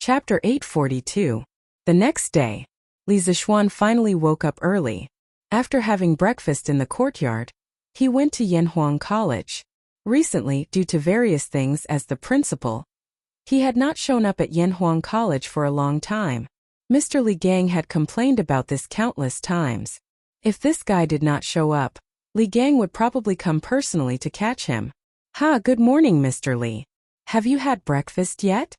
Chapter 842. The next day, Li Zixuan finally woke up early. After having breakfast in the courtyard, he went to Yanhuang College. Recently, due to various things as the principal, he had not shown up at Yanhuang College for a long time. Mr. Li Gang had complained about this countless times. If this guy did not show up, Li Gang would probably come personally to catch him. Good morning, Mr. Li. Have you had breakfast yet?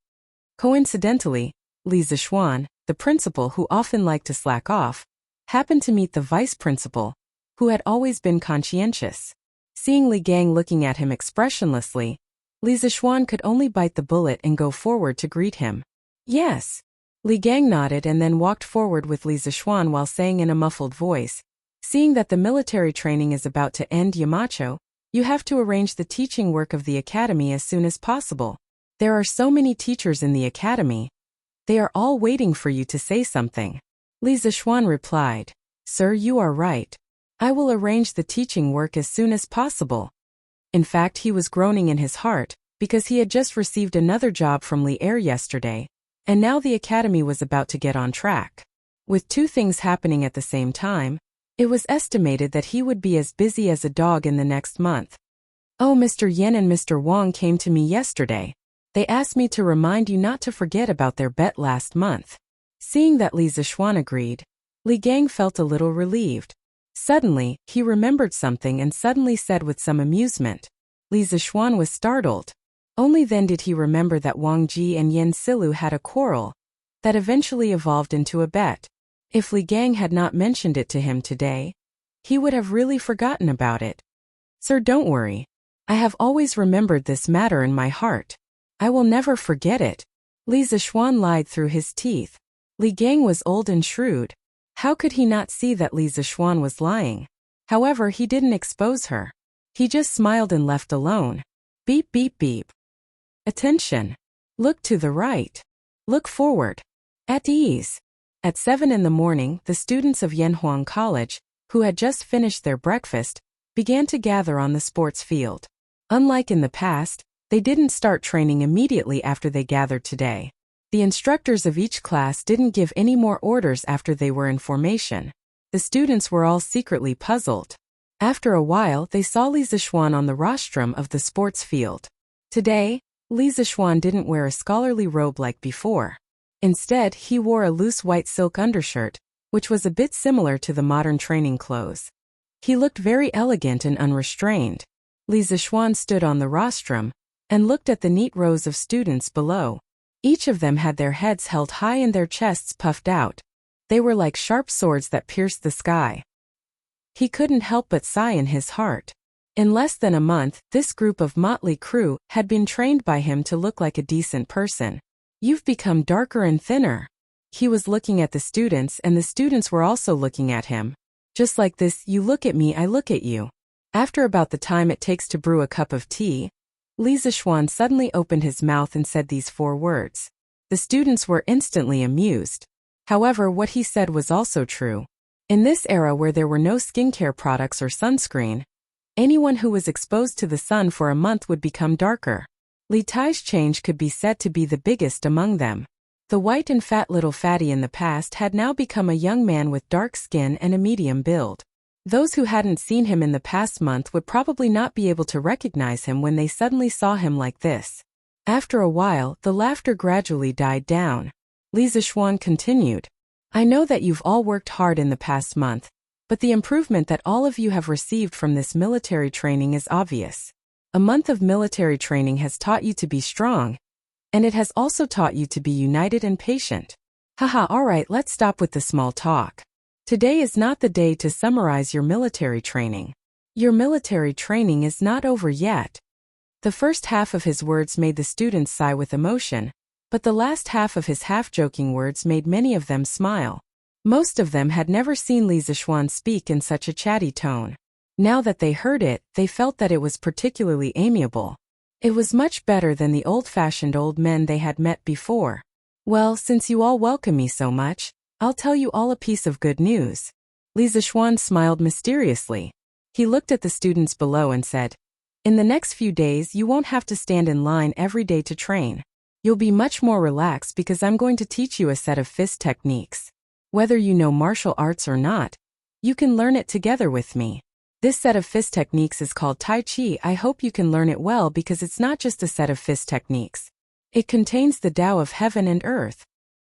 Coincidentally, Li Zixuan, the principal who often liked to slack off, happened to meet the vice principal, who had always been conscientious. Seeing Li Gang looking at him expressionlessly, Li Zixuan could only bite the bullet and go forward to greet him. Yes. Li Gang nodded and then walked forward with Li Zixuan while saying in a muffled voice, "Seeing that the military training is about to end, Yamacho, you have to arrange the teaching work of the academy as soon as possible. There are so many teachers in the academy. They are all waiting for you to say something." Li Zixuan replied, "Sir, you are right. I will arrange the teaching work as soon as possible." In fact, he was groaning in his heart, because he had just received another job from Li Er yesterday, and now the academy was about to get on track. With two things happening at the same time, it was estimated that he would be as busy as a dog in the next month. "Oh, Mr. Yen and Mr. Wang came to me yesterday. They asked me to remind you not to forget about their bet last month." Seeing that Li Zixuan agreed, Li Gang felt a little relieved. Suddenly, he remembered something and suddenly said with some amusement. Li Zixuan was startled. Only then did he remember that Wang Ji and Yen Silu had a quarrel that eventually evolved into a bet. If Li Gang had not mentioned it to him today, he would have really forgotten about it. "Sir, don't worry. I have always remembered this matter in my heart. I will never forget it." Li Zixuan lied through his teeth. Li Gang was old and shrewd. How could he not see that Li Zixuan was lying? However, he didn't expose her. He just smiled and left alone. Beep beep beep. Attention. Look to the right. Look forward. At ease. At 7 in the morning, the students of Yanhuang College, who had just finished their breakfast, began to gather on the sports field. Unlike in the past, they didn't start training immediately after they gathered today. The instructors of each class didn't give any more orders after they were in formation. The students were all secretly puzzled. After a while, they saw Li Zixuan on the rostrum of the sports field. Today, Li Zixuan didn't wear a scholarly robe like before. Instead, he wore a loose white silk undershirt, which was a bit similar to the modern training clothes. He looked very elegant and unrestrained. Li Zixuan stood on the rostrum and looked at the neat rows of students below. Each of them had their heads held high and their chests puffed out. They were like sharp swords that pierced the sky. He couldn't help but sigh in his heart. In less than a month, this group of motley crew had been trained by him to look like a decent person. "You've become darker and thinner." He was looking at the students and the students were also looking at him. Just like this, "You look at me, I look at you." After about the time it takes to brew a cup of tea, Li Zixuan suddenly opened his mouth and said these 4 words. The students were instantly amused. However, what he said was also true. In this era where there were no skincare products or sunscreen, anyone who was exposed to the sun for a month would become darker. Li Tai's change could be said to be the biggest among them. The white and fat little fatty in the past had now become a young man with dark skin and a medium build. Those who hadn't seen him in the past month would probably not be able to recognize him when they suddenly saw him like this. After a while, the laughter gradually died down. Li Zixuan continued, "I know that you've all worked hard in the past month, but the improvement that all of you have received from this military training is obvious. A month of military training has taught you to be strong, and it has also taught you to be united and patient." Alright, let's stop with the small talk. Today is not the day to summarize your military training. Your military training is not over yet. The first half of his words made the students sigh with emotion, but the last half of his half-joking words made many of them smile. Most of them had never seen Li Zixuan speak in such a chatty tone. Now that they heard it, they felt that it was particularly amiable. It was much better than the old-fashioned old men they had met before. "Well, since you all welcome me so much, I'll tell you all a piece of good news." Li Zixuan smiled mysteriously. He looked at the students below and said, "In the next few days you won't have to stand in line every day to train. You'll be much more relaxed because I'm going to teach you a set of fist techniques. Whether you know martial arts or not, you can learn it together with me. This set of fist techniques is called Tai Chi. I hope you can learn it well because it's not just a set of fist techniques. It contains the Tao of heaven and earth.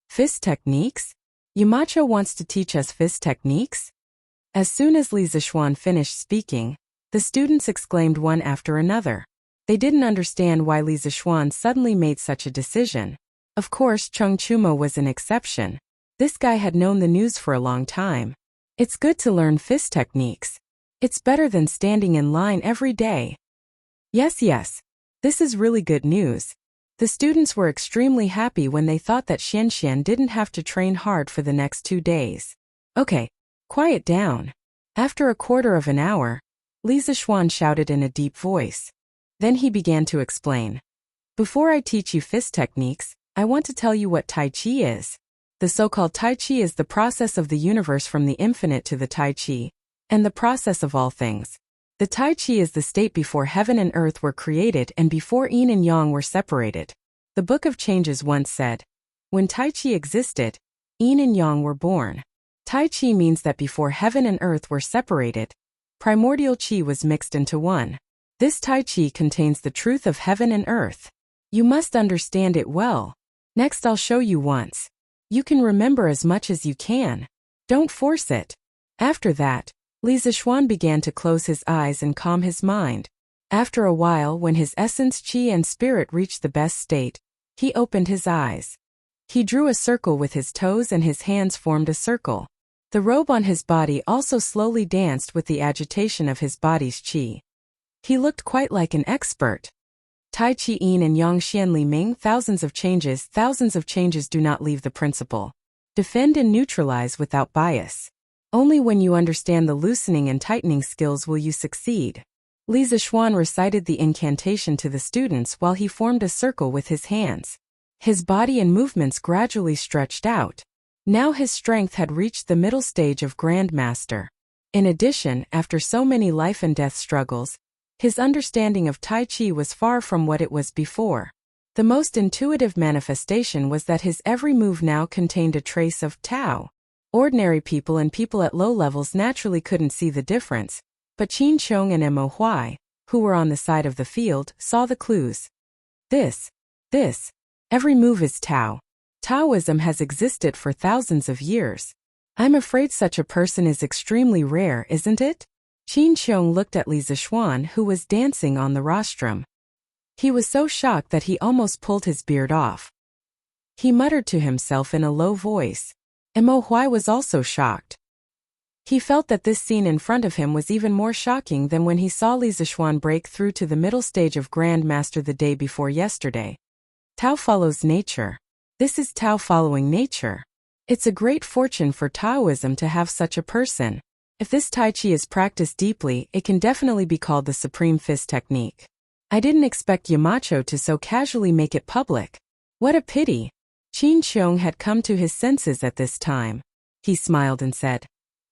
Fist techniques? Yamacho wants to teach us fist techniques? As soon as Li Zixuan finished speaking, the students exclaimed one after another. They didn't understand why Li Zixuan suddenly made such a decision. Of course, Chung Chumo was an exception. This guy had known the news for a long time. It's good to learn fist techniques. It's better than standing in line every day. Yes. This is really good news. The students were extremely happy when they thought that Xian didn't have to train hard for the next 2 days. Okay, quiet down. After a quarter of an hour, Li Zixuan shouted in a deep voice. Then he began to explain. Before I teach you fist techniques, I want to tell you what Tai Chi is. The so-called Tai Chi is the process of the universe from the infinite to the Tai Chi, and the process of all things. The Tai Chi is the state before heaven and earth were created and before yin and yang were separated. The Book of Changes once said, when Tai Chi existed, yin and yang were born. Tai Chi means that before heaven and earth were separated, primordial Chi was mixed into one. This Tai Chi contains the truth of heaven and earth. You must understand it well. Next I'll show you once. You can remember as much as you can. Don't force it. After that, Li Zixuan began to close his eyes and calm his mind. After a while, when his essence, Qi and spirit reached the best state, he opened his eyes. He drew a circle with his toes and his hands formed a circle. The robe on his body also slowly danced with the agitation of his body's Qi. He looked quite like an expert. Tai Chi Yin and Yang Xian Li Ming. Thousands of changes do not leave the principle. Defend and neutralize without bias. Only when you understand the loosening and tightening skills will you succeed. Li Zixuan recited the incantation to the students while he formed a circle with his hands. His body and movements gradually stretched out. Now his strength had reached the middle stage of Grand Master. In addition, after so many life and death struggles, his understanding of Tai Chi was far from what it was before. The most intuitive manifestation was that his every move now contained a trace of Tao. Ordinary people and people at low levels naturally couldn't see the difference, but Qin Chong and Mo Huai, who were on the side of the field, saw the clues. This. Every move is Tao. Taoism has existed for thousands of years. I'm afraid such a person is extremely rare, isn't it? Qin Chong looked at Li Zixuan, who was dancing on the rostrum. He was so shocked that he almost pulled his beard off. He muttered to himself in a low voice. Mo Huai was also shocked. He felt that this scene in front of him was even more shocking than when he saw Li Zixuan break through to the middle stage of Grand Master the day before yesterday. Tao follows nature. This is Tao following nature. It's a great fortune for Taoism to have such a person. If this Tai Chi is practiced deeply, it can definitely be called the Supreme Fist Technique. I didn't expect Yamacho to so casually make it public. What a pity. Qin Chong had come to his senses at this time. He smiled and said,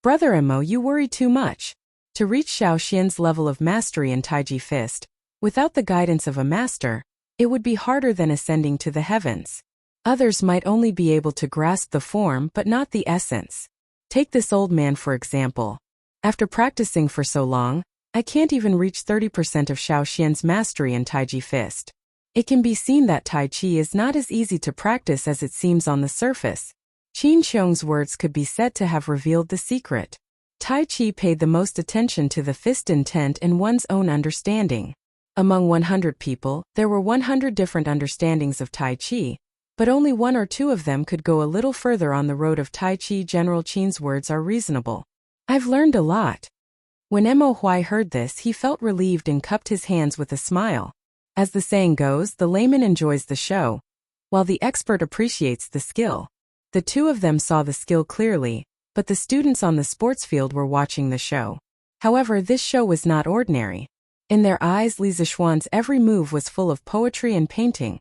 Brother Mo, you worry too much. To reach Xiao Xian's level of mastery in Taiji Fist, without the guidance of a master, it would be harder than ascending to the heavens. Others might only be able to grasp the form but not the essence. Take this old man for example. After practicing for so long, I can't even reach 30% of Xiao Xian's mastery in Taiji Fist. It can be seen that Tai Chi is not as easy to practice as it seems on the surface. Qin Chong's words could be said to have revealed the secret. Tai Chi paid the most attention to the fist intent and one's own understanding. Among 100 people, there were 100 different understandings of Tai Chi, but only 1 or 2 of them could go a little further on the road of Tai Chi. General Qin's words are reasonable. I've learned a lot. When Mo Huai heard this, he felt relieved and cupped his hands with a smile. As the saying goes, the layman enjoys the show, while the expert appreciates the skill. The two of them saw the skill clearly, but the students on the sports field were watching the show. However, this show was not ordinary. In their eyes, Li Zixuan's every move was full of poetry and painting,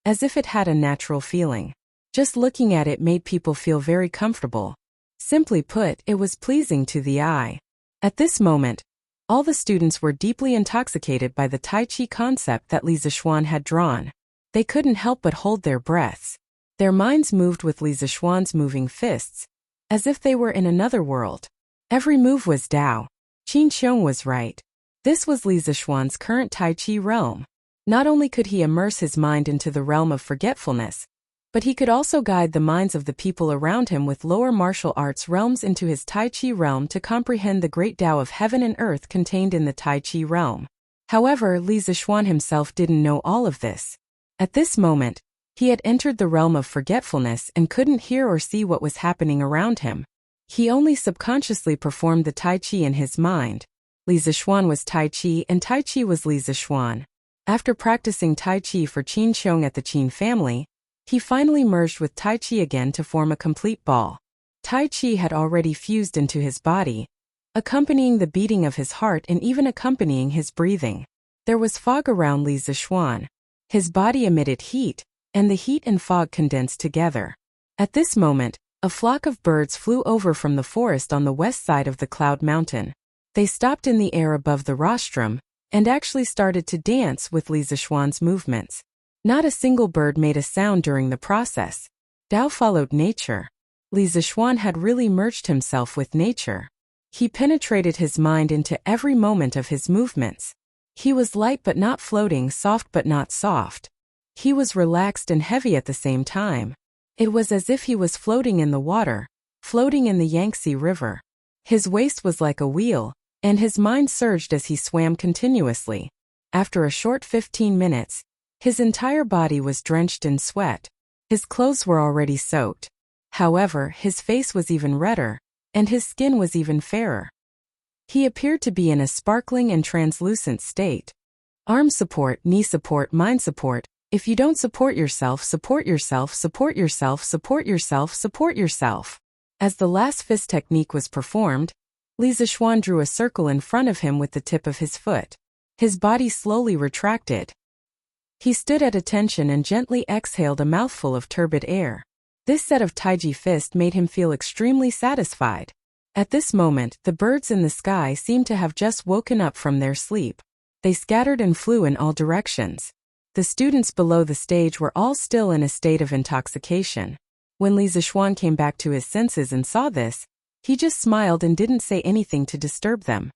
as if it had a natural feeling. Just looking at it made people feel very comfortable. Simply put, it was pleasing to the eye. At this moment, all the students were deeply intoxicated by the Tai Chi concept that Li Zixuan had drawn. They couldn't help but hold their breaths. Their minds moved with Li Zixuan's moving fists, as if they were in another world. Every move was Dao. Qin Xiong was right. This was Li Zixuan's current Tai Chi realm. Not only could he immerse his mind into the realm of forgetfulness, but he could also guide the minds of the people around him with lower martial arts realms into his Tai Chi realm to comprehend the great Tao of heaven and earth contained in the Tai Chi realm. However, Li Zixuan himself didn't know all of this. At this moment, he had entered the realm of forgetfulness and couldn't hear or see what was happening around him. He only subconsciously performed the Tai Chi in his mind. Li Zixuan was Tai Chi and Tai Chi was Li Zixuan. After practicing Tai Chi for Qin Xiong at the Qin family, he finally merged with Tai Chi again to form a complete ball. Tai Chi had already fused into his body, accompanying the beating of his heart and even accompanying his breathing. There was fog around Li Zixuan. His body emitted heat, and the heat and fog condensed together. At this moment, a flock of birds flew over from the forest on the west side of the Cloud Mountain. They stopped in the air above the rostrum, and actually started to dance with Li Zixuan's movements. Not a single bird made a sound during the process. Tao followed nature. Li Zixuan had really merged himself with nature. He penetrated his mind into every moment of his movements. He was light but not floating, soft but not soft. He was relaxed and heavy at the same time. It was as if he was floating in the water, floating in the Yangtze River. His waist was like a wheel, and his mind surged as he swam continuously. After a short 15 minutes, his entire body was drenched in sweat. His clothes were already soaked. However, his face was even redder, and his skin was even fairer. He appeared to be in a sparkling and translucent state. Arm support, knee support, mind support. If you don't support yourself, support yourself, support yourself, support yourself, support yourself. As the last fist technique was performed, Li Zixuan drew a circle in front of him with the tip of his foot. His body slowly retracted. He stood at attention and gently exhaled a mouthful of turbid air. This set of Taiji fist made him feel extremely satisfied. At this moment, the birds in the sky seemed to have just woken up from their sleep. They scattered and flew in all directions. The students below the stage were all still in a state of intoxication. When Li Zixuan came back to his senses and saw this, he just smiled and didn't say anything to disturb them.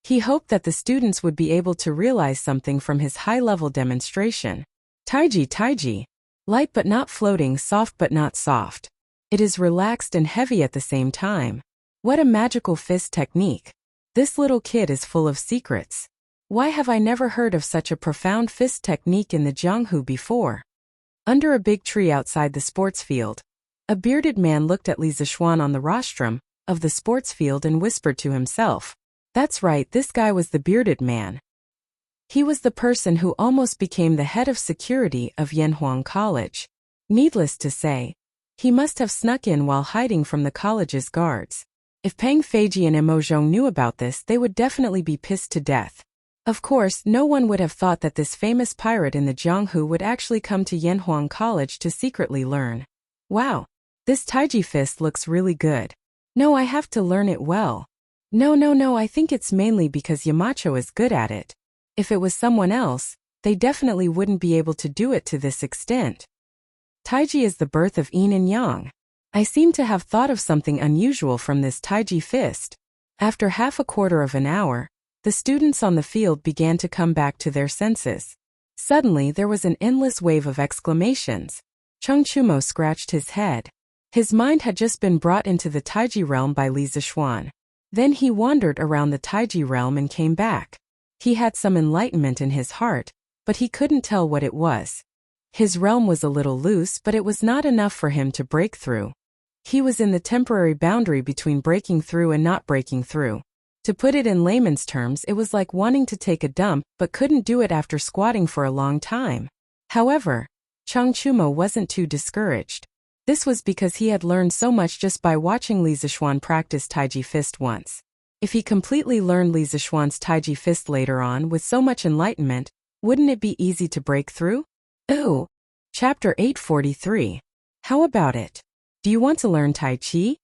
He hoped that the students would be able to realize something from his high-level demonstration. Taiji. Light but not floating, soft but not soft. It is relaxed and heavy at the same time. What a magical fist technique. This little kid is full of secrets. Why have I never heard of such a profound fist technique in the Jianghu before? Under a big tree outside the sports field, a bearded man looked at Li Zixuan on the rostrum of the sports field and whispered to himself. That's right, this guy was the bearded man. He was the person who almost became the head of security of Yanhuang College. Needless to say, he must have snuck in while hiding from the college's guards. If Peng Feiji and Mo Zhong knew about this, they would definitely be pissed to death. Of course, no one would have thought that this famous pirate in the Jianghu would actually come to Yanhuang College to secretly learn. Wow, this Taiji fist looks really good. No, I have to learn it well. No, I think it's mainly because Yamacho is good at it. If it was someone else, they definitely wouldn't be able to do it to this extent. Taiji is the birth of yin and yang. I seem to have thought of something unusual from this Taiji fist. After half a quarter of an hour, the students on the field began to come back to their senses. Suddenly there was an endless wave of exclamations. Cheng Chumo scratched his head. His mind had just been brought into the Taiji realm by Li Zixuan. Then he wandered around the Taiji realm and came back. He had some enlightenment in his heart, but he couldn't tell what it was. His realm was a little loose, but it was not enough for him to break through. He was in the temporary boundary between breaking through and not breaking through. To put it in layman's terms, it was like wanting to take a dump but couldn't do it after squatting for a long time. However, Cheng Chumo wasn't too discouraged. This was because he had learned so much just by watching Li Zixuan practice Taiji fist once. If he completely learned Li Zixuan's Taiji fist later on with so much enlightenment, wouldn't it be easy to break through? Ooh! Chapter 843. How about it? Do you want to learn Tai Chi?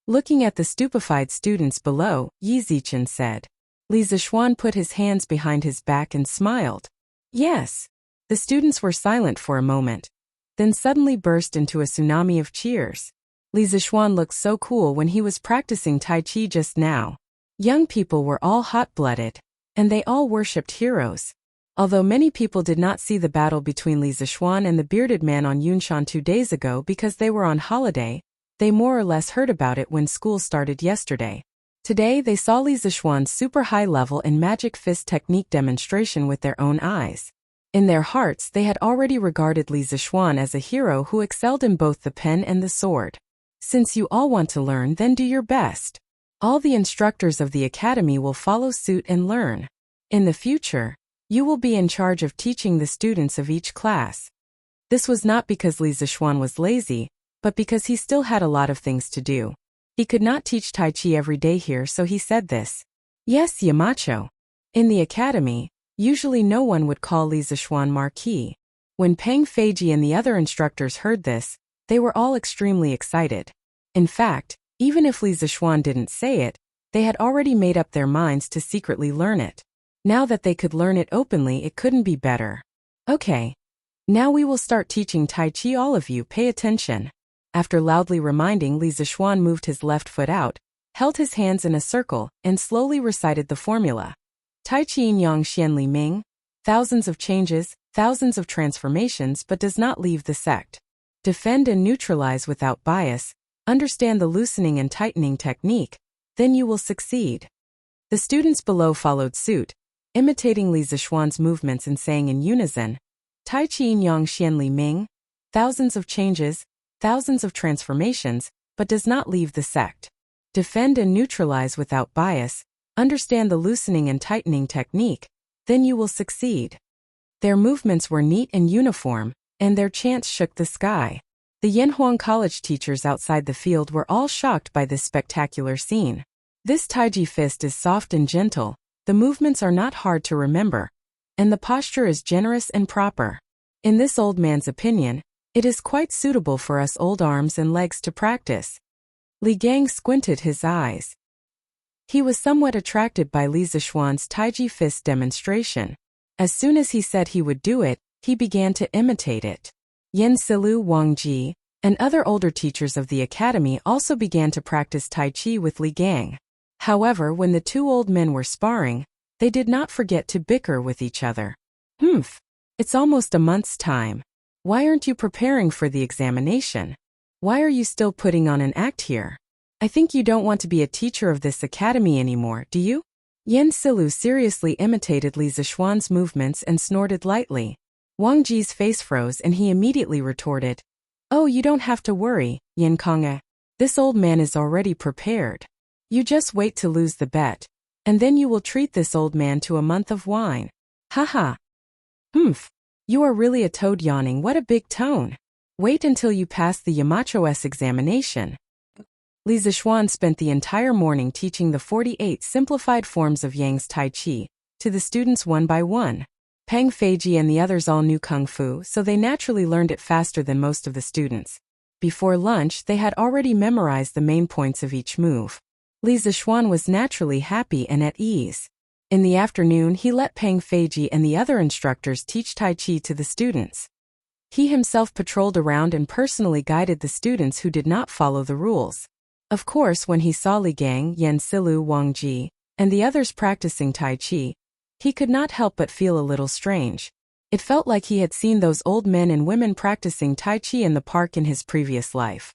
Looking at the stupefied students below, Yi Zichen said. Li Zixuan put his hands behind his back and smiled. Yes. The students were silent for a moment, then suddenly burst into a tsunami of cheers. Li Zixuan looked so cool when he was practicing Tai Chi just now. Young people were all hot-blooded, and they all worshipped heroes. Although many people did not see the battle between Li Zixuan and the bearded man on Yunshan 2 days ago because they were on holiday, they more or less heard about it when school started yesterday. Today they saw Li Zixuan's super high level and magic fist technique demonstration with their own eyes. In their hearts they had already regarded Li Zixuan as a hero who excelled in both the pen and the sword. Since you all want to learn, then do your best. All the instructors of the academy will follow suit and learn. In the future, you will be in charge of teaching the students of each class. This was not because Li Zixuan was lazy, but because he still had a lot of things to do. He could not teach Tai Chi every day here, so he said this. Yes, Yamacho. In the academy, usually no one would call Li Zixuan Marquis. When Peng Feiji and the other instructors heard this, they were all extremely excited. In fact, even if Li Zixuan didn't say it, they had already made up their minds to secretly learn it. Now that they could learn it openly, it couldn't be better. Okay. Now we will start teaching Tai Chi. All of you, pay attention. After loudly reminding, Li Zixuan moved his left foot out, held his hands in a circle, and slowly recited the formula. Tai Chi Yang Xian Li Ming, thousands of changes, thousands of transformations, but does not leave the sect. Defend and neutralize without bias, understand the loosening and tightening technique, then you will succeed. The students below followed suit, imitating Li Zixuan's movements and saying in unison, Tai Chi Yang Xian Li Ming, thousands of changes, thousands of transformations, but does not leave the sect. Defend and neutralize without bias, understand the loosening and tightening technique, then you will succeed. Their movements were neat and uniform, and their chants shook the sky. The Yanhuang College teachers outside the field were all shocked by this spectacular scene. This Taiji fist is soft and gentle, the movements are not hard to remember, and the posture is generous and proper. In this old man's opinion, it is quite suitable for us old arms and legs to practice. Li Gang squinted his eyes. He was somewhat attracted by Li Zixuan's Taiji fist demonstration. As soon as he said he would do it, he began to imitate it. Yen Silu, Wang Ji, and other older teachers of the academy also began to practice Tai Chi with Li Gang. However, when the two old men were sparring, they did not forget to bicker with each other. It's almost a month's time. Why aren't you preparing for the examination? Why are you still putting on an act here? I think you don't want to be a teacher of this academy anymore, do you? Yen Silu seriously imitated Li Zixuan's movements and snorted lightly. Wang Ji's face froze and he immediately retorted, "Oh, you don't have to worry, Yen Konga. This old man is already prepared. You just wait to lose the bet, and then you will treat this old man to a month of wine." Haha. You are really a toad yawning. What a big tone. Wait until you pass the Yamacho-S examination. Li Zixuan spent the entire morning teaching the 48 simplified forms of Yang's Tai Chi to the students one by one. Peng Feiji and the others all knew Kung Fu, so they naturally learned it faster than most of the students. Before lunch, they had already memorized the main points of each move. Li Zixuan was naturally happy and at ease. In the afternoon, he let Peng Feiji and the other instructors teach Tai Chi to the students. He himself patrolled around and personally guided the students who did not follow the rules. Of course, when he saw Li Gang, Yen Silu, Wang Ji, and the others practicing Tai Chi, he could not help but feel a little strange. It felt like he had seen those old men and women practicing Tai Chi in the park in his previous life.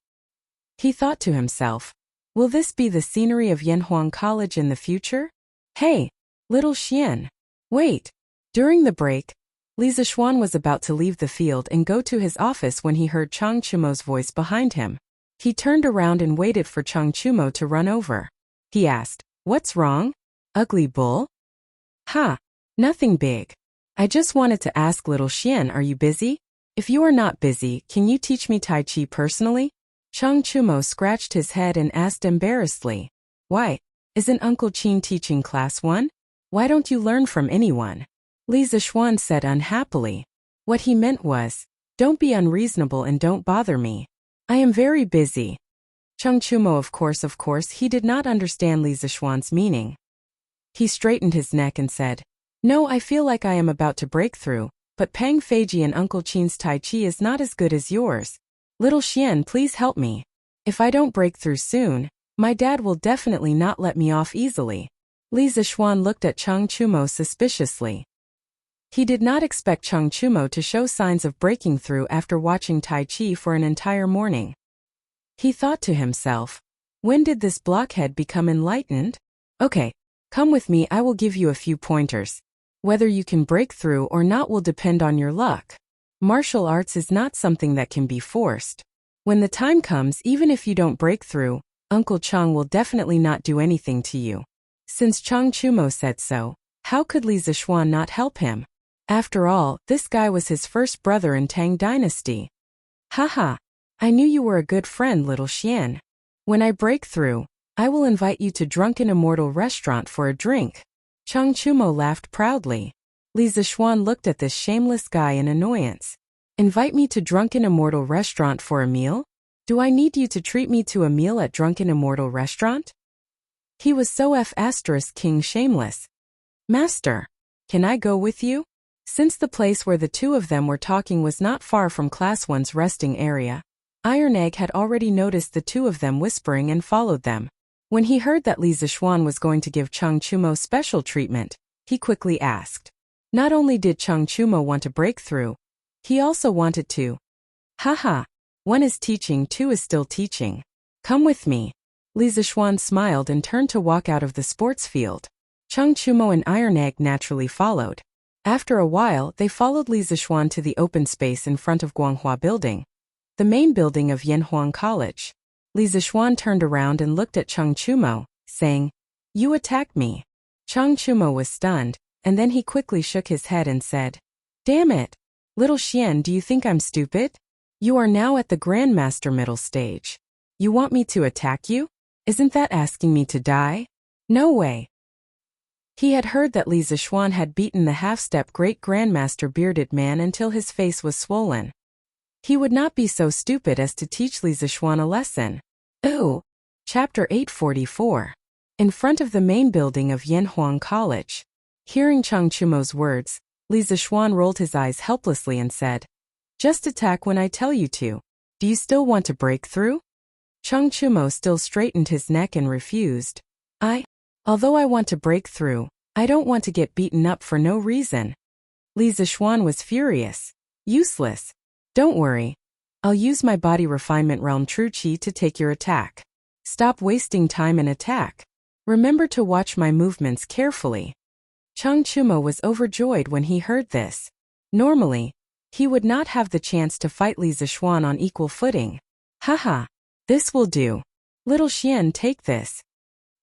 He thought to himself, will this be the scenery of Yanhuang College in the future? Hey, little Xian. Wait. During the break, Li Zixuan was about to leave the field and go to his office when he heard Chang Chumo's voice behind him. He turned around and waited for Chang Chumo to run over. He asked, "What's wrong? Ugly bull?" "Ha, nothing big. I just wanted to ask little Xian, are you busy? If you are not busy, can you teach me Tai Chi personally?" Chang Chumo scratched his head and asked embarrassedly, "Why, isn't Uncle Qin teaching class 1? Why don't you learn from anyone?" Li Zixuan said unhappily. What he meant was, don't be unreasonable and don't bother me. I am very busy. Chang Chumo, of course, he did not understand Li Zixuan's meaning. He straightened his neck and said, "No, I feel like I am about to break through. but Pang Feiji and Uncle Chin's Tai Chi is not as good as yours. Little Xian, please help me. If I don't break through soon, my dad will definitely not let me off easily. Li Zixuan looked at Cheng Chumo suspiciously. He did not expect Cheng Chumo to show signs of breaking through after watching Tai Chi for an entire morning. He thought to himself, when did this blockhead become enlightened? Okay, come with me, I will give you a few pointers. Whether you can break through or not will depend on your luck. Martial arts is not something that can be forced. When the time comes, even if you don't break through, Uncle Cheng will definitely not do anything to you. Since Cheng Chumo said so, how could Li Zixuan not help him? After all, this guy was his first brother in Tang Dynasty. Haha, I knew you were a good friend, little Xian. When I break through, I will invite you to Drunken Immortal Restaurant for a drink. Cheng Chumo laughed proudly. Li Zixuan looked at this shameless guy in annoyance. Invite me to Drunken Immortal Restaurant for a meal? Do I need you to treat me to a meal at Drunken Immortal Restaurant? He was so king shameless. Master, can I go with you? Since the place where the two of them were talking was not far from Class 1's resting area, Iron Egg had already noticed the two of them whispering and followed them. When he heard that Li Zixuan was going to give Cheng Chumo special treatment, he quickly asked. Not only did Cheng Chumo want to break through, he also wanted to. Haha, one is teaching, two is still teaching. Come with me. Li Zixuan smiled and turned to walk out of the sports field. Cheng Chumo and Iron Egg naturally followed. After a while, they followed Li Zixuan to the open space in front of Guanghua Building, the main building of Yanhuang College. Li Zixuan turned around and looked at Cheng Chumo, saying, You attacked me. Cheng Chumo was stunned, and then he quickly shook his head and said, Damn it! Little Xian, do you think I'm stupid? You are now at the Grandmaster middle stage. You want me to attack you? Isn't that asking me to die? No way. He had heard that Li Zixuan had beaten the half-step Great Grandmaster Bearded Man until his face was swollen. He would not be so stupid as to teach Li Zixuan a lesson. Ooh! Chapter 844. In front of the main building of Yanhuang College. Hearing Cheng Chumo's words, Li Zixuan rolled his eyes helplessly and said, Just attack when I tell you to. Do you still want to break through? Cheng Chumo still straightened his neck and refused. Although I want to break through, I don't want to get beaten up for no reason. Li Zixuan was furious. Useless. Don't worry. I'll use my body refinement realm true chi to take your attack. Stop wasting time and attack. Remember to watch my movements carefully. Cheng Chumo was overjoyed when he heard this. Normally, he would not have the chance to fight Li Zixuan on equal footing. Haha. This will do. Little Xian, take this.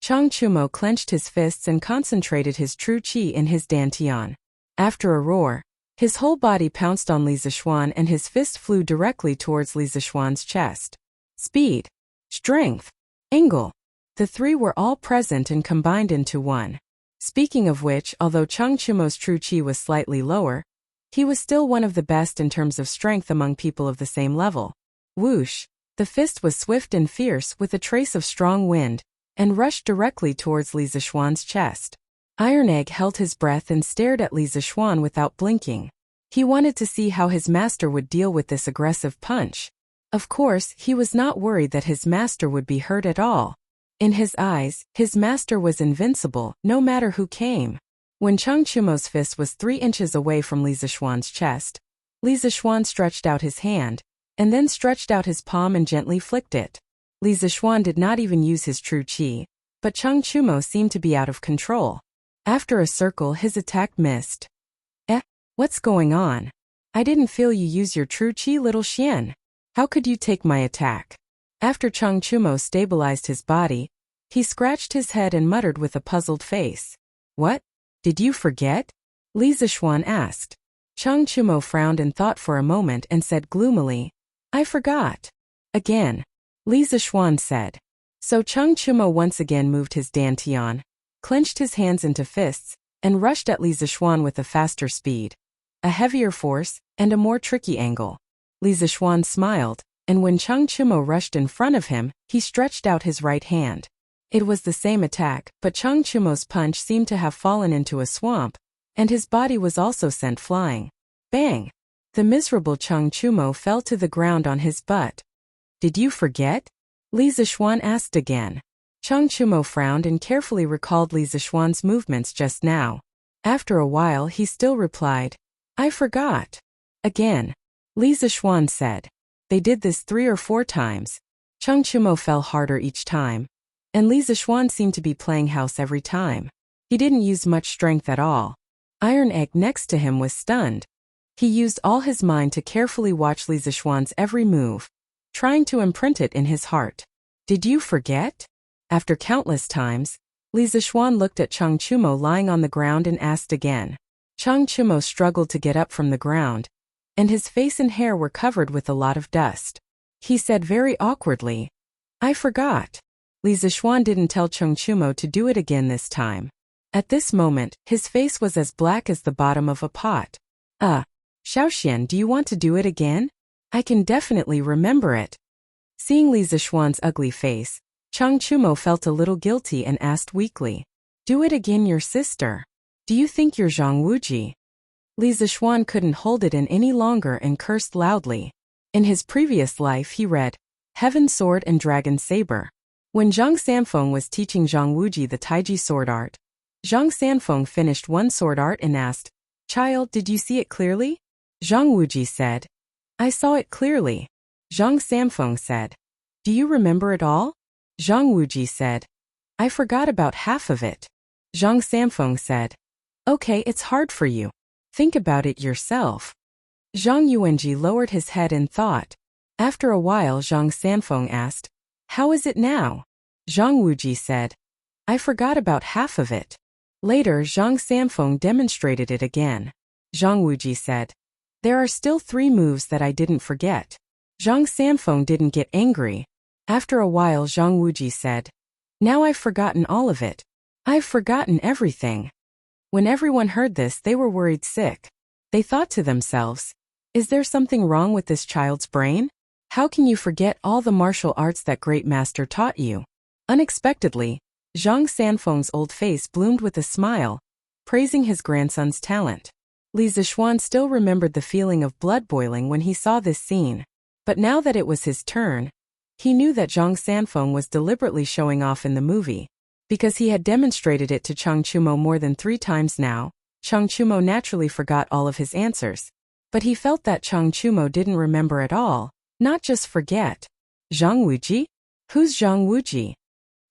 Cheng Chumo clenched his fists and concentrated his true chi in his dantian. After a roar, his whole body pounced on Li Zixuan and his fist flew directly towards Li Zixuan's chest. Speed, strength, angle. The three were all present and combined into one. Speaking of which, although Cheng Chumo's true chi was slightly lower, he was still one of the best in terms of strength among people of the same level. Whoosh! The fist was swift and fierce with a trace of strong wind, and rushed directly towards Li Zixuan's chest. Iron Egg held his breath and stared at Li Zixuan without blinking. He wanted to see how his master would deal with this aggressive punch. Of course, he was not worried that his master would be hurt at all. In his eyes, his master was invincible, no matter who came. When Cheng Chumo's fist was 3 inches away from Li Zixuan's chest, Li Zixuan stretched out his hand, and then stretched out his palm and gently flicked it. Li Zixuan did not even use his true chi, but Cheng Chumo seemed to be out of control. After a circle, his attack missed. What's going on? I didn't feel you use your true chi, little Xian. How could you take my attack? After Cheng Chumo stabilized his body, he scratched his head and muttered with a puzzled face. What? Did you forget? Li Zixuan asked. Cheng Chumo frowned and thought for a moment and said gloomily, I forgot. Again. Li Zixuan said. So Cheng Chumo once again moved his dantian, clenched his hands into fists, and rushed at Li Zixuan with a faster speed, a heavier force, and a more tricky angle. Li Zixuan smiled, and when Cheng Chumo rushed in front of him, he stretched out his right hand. It was the same attack, but Cheng Chumo's punch seemed to have fallen into a swamp, and his body was also sent flying. Bang! The miserable Cheng Chumo fell to the ground on his butt. Did you forget? Li Zixuan asked again. Cheng Chumo frowned and carefully recalled Li Zixuan's movements just now. After a while he still replied, I forgot. Again. Li Zixuan said. They did this 3 or 4 times. Cheng Chumo fell harder each time. And Li Zixuan seemed to be playing house every time. He didn't use much strength at all. Iron Egg next to him was stunned. He used all his mind to carefully watch Li Zixuan's every move, trying to imprint it in his heart. Did you forget? After countless times, Li Zixuan looked at Cheng Chumo lying on the ground and asked again. Cheng Chumo struggled to get up from the ground, and his face and hair were covered with a lot of dust. He said very awkwardly, I forgot. Li Zixuan didn't tell Cheng Chumo to do it again this time. At this moment, his face was as black as the bottom of a pot. Xiaoxian, do you want to do it again? I can definitely remember it. Seeing Li Zixuan's ugly face, Cheng Chumo felt a little guilty and asked weakly, do it again, your sister. Do you think you're Zhang Wuji? Li Zixuan couldn't hold it in any longer and cursed loudly. In his previous life he read Heaven Sword and Dragon Saber. When Zhang Sanfeng was teaching Zhang Wuji the Taiji sword art, Zhang Sanfeng finished one sword art and asked, Child, did you see it clearly? Zhang Wuji said, I saw it clearly. Zhang Sanfeng said, do you remember it all? Zhang Wuji said, I forgot about half of it. Zhang Sanfeng said, okay, it's hard for you. Think about it yourself. Zhang Yuanji lowered his head in thought. After a while Zhang Sanfeng asked, how is it now? Zhang Wuji said, I forgot about half of it. Later Zhang Sanfeng demonstrated it again. Zhang Wuji said, there are still 3 moves that I didn't forget. Zhang Sanfeng didn't get angry. After a while Zhang Wuji said, now I've forgotten all of it. I've forgotten everything. When everyone heard this they were worried sick. They thought to themselves, is there something wrong with this child's brain? How can you forget all the martial arts that great master taught you? Unexpectedly, Zhang Sanfeng's old face bloomed with a smile, praising his grandson's talent. Li Zixuan still remembered the feeling of blood boiling when he saw this scene. But now that it was his turn, he knew that Zhang Sanfeng was deliberately showing off in the movie. Because he had demonstrated it to Cheng Chumo more than 3 times now, Cheng Chumo naturally forgot all of his answers. But he felt that Cheng Chumo didn't remember at all, not just forget. Zhang Wuji? Who's Zhang Wuji?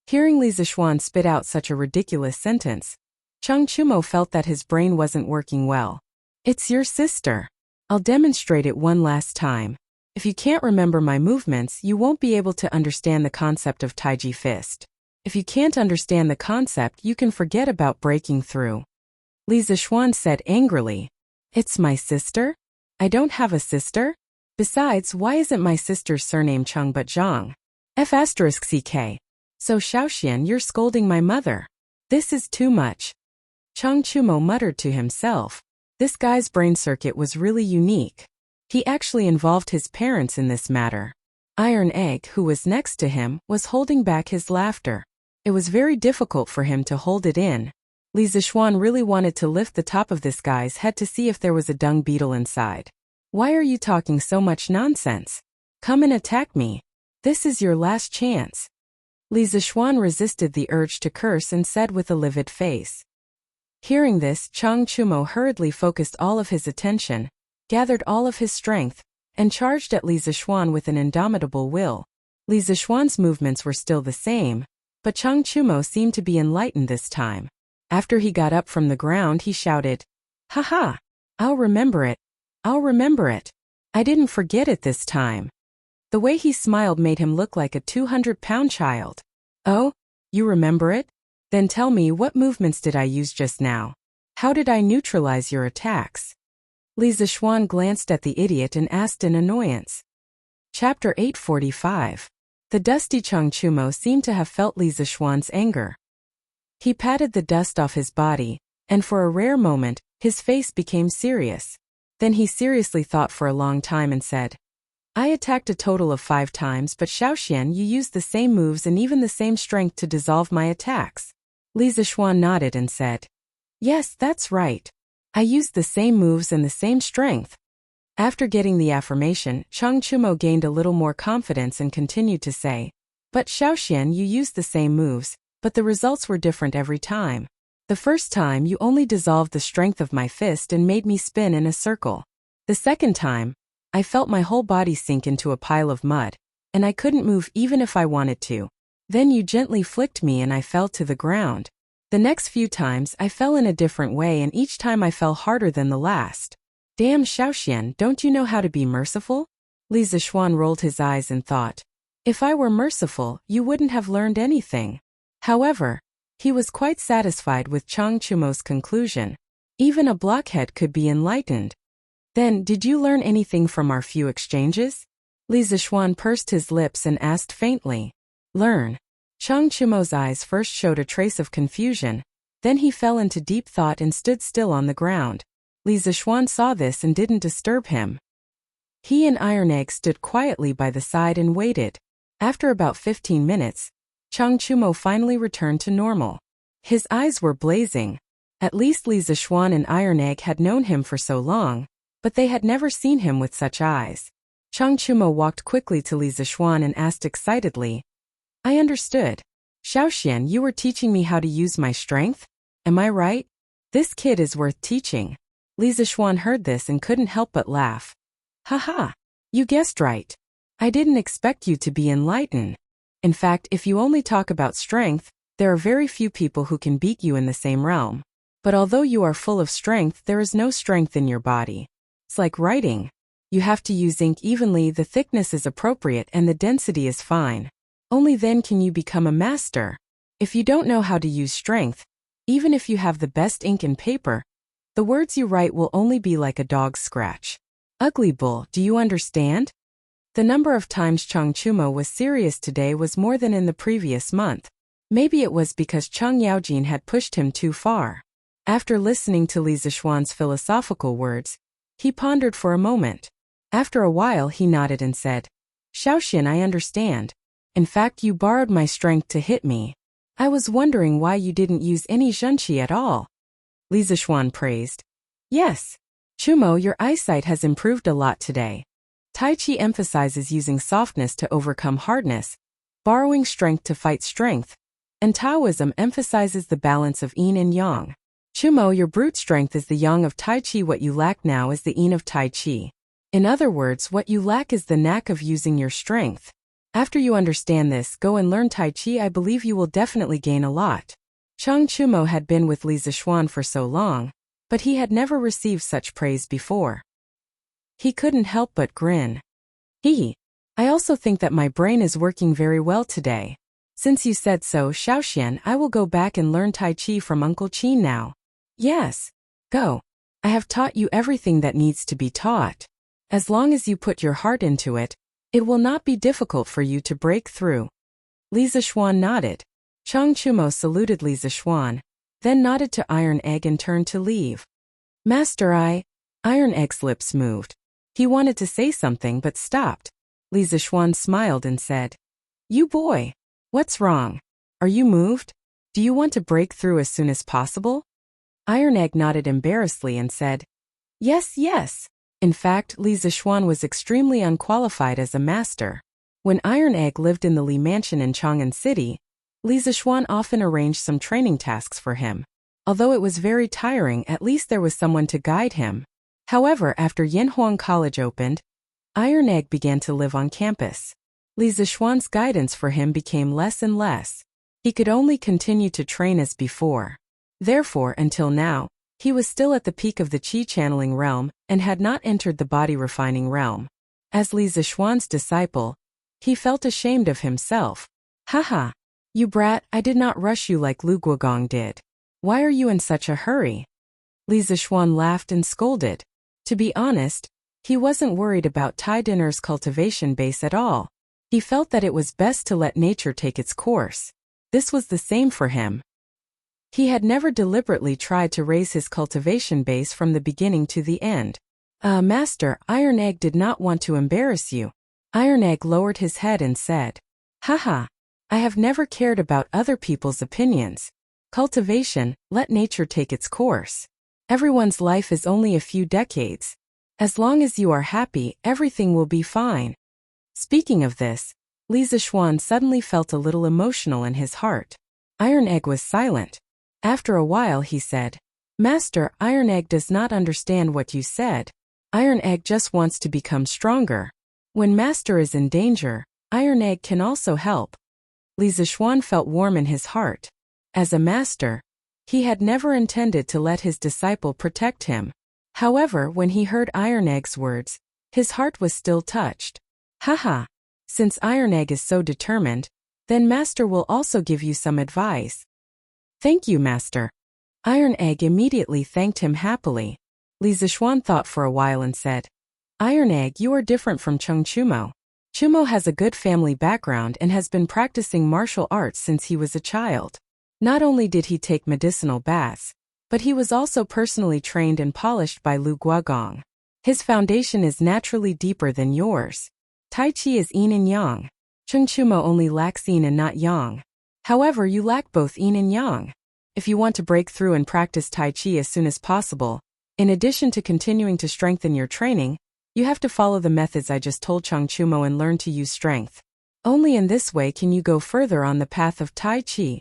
Hearing Li Zixuan spit out such a ridiculous sentence, Cheng Chumo felt that his brain wasn't working well. It's your sister. I'll demonstrate it one last time. If you can't remember my movements, you won't be able to understand the concept of Taiji fist. If you can't understand the concept, you can forget about breaking through. Li Zixuan said angrily, it's my sister? I don't have a sister? Besides, why isn't my sister's surname Cheng but Zhang? F***ck. So Xiaoxian, you're scolding my mother. This is too much. Cheng Chumo muttered to himself. This guy's brain circuit was really unique. He actually involved his parents in this matter. Iron Egg, who was next to him, was holding back his laughter. It was very difficult for him to hold it in. Li Zixuan really wanted to lift the top of this guy's head to see if there was a dung beetle inside. Why are you talking so much nonsense? Come and attack me. This is your last chance. Li Zixuan resisted the urge to curse and said with a livid face. Hearing this, Cheng Chumo hurriedly focused all of his attention, gathered all of his strength, and charged at Li Zixuan with an indomitable will. Li Zixuan's movements were still the same, but Cheng Chumo seemed to be enlightened this time. After he got up from the ground he shouted, "Ha! I'll remember it. I'll remember it. I didn't forget it this time." The way he smiled made him look like a 200-pound child. "Oh, you remember it? Then tell me, what movements did I use just now? How did I neutralize your attacks?" Li Zixuan glanced at the idiot and asked in annoyance. Chapter 845. The dusty Cheng Chumo seemed to have felt Li Zixuan's anger. He patted the dust off his body, and for a rare moment, his face became serious. Then he seriously thought for a long time and said, "I attacked a total of 5 times, but Xiaoxian, you used the same moves and even the same strength to dissolve my attacks." Li Zixuan nodded and said, "Yes, that's right. I used the same moves and the same strength. After getting the affirmation, Chang Chumo gained a little more confidence and continued to say, but Xiaoxian, you used the same moves, but the results were different every time. The first time you only dissolved the strength of my fist and made me spin in a circle. The second time, I felt my whole body sink into a pile of mud, and I couldn't move even if I wanted to. Then you gently flicked me and I fell to the ground. The next few times I fell in a different way and each time I fell harder than the last. Damn Xiaoxian, don't you know how to be merciful? Li Zixuan rolled his eyes and thought, if I were merciful, you wouldn't have learned anything. However, he was quite satisfied with Chang Chumo's conclusion. Even a blockhead could be enlightened. Then, did you learn anything from our few exchanges? Li Zixuan pursed his lips and asked faintly. Learn. Chang Chumo's eyes first showed a trace of confusion, then he fell into deep thought and stood still on the ground. Li Zixuan saw this and didn't disturb him. He and Iron Egg stood quietly by the side and waited. After about 15 minutes, Chang Chumo finally returned to normal. His eyes were blazing. At least Li Zixuan and Iron Egg had known him for so long, but they had never seen him with such eyes. Chang Chumo walked quickly to Li Zixuan and asked excitedly, I understood. Xiaoxian, you were teaching me how to use my strength? Am I right? This kid is worth teaching. Li Zixuan heard this and couldn't help but laugh. Haha, you guessed right. I didn't expect you to be enlightened. In fact, if you only talk about strength, there are very few people who can beat you in the same realm. But although you are full of strength, there is no strength in your body. It's like writing. You have to use ink evenly, the thickness is appropriate and the density is fine. Only then can you become a master. If you don't know how to use strength, even if you have the best ink and paper, the words you write will only be like a dog's scratch. Ugly bull, do you understand? The number of times Chang Chumo was serious today was more than in the previous month. Maybe it was because Chang Yaojin had pushed him too far. After listening to Li Zixuan's philosophical words, he pondered for a moment. After a while he nodded and said, Xiaoxian, I understand. In fact, you borrowed my strength to hit me. I was wondering why you didn't use any zhenqi at all. Li Zixuan praised. Yes. Chumo, your eyesight has improved a lot today. Tai Chi emphasizes using softness to overcome hardness, borrowing strength to fight strength, and Taoism emphasizes the balance of yin and yang. Chumo, your brute strength is the yang of Tai Chi. What you lack now is the yin of Tai Chi. In other words, what you lack is the knack of using your strength. After you understand this, go and learn Tai Chi. I believe you will definitely gain a lot. Chang Chumo had been with Li Zixuan for so long, but he had never received such praise before. He couldn't help but grin. I also think that my brain is working very well today. Since you said so, Xiaoxian, I will go back and learn Tai Chi from Uncle Qin now. Yes. Go. I have taught you everything that needs to be taught. As long as you put your heart into it, it will not be difficult for you to break through. Li Zixuan nodded. Chang Chumo saluted Li Zixuan, then nodded to Iron Egg and turned to leave. Master, Iron Egg's lips moved. He wanted to say something but stopped. Li Zixuan smiled and said, You boy. What's wrong? Are you moved? Do you want to break through as soon as possible? Iron Egg nodded embarrassedly and said, Yes, yes. In fact, Li Zixuan was extremely unqualified as a master. When Iron Egg lived in the Li Mansion in Chang'an City, Li Zixuan often arranged some training tasks for him. Although it was very tiring, at least there was someone to guide him. However, after Yanhuang College opened, Iron Egg began to live on campus. Li Zixuan's guidance for him became less and less. He could only continue to train as before. Therefore, until now, he was still at the peak of the qi channeling realm and had not entered the body refining realm. As Li Zixuan's disciple, he felt ashamed of himself. Haha. You brat, I did not rush you like Lu Guogong did. Why are you in such a hurry? Li Zixuan laughed and scolded. To be honest, he wasn't worried about Tai Dinner's cultivation base at all. He felt that it was best to let nature take its course. This was the same for him. He had never deliberately tried to raise his cultivation base from the beginning to the end. Master, Iron Egg did not want to embarrass you. Iron Egg lowered his head and said, Haha, I have never cared about other people's opinions. Cultivation, let nature take its course. Everyone's life is only a few decades. As long as you are happy, everything will be fine. Speaking of this, Li Zixuan suddenly felt a little emotional in his heart. Iron Egg was silent. After a while he said, Master, Iron Egg does not understand what you said. Iron Egg just wants to become stronger. When Master is in danger, Iron Egg can also help. Li Zixuan felt warm in his heart. As a master, he had never intended to let his disciple protect him. However, when he heard Iron Egg's words, his heart was still touched. Haha, since Iron Egg is so determined, then Master will also give you some advice. Thank you, Master. Iron Egg immediately thanked him happily. Li Zixuan thought for a while and said, Iron Egg, you are different from Chung Chumo. Chumo has a good family background and has been practicing martial arts since he was a child. Not only did he take medicinal baths, but he was also personally trained and polished by Lu Guagong. His foundation is naturally deeper than yours. Tai Chi is yin and yang. Chung Chumo only lacks yin and not yang. However, you lack both yin and yang. If you want to break through and practice Tai Chi as soon as possible, in addition to continuing to strengthen your training, you have to follow the methods I just told Chung Chumo and learn to use strength. Only in this way can you go further on the path of Tai Chi.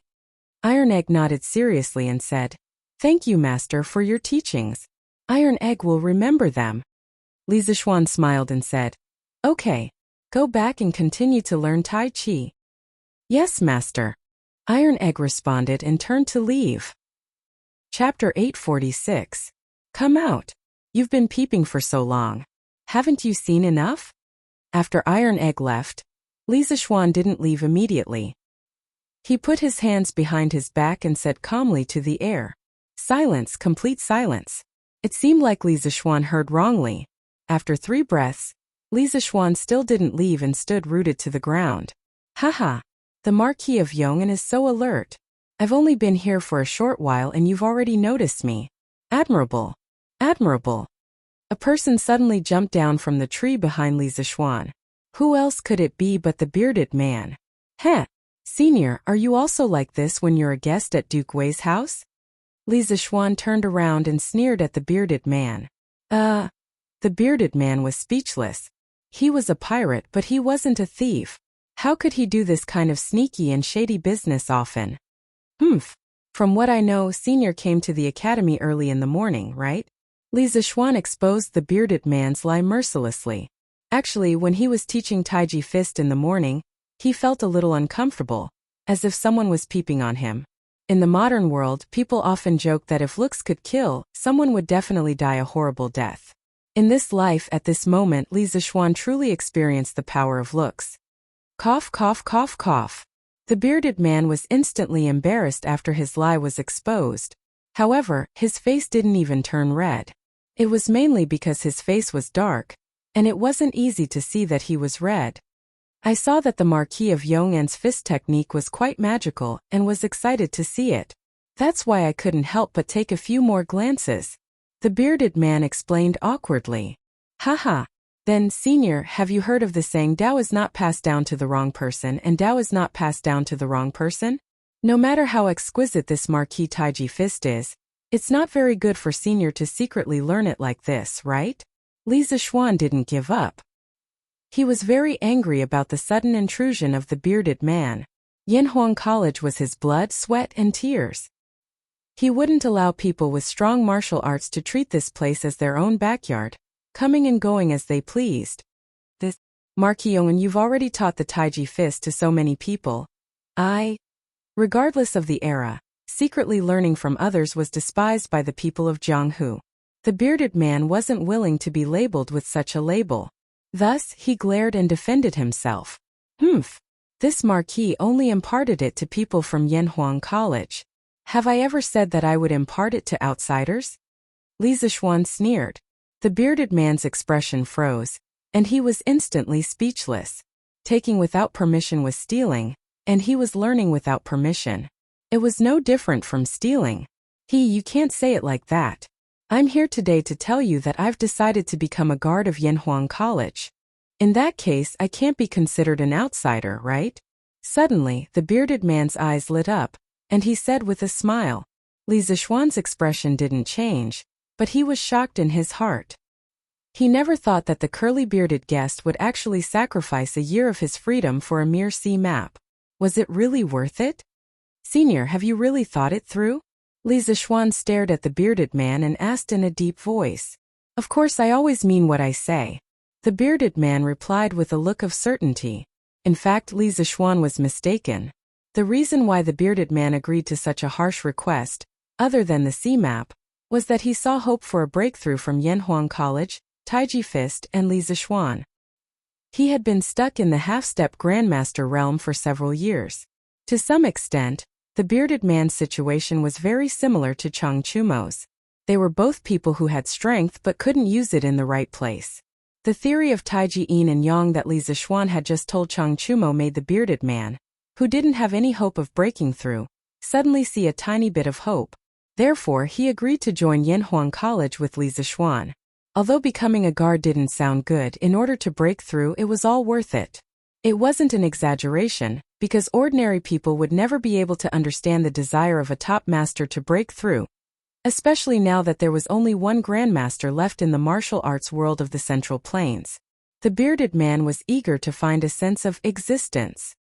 Iron Egg nodded seriously and said, Thank you, Master, for your teachings. Iron Egg will remember them. Li Zixuan smiled and said, Okay, go back and continue to learn Tai Chi. Yes, Master. Iron Egg responded and turned to leave. Chapter 846. Come out. You've been peeping for so long. Haven't you seen enough? After Iron Egg left, Li Zixuan didn't leave immediately. He put his hands behind his back and said calmly to the air, Silence, complete silence. It seemed like Li Zixuan heard wrongly. After 3 breaths, Li Zixuan still didn't leave and stood rooted to the ground. Haha, the Marquis of Yong'an is so alert. I've only been here for a short while and you've already noticed me. Admirable. Admirable. A person suddenly jumped down from the tree behind Li Zixuan. Who else could it be but the bearded man? Heh, Senior, are you also like this when you're a guest at Duke Wei's house? Li Zixuan turned around and sneered at the bearded man. The bearded man was speechless. He was a pirate, but he wasn't a thief. How could he do this kind of sneaky and shady business often? From what I know, Senior came to the academy early in the morning, right? Li Zixuan exposed the bearded man's lie mercilessly. Actually, when he was teaching Taiji Fist in the morning, he felt a little uncomfortable, as if someone was peeping on him. In the modern world, people often joke that if looks could kill, someone would definitely die a horrible death. In this life, at this moment, Li Zixuan truly experienced the power of looks. Cough, cough, cough, cough. The bearded man was instantly embarrassed after his lie was exposed. However, his face didn't even turn red. It was mainly because his face was dark, and it wasn't easy to see that he was red. I saw that the Marquis of Yong'an's fist technique was quite magical and was excited to see it. That's why I couldn't help but take a few more glances. The bearded man explained awkwardly. Haha. Then, Senior, have you heard of the saying Dao is not passed down to the wrong person and Dao is not passed down to the wrong person? No matter how exquisite this Marquis Taiji Fist is, it's not very good for Senior to secretly learn it like this, right? Li Zixuan didn't give up. He was very angry about the sudden intrusion of the bearded man. Yanhuang College was his blood, sweat, and tears. He wouldn't allow people with strong martial arts to treat this place as their own backyard, coming and going as they pleased. This, Marquis Yong'an, you've already taught the Taiji Fist to so many people. Regardless of the era, secretly learning from others was despised by the people of Jianghu. The bearded man wasn't willing to be labeled with such a label. Thus, he glared and defended himself. This Marquis only imparted it to people from Yanhuang College. Have I ever said that I would impart it to outsiders? Li Zixuan sneered. The bearded man's expression froze, and he was instantly speechless. Taking without permission was stealing, and he was learning without permission. It was no different from stealing. You can't say it like that. I'm here today to tell you that I've decided to become a guard of Yanhuang College. In that case, I can't be considered an outsider, right? Suddenly, the bearded man's eyes lit up, and he said with a smile. Li Zixuan's expression didn't change, but he was shocked in his heart. He never thought that the curly-bearded guest would actually sacrifice a year of his freedom for a mere sea map. Was it really worth it? Senior, have you really thought it through? Li Zixuan stared at the bearded man and asked in a deep voice. Of course, I always mean what I say. The bearded man replied with a look of certainty. In fact, Li Zixuan was mistaken. The reason why the bearded man agreed to such a harsh request, other than the sea map, was that he saw hope for a breakthrough from Yanhuang College, Taiji Fist, and Li Zixuan. He had been stuck in the half-step Grandmaster realm for several years. To some extent, the bearded man's situation was very similar to Chang Chumo's. They were both people who had strength but couldn't use it in the right place. The theory of Taiji Yin and Yang that Li Zixuan had just told Chang Chumo made the bearded man, who didn't have any hope of breaking through, suddenly see a tiny bit of hope. Therefore, he agreed to join Yanhuang College with Li Zixuan. Although becoming a guard didn't sound good, in order to break through, it was all worth it. It wasn't an exaggeration, because ordinary people would never be able to understand the desire of a top master to break through, especially now that there was only one grandmaster left in the martial arts world of the Central Plains. The bearded man was eager to find a sense of existence.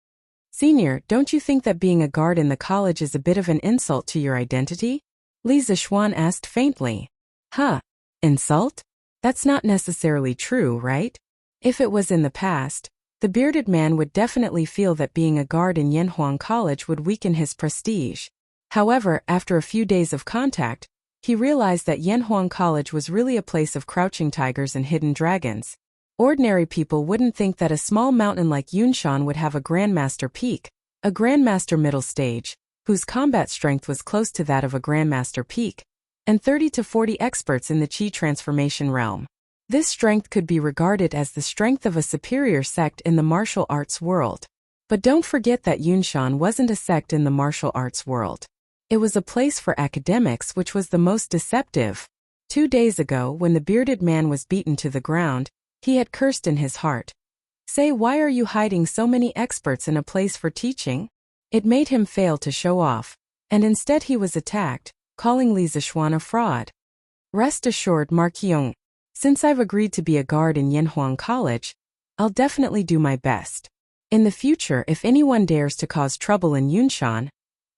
Senior, don't you think that being a guard in the college is a bit of an insult to your identity? Li Zixuan asked faintly. Huh? Insult? That's not necessarily true, right? If it was in the past, the bearded man would definitely feel that being a guard in Yanhuang College would weaken his prestige. However, after a few days of contact, he realized that Yanhuang College was really a place of crouching tigers and hidden dragons. Ordinary people wouldn't think that a small mountain like Yunshan would have a Grandmaster Peak, a Grandmaster Middle Stage, whose combat strength was close to that of a Grandmaster Peak, and 30 to 40 experts in the Qi transformation realm. This strength could be regarded as the strength of a superior sect in the martial arts world. But don't forget that Yunshan wasn't a sect in the martial arts world. It was a place for academics, which was the most deceptive. 2 days ago, when the bearded man was beaten to the ground, he had cursed in his heart. Say, why are you hiding so many experts in a place for teaching? It made him fail to show off, and instead he was attacked, calling Li Zixuan a fraud. Rest assured, Marquion, since I've agreed to be a guard in Yanhuang College, I'll definitely do my best. In the future, if anyone dares to cause trouble in Yunshan,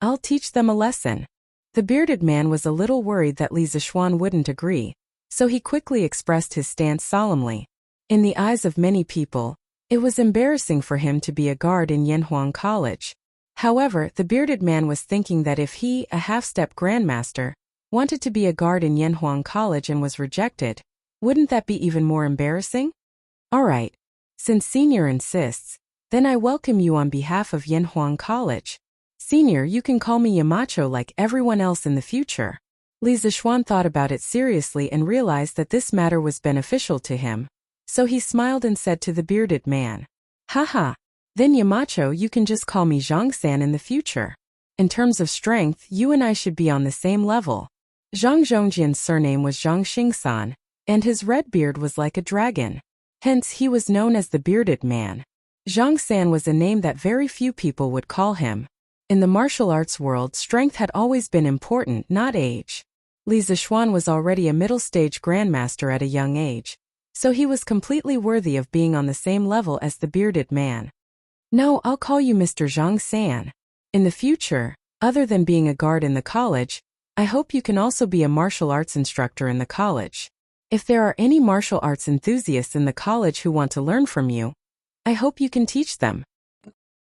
I'll teach them a lesson. The bearded man was a little worried that Li Zixuan wouldn't agree, so he quickly expressed his stance solemnly. In the eyes of many people, it was embarrassing for him to be a guard in Yanhuang College. However, the bearded man was thinking that if he, a half-step grandmaster, wanted to be a guard in Yanhuang College and was rejected, wouldn't that be even more embarrassing? Alright, since Senior insists, then I welcome you on behalf of Yanhuang College. Senior, you can call me Yamacho like everyone else in the future. Li Zixuan thought about it seriously and realized that this matter was beneficial to him, so he smiled and said to the bearded man, Haha, then Yamacho, you can just call me Zhang-san in the future. In terms of strength, you and I should be on the same level. Zhang Zhongjian's surname was Zhang Xingsan, and his red beard was like a dragon. Hence he was known as the bearded man. Zhang-san was a name that very few people would call him. In the martial arts world, strength had always been important, not age. Li Zixuan was already a middle-stage grandmaster at a young age, so he was completely worthy of being on the same level as the bearded man. No, I'll call you Mr. Zhang-san. In the future, other than being a guard in the college, I hope you can also be a martial arts instructor in the college. If there are any martial arts enthusiasts in the college who want to learn from you, I hope you can teach them.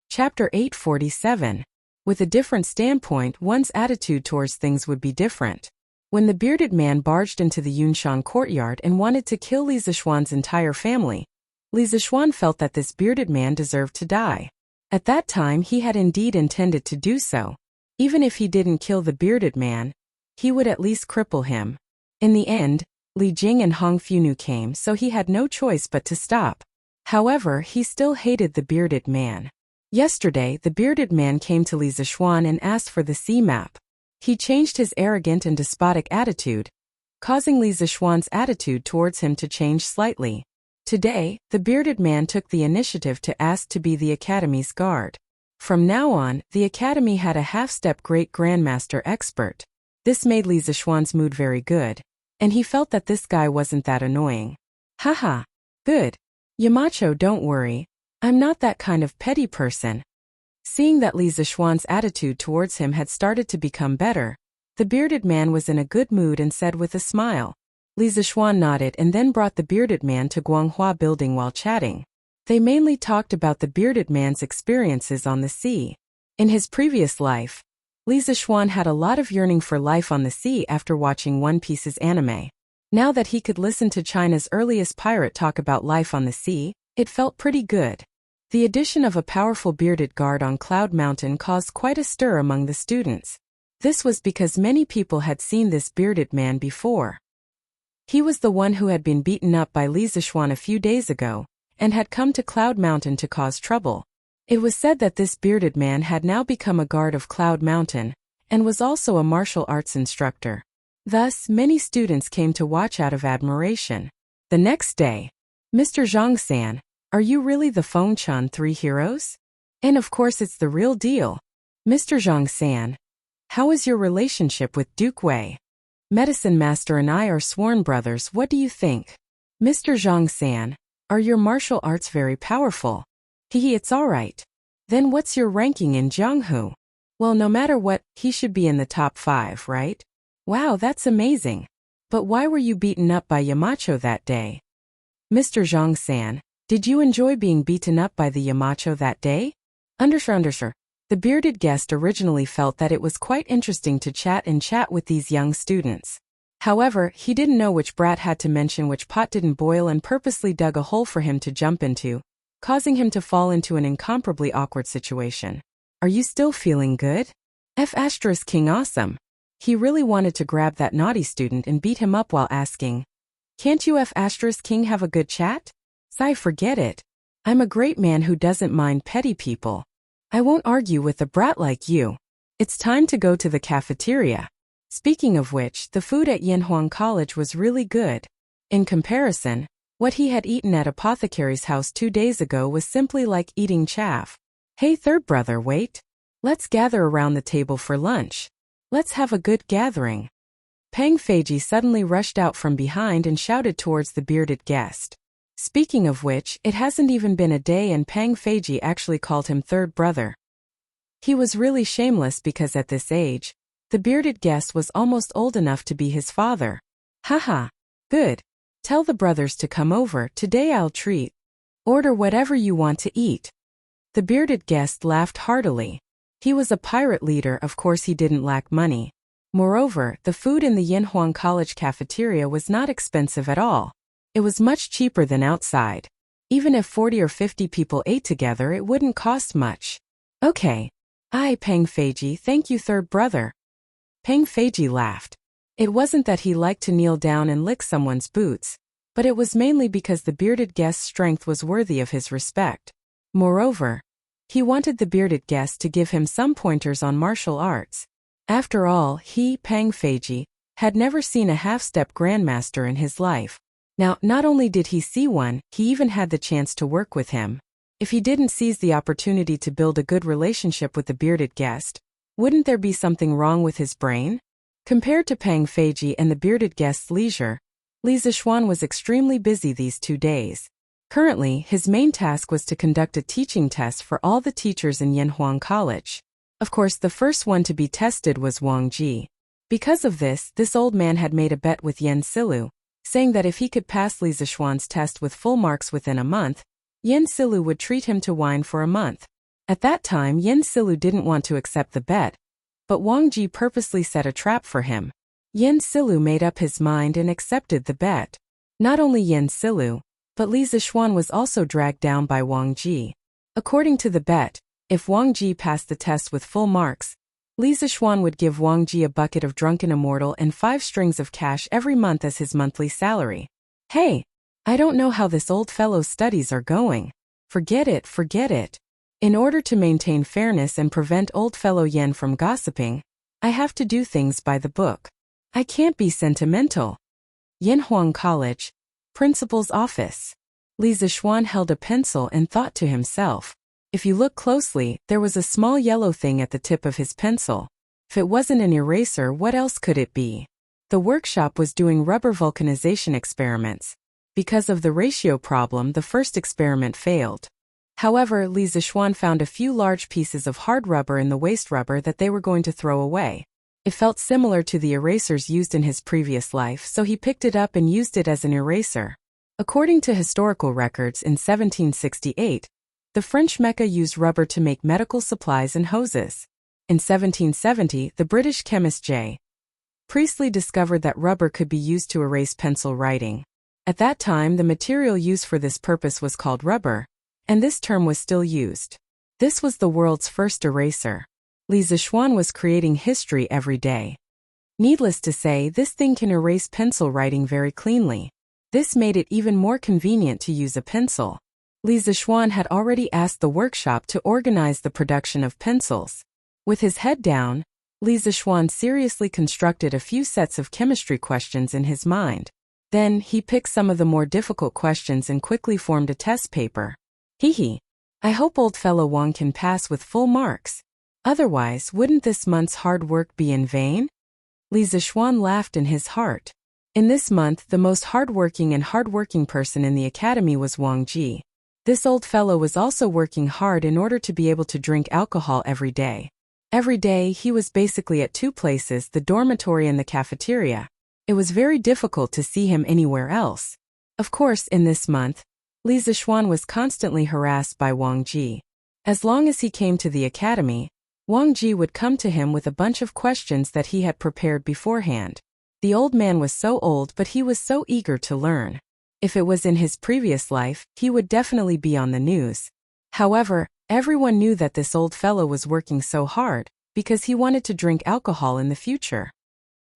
Chapter 847. With a different standpoint, one's attitude towards things would be different. When the bearded man barged into the Yunshan courtyard and wanted to kill Li Zixuan's entire family, Li Zixuan felt that this bearded man deserved to die. At that time, he had indeed intended to do so. Even if he didn't kill the bearded man, he would at least cripple him. In the end, Li Jing and Hong Funu came, so he had no choice but to stop. However, he still hated the bearded man. Yesterday, the bearded man came to Li Zixuan and asked for the sea map. He changed his arrogant and despotic attitude, causing Li Zixuan's attitude towards him to change slightly. Today, the bearded man took the initiative to ask to be the Academy's guard. From now on, the Academy had a half-step great grandmaster expert. This made Li Zixuan's mood very good. and he felt that this guy wasn't that annoying. Haha. Good. Yamacho, don't worry. I'm not that kind of petty person. Seeing that Li Zixuan's attitude towards him had started to become better, the bearded man was in a good mood and said with a smile. Li Zixuan nodded and then brought the bearded man to Guanghua Building while chatting. They mainly talked about the bearded man's experiences on the sea. In his previous life, Li Zixuan had a lot of yearning for life on the sea after watching One Piece's anime. Now that he could listen to China's earliest pirate talk about life on the sea, it felt pretty good. The addition of a powerful bearded guard on Cloud Mountain caused quite a stir among the students. This was because many people had seen this bearded man before. He was the one who had been beaten up by Li Zixuan a few days ago, and had come to Cloud Mountain to cause trouble. It was said that this bearded man had now become a guard of Cloud Mountain, and was also a martial arts instructor. Thus, many students came to watch out of admiration. The next day, Mr. Zhang-san, are you really the Feng-chan Three Heroes? And of course it's the real deal. Mr. Zhang-san, how is your relationship with Duke Wei? Medicine Master and I are sworn brothers, what do you think? Mr. Zhang-san, are your martial arts very powerful? Hehe, it's alright. Then what's your ranking in Jianghu? Well, no matter what, he should be in the top 5, right? Wow, that's amazing. But why were you beaten up by Yamacho that day? Mr. Zhang-san, did you enjoy being beaten up by the Yamacho that day? Undersure. The bearded guest originally felt that it was quite interesting to chat with these young students. However, he didn't know which brat had to mention which pot didn't boil and purposely dug a hole for him to jump into, causing him to fall into an incomparably awkward situation. Are you still feeling good? King awesome. He really wanted to grab that naughty student and beat him up while asking, can't you King have a good chat? Sigh, forget it. I'm a great man who doesn't mind petty people. I won't argue with a brat like you. It's time to go to the cafeteria. Speaking of which, the food at Yanhuang College was really good. In comparison, what he had eaten at Apothecary's house 2 days ago was simply like eating chaff. Hey third brother, wait. Let's gather around the table for lunch. Let's have a good gathering. Pang Feiji suddenly rushed out from behind and shouted towards the bearded guest. Speaking of which, it hasn't even been a day and Pang Feiji actually called him third brother. He was really shameless because at this age, the bearded guest was almost old enough to be his father. Haha. Good. Tell the brothers to come over, today I'll treat. Order whatever you want to eat. The bearded guest laughed heartily. He was a pirate leader, of course he didn't lack money. Moreover, the food in the Yanhuang College cafeteria was not expensive at all. It was much cheaper than outside. Even if 40 or 50 people ate together, it wouldn't cost much. Okay. Pang Feiji, thank you third brother. Pang Feiji laughed. It wasn't that he liked to kneel down and lick someone's boots, but it was mainly because the bearded guest's strength was worthy of his respect. Moreover, he wanted the bearded guest to give him some pointers on martial arts. After all, he, Pang Feiji, had never seen a half-step grandmaster in his life. Now, not only did he see one, he even had the chance to work with him. If he didn't seize the opportunity to build a good relationship with the bearded guest, wouldn't there be something wrong with his brain? Compared to Pang Feiji and the bearded guest's leisure, Li Zixuan was extremely busy these 2 days. Currently, his main task was to conduct a teaching test for all the teachers in Yanhuang College. Of course, the first one to be tested was Wang Ji. Because of this old man had made a bet with Yen Silu, saying that if he could pass Li Zixuan's test with full marks within a month, Yen Silu would treat him to wine for a month. At that time, Yen Silu didn't want to accept the bet, but Wang Ji purposely set a trap for him. Yen Silu made up his mind and accepted the bet. Not only Yen Silu, but Li Zixuan was also dragged down by Wang Ji. According to the bet, if Wang Ji passed the test with full marks, Li Zixuan would give Wang Ji a bucket of Drunken Immortal and 5 strings of cash every month as his monthly salary. Hey, I don't know how this old fellow's studies are going. Forget it. In order to maintain fairness and prevent old fellow Yen from gossiping, I have to do things by the book. I can't be sentimental. Yanhuang College, Principal's office. Li Zixuan held a pencil and thought to himself. If you look closely, there was a small yellow thing at the tip of his pencil. If it wasn't an eraser, what else could it be? The workshop was doing rubber vulcanization experiments. Because of the ratio problem, the first experiment failed. However, Li Zixuan found a few large pieces of hard rubber in the waste rubber that they were going to throw away. It felt similar to the erasers used in his previous life, so he picked it up and used it as an eraser. According to historical records, in 1768, the French Mecca used rubber to make medical supplies and hoses. In 1770, the British chemist J. Priestley discovered that rubber could be used to erase pencil writing. At that time, the material used for this purpose was called rubber, and this term was still used. This was the world's first eraser. Li Zixuan was creating history every day. Needless to say, this thing can erase pencil writing very cleanly. This made it even more convenient to use a pencil. Li Zixuan had already asked the workshop to organize the production of pencils. With his head down, Li Zixuan seriously constructed a few sets of chemistry questions in his mind. Then, he picked some of the more difficult questions and quickly formed a test paper. I hope old fellow Wang can pass with full marks. Otherwise, wouldn't this month's hard work be in vain? Li Zixuan laughed in his heart. In this month, the most hardworking person in the academy was Wang Ji. This old fellow was also working hard in order to be able to drink alcohol every day. Every day, he was basically at two places, the dormitory and the cafeteria. It was very difficult to see him anywhere else. Of course, in this month, Li Zixuan was constantly harassed by Wang Ji. As long as he came to the academy, Wang Ji would come to him with a bunch of questions that he had prepared beforehand. The old man was so old, but he was so eager to learn. If it was in his previous life, he would definitely be on the news. However, everyone knew that this old fellow was working so hard, because he wanted to drink alcohol in the future.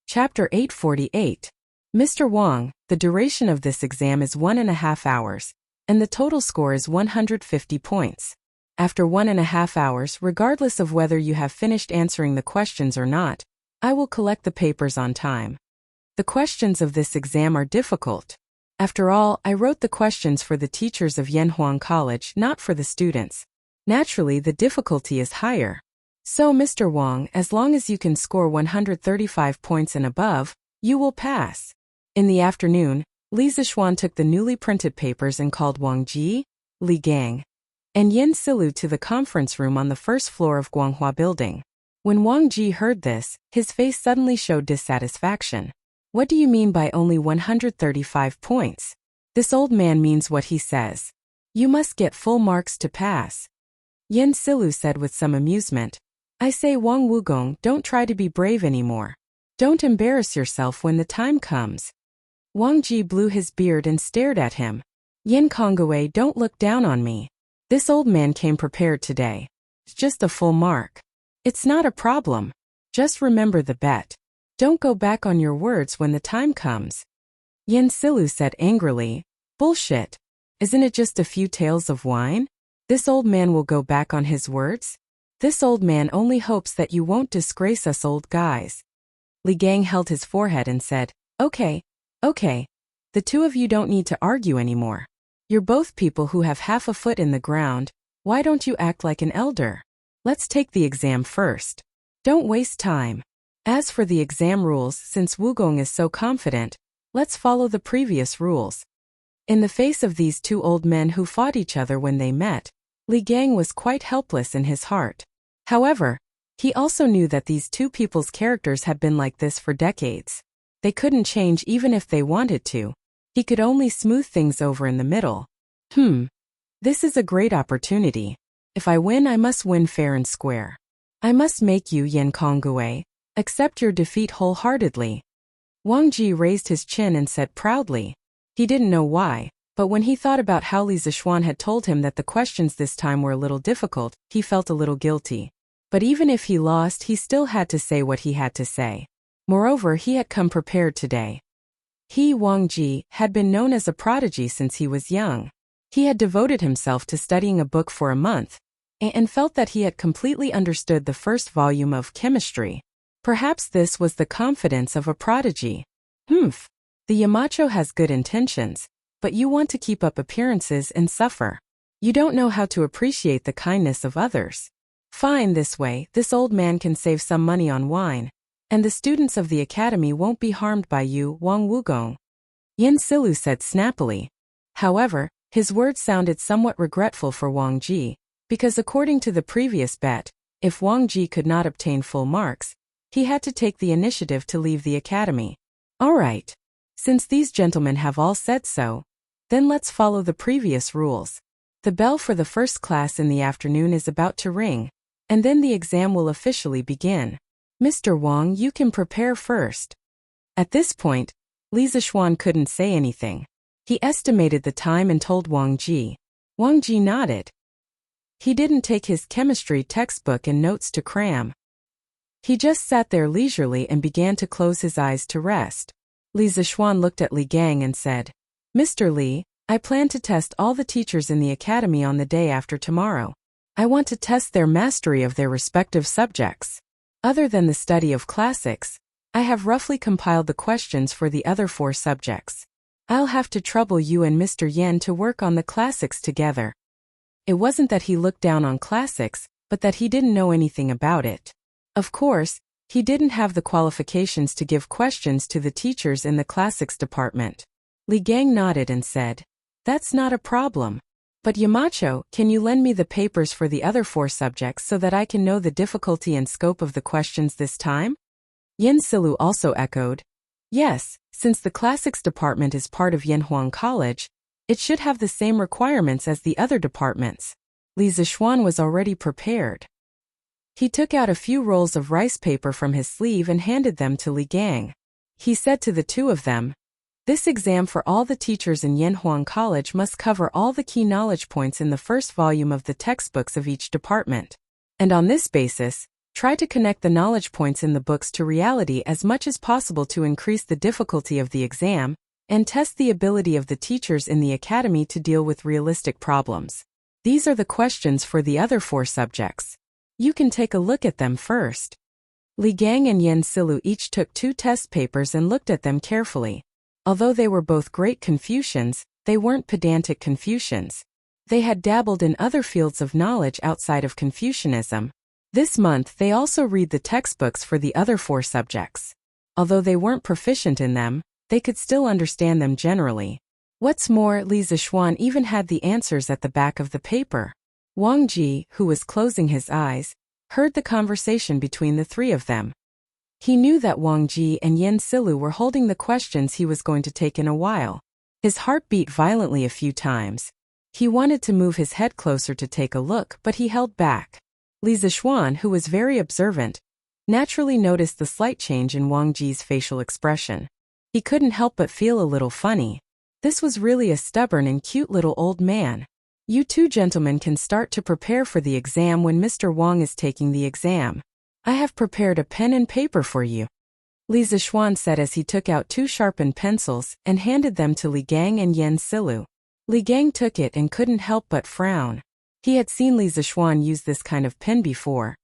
Chapter 848. Mr. Wang, the duration of this exam is 1.5 hours, and the total score is 150 points. After 1.5 hours, regardless of whether you have finished answering the questions or not, I will collect the papers on time. The questions of this exam are difficult. After all, I wrote the questions for the teachers of Yanhuang College, not for the students. Naturally, the difficulty is higher. So, Mr. Wang, as long as you can score 135 points and above, you will pass. In the afternoon, Li Zixuan took the newly printed papers and called Wang Ji, Li Gang, and Yin Silu to the conference room on the first floor of Guanghua Building. When Wang Ji heard this, his face suddenly showed dissatisfaction. What do you mean by only 135 points? This old man means what he says. You must get full marks to pass. Yin Silu said with some amusement. I say, Wang Wugong, don't try to be brave anymore. Don't embarrass yourself when the time comes. Wang Ji blew his beard and stared at him. Yin Kongwei, don't look down on me. This old man came prepared today. It's just a full mark. It's not a problem. Just remember the bet. Don't go back on your words when the time comes. Yin Silu said angrily. Bullshit. Isn't it just a few tales of wine? This old man will go back on his words? This old man only hopes that you won't disgrace us old guys. Li Gang held his forehead and said, Okay. The two of you don't need to argue anymore. You're both people who have half a foot in the ground. Why don't you act like an elder? Let's take the exam first. Don't waste time. As for the exam rules, since Wugong is so confident, let's follow the previous rules. In the face of these two old men who fought each other when they met, Li Gang was quite helpless in his heart. However, he also knew that these two people's characters had been like this for decades. They couldn't change even if they wanted to. He could only smooth things over in the middle. This is a great opportunity. If I win, I must win fair and square. I must make you, Yin Kongwei, accept your defeat wholeheartedly. Wang Ji raised his chin and said proudly. He didn't know why, but when he thought about how Li Zixuan had told him that the questions this time were a little difficult, he felt a little guilty. But even if he lost, he still had to say what he had to say. Moreover, he had come prepared today. He, Wang Ji, had been known as a prodigy since he was young. He had devoted himself to studying a book for a month, and felt that he had completely understood the first volume of chemistry. Perhaps this was the confidence of a prodigy. The Yamacho has good intentions, but you want to keep up appearances and suffer. You don't know how to appreciate the kindness of others. Fine, this way, this old man can save some money on wine. and the students of the academy won't be harmed by you, Wang Wugong," Yin Silu said snappily. However, his words sounded somewhat regretful for Wang Ji, because according to the previous bet, if Wang Ji could not obtain full marks, he had to take the initiative to leave the academy. All right. Since these gentlemen have all said so, then let's follow the previous rules. The bell for the first class in the afternoon is about to ring, and then the exam will officially begin. Mr. Wang, you can prepare first. At this point, Li Zixuan couldn't say anything. He estimated the time and told Wang Ji. Wang Ji nodded. He didn't take his chemistry textbook and notes to cram. He just sat there leisurely and began to close his eyes to rest. Li Zixuan looked at Li Gang and said, "Mr. Li, I plan to test all the teachers in the academy on the day after tomorrow. I want to test their mastery of their respective subjects. Other than the study of classics, I have roughly compiled the questions for the other 4 subjects. I'll have to trouble you and Mr. Yen to work on the classics together." It wasn't that he looked down on classics, but that he didn't know anything about it. Of course, he didn't have the qualifications to give questions to the teachers in the classics department. Li Gang nodded and said, "That's not a problem. But Yamacho, can you lend me the papers for the other 4 subjects so that I can know the difficulty and scope of the questions this time?" Yin Silu also echoed, "Yes, since the classics department is part of Yanhuang College, it should have the same requirements as the other departments." Li Zixuan was already prepared. He took out a few rolls of rice paper from his sleeve and handed them to Li Gang. He said to the 2 of them, "This exam for all the teachers in Yanhuang College must cover all the key knowledge points in the first volume of the textbooks of each department. And on this basis, try to connect the knowledge points in the books to reality as much as possible to increase the difficulty of the exam, and test the ability of the teachers in the academy to deal with realistic problems. These are the questions for the other 4 subjects. You can take a look at them first." Li Gang and Yen Silu each took 2 test papers and looked at them carefully. Although they were both great Confucians, they weren't pedantic Confucians. They had dabbled in other fields of knowledge outside of Confucianism. This month they also read the textbooks for the other 4 subjects. Although they weren't proficient in them, they could still understand them generally. What's more, Li Zixuan even had the answers at the back of the paper. Wang Ji, who was closing his eyes, heard the conversation between the 3 of them. He knew that Wang Ji and Yen Silu were holding the questions he was going to take in a while. His heart beat violently a few times. He wanted to move his head closer to take a look, but he held back. Li Zixuan, who was very observant, naturally noticed the slight change in Wang Ji's facial expression. He couldn't help but feel a little funny. This was really a stubborn and cute little old man. "You 2 gentlemen can start to prepare for the exam when Mr. Wang is taking the exam. I have prepared a pen and paper for you," Li Zixuan said as he took out 2 sharpened pencils and handed them to Li Gang and Yen Silu. Li Gang took it and couldn't help but frown. He had seen Li Zixuan use this kind of pen before,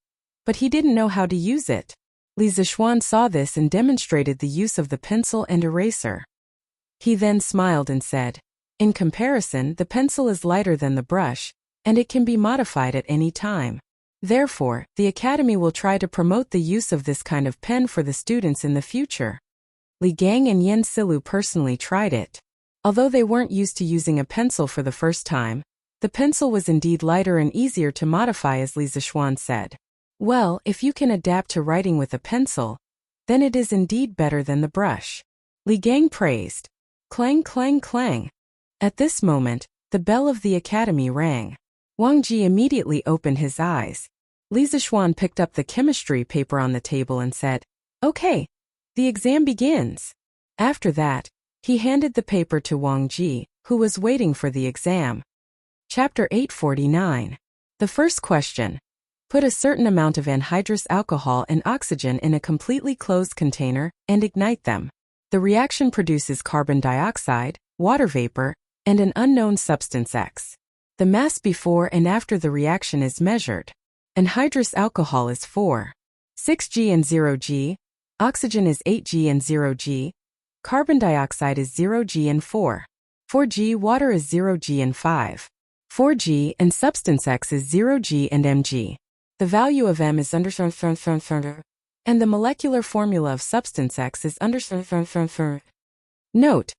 but he didn't know how to use it. Li Zixuan saw this and demonstrated the use of the pencil and eraser. He then smiled and said, "In comparison, the pencil is lighter than the brush, and it can be modified at any time. Therefore, the academy will try to promote the use of this kind of pen for the students in the future." Li Gang and Yen Silu personally tried it. Although they weren't used to using a pencil for the first time, the pencil was indeed lighter and easier to modify, as Li Zixuan said. "Well, if you can adapt to writing with a pencil, then it is indeed better than the brush," Li Gang praised. Clang, clang, clang. At this moment, the bell of the academy rang. Wang Ji immediately opened his eyes. Li Zixuan picked up the chemistry paper on the table and said, "Okay, the exam begins." After that, he handed the paper to Wang Ji, who was waiting for the exam. Chapter 849. The first question. Put a certain amount of anhydrous alcohol and oxygen in a completely closed container and ignite them. The reaction produces carbon dioxide, water vapor, and an unknown substance X. The mass before and after the reaction is measured. Anhydrous alcohol is 4.6 g and 0 g, oxygen is 8 g and 0 g, carbon dioxide is 0 g and 4 g, water is 0 g and 4 g, and substance X is 0 g and mg. The value of m is under and the molecular formula of substance X is under. Note: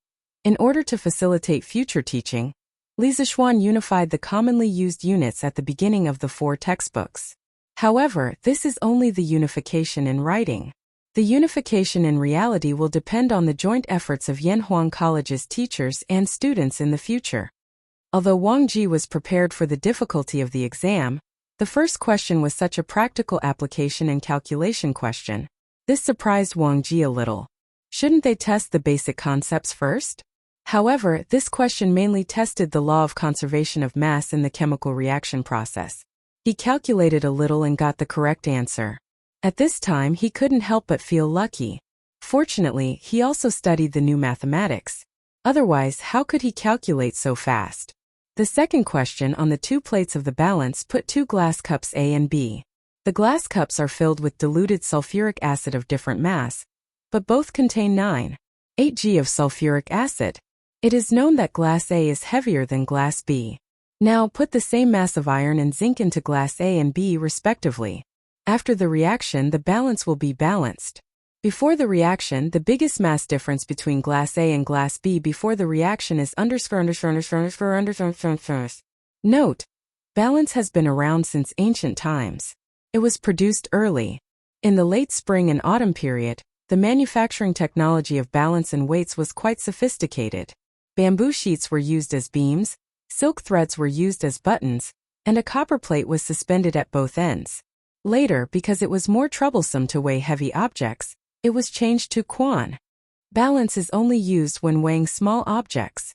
in order to facilitate future teaching, Li Zixuan unified the commonly used units at the beginning of the 4 textbooks. However, this is only the unification in writing. The unification in reality will depend on the joint efforts of Yanhuang College's teachers and students in the future. Although Wang Ji was prepared for the difficulty of the exam, the first question was such a practical application and calculation question. This surprised Wang Ji a little. Shouldn't they test the basic concepts first? However, this question mainly tested the law of conservation of mass in the chemical reaction process. He calculated a little and got the correct answer. At this time, he couldn't help but feel lucky. Fortunately, he also studied the new mathematics. Otherwise, how could he calculate so fast? The second question on the 2 plates of the balance put 2 glass cups A and B. The glass cups are filled with diluted sulfuric acid of different mass, but both contain 9.8 g of sulfuric acid. It is known that glass A is heavier than glass B. Now put the same mass of iron and zinc into glass A and B respectively. After the reaction, the balance will be balanced. Before the reaction, the biggest mass difference between glass A and glass B before the reaction is _. Note: balance has been around since ancient times. It was produced early. In the late spring and autumn period, the manufacturing technology of balance and weights was quite sophisticated. Bamboo sheets were used as beams, silk threads were used as buttons, and a copper plate was suspended at both ends. Later, because it was more troublesome to weigh heavy objects, it was changed to quan. Balance is only used when weighing small objects.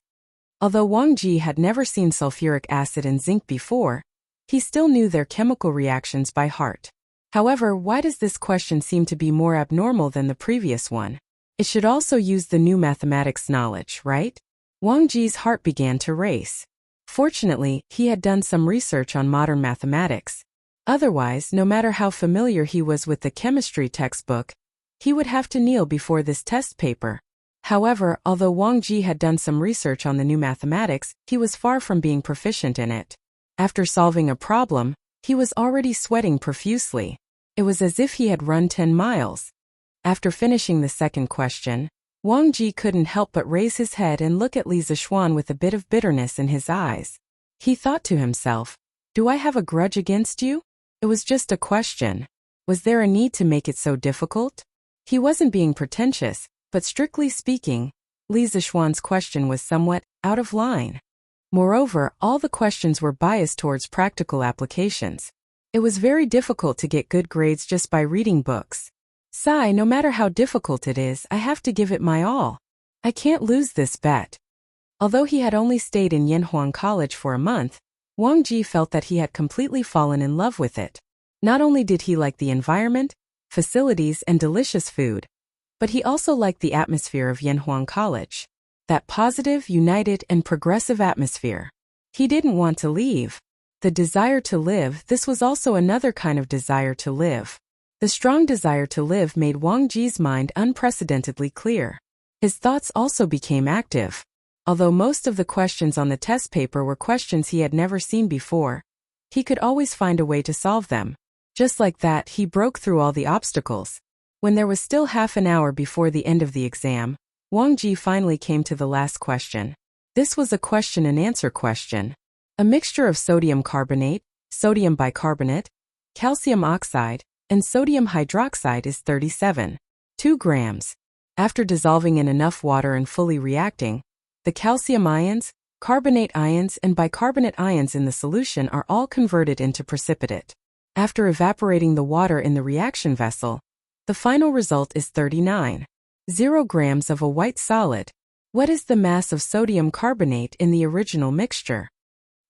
Although Wang Ji had never seen sulfuric acid and zinc before, he still knew their chemical reactions by heart. However, why does this question seem to be more abnormal than the previous one? It should also use the new mathematics knowledge, right? Wang Ji's heart began to race. Fortunately, he had done some research on modern mathematics. Otherwise, no matter how familiar he was with the chemistry textbook, he would have to kneel before this test paper. However, although Wang Ji had done some research on the new mathematics, he was far from being proficient in it. After solving a problem, he was already sweating profusely. It was as if he had run 10 miles. After finishing the second question, Wang Ji couldn't help but raise his head and look at Li Zixuan with a bit of bitterness in his eyes. He thought to himself, "Do I have a grudge against you? It was just a question. Was there a need to make it so difficult?" He wasn't being pretentious, but strictly speaking, Li Zixuan's question was somewhat out of line. Moreover, all the questions were biased towards practical applications. It was very difficult to get good grades just by reading books. Sigh, no matter how difficult it is, I have to give it my all. I can't lose this bet. Although he had only stayed in Yanhuang College for a month, Wang Ji felt that he had completely fallen in love with it. Not only did he like the environment, facilities, and delicious food, but he also liked the atmosphere of Yanhuang College. That positive, united, and progressive atmosphere. He didn't want to leave. The desire to live, this was also another kind of desire to live. The strong desire to live made Wang Ji's mind unprecedentedly clear. His thoughts also became active. Although most of the questions on the test paper were questions he had never seen before, he could always find a way to solve them. Just like that, he broke through all the obstacles. When there was still half an hour before the end of the exam, Wang Ji finally came to the last question. This was a question and answer question. A mixture of sodium carbonate, sodium bicarbonate, calcium oxide, and sodium hydroxide is 37.2 grams. After dissolving in enough water and fully reacting, the calcium ions, carbonate ions, and bicarbonate ions in the solution are all converted into precipitate. After evaporating the water in the reaction vessel, the final result is 39.0 grams of a white solid. What is the mass of sodium carbonate in the original mixture?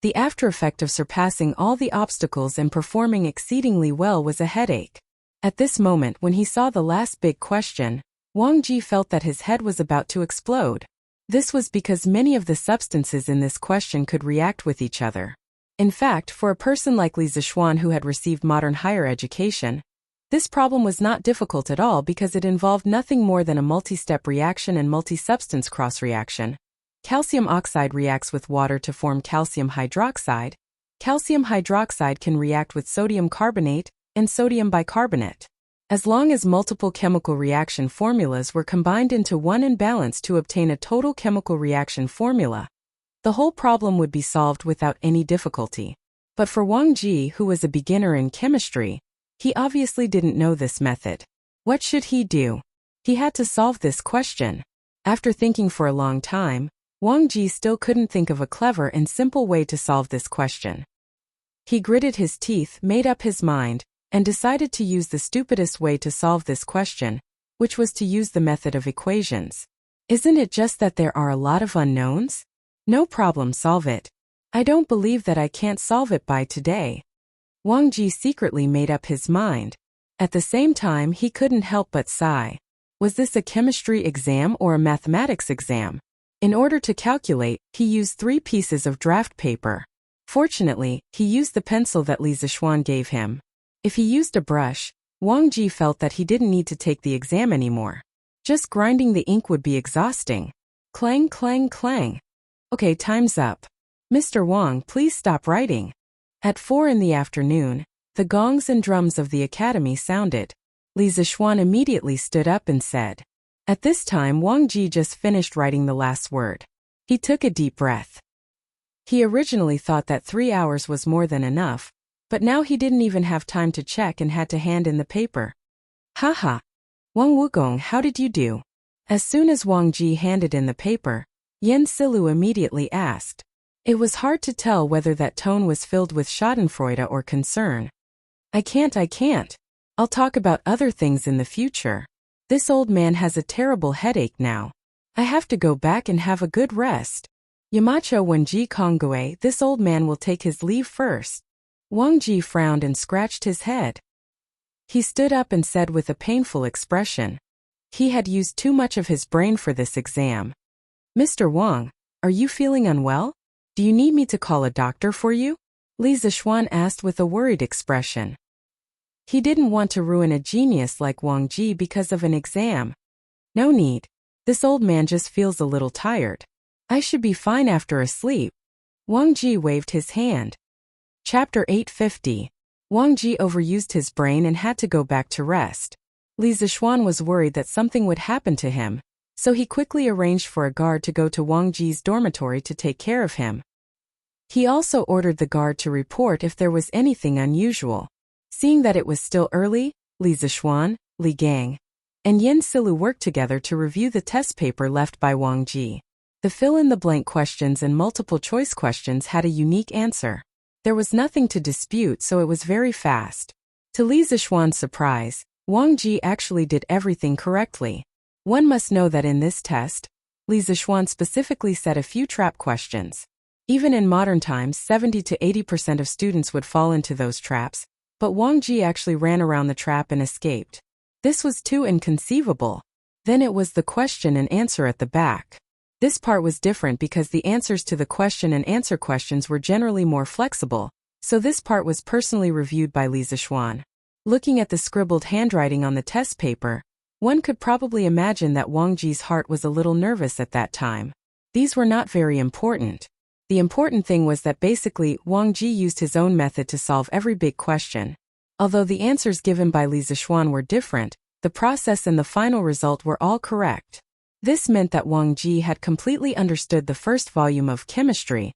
The after effect of surpassing all the obstacles and performing exceedingly well was a headache. At this moment, when he saw the last big question, Wang Ji felt that his head was about to explode. This was because many of the substances in this question could react with each other. In fact, for a person like Li Zixuan who had received modern higher education, this problem was not difficult at all because it involved nothing more than a multi-step reaction and multi-substance cross-reaction. Calcium oxide reacts with water to form calcium hydroxide. Calcium hydroxide can react with sodium carbonate and sodium bicarbonate. As long as multiple chemical reaction formulas were combined into one and balanced to obtain a total chemical reaction formula, the whole problem would be solved without any difficulty. But for Wang Ji, who was a beginner in chemistry, he obviously didn't know this method. What should he do? He had to solve this question. After thinking for a long time, Wang Ji still couldn't think of a clever and simple way to solve this question. He gritted his teeth, made up his mind, and decided to use the stupidest way to solve this question, which was to use the method of equations. Isn't it just that there are a lot of unknowns? No problem, solve it. I don't believe that I can't solve it by today. Wang Ji secretly made up his mind. At the same time, he couldn't help but sigh. Was this a chemistry exam or a mathematics exam? In order to calculate, he used 3 pieces of draft paper. Fortunately, he used the pencil that Li Zixuan gave him. If he used a brush, Wang Ji felt that he didn't need to take the exam anymore. Just grinding the ink would be exhausting. Clang, clang, clang. Okay, time's up. Mr. Wang, please stop writing. At 4 in the afternoon, the gongs and drums of the academy sounded. Li Zixuan immediately stood up and said. At this time, Wang Ji just finished writing the last word. He took a deep breath. He originally thought that 3 hours was more than enough, but now he didn't even have time to check and had to hand in the paper. Haha. Wang Wugong, how did you do? As soon as Wang Ji handed in the paper, Yen Silu immediately asked. It was hard to tell whether that tone was filled with schadenfreude or concern. I can't. I'll talk about other things in the future. This old man has a terrible headache now. I have to go back and have a good rest. Yamacho Wenji Konggue, this old man will take his leave first. Wang Ji frowned and scratched his head. He stood up and said with a painful expression. He had used too much of his brain for this exam. Mr. Wang, are you feeling unwell? Do you need me to call a doctor for you? Li Zixuan asked with a worried expression. He didn't want to ruin a genius like Wang Ji because of an exam. No need. This old man just feels a little tired. I should be fine after a sleep. Wang Ji waved his hand. Chapter 850. Wang Ji overused his brain and had to go back to rest. Li Zixuan was worried that something would happen to him, so he quickly arranged for a guard to go to Wang Ji's dormitory to take care of him. He also ordered the guard to report if there was anything unusual. Seeing that it was still early, Li Zixuan, Li Gang, and Yen Silu worked together to review the test paper left by Wang Ji. The fill-in-the-blank questions and multiple-choice questions had a unique answer. There was nothing to dispute, so it was very fast. To Li Zixuan's surprise, Wang Ji actually did everything correctly. One must know that in this test, Li Zixuan specifically set a few trap questions. Even in modern times, 70 to 80% of students would fall into those traps, but Wang Ji actually ran around the trap and escaped. This was too inconceivable. Then it was the question and answer at the back. This part was different because the answers to the question and answer questions were generally more flexible, so this part was personally reviewed by Li Zixuan. Looking at the scribbled handwriting on the test paper, one could probably imagine that Wang Ji's heart was a little nervous at that time. These were not very important. The important thing was that basically Wang Ji used his own method to solve every big question. Although the answers given by Li Zixuan were different, the process and the final result were all correct. This meant that Wang Ji had completely understood the first volume of chemistry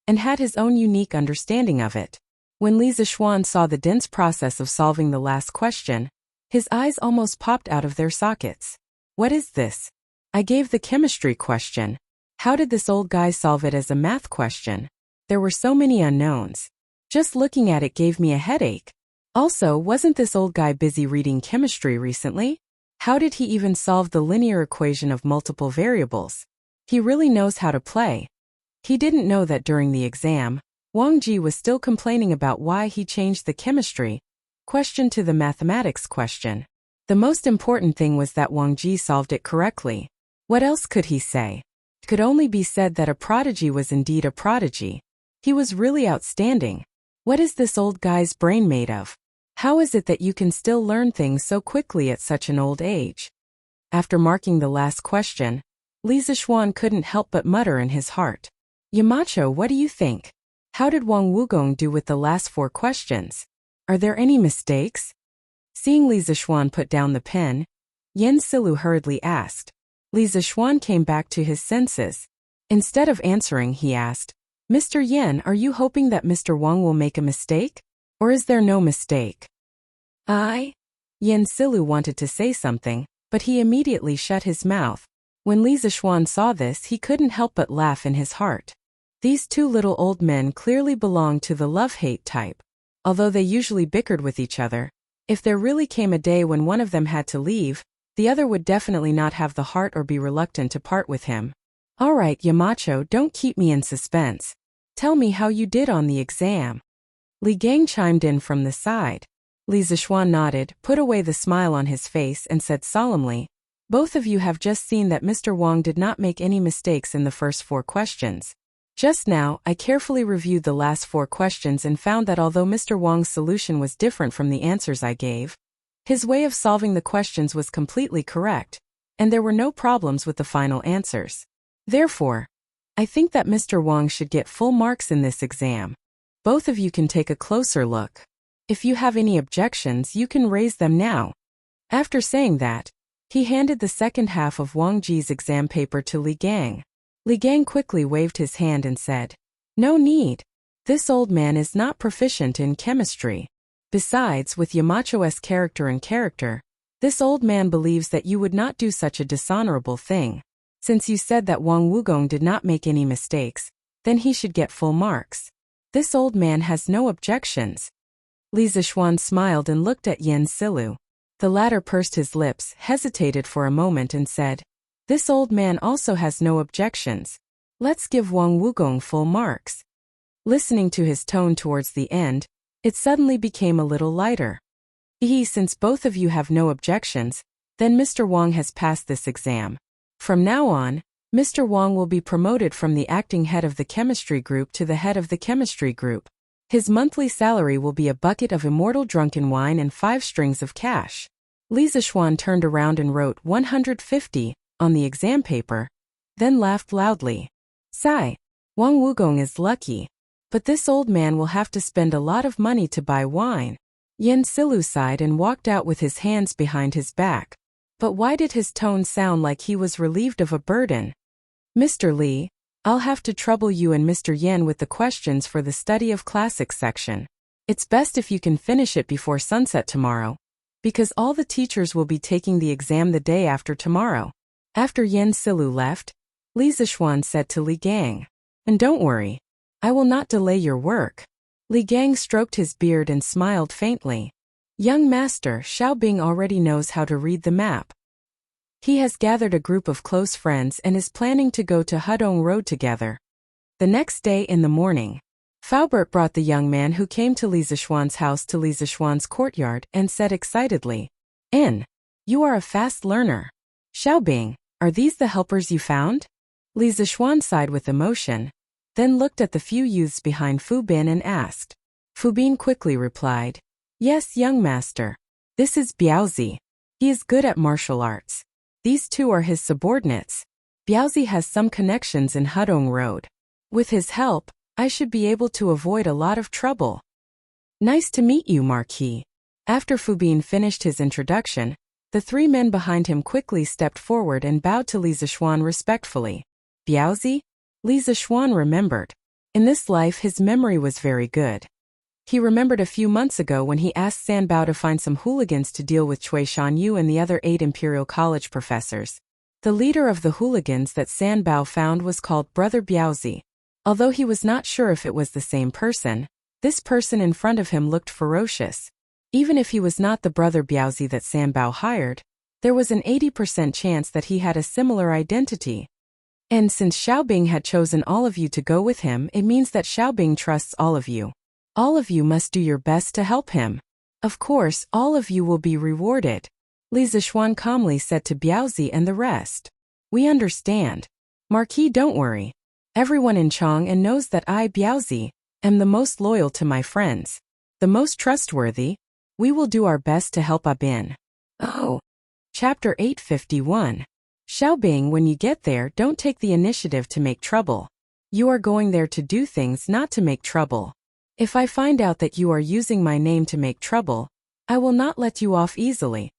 and had his own unique understanding of it. When Li Zixuan saw the dense process of solving the last question, his eyes almost popped out of their sockets. What is this? I gave the chemistry question. How did this old guy solve it as a math question? There were so many unknowns. Just looking at it gave me a headache. Also, wasn't this old guy busy reading chemistry recently? How did he even solve the linear equation of multiple variables? He really knows how to play. He didn't know that during the exam, Wang Ji was still complaining about why he changed the chemistry question to the mathematics question. The most important thing was that Wang Ji solved it correctly. What else could he say? It could only be said that a prodigy was indeed a prodigy. He was really outstanding. What is this old guy's brain made of? How is it that you can still learn things so quickly at such an old age? After marking the last question, Li Zixuan couldn't help but mutter in his heart. Yamacho, what do you think? How did Wang Wugong do with the last 4 questions? Are there any mistakes? Seeing Li Zixuan put down the pen, Yen Silu hurriedly asked. Li Zixuan came back to his senses. Instead of answering, he asked, Mr. Yen, are you hoping that Mr. Wang will make a mistake? Or is there no mistake? Yen Silu wanted to say something, but he immediately shut his mouth. When Li Zixuan saw this, he couldn't help but laugh in his heart. These two little old men clearly belonged to the love-hate type. Although they usually bickered with each other, if there really came a day when one of them had to leave, the other would definitely not have the heart or be reluctant to part with him. All right, Yamacho, don't keep me in suspense. Tell me how you did on the exam. Li Gang chimed in from the side. Li Zixuan nodded, put away the smile on his face and said solemnly, both of you have just seen that Mr. Wang did not make any mistakes in the first 4 questions. Just now, I carefully reviewed the last 4 questions and found that although Mr. Wang's solution was different from the answers I gave, his way of solving the questions was completely correct, and there were no problems with the final answers. Therefore, I think that Mr. Wang should get full marks in this exam. Both of you can take a closer look. If you have any objections, you can raise them now. After saying that, he handed the second half of Wang Ji's exam paper to Li Gang. Li Gang quickly waved his hand and said, No need. This old man is not proficient in chemistry. Besides, with Yamacho's character and character, this old man believes that you would not do such a dishonorable thing. Since you said that Wang Wugong did not make any mistakes, then he should get full marks. This old man has no objections. Li Zixuan smiled and looked at Yen Silu. The latter pursed his lips, hesitated for a moment and said, This old man also has no objections. Let's give Wang Wugong full marks. Listening to his tone towards the end, it suddenly became a little lighter. Since both of you have no objections, then Mr. Wang has passed this exam. From now on, Mr. Wang will be promoted from the acting head of the chemistry group to the head of the chemistry group. His monthly salary will be a bucket of immortal drunken wine and 5 strings of cash. Li Zixuan turned around and wrote 150 on the exam paper, then laughed loudly. Sigh, Wang Wugong is lucky. But this old man will have to spend a lot of money to buy wine. Yen Silu sighed and walked out with his hands behind his back. But why did his tone sound like he was relieved of a burden? Mr. Li, I'll have to trouble you and Mr. Yen with the questions for the study of classics section. It's best if you can finish it before sunset tomorrow, because all the teachers will be taking the exam the day after tomorrow. After Yen Silu left, Li Zixuan said to Li Gang, And don't worry, I will not delay your work. Li Gang stroked his beard and smiled faintly. Young master, Xiaobing already knows how to read the map. He has gathered a group of close friends and is planning to go to Hudong Road together. The next day in the morning, Faubert brought the young man who came to Li Zixuan's house to Li Zixuan's courtyard and said excitedly, You are a fast learner. Xiaobing, are these the helpers you found? Li Zixuan sighed with emotion, then looked at the few youths behind Fu Bin and asked. Fu Bin quickly replied, Yes, young master. This is Biaozi. He is good at martial arts. These two are his subordinates. Biaozi has some connections in Hudong Road. With his help, I should be able to avoid a lot of trouble. Nice to meet you, Marquis. After Fu Bin finished his introduction, the 3 men behind him quickly stepped forward and bowed to Li Zixuan respectfully. Biaozi? Li Zixuan remembered. In this life his memory was very good. He remembered a few months ago when he asked San Bao to find some hooligans to deal with Cui Shanyu and the other 8 Imperial College professors. The leader of the hooligans that San Bao found was called Brother Biaozi. Although he was not sure if it was the same person, this person in front of him looked ferocious. Even if he was not the Brother Biaozi that San Bao hired, there was an 80% chance that he had a similar identity. And since Xiaobing had chosen all of you to go with him, it means that Xiaobing trusts all of you. All of you must do your best to help him. Of course, all of you will be rewarded. Li Zixuan calmly said to Biaozi and the rest. We understand. Marquis, don't worry. Everyone in Chang'an knows that I, Biaozi, am the most loyal to my friends. The most trustworthy. We will do our best to help Abin. Oh. Chapter 851. Xiaobing, when you get there, don't take the initiative to make trouble. You are going there to do things, not to make trouble. If I find out that you are using my name to make trouble, I will not let you off easily.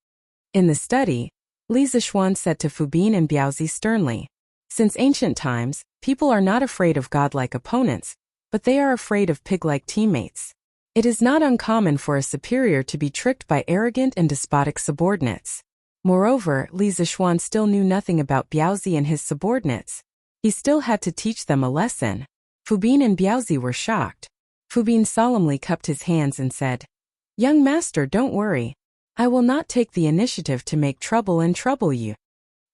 In the study, Li Zixuan said to Fubin and Biaozi sternly, since ancient times, people are not afraid of godlike opponents, but they are afraid of pig-like teammates. It is not uncommon for a superior to be tricked by arrogant and despotic subordinates. Moreover, Li Zixuan still knew nothing about Biaozi and his subordinates. He still had to teach them a lesson. Fubin and Biaozi were shocked. Fubin solemnly cupped his hands and said, Young master, don't worry. I will not take the initiative to make trouble and trouble you.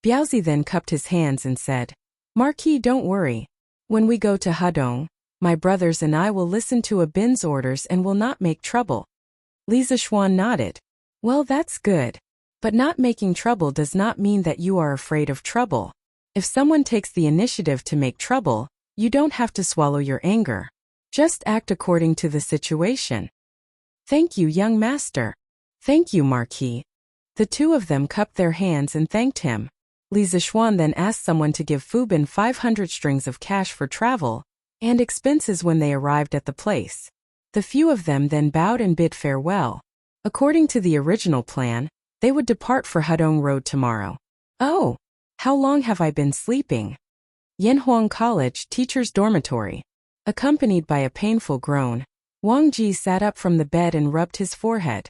Biaozi then cupped his hands and said, Marquis, don't worry. When we go to Hedong, my brothers and I will listen to Abin's orders and will not make trouble. Li Zixuan nodded. Well, that's good. But not making trouble does not mean that you are afraid of trouble. If someone takes the initiative to make trouble, you don't have to swallow your anger. Just act according to the situation. Thank you, young master. Thank you, Marquis. The two of them cupped their hands and thanked him. Li Zixuan then asked someone to give Fubin 500 strings of cash for travel and expenses when they arrived at the place. The few of them then bowed and bid farewell. According to the original plan, they would depart for Hedong Road tomorrow. Oh, how long have I been sleeping? Yanhuang College Teacher's Dormitory. Accompanied by a painful groan, Wang Ji sat up from the bed and rubbed his forehead.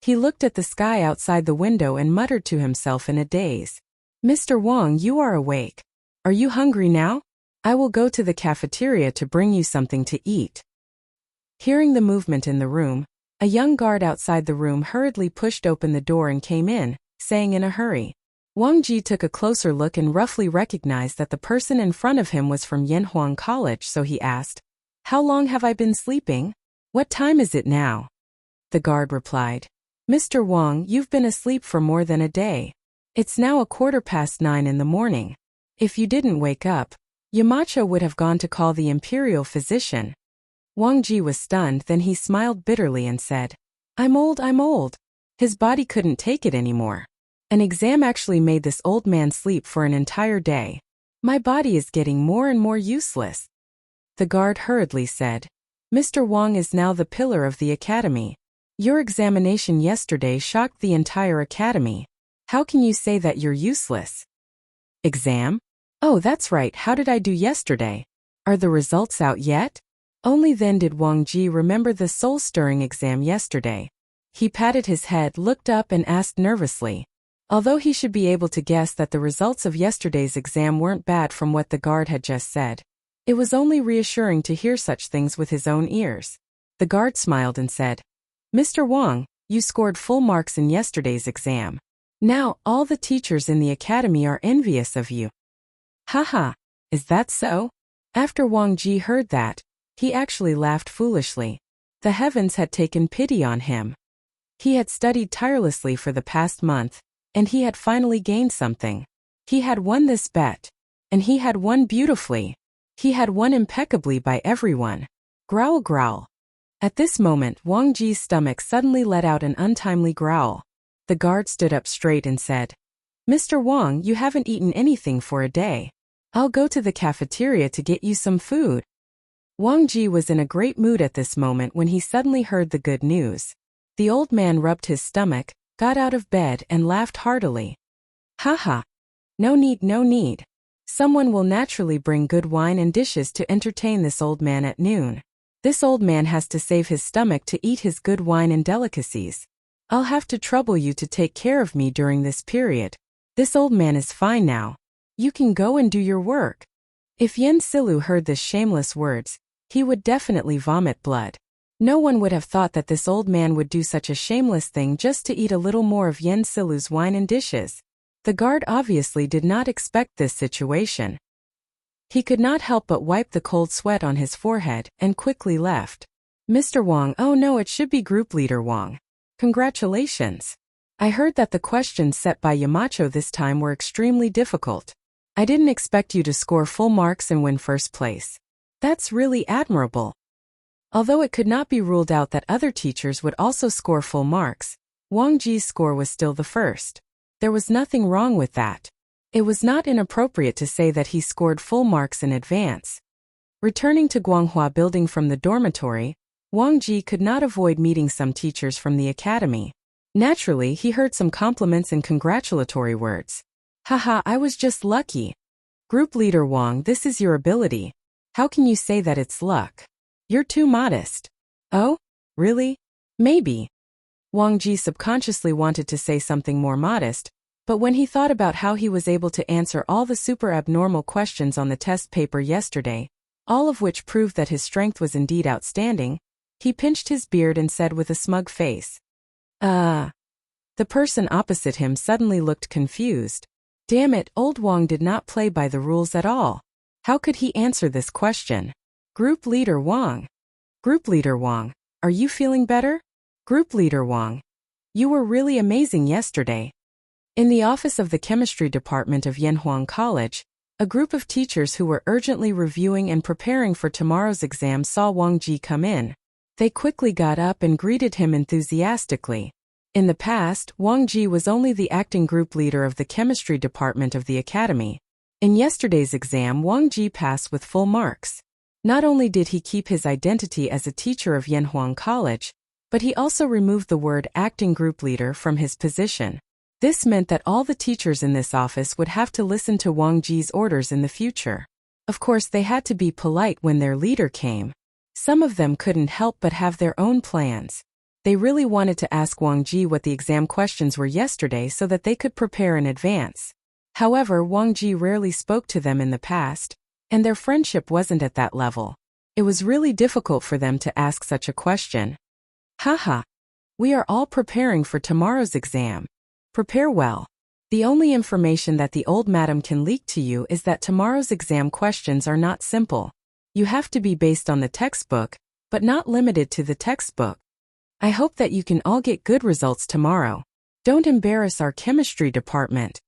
He looked at the sky outside the window and muttered to himself in a daze. Mr. Wang, you are awake. Are you hungry now? I will go to the cafeteria to bring you something to eat. Hearing the movement in the room, a young guard outside the room hurriedly pushed open the door and came in, saying in a hurry. Wang Ji took a closer look and roughly recognized that the person in front of him was from Yanhuang College, so he asked, How long have I been sleeping? What time is it now? The guard replied, Mr. Wang, you've been asleep for more than a day. It's now 9:15 in the morning. If you didn't wake up, Yamacho would have gone to call the imperial physician. Wang Ji was stunned, then he smiled bitterly and said, I'm old. His body couldn't take it anymore. An exam actually made this old man sleep for an entire day. My body is getting more and more useless. The guard hurriedly said, Mr. Wang is now the pillar of the academy. Your examination yesterday shocked the entire academy. How can you say that you're useless? Exam? Oh, that's right, how did I do yesterday? Are the results out yet? Only then did Wang Ji remember the soul-stirring exam yesterday. He patted his head, looked up and asked nervously. Although he should be able to guess that the results of yesterday's exam weren't bad from what the guard had just said, it was only reassuring to hear such things with his own ears. The guard smiled and said, Mr. Wang, you scored full marks in yesterday's exam. Now, all the teachers in the academy are envious of you. Haha, is that so? After Wang Ji heard that, he actually laughed foolishly. The heavens had taken pity on him. He had studied tirelessly for the past month, and he had finally gained something. He had won this bet. And he had won beautifully. He had won impeccably by everyone. Growl, growl. At this moment, Wang Ji's stomach suddenly let out an untimely growl. The guard stood up straight and said, Mr. Wang, you haven't eaten anything for a day. I'll go to the cafeteria to get you some food. Wang Ji was in a great mood at this moment when he suddenly heard the good news. The old man rubbed his stomach, got out of bed and laughed heartily. Haha. No need. Someone will naturally bring good wine and dishes to entertain this old man at noon. This old man has to save his stomach to eat his good wine and delicacies. I'll have to trouble you to take care of me during this period. This old man is fine now. You can go and do your work. If Yen Silu heard this shameless words, he would definitely vomit blood. No one would have thought that this old man would do such a shameless thing just to eat a little more of Yen Silu's wine and dishes. The guard obviously did not expect this situation. He could not help but wipe the cold sweat on his forehead and quickly left. Mr. Wang, oh no, it should be Group Leader Wang. Congratulations. I heard that the questions set by Yamacho this time were extremely difficult. I didn't expect you to score full marks and win first place. That's really admirable. Although it could not be ruled out that other teachers would also score full marks, Wang Ji's score was still the first. There was nothing wrong with that. It was not inappropriate to say that he scored full marks in advance. Returning to Guanghua Building from the dormitory, Wang Ji could not avoid meeting some teachers from the academy. Naturally, he heard some compliments and congratulatory words. Haha, I was just lucky. Group leader Wang, this is your ability. How can you say that it's luck? You're too modest. Oh? Really? Maybe. Wang Ji subconsciously wanted to say something more modest, but when he thought about how he was able to answer all the super abnormal questions on the test paper yesterday, all of which proved that his strength was indeed outstanding, he pinched his beard and said with a smug face. The person opposite him suddenly looked confused. Damn it, old Wang did not play by the rules at all. How could he answer this question? Group leader Wang. Group leader Wang, are you feeling better? Group leader Wang. You were really amazing yesterday. In the office of the chemistry department of Yanhuang College, a group of teachers who were urgently reviewing and preparing for tomorrow's exam saw Wang Ji come in. They quickly got up and greeted him enthusiastically. In the past, Wang Ji was only the acting group leader of the chemistry department of the academy. In yesterday's exam, Wang Ji passed with full marks. Not only did he keep his identity as a teacher of Yanhuang College, but he also removed the word acting group leader from his position. This meant that all the teachers in this office would have to listen to Wang Ji's orders in the future. Of course, they had to be polite when their leader came. Some of them couldn't help but have their own plans. They really wanted to ask Wang Ji what the exam questions were yesterday so that they could prepare in advance. However, Wang Ji rarely spoke to them in the past, and their friendship wasn't at that level. It was really difficult for them to ask such a question. Haha. We are all preparing for tomorrow's exam. Prepare well. The only information that the old madam can leak to you is that tomorrow's exam questions are not simple. You have to be based on the textbook, but not limited to the textbook. I hope that you can all get good results tomorrow. Don't embarrass our chemistry department.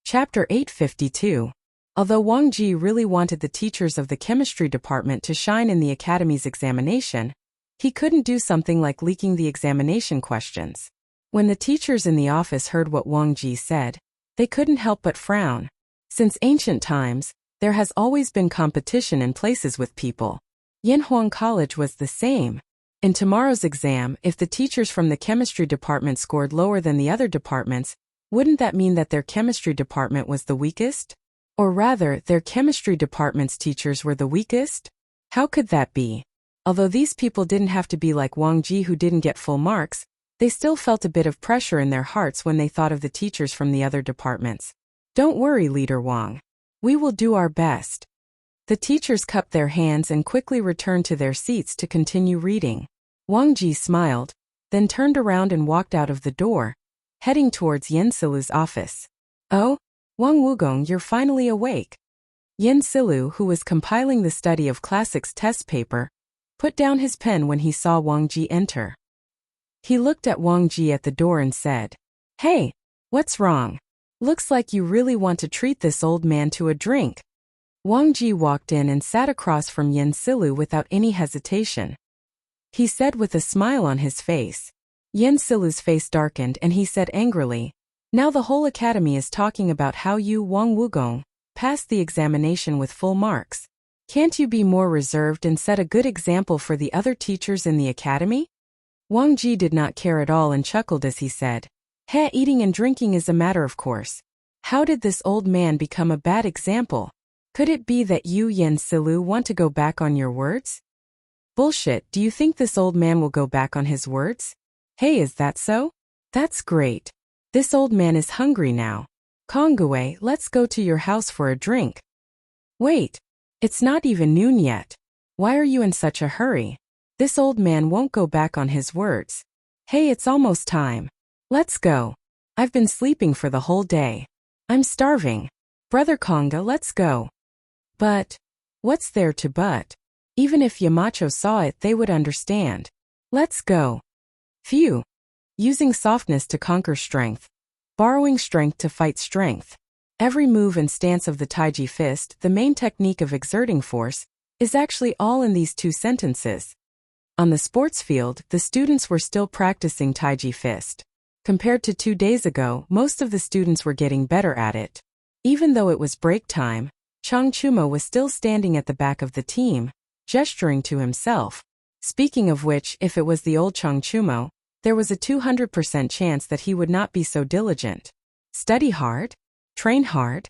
Chapter 852. Although Wang Ji really wanted the teachers of the chemistry department to shine in the academy's examination, he couldn't do something like leaking the examination questions. When the teachers in the office heard what Wang Ji said, they couldn't help but frown. Since ancient times, there has always been competition in places with people. Yanhuang College was the same. In tomorrow's exam, if the teachers from the chemistry department scored lower than the other departments, wouldn't that mean that their chemistry department was the weakest? Or rather, their chemistry department's teachers were the weakest? How could that be? Although these people didn't have to be like Wang Ji who didn't get full marks, they still felt a bit of pressure in their hearts when they thought of the teachers from the other departments. Don't worry, Leader Wang. We will do our best. The teachers cupped their hands and quickly returned to their seats to continue reading. Wang Ji smiled, then turned around and walked out of the door, heading towards Yin Silu's office. Oh, Wang Wugong, you're finally awake. Yin Silu, who was compiling the study of classics test paper, put down his pen when he saw Wang Ji enter. He looked at Wang Ji at the door and said, Hey, what's wrong? Looks like you really want to treat this old man to a drink. Wang Ji walked in and sat across from Yin Silu without any hesitation. He said with a smile on his face. Yin Silu's face darkened and he said angrily, Now the whole academy is talking about how you, Wang Wugong, passed the examination with full marks. Can't you be more reserved and set a good example for the other teachers in the academy? Wang Ji did not care at all and chuckled as he said, Heh, eating and drinking is a matter of course. How did this old man become a bad example? Could it be that you, Yin Silu, want to go back on your words? Bullshit, do you think this old man will go back on his words? Hey, is that so? That's great. This old man is hungry now. Kongwei, let's go to your house for a drink. Wait. It's not even noon yet. Why are you in such a hurry? This old man won't go back on his words. Hey, it's almost time. Let's go. I've been sleeping for the whole day. I'm starving. Brother Konga, let's go. But, what's there to but? Even if Yamacho saw it, they would understand. Let's go. Phew. Using softness to conquer strength. Borrowing strength to fight strength. Every move and stance of the Taiji fist, the main technique of exerting force, is actually all in these two sentences. On the sports field, the students were still practicing Taiji fist. Compared to 2 days ago, most of the students were getting better at it. Even though it was break time, Chang Chuma was still standing at the back of the team, gesturing to himself. Speaking of which, if it was the old Chang Chumo, there was a 200% chance that he would not be so diligent. Study hard? Train hard?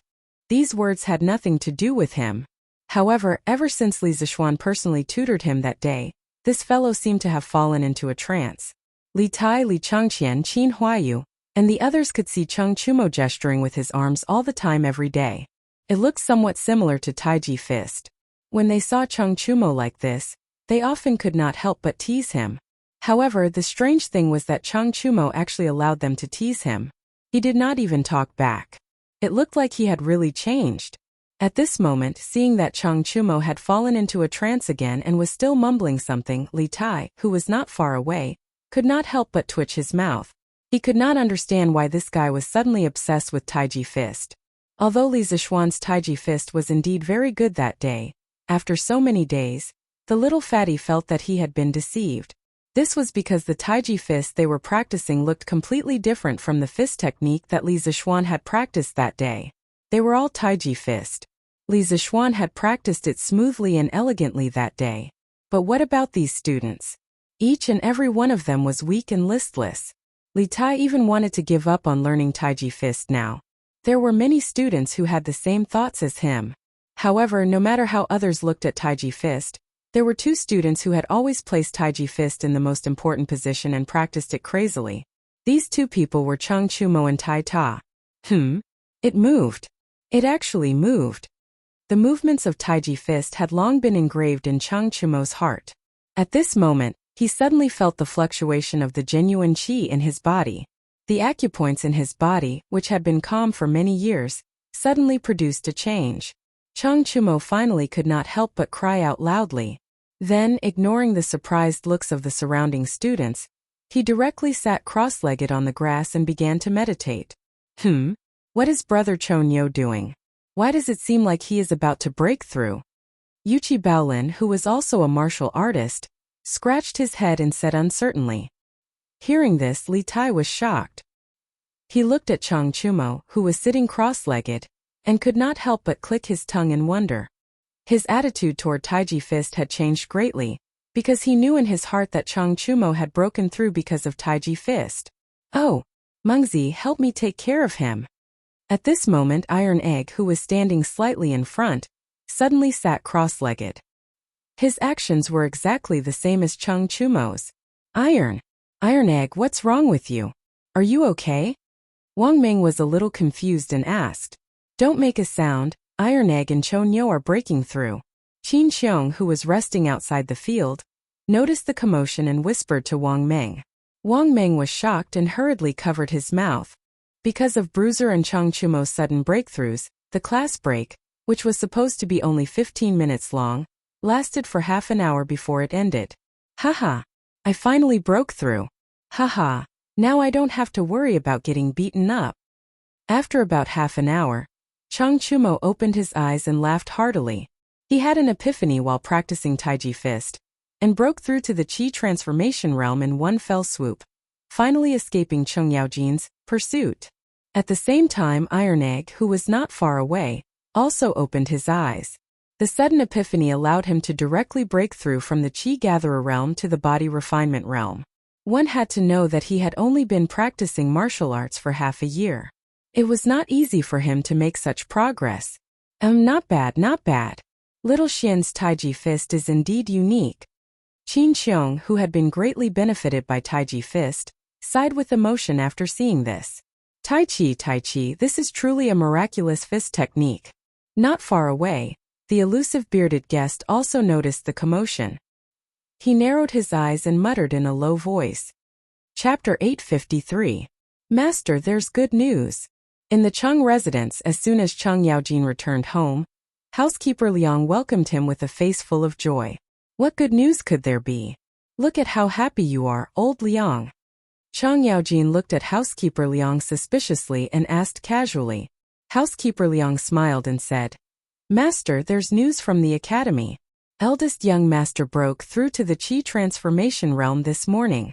These words had nothing to do with him. However, ever since Li Zixuan personally tutored him that day, this fellow seemed to have fallen into a trance. Li Tai, Li Changqian, Qin Huayu, and the others could see Chang Chumo gesturing with his arms all the time every day. It looked somewhat similar to Taiji fist. When they saw Chang Chumo like this, they often could not help but tease him. However, the strange thing was that Chang Chumo actually allowed them to tease him. He did not even talk back. It looked like he had really changed. At this moment, seeing that Chang Chumo had fallen into a trance again and was still mumbling something, Li Tai, who was not far away, could not help but twitch his mouth. He could not understand why this guy was suddenly obsessed with Taiji fist. Although Li Zixuan's Taiji fist was indeed very good that day, after so many days, the little fatty felt that he had been deceived. This was because the Taiji fist they were practicing looked completely different from the fist technique that Li Zixuan had practiced that day. They were all Taiji fist. Li Zixuan had practiced it smoothly and elegantly that day. But what about these students? Each and every one of them was weak and listless. Li Tai even wanted to give up on learning Taiji fist now. There were many students who had the same thoughts as him. However, no matter how others looked at Taiji fist, there were two students who had always placed Taiji fist in the most important position and practiced it crazily. These two people were Chang Chumo and Tai Ta. It moved. It actually moved. The movements of Taiji fist had long been engraved in Chang Chumo's heart. At this moment, he suddenly felt the fluctuation of the genuine qi in his body. The acupoints in his body, which had been calm for many years, suddenly produced a change. Chang Chumo finally could not help but cry out loudly. Then, ignoring the surprised looks of the surrounding students, he directly sat cross-legged on the grass and began to meditate. What is Brother Chonyo doing? Why does it seem like he is about to break through? Yuchi Baolin, who was also a martial artist, scratched his head and said uncertainly. Hearing this, Li Tai was shocked. He looked at Chang Chumo, who was sitting cross-legged, and could not help but click his tongue in wonder. His attitude toward Taiji fist had changed greatly, because he knew in his heart that Chang Chumo had broken through because of Taiji fist. Oh, Mengzi, help me take care of him. At this moment, Iron Egg, who was standing slightly in front, suddenly sat cross-legged. His actions were exactly the same as Chang Chumo's. Iron Egg, what's wrong with you? Are you okay? Wang Ming was a little confused and asked. Don't make a sound, Iron Egg and Chonyo are breaking through. Qin Xiong, who was resting outside the field, noticed the commotion and whispered to Wang Meng. Wang Meng was shocked and hurriedly covered his mouth. Because of Bruiser and Chang Chumo's sudden breakthroughs, the class break, which was supposed to be only 15 minutes long, lasted for half an hour before it ended. Haha! I finally broke through. Haha! Now I don't have to worry about getting beaten up. After about half an hour, Chang Chumo opened his eyes and laughed heartily. He had an epiphany while practicing Taiji fist, and broke through to the Qi transformation realm in one fell swoop, finally escaping Cheng Yaojin's pursuit. At the same time, Iron Egg, who was not far away, also opened his eyes. The sudden epiphany allowed him to directly break through from the Qi Gatherer realm to the body refinement realm. One had to know that he had only been practicing martial arts for half a year. It was not easy for him to make such progress. Not bad, not bad. Little Xian's Taiji fist is indeed unique. Qin Xiong, who had been greatly benefited by Taiji fist, sighed with emotion after seeing this. Tai Chi, this is truly a miraculous fist technique. Not far away, the elusive bearded guest also noticed the commotion. He narrowed his eyes and muttered in a low voice. Chapter 853. Master, there's good news. In the Cheng residence, as soon as Cheng Yaojin returned home, housekeeper Liang welcomed him with a face full of joy. What good news could there be? Look at how happy you are, old Liang. Cheng Yaojin looked at housekeeper Liang suspiciously and asked casually. Housekeeper Liang smiled and said, Master, there's news from the academy. Eldest young master broke through to the Qi transformation realm this morning.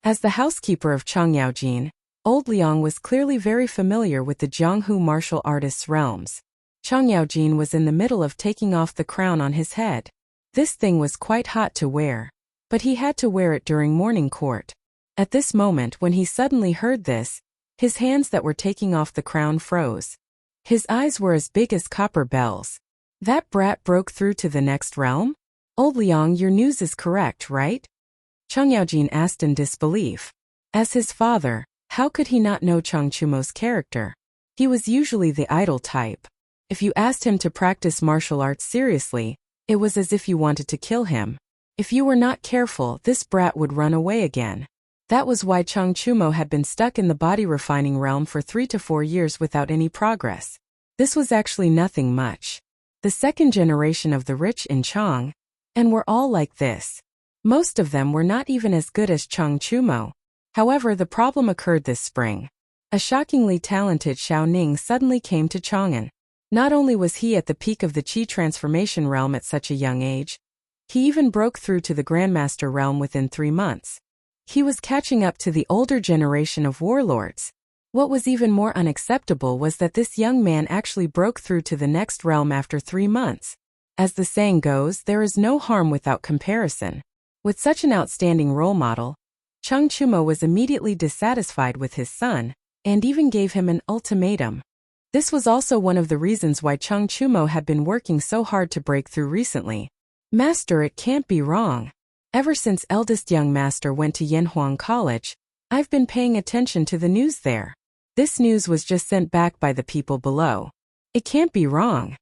As the housekeeper of Cheng Yaojin, old Liang was clearly very familiar with the Jianghu martial artists' realms. Cheng Yaojin was in the middle of taking off the crown on his head. This thing was quite hot to wear. but he had to wear it during morning court. At this moment when he suddenly heard this, his hands that were taking off the crown froze. His eyes were as big as copper bells. That brat broke through to the next realm? Old Liang, your news is correct, right? Chang Yaojin asked in disbelief. As his father, how could he not know Chang Chumo's character? He was usually the idle type. If you asked him to practice martial arts seriously, it was as if you wanted to kill him. If you were not careful, this brat would run away again. That was why Chang Chumo had been stuck in the body refining realm for 3 to 4 years without any progress. This was actually nothing much. The second generation of the rich in Chang, and were all like this. Most of them were not even as good as Chang Chumo. However, the problem occurred this spring. A shockingly talented Xiao Ning suddenly came to Chang'an. Not only was he at the peak of the Qi transformation realm at such a young age, he even broke through to the Grandmaster realm within 3 months. He was catching up to the older generation of warlords. What was even more unacceptable was that this young man actually broke through to the next realm after 3 months. As the saying goes, there is no harm without comparison. With such an outstanding role model, Chang Chumo was immediately dissatisfied with his son, and even gave him an ultimatum. This was also one of the reasons why Chang Chumo had been working so hard to break through recently. Master, it can't be wrong. Ever since eldest young master went to Yanhuang College, I've been paying attention to the news there. This news was just sent back by the people below. It can't be wrong.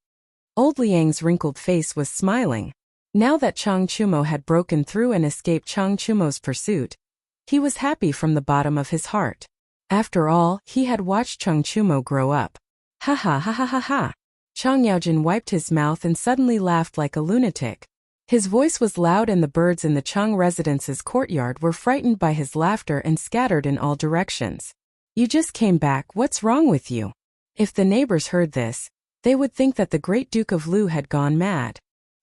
Old Liang's wrinkled face was smiling. Now that Chang Chumo had broken through and escaped Chang Chumo's pursuit, he was happy from the bottom of his heart. After all, he had watched Chang Chumo grow up. Ha ha ha ha ha ha. Chang Yaojin wiped his mouth and suddenly laughed like a lunatic. His voice was loud and the birds in the Chang residence's courtyard were frightened by his laughter and scattered in all directions. You just came back, what's wrong with you? If the neighbors heard this, they would think that the great Duke of Lu had gone mad.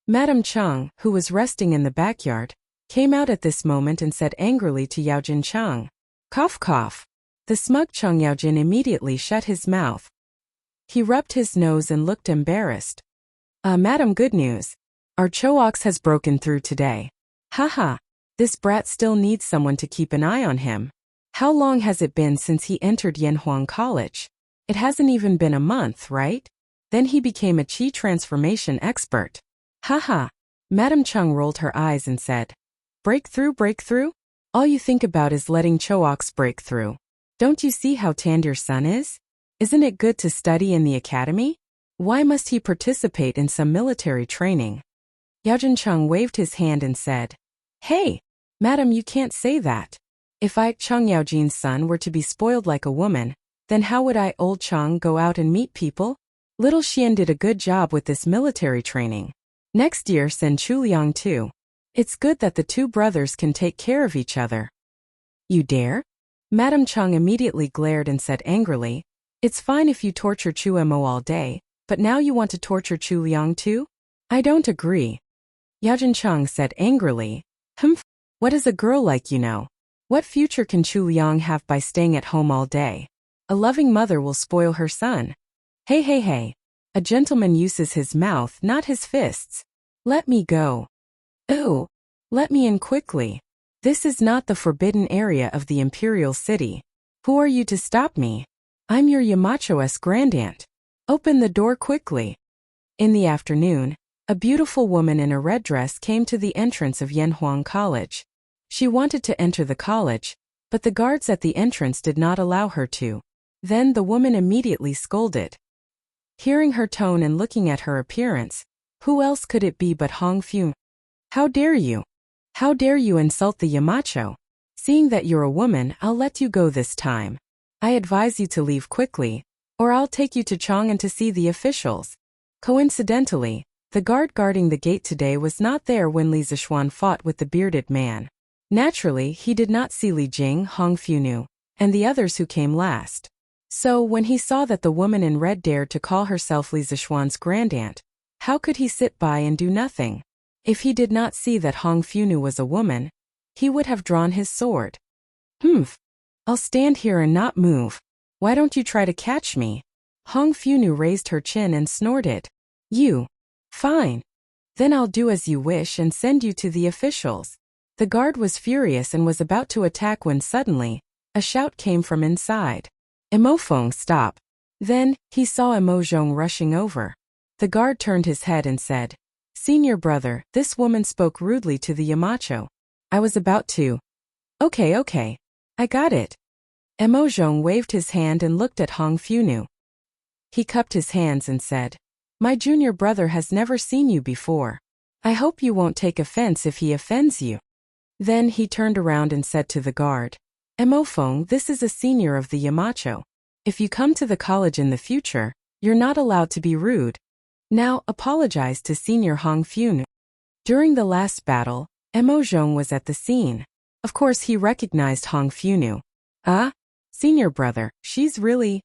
Madame Chang, who was resting in the backyard, came out at this moment and said angrily to Yaojin Chang. Cough cough. The smug Chang Yaojin immediately shut his mouth. He rubbed his nose and looked embarrassed. Madam, good news. Our Choox has broken through today. Haha, this brat still needs someone to keep an eye on him. How long has it been since he entered Yanhuang College? It hasn't even been a month, right? Then he became a Qi transformation expert. Haha. Madame Chang rolled her eyes and said, breakthrough, breakthrough? All you think about is letting Choox break through. Don't you see how tanned your son is? Isn't it good to study in the academy? Why must he participate in some military training? Yaojin Chang waved his hand and said, Hey, madam, you can't say that. If I, Chang Yaojin's son, were to be spoiled like a woman, then how would I, old Chang, go out and meet people? Little Xian did a good job with this military training. Next year send Chuliang too. It's good that the two brothers can take care of each other. You dare? Madame Chang immediately glared and said angrily, It's fine if you torture Chu Mo all day, but now you want to torture Chuliang too? I don't agree. Yaojin Chang said angrily, What does a girl like you know? What future can Chuliang have by staying at home all day? A loving mother will spoil her son. Hey hey hey. A gentleman uses his mouth, not his fists. Let me go. Ooh. Let me in quickly. This is not the forbidden area of the imperial city. Who are you to stop me? I'm your Yamacho's grandaunt. Open the door quickly. In the afternoon, a beautiful woman in a red dress came to the entrance of Yanhuang College. She wanted to enter the college, but the guards at the entrance did not allow her to. Then the woman immediately scolded. Hearing her tone and looking at her appearance, who else could it be but Hong Fu? How dare you? How dare you insult the Yamacho? Seeing that you're a woman, I'll let you go this time. I advise you to leave quickly, or I'll take you to Chang'an to see the officials. Coincidentally, the guard guarding the gate today was not there when Li Zixuan fought with the bearded man. Naturally, he did not see Li Jing, Hong Funu, and the others who came last. So, when he saw that the woman in red dared to call herself Li Zixuan's grandaunt, how could he sit by and do nothing? If he did not see that Hong Funu was a woman, he would have drawn his sword. I'll stand here and not move. Why don't you try to catch me? Hong Funu raised her chin and snorted. You. Fine. Then I'll do as you wish and send you to the officials. The guard was furious and was about to attack when suddenly, a shout came from inside. Emofeng, stop. Then, he saw Emojong rushing over. The guard turned his head and said, Senior brother, this woman spoke rudely to the Yamacho. I was about to. Okay. I got it. Emojong waved his hand and looked at Hong Funu. He cupped his hands and said, My junior brother has never seen you before. I hope you won't take offense if he offends you. Then he turned around and said to the guard, Emofeng, this is a senior of the Yamacho. If you come to the college in the future, you're not allowed to be rude. Now, apologize to Senior Hong Funu. During the last battle, Emojong was at the scene. Of course he recognized Hong Funu. Senior brother, she's really…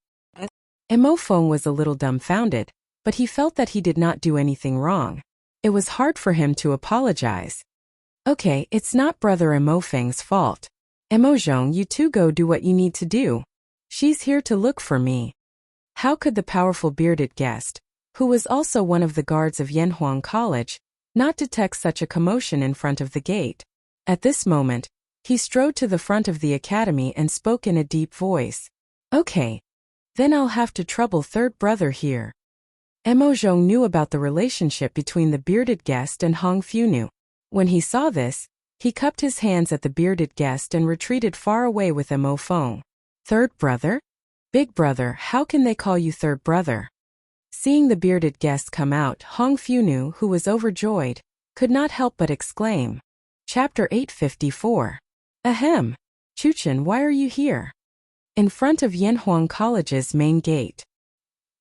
Emofeng was a little dumbfounded, but he felt that he did not do anything wrong. It was hard for him to apologize. Okay, it's not brother Emofeng's fault. Emojong, you two go do what you need to do. She's here to look for me. How could the powerful bearded guest, who was also one of the guards of Yanhuang College, not detect such a commotion in front of the gate? At this moment, he strode to the front of the academy and spoke in a deep voice. Okay. Then I'll have to trouble third brother here. Emojong knew about the relationship between the bearded guest and Hong Funu. When he saw this, he cupped his hands at the bearded guest and retreated far away with Emofeng. Third brother? Big brother, how can they call you third brother? Seeing the bearded guest come out, Hong Funu, who was overjoyed, could not help but exclaim. Chapter 854. Ahem. Chuchen, why are you here? In front of Yanhuang College's main gate.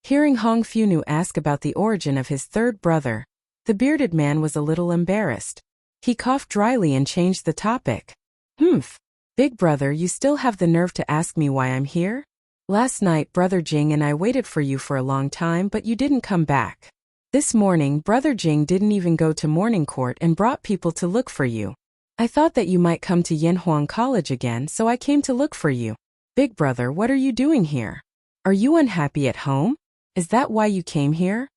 Hearing Hong Funu ask about the origin of his third brother, the bearded man was a little embarrassed. He coughed dryly and changed the topic. Big brother, you still have the nerve to ask me why I'm here? Last night Brother Jing and I waited for you for a long time but you didn't come back. This morning Brother Jing didn't even go to morning court and brought people to look for you. I thought that you might come to Yanhuang College again, so I came to look for you. Big brother, what are you doing here? Are you unhappy at home? Is that why you came here?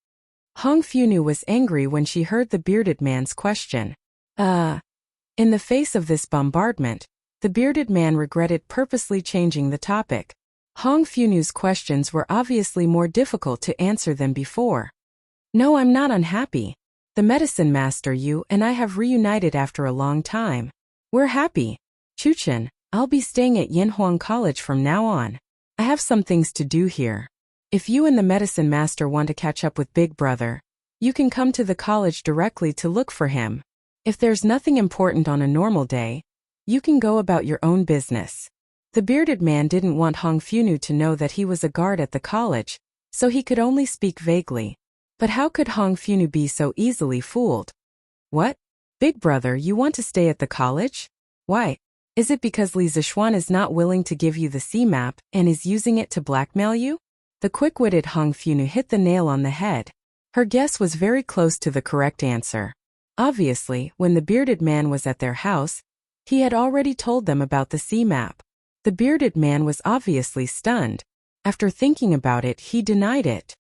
Hong Funu was angry when she heard the bearded man's question. In the face of this bombardment, the bearded man regretted purposely changing the topic. Hong Funu's questions were obviously more difficult to answer than before. No, I'm not unhappy. The medicine master, you and I have reunited after a long time. We're happy. Chuchen, I'll be staying at Yanhuang College from now on. I have some things to do here. If you and the medicine master want to catch up with Big Brother, you can come to the college directly to look for him. If there's nothing important on a normal day, you can go about your own business. The bearded man didn't want Hong Funu to know that he was a guard at the college, so he could only speak vaguely. But how could Hong Funu be so easily fooled? What? Big brother, you want to stay at the college? Why? Is it because Li Zixuan is not willing to give you the C-map and is using it to blackmail you? The quick-witted Hong Funu hit the nail on the head. Her guess was very close to the correct answer. Obviously, when the bearded man was at their house, he had already told them about the C-map. The bearded man was obviously stunned. After thinking about it, he denied it.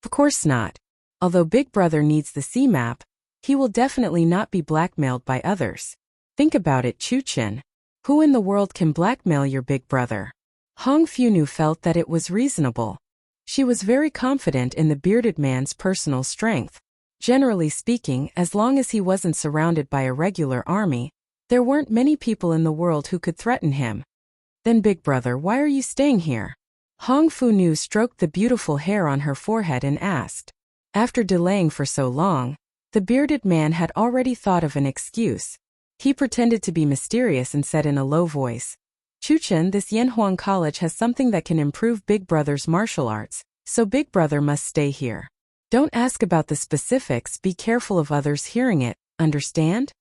Of course not. Although Big Brother needs the C-map, he will definitely not be blackmailed by others. Think about it, Chuchen. Who in the world can blackmail your big brother? Hong Funu felt that it was reasonable. She was very confident in the bearded man's personal strength. Generally speaking, as long as he wasn't surrounded by a regular army, there weren't many people in the world who could threaten him. Then Big Brother, why are you staying here? Hong Funu stroked the beautiful hair on her forehead and asked. After delaying for so long, the bearded man had already thought of an excuse. He pretended to be mysterious and said in a low voice, Chuchen, this Yanhuang College has something that can improve Big Brother's martial arts, so Big Brother must stay here. Don't ask about the specifics, be careful of others hearing it, understand?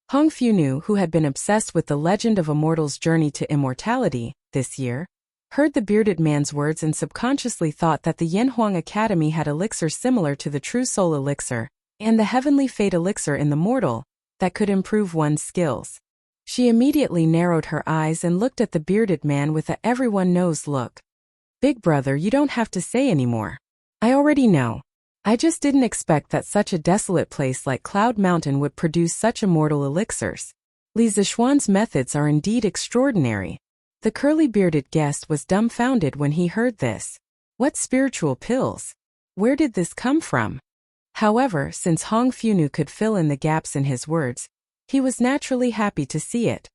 Hong Funu, who had been obsessed with the legend of a mortal's journey to immortality this year, heard the bearded man's words and subconsciously thought that the Yanhuang Academy had elixirs similar to the True Soul Elixir and the Heavenly Fate Elixir in the mortal that could improve one's skills. She immediately narrowed her eyes and looked at the bearded man with a everyone knows look. Big Brother, you don't have to say anymore. I already know. I just didn't expect that such a desolate place like Cloud Mountain would produce such immortal elixirs. Li Zixuan's methods are indeed extraordinary. The curly-bearded guest was dumbfounded when he heard this. What spiritual pills? Where did this come from? However, since Hong Funu could fill in the gaps in his words, he was naturally happy to see it.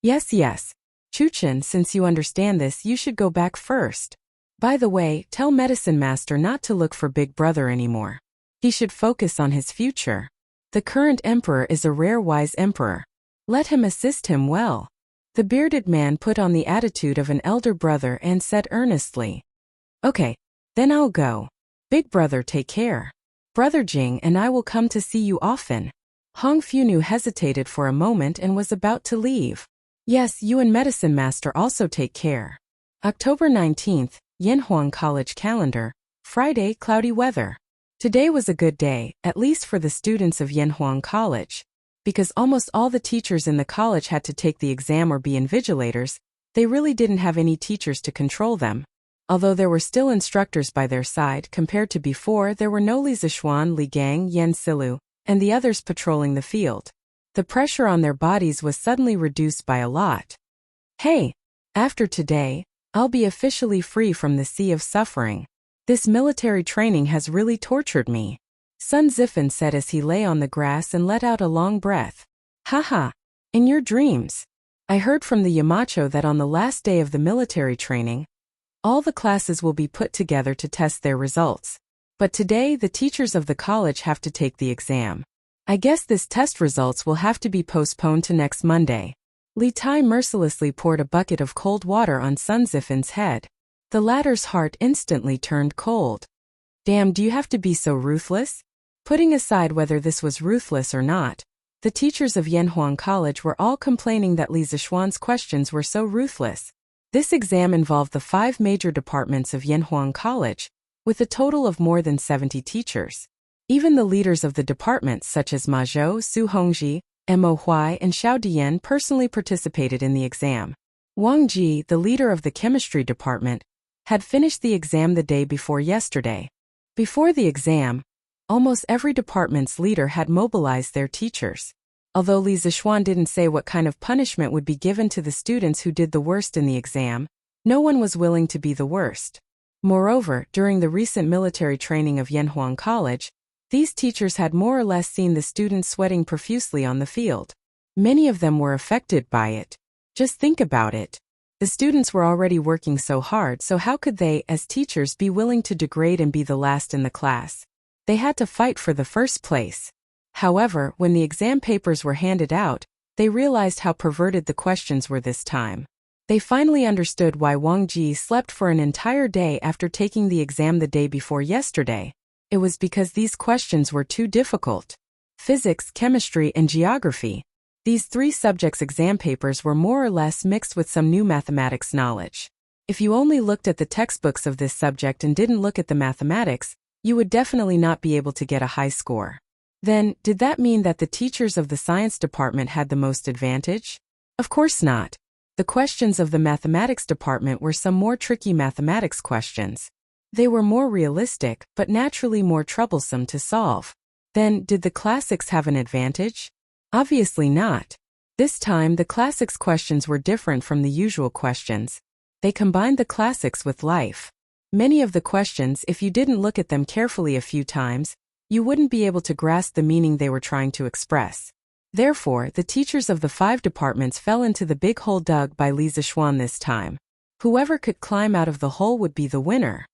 Yes. Chuchen, since you understand this, you should go back first. By the way, tell Medicine Master not to look for Big Brother anymore. He should focus on his future. The current emperor is a rare wise emperor. Let him assist him well. The bearded man put on the attitude of an elder brother and said earnestly. Okay, then I'll go. Big Brother, take care. Brother Jing and I will come to see you often. Hong Funu hesitated for a moment and was about to leave. Yes, you and Medicine Master also take care. October 19th, Yanhuang College Calendar, Friday, cloudy weather. Today was a good day, at least for the students of Yanhuang College. Because almost all the teachers in the college had to take the exam or be invigilators, they really didn't have any teachers to control them. Although there were still instructors by their side, compared to before, there were no Li Zixuan, Li Gang, Yan Silu, and the others patrolling the field. The pressure on their bodies was suddenly reduced by a lot. Hey, after today, I'll be officially free from the sea of suffering. This military training has really tortured me. Sun Zifan said as he lay on the grass and let out a long breath. Haha, in your dreams. I heard from the Yamacho that on the last day of the military training, all the classes will be put together to test their results. But today the teachers of the college have to take the exam. I guess this test results will have to be postponed to next Monday. Li Tai mercilessly poured a bucket of cold water on Sun Zifan's head. The latter's heart instantly turned cold. Damn, do you have to be so ruthless? Putting aside whether this was ruthless or not, the teachers of Yanhuang College were all complaining that Li Zixuan's questions were so ruthless. This exam involved the 5 major departments of Yanhuang College, with a total of more than 70 teachers. Even the leaders of the departments such as Ma Zhou, Su Hongji, Mo Huai and Xiao Dian personally participated in the exam. Wang Ji, the leader of the chemistry department, had finished the exam the day before yesterday. Before the exam, almost every department's leader had mobilized their teachers. Although Li Zixuan didn't say what kind of punishment would be given to the students who did the worst in the exam, no one was willing to be the worst. Moreover, during the recent military training of Yanhuang College, these teachers had more or less seen the students sweating profusely on the field. Many of them were affected by it. Just think about it. The students were already working so hard, so how could they, as teachers, be willing to degrade and be the last in the class? They had to fight for the first place. However, when the exam papers were handed out, they realized how perverted the questions were this time. They finally understood why Wang Ji slept for an entire day after taking the exam the day before yesterday. It was because these questions were too difficult. Physics, chemistry, and geography. These 3 subjects' exam papers were more or less mixed with some new mathematics knowledge. If you only looked at the textbooks of this subject and didn't look at the mathematics, you would definitely not be able to get a high score. Then, did that mean that the teachers of the science department had the most advantage? Of course not. The questions of the mathematics department were some more tricky mathematics questions. They were more realistic, but naturally more troublesome to solve. Then, did the classics have an advantage? Obviously not. This time, the classics questions were different from the usual questions. They combined the classics with life. Many of the questions, if you didn't look at them carefully a few times, you wouldn't be able to grasp the meaning they were trying to express. Therefore, the teachers of the 5 departments fell into the big hole dug by Li Zixuan this time. Whoever could climb out of the hole would be the winner.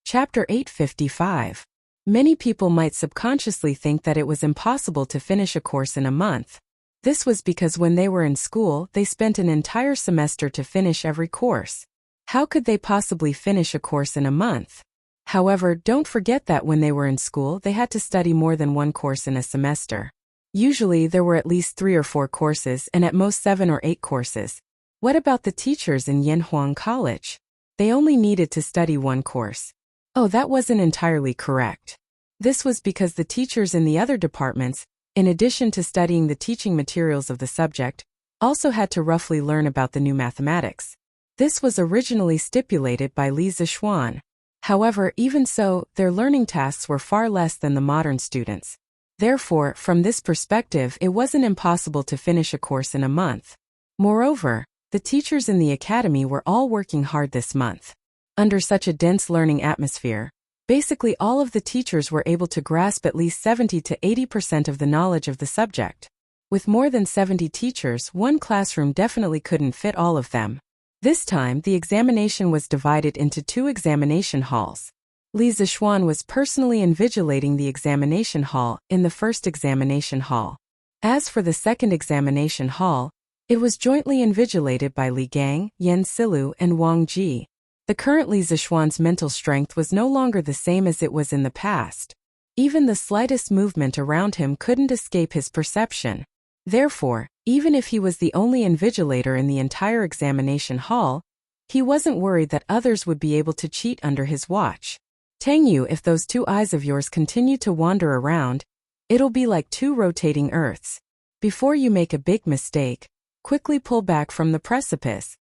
Chapter 855. Many people might subconsciously think that it was impossible to finish a course in a month. This was because when they were in school, they spent an entire semester to finish every course. How could they possibly finish a course in a month? However, don't forget that when they were in school, they had to study more than 1 course in a semester. Usually, there were at least 3 or 4 courses and at most 7 or 8 courses. What about the teachers in Yanhuang College? They only needed to study 1 course. Oh, that wasn't entirely correct. This was because the teachers in the other departments, in addition to studying the teaching materials of the subject, also had to roughly learn about the new mathematics. This was originally stipulated by Li Zixuan. However, even so, their learning tasks were far less than the modern students. Therefore, from this perspective, it wasn't impossible to finish a course in a month. Moreover, the teachers in the academy were all working hard this month. Under such a dense learning atmosphere, basically all of the teachers were able to grasp at least 70 to 80% of the knowledge of the subject. With more than 70 teachers, one classroom definitely couldn't fit all of them. This time, the examination was divided into 2 examination halls. Li Zixuan was personally invigilating the examination hall in the first examination hall. As for the second examination hall, it was jointly invigilated by Li Gang, Yan Silu, and Wang Ji. The current Li Zixuan's mental strength was no longer the same as it was in the past. Even the slightest movement around him couldn't escape his perception. Therefore, even if he was the only invigilator in the entire examination hall, he wasn't worried that others would be able to cheat under his watch. Tang Yu, if those 2 eyes of yours continue to wander around, it'll be like 2 rotating earths. Before you make a big mistake, quickly pull back from the precipice.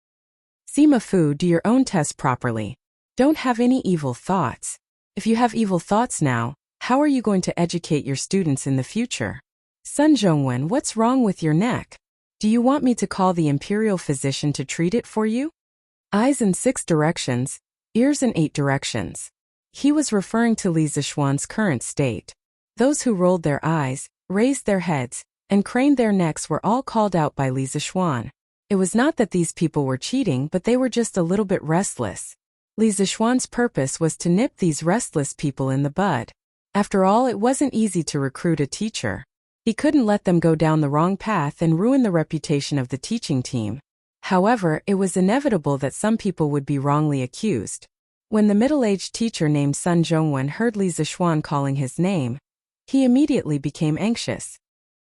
Sima Fu, do your own test properly. Don't have any evil thoughts. If you have evil thoughts now, how are you going to educate your students in the future? Sun Zhongwen, what's wrong with your neck? Do you want me to call the imperial physician to treat it for you? Eyes in 6 directions, ears in 8 directions. He was referring to Li Zixuan's current state. Those who rolled their eyes, raised their heads, and craned their necks were all called out by Li Zixuan. It was not that these people were cheating, but they were just a little bit restless. Li Zixuan's purpose was to nip these restless people in the bud. After all, it wasn't easy to recruit a teacher. He couldn't let them go down the wrong path and ruin the reputation of the teaching team. However, it was inevitable that some people would be wrongly accused. When the middle-aged teacher named Sun Zhongwen heard Li Zixuan calling his name, he immediately became anxious.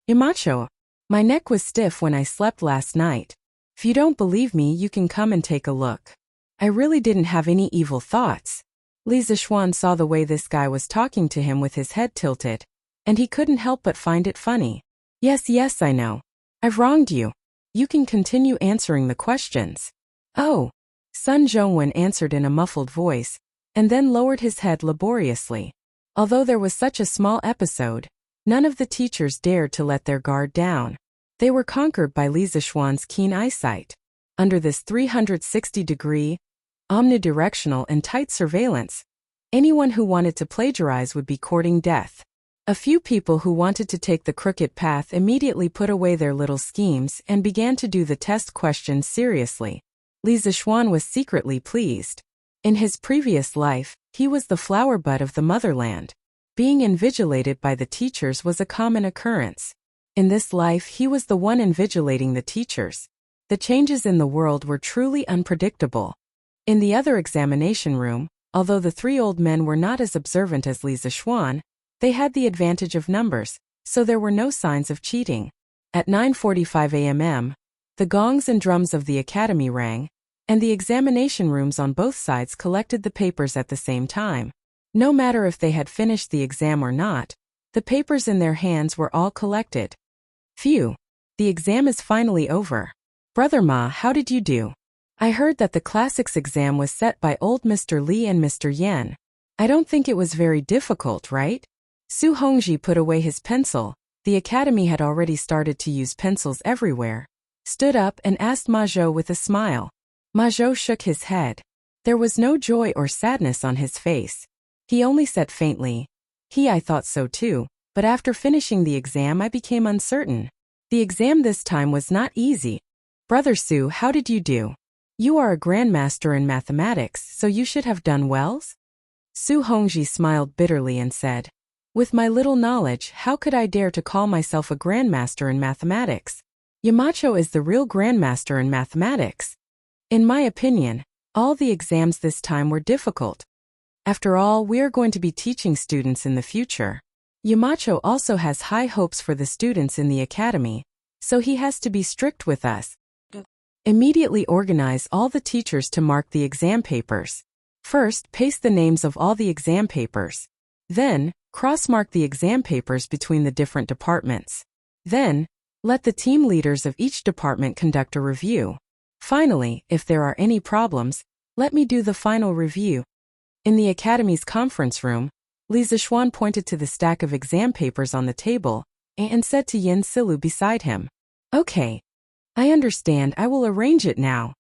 Imacho, my neck was stiff when I slept last night. If you don't believe me, you can come and take a look. I really didn't have any evil thoughts. Li Zixuan saw the way this guy was talking to him with his head tilted, and he couldn't help but find it funny. Yes, I know. I've wronged you. You can continue answering the questions. Oh. Sun Zhongwen answered in a muffled voice, and then lowered his head laboriously. Although there was such a small episode, none of the teachers dared to let their guard down. They were conquered by Li Zixuan's keen eyesight. Under this 360-degree, omnidirectional and tight surveillance, anyone who wanted to plagiarize would be courting death. A few people who wanted to take the crooked path immediately put away their little schemes and began to do the test questions seriously. Li Zixuan was secretly pleased. In his previous life, he was the flower bud of the motherland. Being invigilated by the teachers was a common occurrence. In this life, he was the one invigilating the teachers. The changes in the world were truly unpredictable. In the other examination room, although the 3 old men were not as observant as Li Zixuan, they had the advantage of numbers, so there were no signs of cheating. At 9:45 a.m., the gongs and drums of the academy rang, and the examination rooms on both sides collected the papers at the same time. No matter if they had finished the exam or not, the papers in their hands were all collected. Phew! The exam is finally over. Brother Ma, how did you do? I heard that the classics exam was set by old Mr. Li and Mr. Yan. I don't think it was very difficult, right? Su Hongji put away his pencil. The academy had already started to use pencils everywhere. Stood up and asked Ma Zhou with a smile. Ma Zhou shook his head. There was no joy or sadness on his face. He only said faintly, I thought so too, but after finishing the exam I became uncertain. The exam this time was not easy. Brother Su, how did you do? You are a grandmaster in mathematics, so you should have done well? Su Hongji smiled bitterly and said, with my little knowledge, how could I dare to call myself a grandmaster in mathematics? Yamacho is the real grandmaster in mathematics. In my opinion, all the exams this time were difficult. After all, we are going to be teaching students in the future. Yamacho also has high hopes for the students in the academy, so he has to be strict with us. Immediately organize all the teachers to mark the exam papers. First, paste the names of all the exam papers. Then, cross-mark the exam papers between the different departments. Then, let the team leaders of each department conduct a review. Finally, if there are any problems, let me do the final review. In the academy's conference room, Li Zixuan pointed to the stack of exam papers on the table and said to Yin Silu beside him, "Okay. I understand, I will arrange it now."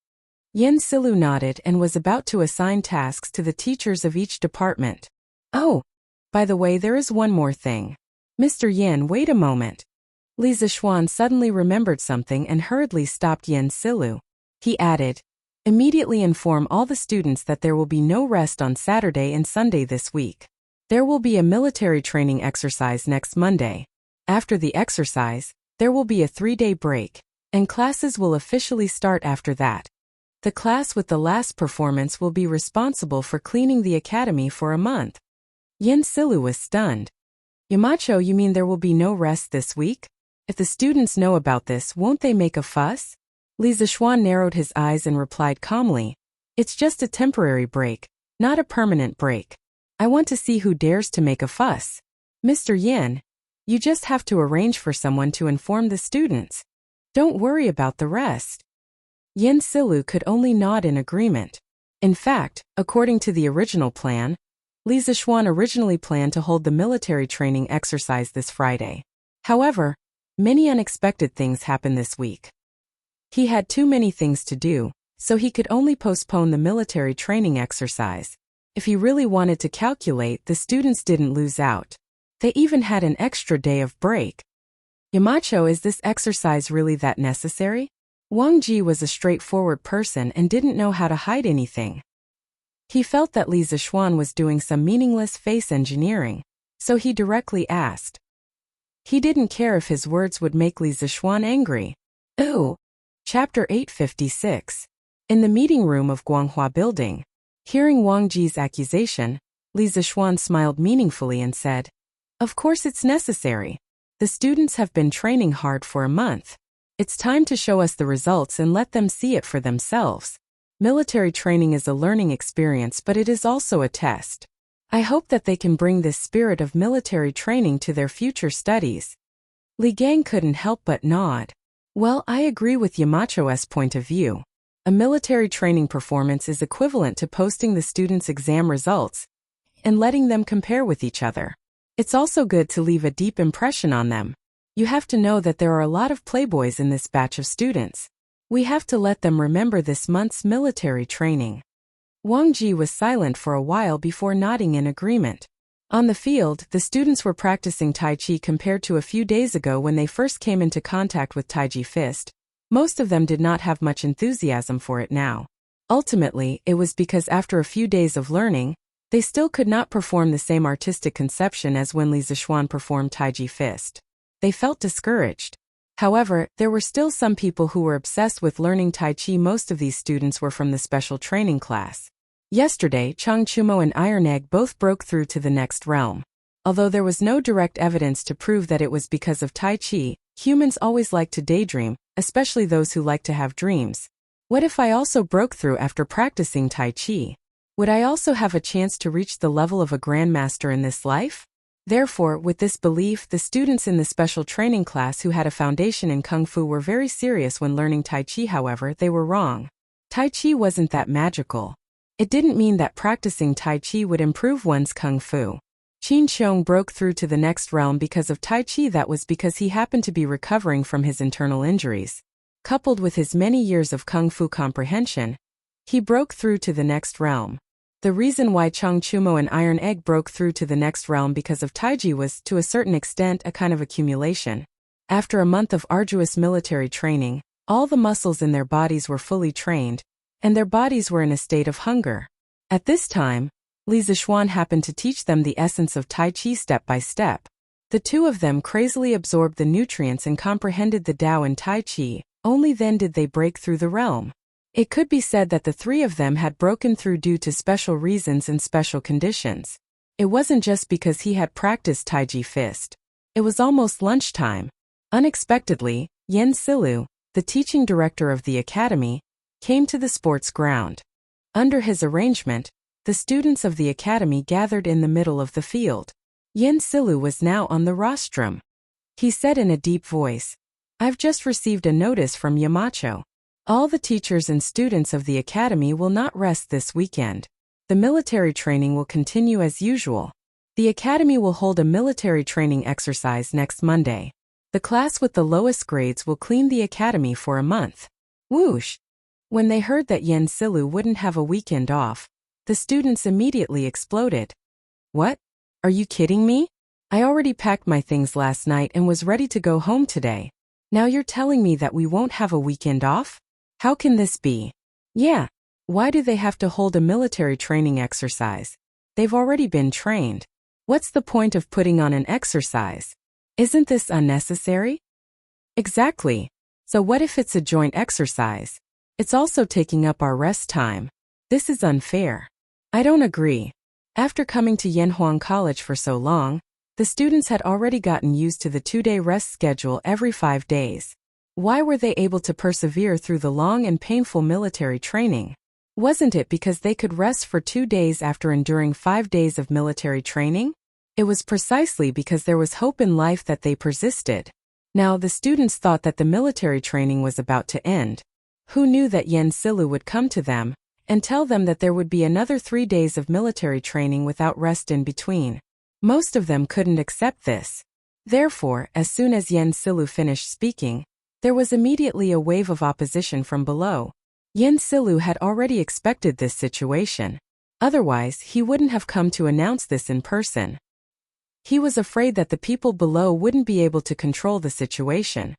Yin Silu nodded and was about to assign tasks to the teachers of each department. "Oh, by the way, there is one more thing. Mr. Yin, wait a moment." Li Zixuan suddenly remembered something and hurriedly stopped Yin Silu. He added, "Immediately inform all the students that there will be no rest on Saturday and Sunday this week. There will be a military training exercise next Monday. After the exercise, there will be a 3-day break, and classes will officially start after that. The class with the last performance will be responsible for cleaning the academy for a month." Yin Silu was stunned. "Yamacho, you mean there will be no rest this week? If the students know about this, won't they make a fuss?" Li Zixuan narrowed his eyes and replied calmly, "It's just a temporary break, not a permanent break. I want to see who dares to make a fuss. Mr. Yin, you just have to arrange for someone to inform the students. Don't worry about the rest." Yin Silu could only nod in agreement. In fact, according to the original plan, Li Zixuan originally planned to hold the military training exercise this Friday. However, many unexpected things happened this week. He had too many things to do, so he could only postpone the military training exercise. If he really wanted to calculate, the students didn't lose out. They even had an extra day of break. "Yamacho, is this exercise really that necessary?" Wang Ji was a straightforward person and didn't know how to hide anything. He felt that Li Zixuan was doing some meaningless face engineering, so he directly asked. He didn't care if his words would make Li Zixuan angry. Ooh. Chapter 856. In the meeting room of Guanghua Building, hearing Wang Ji's accusation, Li Zixuan smiled meaningfully and said, "Of course it's necessary. The students have been training hard for a month. It's time to show us the results and let them see it for themselves. Military training is a learning experience, but it is also a test. I hope that they can bring this spirit of military training to their future studies." Li Gang couldn't help but nod. "Well, I agree with Yamacho's point of view. A military training performance is equivalent to posting the students' exam results and letting them compare with each other. It's also good to leave a deep impression on them. You have to know that there are a lot of playboys in this batch of students. We have to let them remember this month's military training." Wang Ji was silent for a while before nodding in agreement. On the field, the students were practicing Tai Chi compared to a few days ago when they first came into contact with Taiji Fist. Most of them did not have much enthusiasm for it now. Ultimately, it was because after a few days of learning, they still could not perform the same artistic conception as when Li Zixuan performed Taiji Fist. They felt discouraged. However, there were still some people who were obsessed with learning Tai Chi. Most of these students were from the special training class. Yesterday, Chang Chumo and Iron Egg both broke through to the next realm. Although there was no direct evidence to prove that it was because of Tai Chi, humans always like to daydream, especially those who like to have dreams. What if I also broke through after practicing Tai Chi? Would I also have a chance to reach the level of a grandmaster in this life? Therefore, with this belief, the students in the special training class who had a foundation in Kung Fu were very serious when learning Tai Chi. However, they were wrong. Tai Chi wasn't that magical. It didn't mean that practicing Tai Chi would improve one's Kung Fu. Qin Xiong broke through to the next realm because of Tai Chi. That was because he happened to be recovering from his internal injuries. Coupled with his many years of Kung Fu comprehension, he broke through to the next realm. The reason why Chang Chumo and Iron Egg broke through to the next realm because of Taiji was, to a certain extent, a kind of accumulation. After a month of arduous military training, all the muscles in their bodies were fully trained, and their bodies were in a state of hunger. At this time, Li Zixuan happened to teach them the essence of Tai Chi step by step. The two of them crazily absorbed the nutrients and comprehended the Tao in Tai Chi. Only then did they break through the realm. It could be said that the three of them had broken through due to special reasons and special conditions. It wasn't just because he had practiced Taiji Fist. It was almost lunchtime. Unexpectedly, Yen Silu, the teaching director of the academy, came to the sports ground. Under his arrangement, the students of the academy gathered in the middle of the field. Yen Silu was now on the rostrum. He said in a deep voice, "I've just received a notice from Yamacho. All the teachers and students of the academy will not rest this weekend. The military training will continue as usual. The academy will hold a military training exercise next Monday. The class with the lowest grades will clean the academy for a month. Whoosh! When they heard that Yen Silu wouldn't have a weekend off, the students immediately exploded. What? Are you kidding me? I already packed my things last night and was ready to go home today. Now you're telling me that we won't have a weekend off? How can this be? Yeah. Why do they have to hold a military training exercise? They've already been trained. What's the point of putting on an exercise? Isn't this unnecessary? Exactly. So what if it's a joint exercise? It's also taking up our rest time. This is unfair. I don't agree. After coming to Yanhuang College for so long, the students had already gotten used to the 2-day rest schedule every 5 days. Why were they able to persevere through the long and painful military training? Wasn't it because they could rest for 2 days after enduring 5 days of military training? It was precisely because there was hope in life that they persisted. Now the students thought that the military training was about to end. Who knew that Yen Silu would come to them and tell them that there would be another 3 days of military training without rest in between? Most of them couldn't accept this. Therefore, as soon as Yen Silu finished speaking, there was immediately a wave of opposition from below. Yen Silu had already expected this situation. Otherwise, he wouldn't have come to announce this in person. He was afraid that the people below wouldn't be able to control the situation.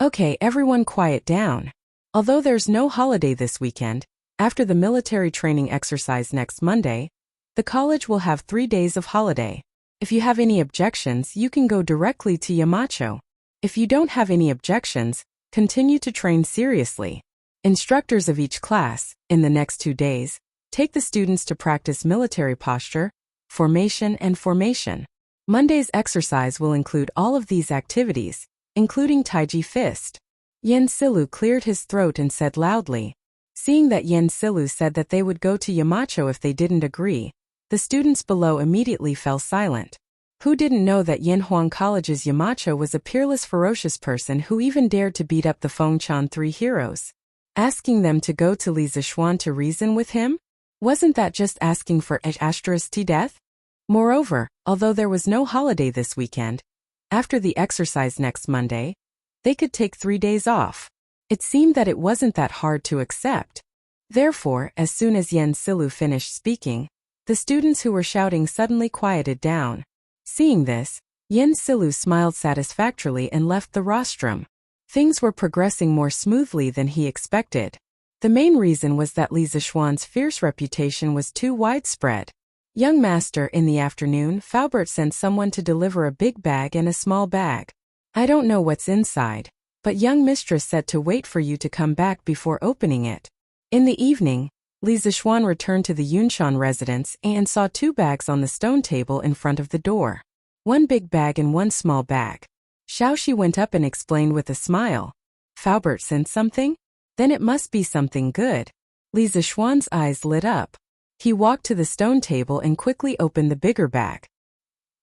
Okay, everyone quiet down. Although there's no holiday this weekend, after the military training exercise next Monday, the college will have 3 days of holiday. If you have any objections, you can go directly to Yamacho. If you don't have any objections, continue to train seriously. Instructors of each class, in the next 2 days, take the students to practice military posture, formation and formation. Monday's exercise will include all of these activities, including Taiji fist. Yen Silu cleared his throat and said loudly. Seeing that Yen Silu said that they would go to Yamacho if they didn't agree, the students below immediately fell silent. Who didn't know that Yanhuang College's Yamacho was a peerless, ferocious person who even dared to beat up the Fengchan 3 heroes? Asking them to go to Li Zishuan to reason with him? Wasn't that just asking for Enchantress to death? Moreover, although there was no holiday this weekend, after the exercise next Monday, they could take 3 days off. It seemed that it wasn't that hard to accept. Therefore, as soon as Yen Silu finished speaking, the students who were shouting suddenly quieted down. Seeing this, Yen Silu smiled satisfactorily and left the rostrum. Things were progressing more smoothly than he expected. The main reason was that Li Zishuan's fierce reputation was too widespread. Young master, in the afternoon, Faubert sent someone to deliver a big bag and a small bag. I don't know what's inside, but young mistress said to wait for you to come back before opening it. In the evening, Li Zishuan returned to the Yunshan residence and saw 2 bags on the stone table in front of the door. 1 big bag and 1 small bag. Xiaoxi went up and explained with a smile. Faubert sent something? Then it must be something good. Li Zishuan's eyes lit up. He walked to the stone table and quickly opened the bigger bag.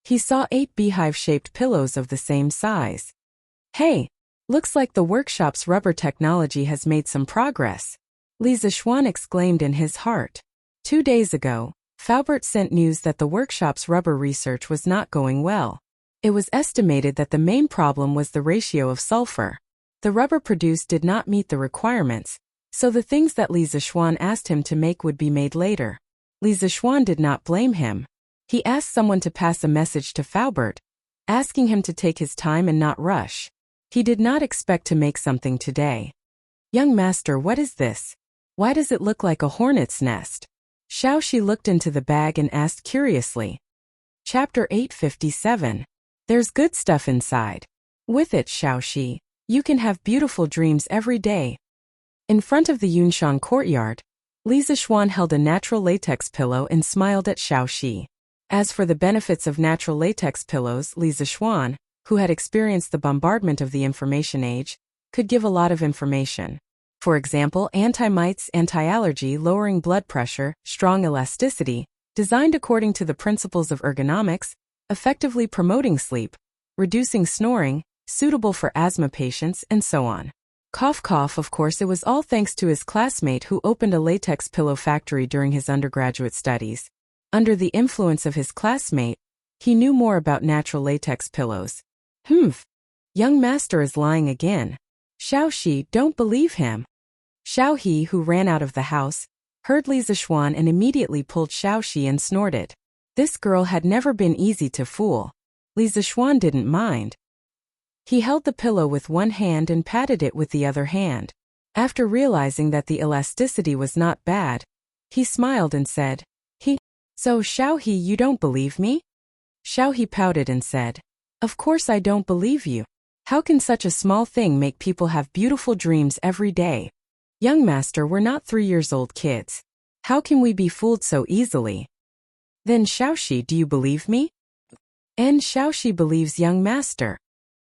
He saw 8 beehive-shaped pillows of the same size. Hey, looks like the workshop's rubber technology has made some progress. Li Zishuan exclaimed in his heart. 2 days ago, Faubert sent news that the workshop's rubber research was not going well. It was estimated that the main problem was the ratio of sulfur. The rubber produced did not meet the requirements, so the things that Li Zishuan asked him to make would be made later. Li Zishuan did not blame him. He asked someone to pass a message to Faubert, asking him to take his time and not rush. He did not expect to make something today. Young master, what is this? Why does it look like a hornet's nest? Xiaoxi looked into the bag and asked curiously. Chapter 857. There's good stuff inside. With it, Xiaoxi, you can have beautiful dreams every day. In front of the Yunshan courtyard, Li Zishuan held a natural latex pillow and smiled at Xiaoxi. As for the benefits of natural latex pillows, Li Zishuan, who had experienced the bombardment of the information age, could give a lot of information. For example, anti-mites, anti-allergy, lowering blood pressure, strong elasticity, designed according to the principles of ergonomics, effectively promoting sleep, reducing snoring, suitable for asthma patients, and so on. Cough cough, of course it was all thanks to his classmate who opened a latex pillow factory during his undergraduate studies. Under the influence of his classmate, He knew more about natural latex pillows. Humph. Young master is lying again. Xiaoxi, don't believe him. Xiaohe, who ran out of the house, heard Li Zixuan and immediately pulled Xiaoxi and snorted. This girl had never been easy to fool. Li Zixuan didn't mind. He held the pillow with one hand and patted it with the other hand. After realizing that the elasticity was not bad, he smiled and said, So Xiaohe, you don't believe me? Xiaohe pouted and said, Of course I don't believe you. How can such a small thing make people have beautiful dreams every day? Young master, we're not 3-year-old kids. How can we be fooled so easily? Then Xiaoxi, do you believe me? And Xiaoxi believes young master.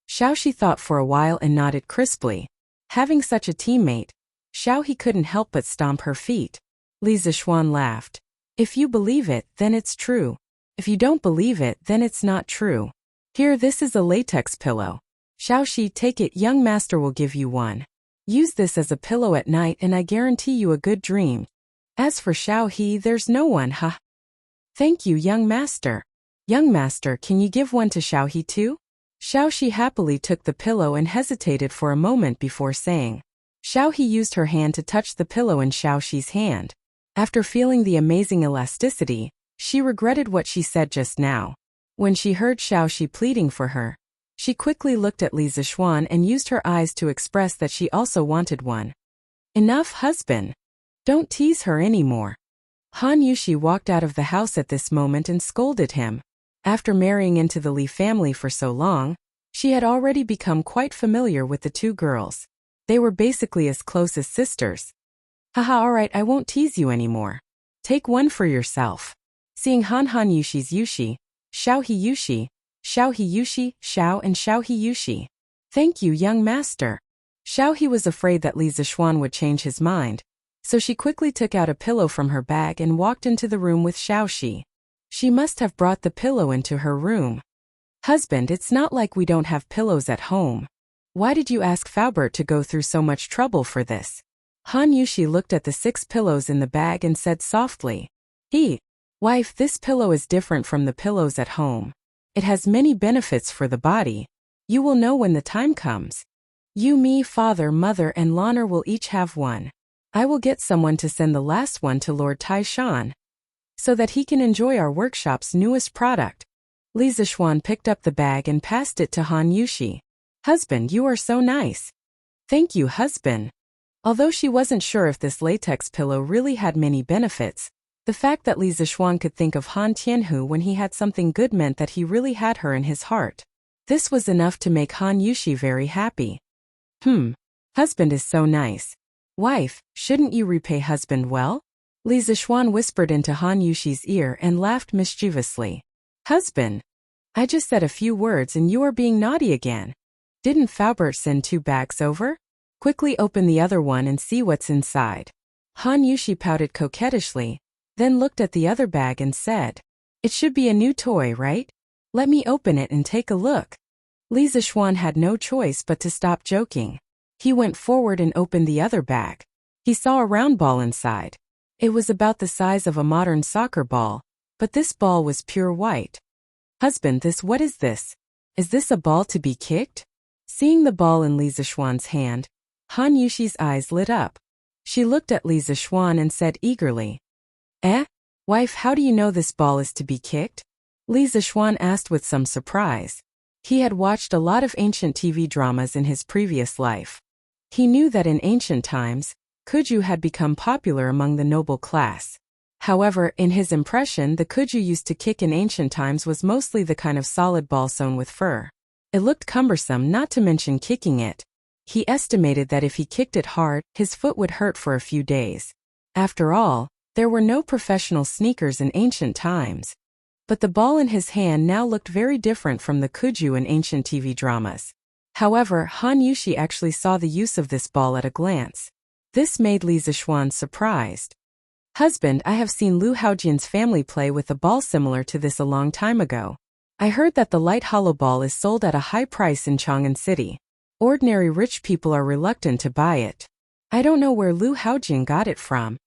Xiaoxi thought for a while and nodded crisply. Having such a teammate, Xiaohe couldn't help but stomp her feet. Li Zixuan laughed. If you believe it, then it's true. If you don't believe it, then it's not true. Here, this is a latex pillow. Xiaoxi, take it, young master will give you one. Use this as a pillow at night and I guarantee you a good dream. As for Xiaohe, there's no one, huh? Thank you, young master. Young master, can you give one to Xiaohe too? Xiaoxi happily took the pillow and hesitated for a moment before saying. Xiaohe used her hand to touch the pillow in Xiaoxi's hand. After feeling the amazing elasticity, she regretted what she said just now. When she heard Xiaoxi pleading for her, she quickly looked at Li Zixuan and used her eyes to express that she also wanted one. Enough, husband. Don't tease her anymore. Han Yushi walked out of the house at this moment and scolded him. After marrying into the Li family for so long, she had already become quite familiar with the two girls. They were basically as close as sisters. Haha, alright, I won't tease you anymore. Take one for yourself. Seeing Han Yushi's Yushi, Xiaohe Yushi, Xiaohe Yushi, Xiao and Xiaohe Yushi. Thank you, young master. Xiaohe was afraid that Li Zixuan would change his mind, so she quickly took out a pillow from her bag and walked into the room with Xiaoxi. She must have brought the pillow into her room. Husband, it's not like we don't have pillows at home. Why did you ask Faubert to go through so much trouble for this? Han Yushi looked at the 6 pillows in the bag and said softly, Wife, this pillow is different from the pillows at home. It has many benefits for the body. You will know when the time comes. You, me, father, mother, and Lanner will each have one. I will get someone to send the last one to Lord Taishan, so that he can enjoy our workshop's newest product. Li Zixuan picked up the bag and passed it to Han Yushi. Husband, you are so nice. Thank you, husband. Although she wasn't sure if this latex pillow really had many benefits, the fact that Li Zixuan could think of Han Tianhu when he had something good meant that he really had her in his heart. This was enough to make Han Yushi very happy. Husband is so nice. Wife, shouldn't you repay husband well? Li Zixuan whispered into Han Yushi's ear and laughed mischievously. Husband, I just said a few words and you are being naughty again. Didn't Faubert send 2 bags over? Quickly open the other one and see what's inside. Han Yushi pouted coquettishly, then looked at the other bag and said, It should be a new toy, right? Let me open it and take a look. Li Zixuan had no choice but to stop joking. He went forward and opened the other bag. He saw a round ball inside. It was about the size of a modern soccer ball, but this ball was pure white. Husband, what is this? Is this a ball to be kicked? Seeing the ball in Li Zixuan's hand, Han Yushi's eyes lit up. She looked at Li Zixuan and said eagerly, Wife, how do you know this ball is to be kicked? Li Zixuan asked with some surprise. He had watched a lot of ancient TV dramas in his previous life. He knew that in ancient times, Kuju had become popular among the noble class. However, in his impression, the Kuju used to kick in ancient times was mostly the kind of solid ball sewn with fur. It looked cumbersome, not to mention kicking it. He estimated that if he kicked it hard, his foot would hurt for a few days. After all, there were no professional sneakers in ancient times. But the ball in his hand now looked very different from the Kuju in ancient TV dramas. However, Han Yushi actually saw the use of this ball at a glance. This made Li Zixuan surprised. Husband, I have seen Lu Haojian's family play with a ball similar to this a long time ago. I heard that the light hollow ball is sold at a high price in Chang'an City. Ordinary rich people are reluctant to buy it. I don't know where Lu Haojian got it from.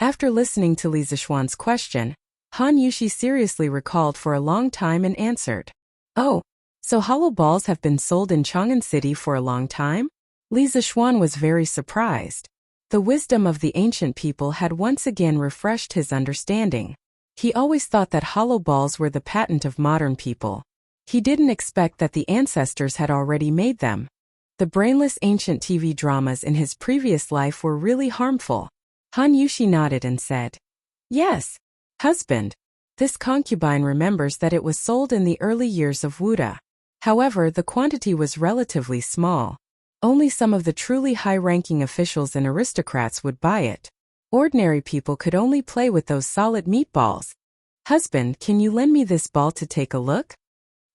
After listening to Li Zixuan's question, Han Yushi seriously recalled for a long time and answered. Oh, so hollow balls have been sold in Chang'an City for a long time? Li Zixuan was very surprised. The wisdom of the ancient people had once again refreshed his understanding. He always thought that hollow balls were the patent of modern people. He didn't expect that the ancestors had already made them. The brainless ancient TV dramas in his previous life were really harmful. Han Yushi nodded and said, Yes, husband. This concubine remembers that it was sold in the early years of Wuda. However, the quantity was relatively small. Only some of the truly high-ranking officials and aristocrats would buy it. Ordinary people could only play with those solid meatballs. Husband, can you lend me this ball to take a look?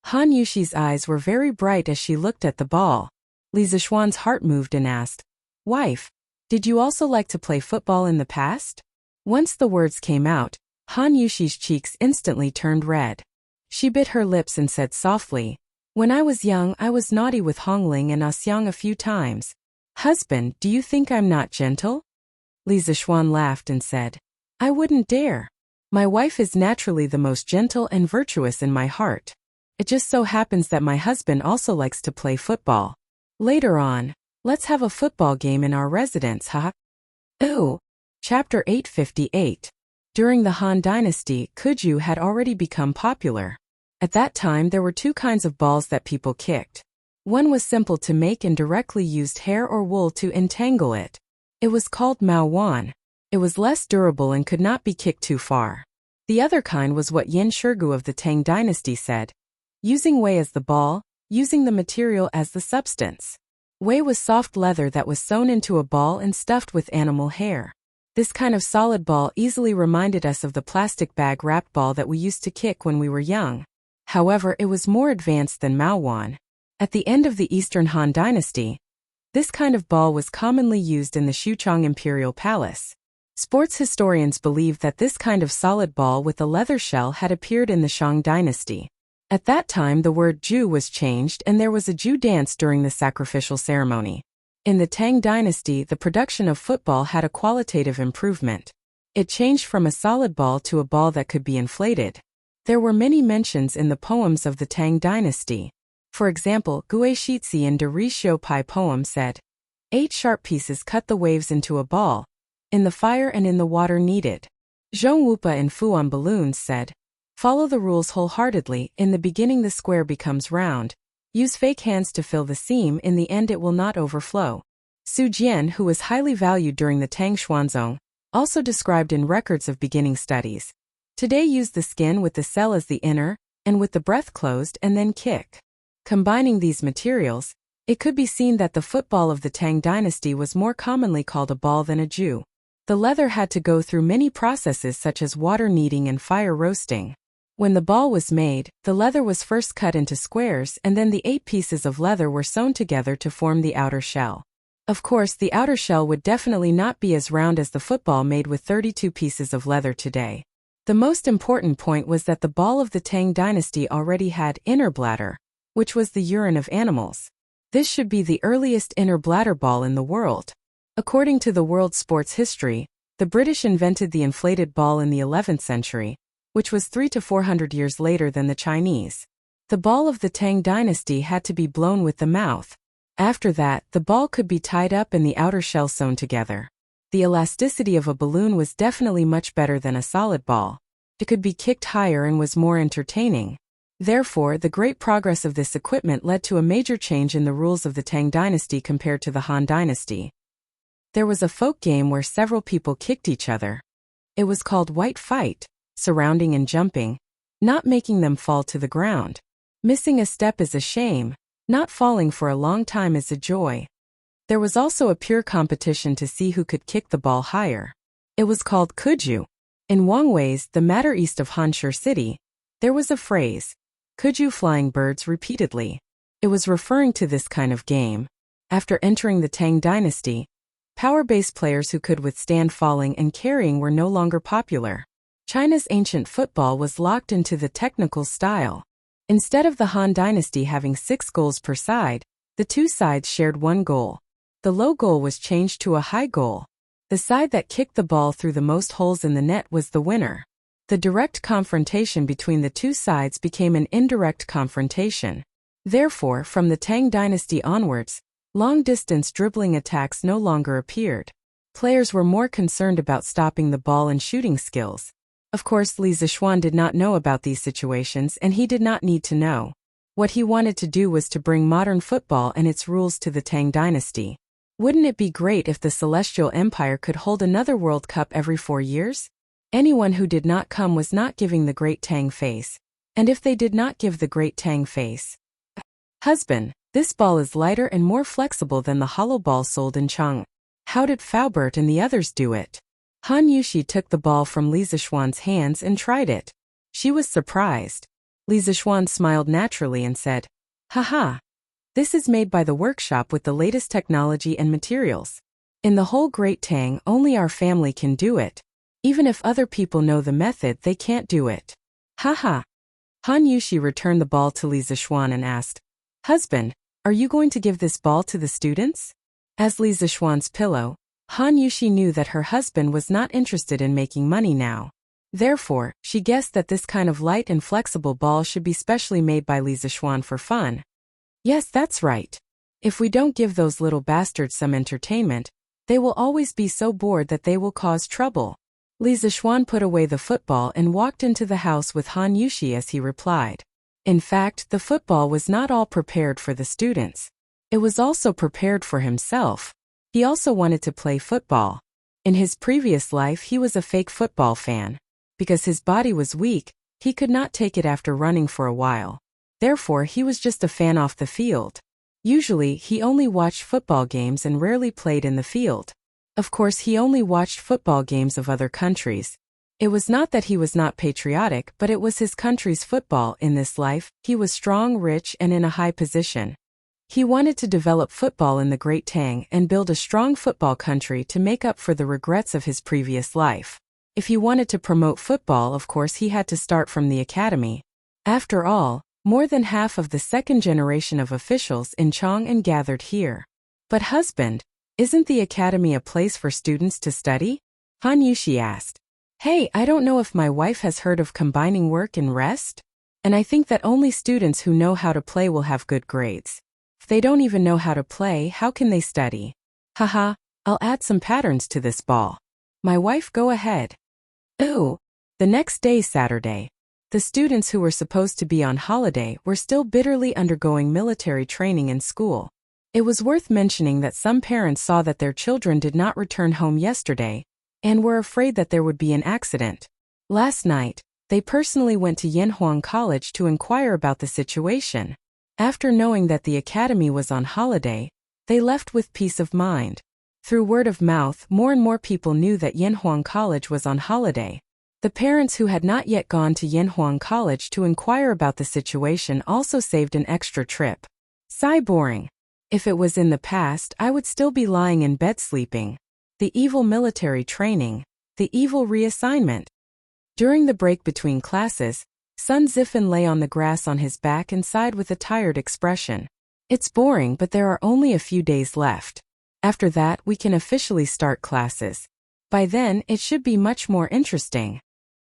Han Yushi's eyes were very bright as she looked at the ball. Li Zixuan's heart moved and asked, Wife, did you also like to play football in the past? Once the words came out, Han Yushi's cheeks instantly turned red. She bit her lips and said softly, When I was young, I was naughty with Hongling and Asyang a few times. Husband, do you think I'm not gentle? Li Zixuan laughed and said, I wouldn't dare. My wife is naturally the most gentle and virtuous in my heart. It just so happens that my husband also likes to play football. Later on, let's have a football game in our residence, huh? Ooh. Chapter 858. During the Han Dynasty, Kuju had already become popular. At that time there were two kinds of balls that people kicked. One was simple to make and directly used hair or wool to entangle it. It was called Mao Wan. It was less durable and could not be kicked too far. The other kind was what Yan Shirgu of the Tang Dynasty said. Using Wei as the ball, using the material as the substance. Wei was soft leather that was sewn into a ball and stuffed with animal hair. This kind of solid ball easily reminded us of the plastic bag wrapped ball that we used to kick when we were young. However, it was more advanced than Mao Wan. At the end of the Eastern Han Dynasty, this kind of ball was commonly used in the Xuchang Imperial Palace. Sports historians believe that this kind of solid ball with a leather shell had appeared in the Shang Dynasty. At that time the word Ju was changed and there was a Ju dance during the sacrificial ceremony. In the Tang Dynasty, the production of football had a qualitative improvement. It changed from a solid ball to a ball that could be inflated. There were many mentions in the poems of the Tang Dynasty. For example, Gui Shizhi in De Ri Xiu Pai poem said, 8 sharp pieces cut the waves into a ball, in the fire and in the water needed. Zhong Wupa in Fuan Balloons said, follow the rules wholeheartedly, in the beginning the square becomes round. Use fake hands to fill the seam, in the end it will not overflow. Su Jian, who was highly valued during the Tang Xuanzong, also described in records of beginning studies. Today use the skin with the cell as the inner, and with the breath closed and then kick. Combining these materials, it could be seen that the football of the Tang Dynasty was more commonly called a ball than a Ju. The leather had to go through many processes such as water kneading and fire roasting. When the ball was made, the leather was first cut into squares and then the 8 pieces of leather were sewn together to form the outer shell. Of course, the outer shell would definitely not be as round as the football made with 32 pieces of leather today. The most important point was that the ball of the Tang Dynasty already had inner bladder, which was the urine of animals. This should be the earliest inner bladder ball in the world. According to the world sports history, the British invented the inflated ball in the 11th century, which was 300 to 400 years later than the Chinese. The ball of the Tang Dynasty had to be blown with the mouth. After that, the ball could be tied up and the outer shell sewn together. The elasticity of a balloon was definitely much better than a solid ball. It could be kicked higher and was more entertaining. Therefore, the great progress of this equipment led to a major change in the rules of the Tang Dynasty compared to the Han Dynasty. There was a folk game where several people kicked each other. It was called White Fight, surrounding and jumping, not making them fall to the ground. Missing a step is a shame, not falling for a long time is a joy. There was also a pure competition to see who could kick the ball higher. It was called Kuju. In Wangwei's, the matter east of Hanshi City, there was a phrase, Kuju flying birds repeatedly. It was referring to this kind of game. After entering the Tang Dynasty, power-based players who could withstand falling and carrying were no longer popular. China's ancient football was locked into the technical style. Instead of the Han Dynasty having 6 goals per side, the 2 sides shared 1 goal. The low goal was changed to a high goal. The side that kicked the ball through the most holes in the net was the winner. The direct confrontation between the two sides became an indirect confrontation. Therefore, from the Tang dynasty onwards, long-distance dribbling attacks no longer appeared. Players were more concerned about stopping the ball and shooting skills. Of course, Li Zixuan did not know about these situations, and he did not need to know. What he wanted to do was to bring modern football and its rules to the Tang dynasty. Wouldn't it be great if the Celestial Empire could hold another World Cup every 4 years? Anyone who did not come was not giving the Great Tang face. And if they did not give the Great Tang face, husband, this ball is lighter and more flexible than the hollow ball sold in Chang. How did Faubert and the others do it? Han Yushi took the ball from Li Zixuan's hands and tried it. She was surprised. Li Zixuan smiled naturally and said, "Haha. This is made by the workshop with the latest technology and materials. In the whole Great Tang, only our family can do it. Even if other people know the method, they can't do it." Haha. Han Yushi returned the ball to Li Zixuan and asked, "Husband, are you going to give this ball to the students?" As Li Zixuan's pillow, Han Yushi knew that her husband was not interested in making money now. Therefore, she guessed that this kind of light and flexible ball should be specially made by Li Zixuan for fun. Yes, that's right. If we don't give those little bastards some entertainment, they will always be so bored that they will cause trouble. Li Zixuan put away the football and walked into the house with Han Yushi as he replied. In fact, the football was not all prepared for the students. It was also prepared for himself. He also wanted to play football. In his previous life, he was a fake football fan. Because his body was weak, he could not take it after running for a while. Therefore, he was just a fan off the field. Usually, he only watched football games and rarely played in the field. Of course, he only watched football games of other countries. It was not that he was not patriotic, but it was his country's football. In this life, he was strong, rich, and in a high position. He wanted to develop football in the Great Tang and build a strong football country to make up for the regrets of his previous life. If he wanted to promote football, of course he had to start from the academy. After all, more than half of the second generation of officials in Chang'an gathered here. But husband, isn't the academy a place for students to study? Han Yushi asked. Hey, I don't know if my wife has heard of combining work and rest? And I think that only students who know how to play will have good grades. If they don't even know how to play, how can they study? Haha, I'll add some patterns to this ball. My wife, go ahead. Ooh. The next day, Saturday, the students who were supposed to be on holiday were still bitterly undergoing military training in school. It was worth mentioning that some parents saw that their children did not return home yesterday and were afraid that there would be an accident. Last night, they personally went to Yanhuang College to inquire about the situation. After knowing that the academy was on holiday, they left with peace of mind. Through word of mouth, more and more people knew that Yanhuang College was on holiday. The parents who had not yet gone to Yanhuang College to inquire about the situation also saved an extra trip. Sigh, boring. If it was in the past, I would still be lying in bed sleeping. The evil military training. The evil reassignment. During the break between classes, Sun Zifan lay on the grass on his back and sighed with a tired expression. It's boring, but there are only a few days left. After that, we can officially start classes. By then, it should be much more interesting.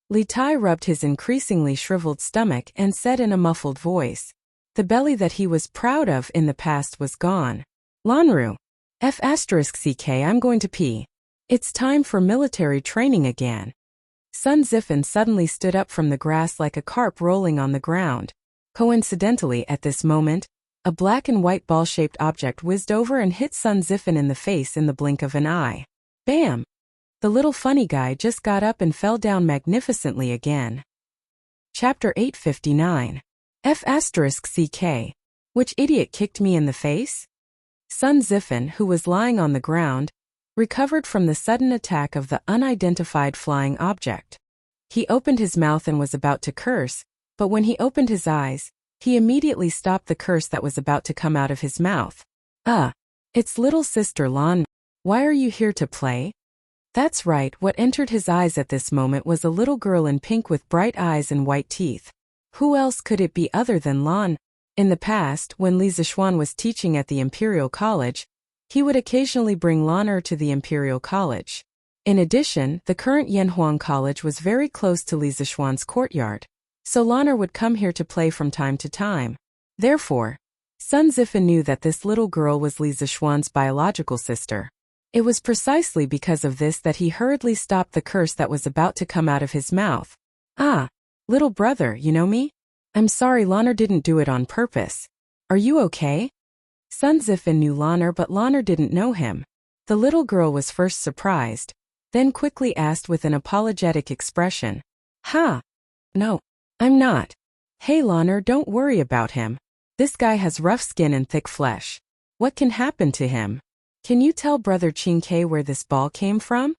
Li Tai rubbed his increasingly shriveled stomach and said in a muffled voice. The belly that he was proud of in the past was gone. Lanru. F***ck, I'm going to pee. It's time for military training again. Sun Zifan suddenly stood up from the grass like a carp rolling on the ground. Coincidentally, at this moment, a black and white ball-shaped object whizzed over and hit Sun Zifan in the face in the blink of an eye. Bam! The little funny guy just got up and fell down magnificently again. Chapter 859. F***ck. Which idiot kicked me in the face? Sun Zifan, who was lying on the ground, recovered from the sudden attack of the unidentified flying object. He opened his mouth and was about to curse, but when he opened his eyes, he immediately stopped the curse that was about to come out of his mouth. It's little sister Lan. Why are you here to play? That's right, what entered his eyes at this moment was a little girl in pink with bright eyes and white teeth. Who else could it be other than Lan? In the past, when Li Zixuan was teaching at the Imperial College, he would occasionally bring Lan to the Imperial College. In addition, the current Yanhuang College was very close to Li Zixuan's courtyard, so Lanner would come here to play from time to time. Therefore, Sun Zifan knew that this little girl was Li Zixuan's biological sister. It was precisely because of this that he hurriedly stopped the curse that was about to come out of his mouth. Ah, little brother, you know me? I'm sorry, Lanner didn't do it on purpose. Are you okay? Sun Zifan knew Lanner, but Lanner didn't know him. The little girl was first surprised, then quickly asked with an apologetic expression. Ha! No, I'm not. Hey Lanner, don't worry about him. This guy has rough skin and thick flesh. What can happen to him? Can you tell Brother Qingke where this ball came from?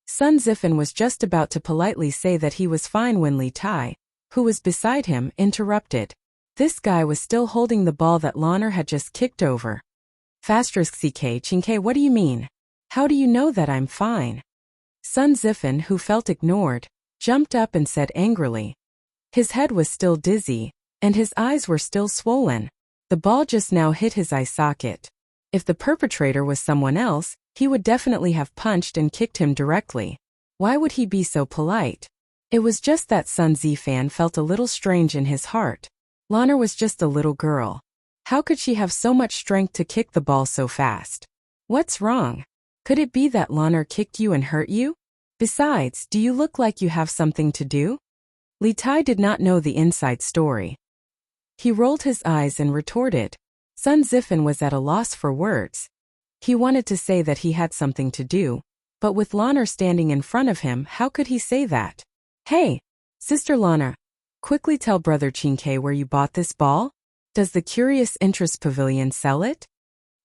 Sun Zifan was just about to politely say that he was fine when Li Tai, who was beside him, interrupted. This guy was still holding the ball that Lanner had just kicked over. *CK Qingke, what do you mean? How do you know that I'm fine? Sun Zifan, who felt ignored, jumped up and said angrily. His head was still dizzy, and his eyes were still swollen. The ball just now hit his eye socket. If the perpetrator was someone else, he would definitely have punched and kicked him directly. Why would he be so polite? It was just that Sun Zifan felt a little strange in his heart. Lanner was just a little girl. How could she have so much strength to kick the ball so fast? What's wrong? Could it be that Lanner kicked you and hurt you? Besides, do you look like you have something to do? Li Tai did not know the inside story. He rolled his eyes and retorted. Sun Zifan was at a loss for words. He wanted to say that he had something to do, but with Lanner standing in front of him, how could he say that? Hey, Sister Lanner, quickly tell Brother Qingke where you bought this ball? Does the Curious Interest Pavilion sell it?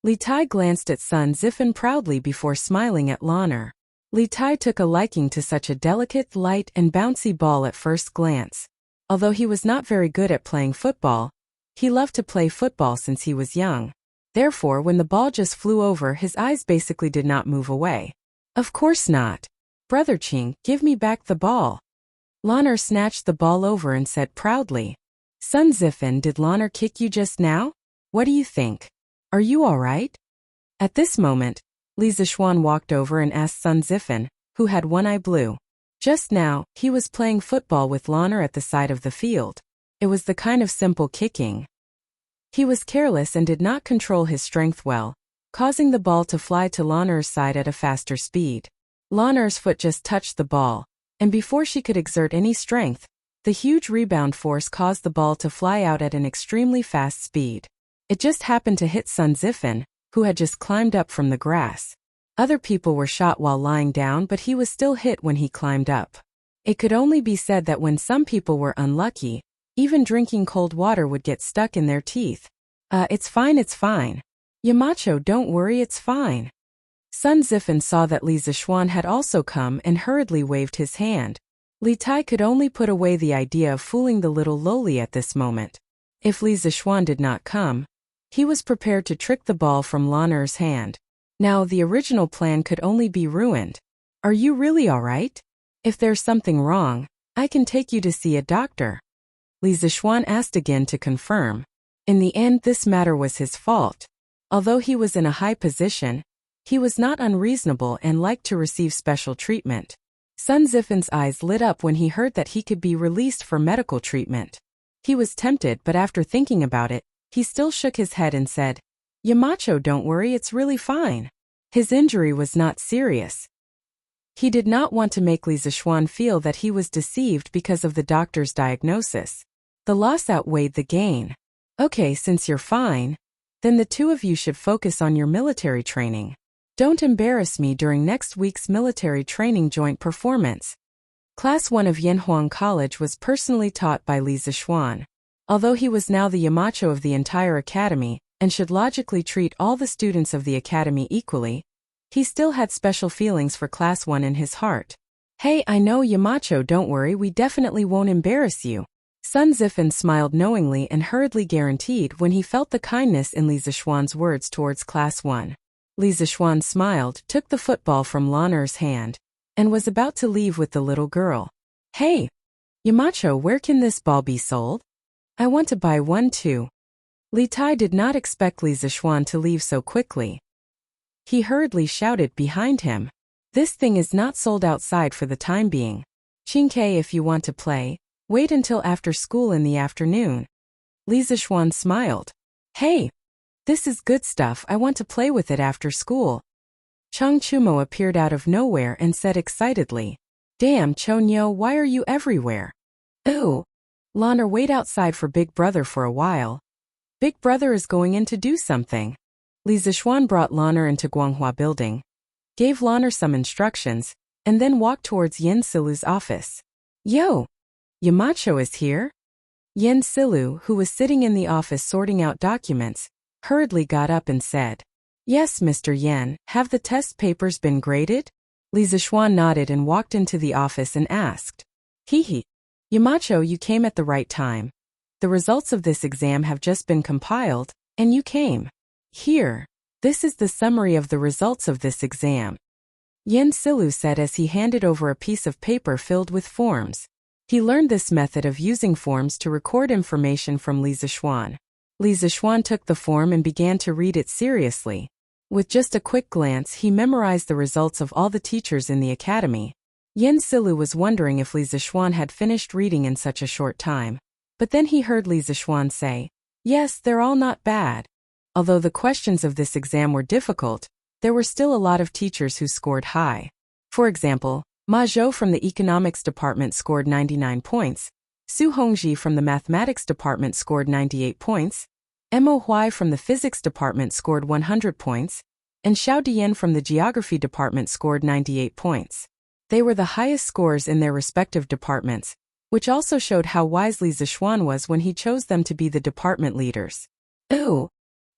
Li Tai glanced at Sun Zifan proudly before smiling at Lanner. Li Tai took a liking to such a delicate, light, and bouncy ball at first glance. Although he was not very good at playing football, he loved to play football since he was young. Therefore, when the ball just flew over, his eyes basically did not move away. Of course not. Brother Qing, give me back the ball. Lanner snatched the ball over and said proudly. Sun Zifan, did Lanner kick you just now? What do you think? Are you all right? At this moment, Li Zixuan walked over and asked Sun Zifan, who had one eye blue. Just now, he was playing football with Lanner at the side of the field. It was the kind of simple kicking. He was careless and did not control his strength well, causing the ball to fly to Lanner's side at a faster speed. Lanner's foot just touched the ball, and before she could exert any strength, the huge rebound force caused the ball to fly out at an extremely fast speed. It just happened to hit Sun Zifan, who had just climbed up from the grass. Other people were shot while lying down, but he was still hit when he climbed up. It could only be said that when some people were unlucky, even drinking cold water would get stuck in their teeth. It's fine, it's fine. Yamacho, don't worry, it's fine. Sun Zifan saw that Li Zixuan had also come and hurriedly waved his hand. Li Tai could only put away the idea of fooling the little loli at this moment. If Li Zixuan did not come, he was prepared to trick the ball from Lanner's hand. Now the original plan could only be ruined. Are you really all right? If there's something wrong, I can take you to see a doctor. Li Zixuan asked again to confirm. In the end, this matter was his fault. Although he was in a high position, he was not unreasonable and liked to receive special treatment. Sun Zifan's eyes lit up when he heard that he could be released for medical treatment. He was tempted, but after thinking about it, he still shook his head and said, Yamacho, don't worry, it's really fine. His injury was not serious. He did not want to make Li Zixuan feel that he was deceived because of the doctor's diagnosis. The loss outweighed the gain. Okay, since you're fine, then the two of you should focus on your military training. Don't embarrass me during next week's military training joint performance. Class 1 of Yanhuang College was personally taught by Li Zixuan. Although he was now the Yamacho of the entire academy, and should logically treat all the students of the academy equally, he still had special feelings for Class 1 in his heart. Hey, I know Yamacho, don't worry, we definitely won't embarrass you. Sun Zifan smiled knowingly and hurriedly guaranteed when he felt the kindness in Li Zixuan's words towards Class 1. Li Zixuan smiled, took the football from Lanner's hand, and was about to leave with the little girl. Hey, Yamacho, where can this ball be sold? I want to buy one too. Li Tai did not expect Li Zixuan to leave so quickly. He hurriedly shouted behind him. This thing is not sold outside for the time being. Qingke, if you want to play, wait until after school in the afternoon. Li Zixuan smiled. Hey! This is good stuff, I want to play with it after school. Chang Chumo appeared out of nowhere and said excitedly, Damn, Chonyo, why are you everywhere? Ooh! Lana, wait outside for Big Brother for a while. Big Brother is going in to do something. Li Zixuan brought Lana into Guanghua building, gave Lana some instructions, and then walked towards Yin Silu's office. Yo! Yamacho is here? Yin Silu, who was sitting in the office sorting out documents, hurriedly got up and said, Yes, Mr. Yen, have the test papers been graded? Li Zixuan nodded and walked into the office and asked, Hee. Yamacho, you came at the right time. The results of this exam have just been compiled, and you came. Here. This is the summary of the results of this exam. Yen Silu said as he handed over a piece of paper filled with forms. He learned this method of using forms to record information from Li Zixuan. Li Zixuan took the form and began to read it seriously. With just a quick glance, he memorized the results of all the teachers in the academy. Yen Silu was wondering if Li Zixuan had finished reading in such a short time. But then he heard Li Zixuan say, Yes, they're all not bad. Although the questions of this exam were difficult, there were still a lot of teachers who scored high. For example, Ma Zhou from the economics department scored 99 points, Su Hongji from the mathematics department scored 98 points, Mo Huai from the physics department scored 100 points, and Xiao Dian from the geography department scored 98 points. They were the highest scores in their respective departments, which also showed how wise Li Zixuan was when he chose them to be the department leaders. Ooh!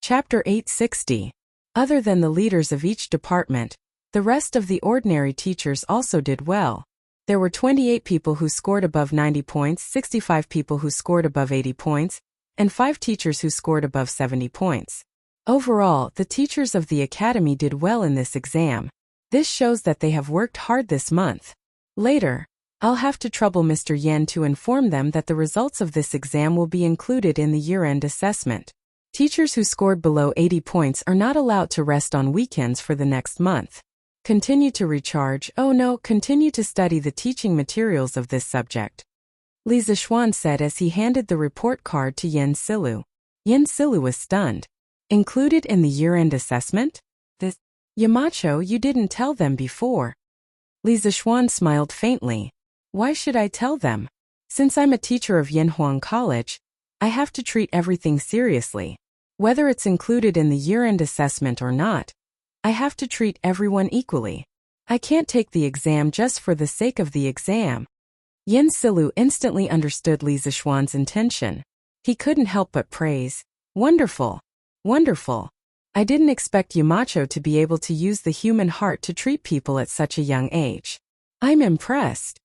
Chapter 860. Other than the leaders of each department, the rest of the ordinary teachers also did well. There were 28 people who scored above 90 points, 65 people who scored above 80 points, and 5 teachers who scored above 70 points. Overall, the teachers of the academy did well in this exam. This shows that they have worked hard this month. Later, I'll have to trouble Mr. Yen to inform them that the results of this exam will be included in the year-end assessment. Teachers who scored below 80 points are not allowed to rest on weekends for the next month. Continue to recharge, continue to study the teaching materials of this subject. Li Zixuan said as he handed the report card to Yen Silu. Yen Silu was stunned. Included in the year-end assessment? This, Yamacho, you didn't tell them before. Li Zixuan smiled faintly. Why should I tell them? Since I'm a teacher of Yanhuang College, I have to treat everything seriously. Whether it's included in the year-end assessment or not, I have to treat everyone equally. I can't take the exam just for the sake of the exam. Yen Silu instantly understood Li Zixuan's intention. He couldn't help but praise. Wonderful. Wonderful. I didn't expect Yamacho to be able to use the human heart to treat people at such a young age. I'm impressed.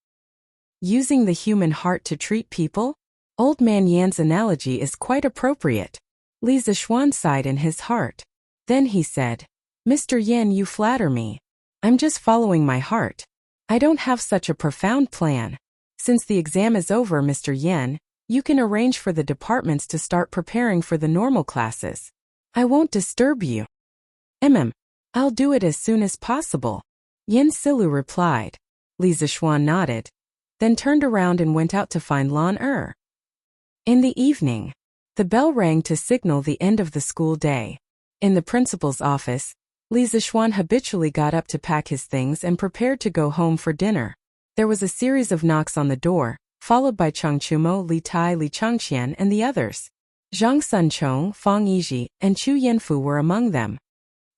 Using the human heart to treat people? Old Man Yan's analogy is quite appropriate. Li Zixuan sighed in his heart. Then he said, Mr. Yan, you flatter me. I'm just following my heart. I don't have such a profound plan. Since the exam is over, Mr. Yan, you can arrange for the departments to start preparing for the normal classes. I won't disturb you. I'll do it as soon as possible. Yen Silu replied. Li Zixuan nodded, then turned around and went out to find Lan Er. In the evening, the bell rang to signal the end of the school day. In the principal's office, Li Zixuan habitually got up to pack his things and prepared to go home for dinner. There was a series of knocks on the door, followed by Chang Chumo, Li Tai, Li Changqian, and the others. Zhang Sunchong, Fang Yizhi, and Chu Yanfu were among them.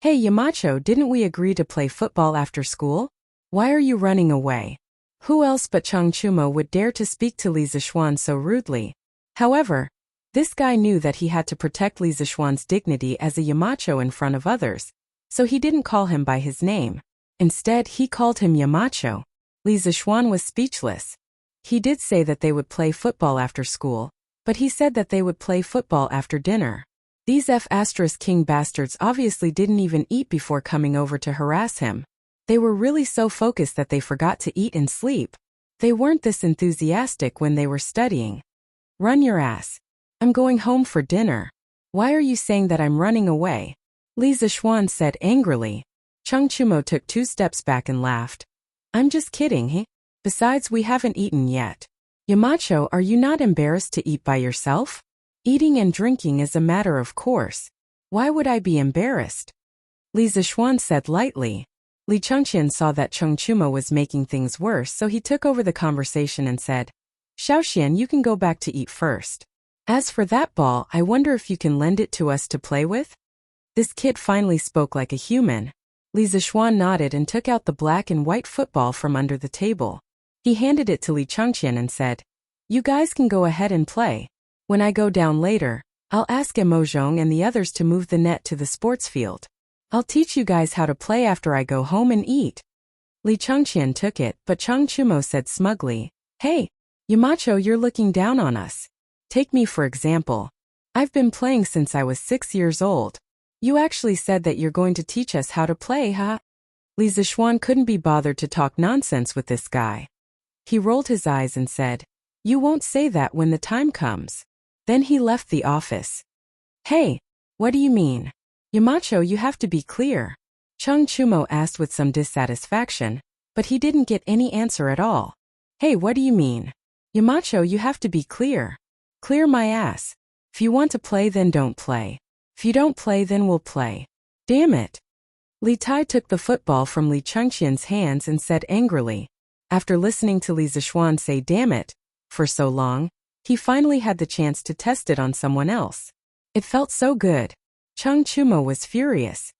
Hey Yamacho, didn't we agree to play football after school? Why are you running away? Who else but Chang Chumo would dare to speak to Li Zixuan so rudely? However, this guy knew that he had to protect Li Zixuan's dignity as a Yamacho in front of others, so he didn't call him by his name. Instead, he called him Yamacho. Li Zixuan was speechless. He did say that they would play football after school, but he said that they would play football after dinner. These F***king bastards obviously didn't even eat before coming over to harass him. They were really so focused that they forgot to eat and sleep. They weren't this enthusiastic when they were studying. Run your ass. I'm going home for dinner. Why are you saying that I'm running away? Li Zixuan said angrily. Chung Chumo took 2 steps back and laughed. I'm just kidding, he? Besides, we haven't eaten yet. Yamacho, are you not embarrassed to eat by yourself? Eating and drinking is a matter of course. Why would I be embarrassed? Li Zishuan said lightly. Li Chengqian saw that Chung Chumo was making things worse, so he took over the conversation and said, Xiaoxian, you can go back to eat first. As for that ball, I wonder if you can lend it to us to play with? This kid finally spoke like a human. Li Zishuan nodded and took out the black and white football from under the table. He handed it to Li Chengqian and said, You guys can go ahead and play. When I go down later, I'll ask Emojong and the others to move the net to the sports field. I'll teach you guys how to play after I go home and eat. Li Chengqian took it, but Chung Chumo said smugly, Hey, Yamacho, you're looking down on us. Take me for example. I've been playing since I was 6 years old. You actually said that you're going to teach us how to play, huh? Li Zishuan couldn't be bothered to talk nonsense with this guy. He rolled his eyes and said, You won't say that when the time comes. Then he left the office. Hey, what do you mean? Yamacho, you have to be clear. Chung Chumo asked with some dissatisfaction, but he didn't get any answer at all. Hey, what do you mean? Yamacho, you have to be clear. Clear my ass. If you want to play, then don't play. If you don't play, then we'll play. Damn it. Li Tai took the football from Li Chengqian's hands and said angrily. After listening to Li Zishuan say damn it for so long, he finally had the chance to test it on someone else. It felt so good. Chung Chumo was furious.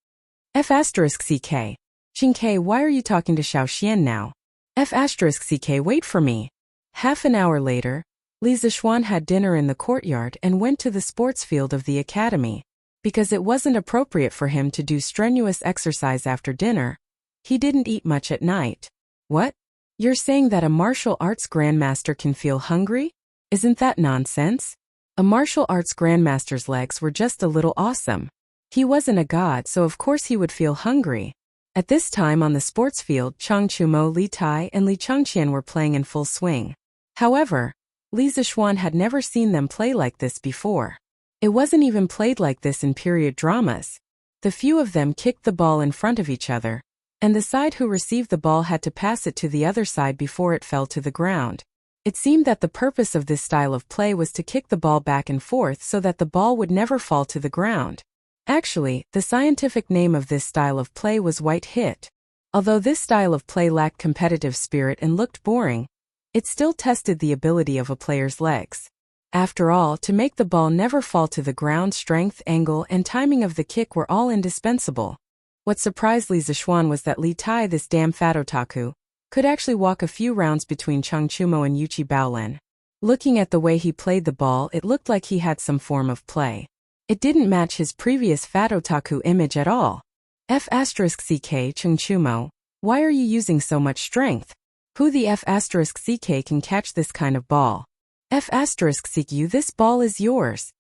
F***CK. Qingke, why are you talking to Xiaoxian now? F***CK, wait for me. Half an hour later, Li Zishuan had dinner in the courtyard and went to the sports field of the academy. Because it wasn't appropriate for him to do strenuous exercise after dinner, he didn't eat much at night. What? You're saying that a martial arts grandmaster can feel hungry? Isn't that nonsense? A martial arts grandmaster's legs were just a little awesome. He wasn't a god, so of course he would feel hungry. At this time on the sports field, Chung Chumo, Li Tai, and Li Chengqian were playing in full swing. However, Li Zishuan had never seen them play like this before. It wasn't even played like this in period dramas. The few of them kicked the ball in front of each other, and the side who received the ball had to pass it to the other side before it fell to the ground. It seemed that the purpose of this style of play was to kick the ball back and forth so that the ball would never fall to the ground. Actually, the scientific name of this style of play was white hit. Although this style of play lacked competitive spirit and looked boring, it still tested the ability of a player's legs. After all, to make the ball never fall to the ground, strength, angle, and timing of the kick were all indispensable. What surprised Li Zishuan was that Li Tai, this damn fat otaku, could actually walk a few rounds between Chung Chumo and Yuchi Baolin. Looking at the way he played the ball, it looked like he had some form of play. It didn't match his previous fat otaku image at all. F***CK Chung Chumo, why are you using so much strength? Who the F***CK can catch this kind of ball? F***CQ, this ball is yours.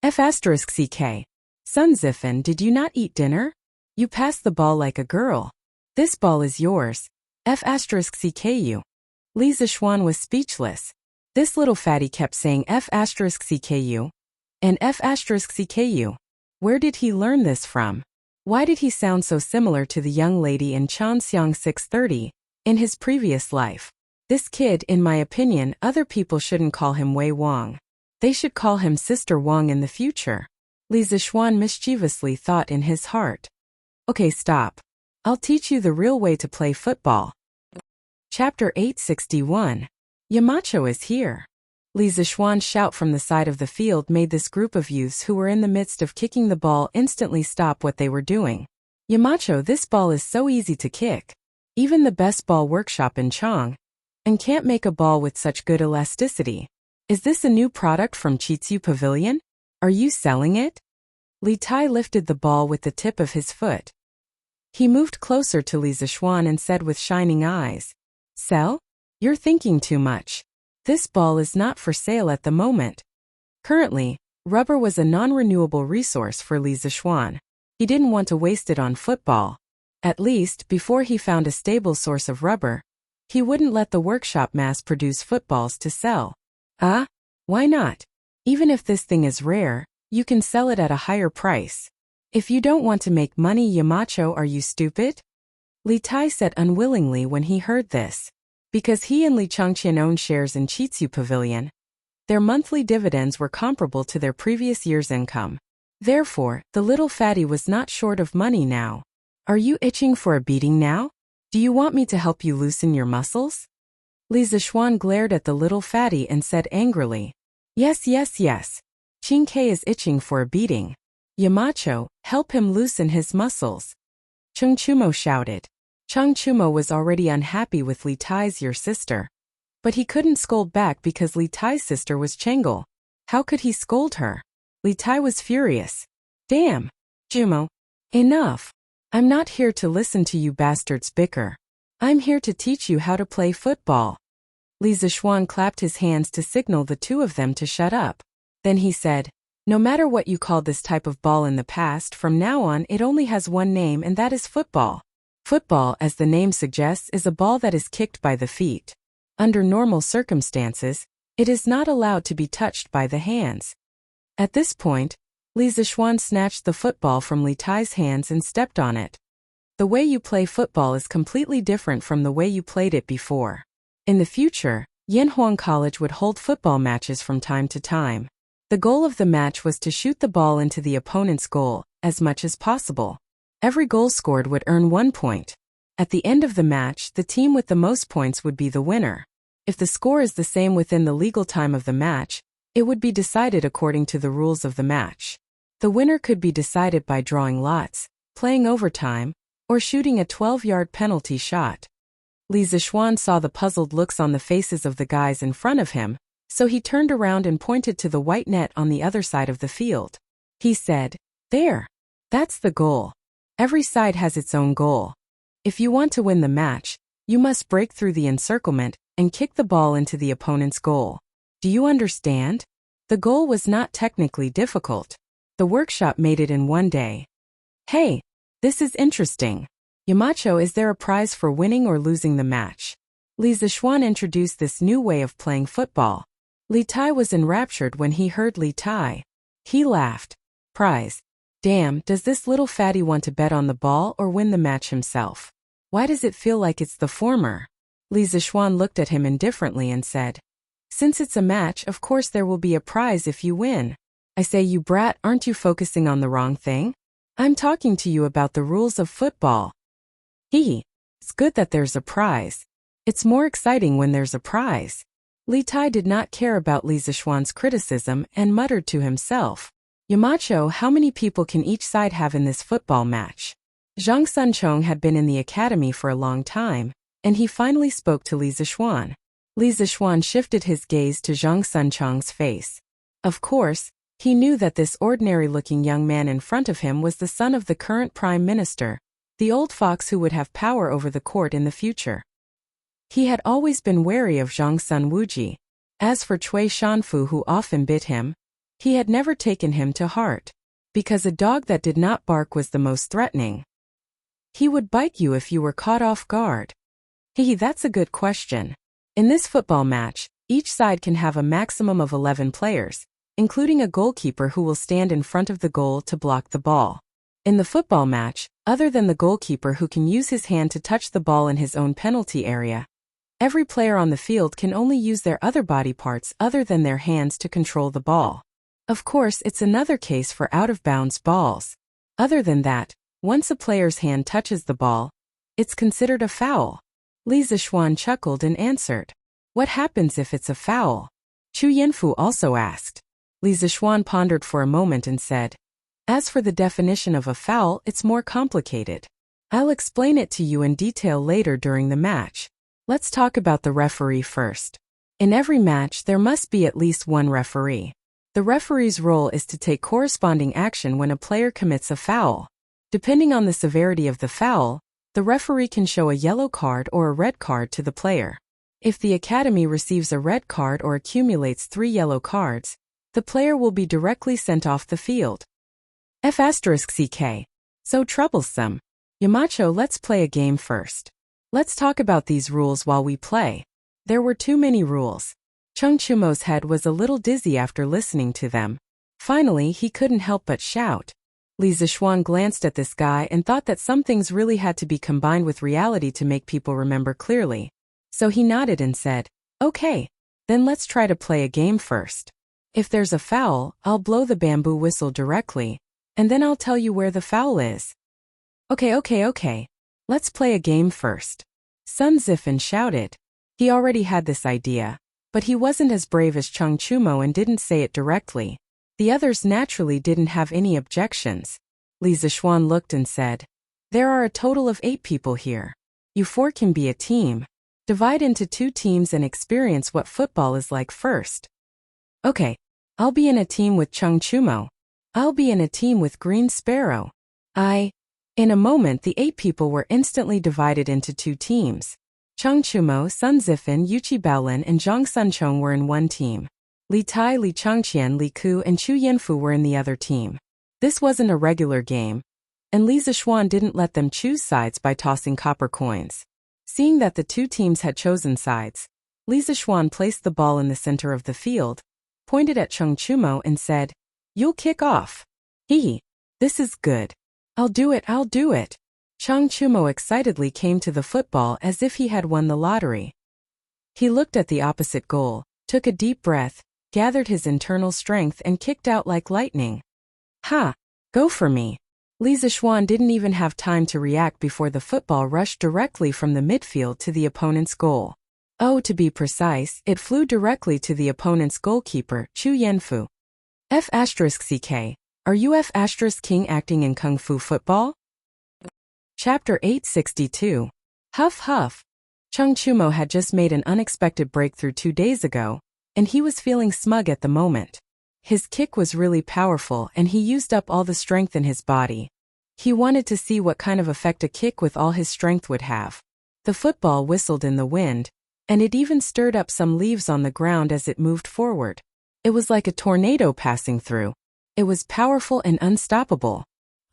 F***CK. Sun Zifan, did you not eat dinner? You passed the ball like a girl. This ball is yours. F***CKU. Li Zishuan was speechless. This little fatty kept saying F***CKU and F***CKU. Where did he learn this from? Why did he sound so similar to the young lady in Chanxiang 630 in his previous life? This kid, in my opinion, other people shouldn't call him Wei Wang. They should call him Sister Wang in the future. Li Zishuan mischievously thought in his heart. Okay, stop. I'll teach you the real way to play football. Chapter 861. Yamacho is here. Li Zishuan's shout from the side of the field made this group of youths who were in the midst of kicking the ball instantly stop what they were doing. Yamacho, this ball is so easy to kick. Even the best ball workshop in Chang and can't make a ball with such good elasticity. Is this a new product from Chitsu Pavilion? Are you selling it? Li Tai lifted the ball with the tip of his foot. He moved closer to Li Zishuan and said with shining eyes, Sell? You're thinking too much. This ball is not for sale at the moment. Currently, rubber was a non-renewable resource for Li Zishuan. He didn't want to waste it on football. At least, before he found a stable source of rubber, he wouldn't let the workshop mass-produce footballs to sell. Why not? Even if this thing is rare, you can sell it at a higher price. If you don't want to make money, Yamacho, are you stupid? Li Tai said unwillingly when he heard this. Because he and Li Changqian owned shares in Chitsu Pavilion, their monthly dividends were comparable to their previous year's income. Therefore, the little fatty was not short of money now. Are you itching for a beating now? Do you want me to help you loosen your muscles? Li Zishuan glared at the little fatty and said angrily. Yes, yes, yes. Qin Ke is itching for a beating. Yamacho, help him loosen his muscles. Chung Chumo shouted. Chung Chumo was already unhappy with Li Tai's your sister. But he couldn't scold back because Li Tai's sister was Chengel. How could he scold her? Li Tai was furious. Damn. Chumo. Enough. I'm not here to listen to you bastards bicker. I'm here to teach you how to play football. Li Zishuan clapped his hands to signal the two of them to shut up. Then he said, no matter what you called this type of ball in the past, from now on it only has one name, and that is football. Football, as the name suggests, is a ball that is kicked by the feet. Under normal circumstances, it is not allowed to be touched by the hands. At this point, Li Zishuan snatched the football from Li Tai's hands and stepped on it. The way you play football is completely different from the way you played it before. In the future, Yanhuang College would hold football matches from time to time. The goal of the match was to shoot the ball into the opponent's goal, as much as possible. Every goal scored would earn 1 point. At the end of the match, the team with the most points would be the winner. If the score is the same within the legal time of the match, it would be decided according to the rules of the match. The winner could be decided by drawing lots, playing overtime, or shooting a 12-yard penalty shot. Li Zishuan saw the puzzled looks on the faces of the guys in front of him, so he turned around and pointed to the white net on the other side of the field. He said, there. That's the goal. Every side has its own goal. If you want to win the match, you must break through the encirclement and kick the ball into the opponent's goal. Do you understand? The goal was not technically difficult. The workshop made it in 1 day. Hey, this is interesting. Yamacho, is there a prize for winning or losing the match? Li Zishuan introduced this new way of playing football. Li Tai was enraptured when he heard Li Tai. He laughed. Prize. Damn, does this little fatty want to bet on the ball or win the match himself? Why does it feel like it's the former? Li Zishuan looked at him indifferently and said, since it's a match, of course there will be a prize if you win. I say, you brat, aren't you focusing on the wrong thing? I'm talking to you about the rules of football. It's good that there's a prize. It's more exciting when there's a prize. Li Tai did not care about Li Zishuan's criticism and muttered to himself. Yamacho, how many people can each side have in this football match? Zhang Sunchong had been in the academy for a long time, and he finally spoke to Li Zishuan. Li Zishuan shifted his gaze to Zhang Sunchong's face. Of course, he knew that this ordinary-looking young man in front of him was the son of the current prime minister, the old fox who would have power over the court in the future. He had always been wary of Zhang Sun Wuji. As for Cui Shanfu, who often bit him, he had never taken him to heart, because a dog that did not bark was the most threatening. He would bite you if you were caught off guard. That's a good question. In this football match, each side can have a maximum of 11 players, including a goalkeeper who will stand in front of the goal to block the ball. In the football match, other than the goalkeeper who can use his hand to touch the ball in his own penalty area, every player on the field can only use their other body parts other than their hands to control the ball. Of course, it's another case for out-of-bounds balls. Other than that, once a player's hand touches the ball, it's considered a foul. Li Zishuan chuckled and answered. What happens if it's a foul? Chu Yanfu also asked. Li Zishuan pondered for a moment and said, as for the definition of a foul, it's more complicated. I'll explain it to you in detail later during the match. Let's talk about the referee first. In every match, there must be at least one referee. The referee's role is to take corresponding action when a player commits a foul. Depending on the severity of the foul, the referee can show a yellow card or a red card to the player. If the academy receives a red card or accumulates 3 yellow cards, the player will be directly sent off the field. F***CK. So troublesome. Yamacho, let's play a game first. Let's talk about these rules while we play. There were too many rules. Chung Chumo's head was a little dizzy after listening to them. Finally, he couldn't help but shout. Li Zixuan glanced at this guy and thought that some things really had to be combined with reality to make people remember clearly. So he nodded and said, "Okay, then let's try to play a game first. If there's a foul, I'll blow the bamboo whistle directly, and then I'll tell you where the foul is." Okay. Let's play a game first. Sun Zifan shouted. He already had this idea, but he wasn't as brave as Cheng Chumo and didn't say it directly. The others naturally didn't have any objections. Li Zixuan looked and said, "There are a total of 8 people here. You 4 can be a team. Divide into 2 teams and experience what football is like first." "Okay, I'll be in a team with Cheng Chumo. I'll be in a team with Green Sparrow." In a moment the 8 people were instantly divided into 2 teams. Cheng Chumo, Sun Zifan, Yuchi Baolin and Zhang Sunchong were in one team. Li Tai, Li Changqian, Li Ku and Chu Yanfu were in the other team. This wasn't a regular game, and Li Zixuan didn't let them choose sides by tossing copper coins. Seeing that the 2 teams had chosen sides, Li Zixuan placed the ball in the center of the field, pointed at Cheng Chumo and said, "You'll kick off." This is good. I'll do it. Cheng Chumo excitedly came to the football as if he had won the lottery. He looked at the opposite goal, took a deep breath, gathered his internal strength and kicked out like lightning. Go for me. Li Zixuan didn't even have time to react before the football rushed directly from the midfield to the opponent's goal. To be precise, it flew directly to the opponent's goalkeeper, Chu Yanfu. F***CK, are you F***King acting in Kung Fu football? Chapter 862. Huff. Cheng Chumo had just made an unexpected breakthrough 2 days ago, and he was feeling smug at the moment. His kick was really powerful and he used up all the strength in his body. He wanted to see what kind of effect a kick with all his strength would have. The football whistled in the wind, and it even stirred up some leaves on the ground as it moved forward. It was like a tornado passing through. It was powerful and unstoppable.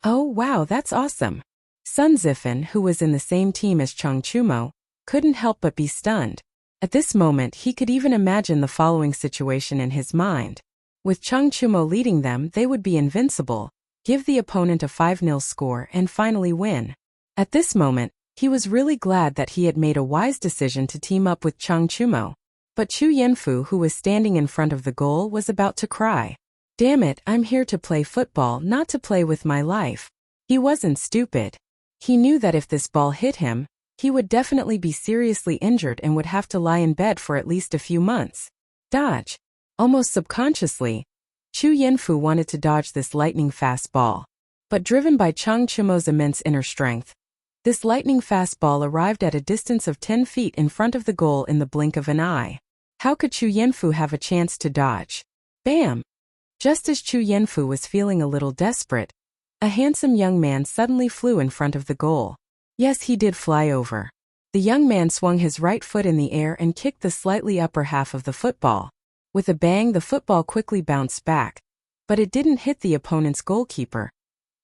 "Oh wow, that's awesome." Sun Zifan, who was in the same team as Cheng Chumo, couldn't help but be stunned. At this moment he could even imagine the following situation in his mind. With Cheng Chumo leading them, they would be invincible, give the opponent a 5-0 score and finally win. At this moment, he was really glad that he had made a wise decision to team up with Cheng Chumo. But Chu Yanfu, who was standing in front of the goal, was about to cry. "Damn it, I'm here to play football, not to play with my life." He wasn't stupid. He knew that if this ball hit him, he would definitely be seriously injured and would have to lie in bed for at least a few months. Dodge. Almost subconsciously, Chu Yanfu wanted to dodge this lightning-fast ball. But driven by Cheng Chumo's immense inner strength, this lightning-fast ball arrived at a distance of 10 feet in front of the goal in the blink of an eye. How could Chu Yanfu have a chance to dodge? Bam! Just as Chu Yanfu was feeling a little desperate, a handsome young man suddenly flew in front of the goal. Yes, he did fly over. The young man swung his right foot in the air and kicked the slightly upper half of the football. With a bang, the football quickly bounced back, but it didn't hit the opponent's goalkeeper,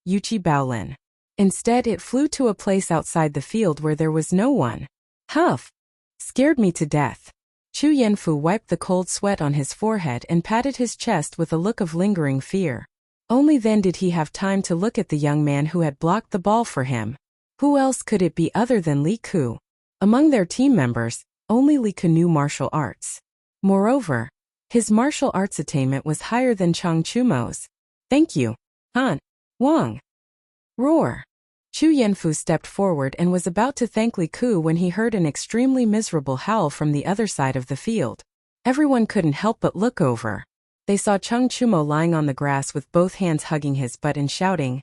Yuchi Baolin. Instead, it flew to a place outside the field where there was no one. Huff! Scared me to death. Chu Yanfu wiped the cold sweat on his forehead and patted his chest with a look of lingering fear. Only then did he have time to look at the young man who had blocked the ball for him. Who else could it be other than Li Ku? Among their team members, only Li Ku knew martial arts. Moreover, his martial arts attainment was higher than Cheng Chumo's. "Thank you, Han Wang." Roar. Chu Yanfu stepped forward and was about to thank Li Ku when he heard an extremely miserable howl from the other side of the field. Everyone couldn't help but look over. They saw Cheng Chumo lying on the grass with both hands hugging his butt and shouting,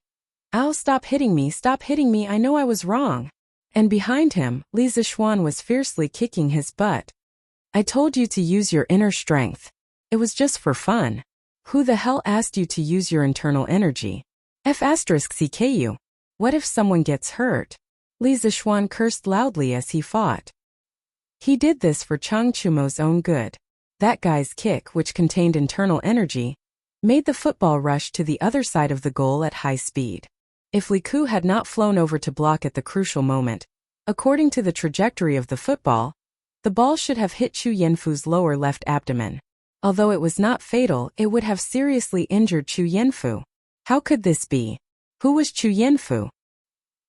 "Ow, stop hitting me, I know I was wrong." And behind him, Li Zixuan was fiercely kicking his butt. "I told you to use your inner strength. It was just for fun. Who the hell asked you to use your internal energy? F***CKU. What if someone gets hurt?" Li Zixuan cursed loudly as he fought. He did this for Cheng Chumo's own good. That guy's kick, which contained internal energy, made the football rush to the other side of the goal at high speed. If Li Ku had not flown over to block at the crucial moment, according to the trajectory of the football, the ball should have hit Chu Yanfu's lower left abdomen. Although it was not fatal, it would have seriously injured Chu Yanfu. How could this be? Who was Chu Yanfu?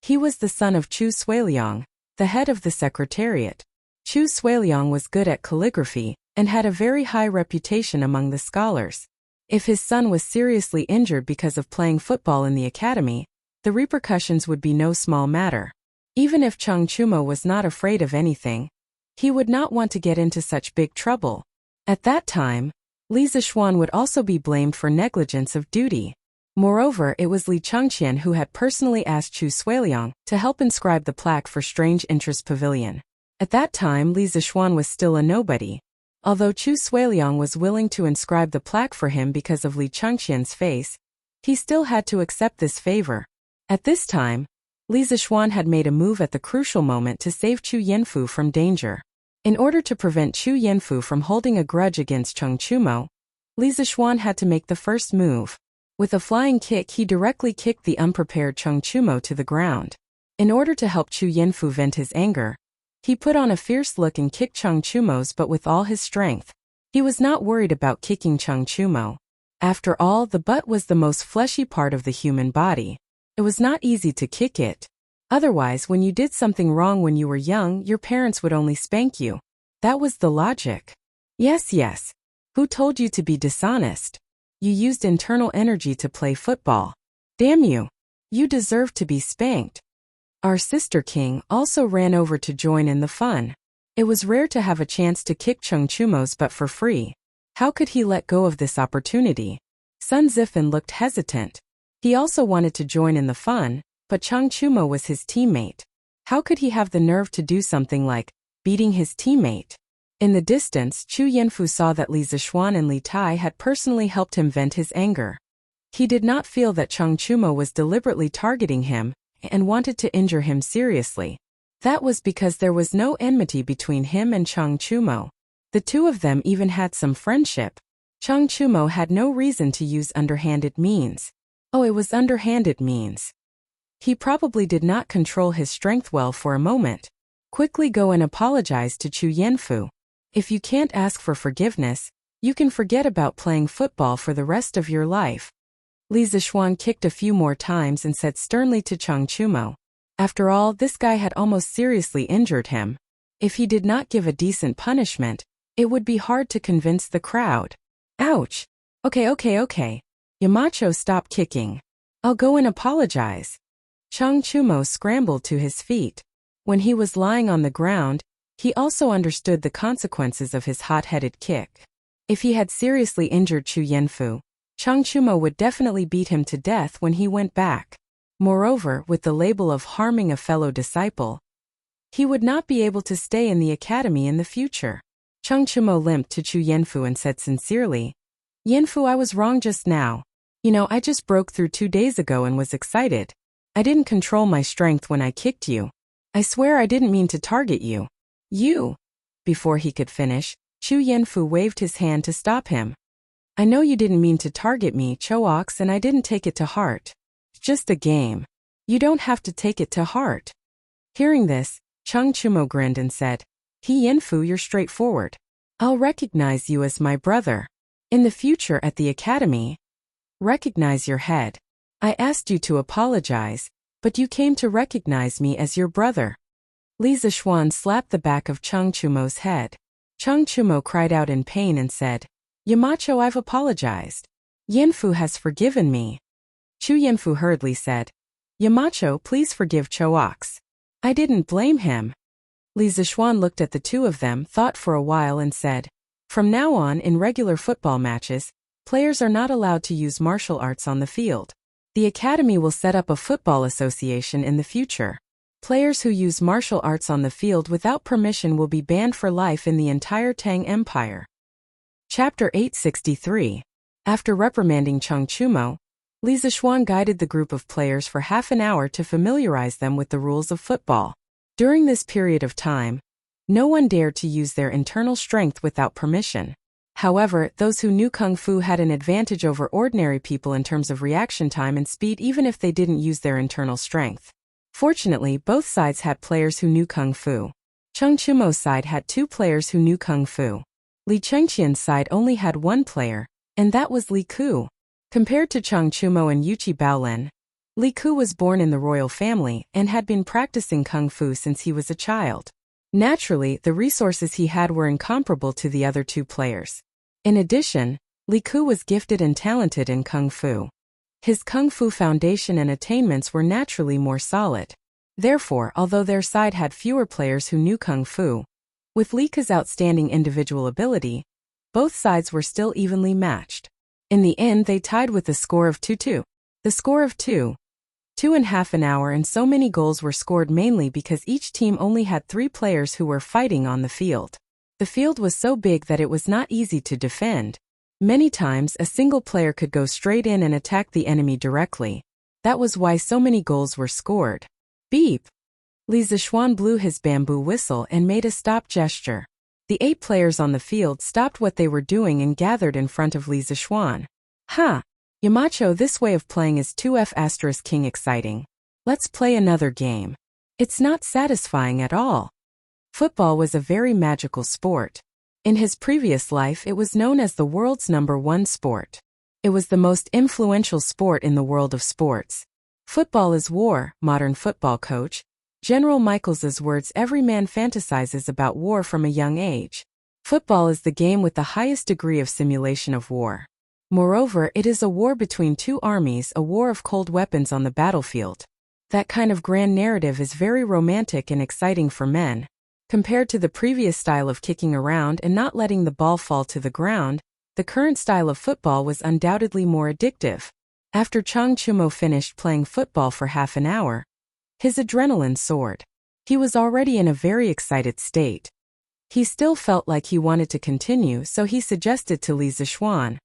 He was the son of Chu Suiliang, the head of the secretariat. Chu Suiliang was good at calligraphy and had a very high reputation among the scholars. If his son was seriously injured because of playing football in the academy, the repercussions would be no small matter. Even if Chang Chumo was not afraid of anything, he would not want to get into such big trouble. At that time, Li Zixuan would also be blamed for negligence of duty. Moreover, it was Li Chengqian who had personally asked Chu Suiliang to help inscribe the plaque for Strange Interest Pavilion. At that time, Li Zixuan was still a nobody. Although Chu Suiliang was willing to inscribe the plaque for him because of Li Chengqian's face, he still had to accept this favor. At this time, Li Zixuan had made a move at the crucial moment to save Chu Yanfu from danger. In order to prevent Chu Yanfu from holding a grudge against Chang Chumo, Li Zixuan had to make the first move. With a flying kick, he directly kicked the unprepared Chang Chumo to the ground. In order to help Chu Yanfu vent his anger, he put on a fierce look and kicked Chang Chumo's butt with all his strength. He was not worried about kicking Chang Chumo. After all, the butt was the most fleshy part of the human body. It was not easy to kick it. Otherwise, when you did something wrong when you were young, your parents would only spank you. That was the logic. Yes. Who told you to be dishonest? You used internal energy to play football. Damn you. You deserve to be spanked. Our sister king also ran over to join in the fun. It was rare to have a chance to kick Chang Chumo's butt for free. How could he let go of this opportunity? Sun Zifan looked hesitant. He also wanted to join in the fun, but Chang Chumo was his teammate. How could he have the nerve to do something like beating his teammate? In the distance, Chu Yanfu saw that Li Zixuan and Li Tai had personally helped him vent his anger. He did not feel that Chang Chumo was deliberately targeting him and wanted to injure him seriously. That was because there was no enmity between him and Chang Chumo. The two of them even had some friendship. Chang Chumo had no reason to use underhanded means. Oh, it was underhanded means. He probably did not control his strength well for a moment. Quickly go and apologize to Chu Yanfu. If you can't ask for forgiveness, you can forget about playing football for the rest of your life. Li Zixuan kicked a few more times and said sternly to Chang Chumo. After all, this guy had almost seriously injured him. If he did not give a decent punishment, it would be hard to convince the crowd. Ouch. Okay. Yamacho, stop kicking. I'll go and apologize. Chang Chumo scrambled to his feet. When he was lying on the ground, he also understood the consequences of his hot-headed kick. If he had seriously injured Chu Yanfu, Chang Chumo would definitely beat him to death when he went back. Moreover, with the label of harming a fellow disciple, he would not be able to stay in the academy in the future. Chang Chumo limped to Chu Yanfu and said sincerely, Yanfu, I was wrong just now. I just broke through 2 days ago and was excited. I didn't control my strength when I kicked you. I swear I didn't mean to target you. You. Before he could finish, Chu Yanfu waved his hand to stop him. I know you didn't mean to target me, Cho-Ox, and I didn't take it to heart. It's just a game. You don't have to take it to heart. Hearing this, Chang Chumo grinned and said, Yanfu, you're straightforward. I'll recognize you as my brother. In the future at the academy, recognize your head. I asked you to apologize, but you came to recognize me as your brother. Li Zixuan slapped the back of Chang Chumo's head. Chang Chumo cried out in pain and said, Yamacho, I've apologized. Yanfu has forgiven me. Chu Yanfu hurriedly said, Yamacho, please forgive Cho-Ox. I didn't blame him. Li Zixuan looked at the two of them, thought for a while and said, From now on, in regular football matches, players are not allowed to use martial arts on the field. The academy will set up a football association in the future. Players who use martial arts on the field without permission will be banned for life in the entire Tang Empire. Chapter 863. After reprimanding Chang Chumo, Li Zixuan guided the group of players for half an hour to familiarize them with the rules of football. During this period of time, no one dared to use their internal strength without permission. However, those who knew Kung Fu had an advantage over ordinary people in terms of reaction time and speed even if they didn't use their internal strength. Fortunately, both sides had players who knew Kung Fu. Chang Chumo's side had 2 players who knew Kung Fu. Li Chengqian's side only had 1 player, and that was Li Ku. Compared to Chang Chumo and Yuchi Baolin, Li Ku was born in the royal family and had been practicing kung fu since he was a child. Naturally, the resources he had were incomparable to the other two players. In addition, Li Ku was gifted and talented in kung fu. His kung fu foundation and attainments were naturally more solid. Therefore, although their side had fewer players who knew kung fu, with Li Ku's outstanding individual ability, both sides were still evenly matched. In the end, they tied with a score of 2-2. The score of 2.5 an hour, and so many goals were scored mainly because each team only had 3 players who were fighting on the field. The field was so big that it was not easy to defend. Many times, a single player could go straight in and attack the enemy directly. That was why so many goals were scored. Beep! Li Zishuan blew his bamboo whistle and made a stop gesture. The 8 players on the field stopped what they were doing and gathered in front of Li Zishuan. Ha! Yamacho, this way of playing is 2F** king exciting. Let's play another game. It's not satisfying at all. Football was a very magical sport. In his previous life, it was known as the world's #1 sport. It was the most influential sport in the world of sports. Football is war, modern football coach. General Michaels's words. Every man fantasizes about war from a young age. Football is the game with the highest degree of simulation of war. Moreover, it is a war between 2 armies, a war of cold weapons on the battlefield. That kind of grand narrative is very romantic and exciting for men. Compared to the previous style of kicking around and not letting the ball fall to the ground, the current style of football was undoubtedly more addictive. After Chang Chumo finished playing football for half an hour, his adrenaline soared. He was already in a very excited state. He still felt like he wanted to continue, so he suggested to Li Zishuan,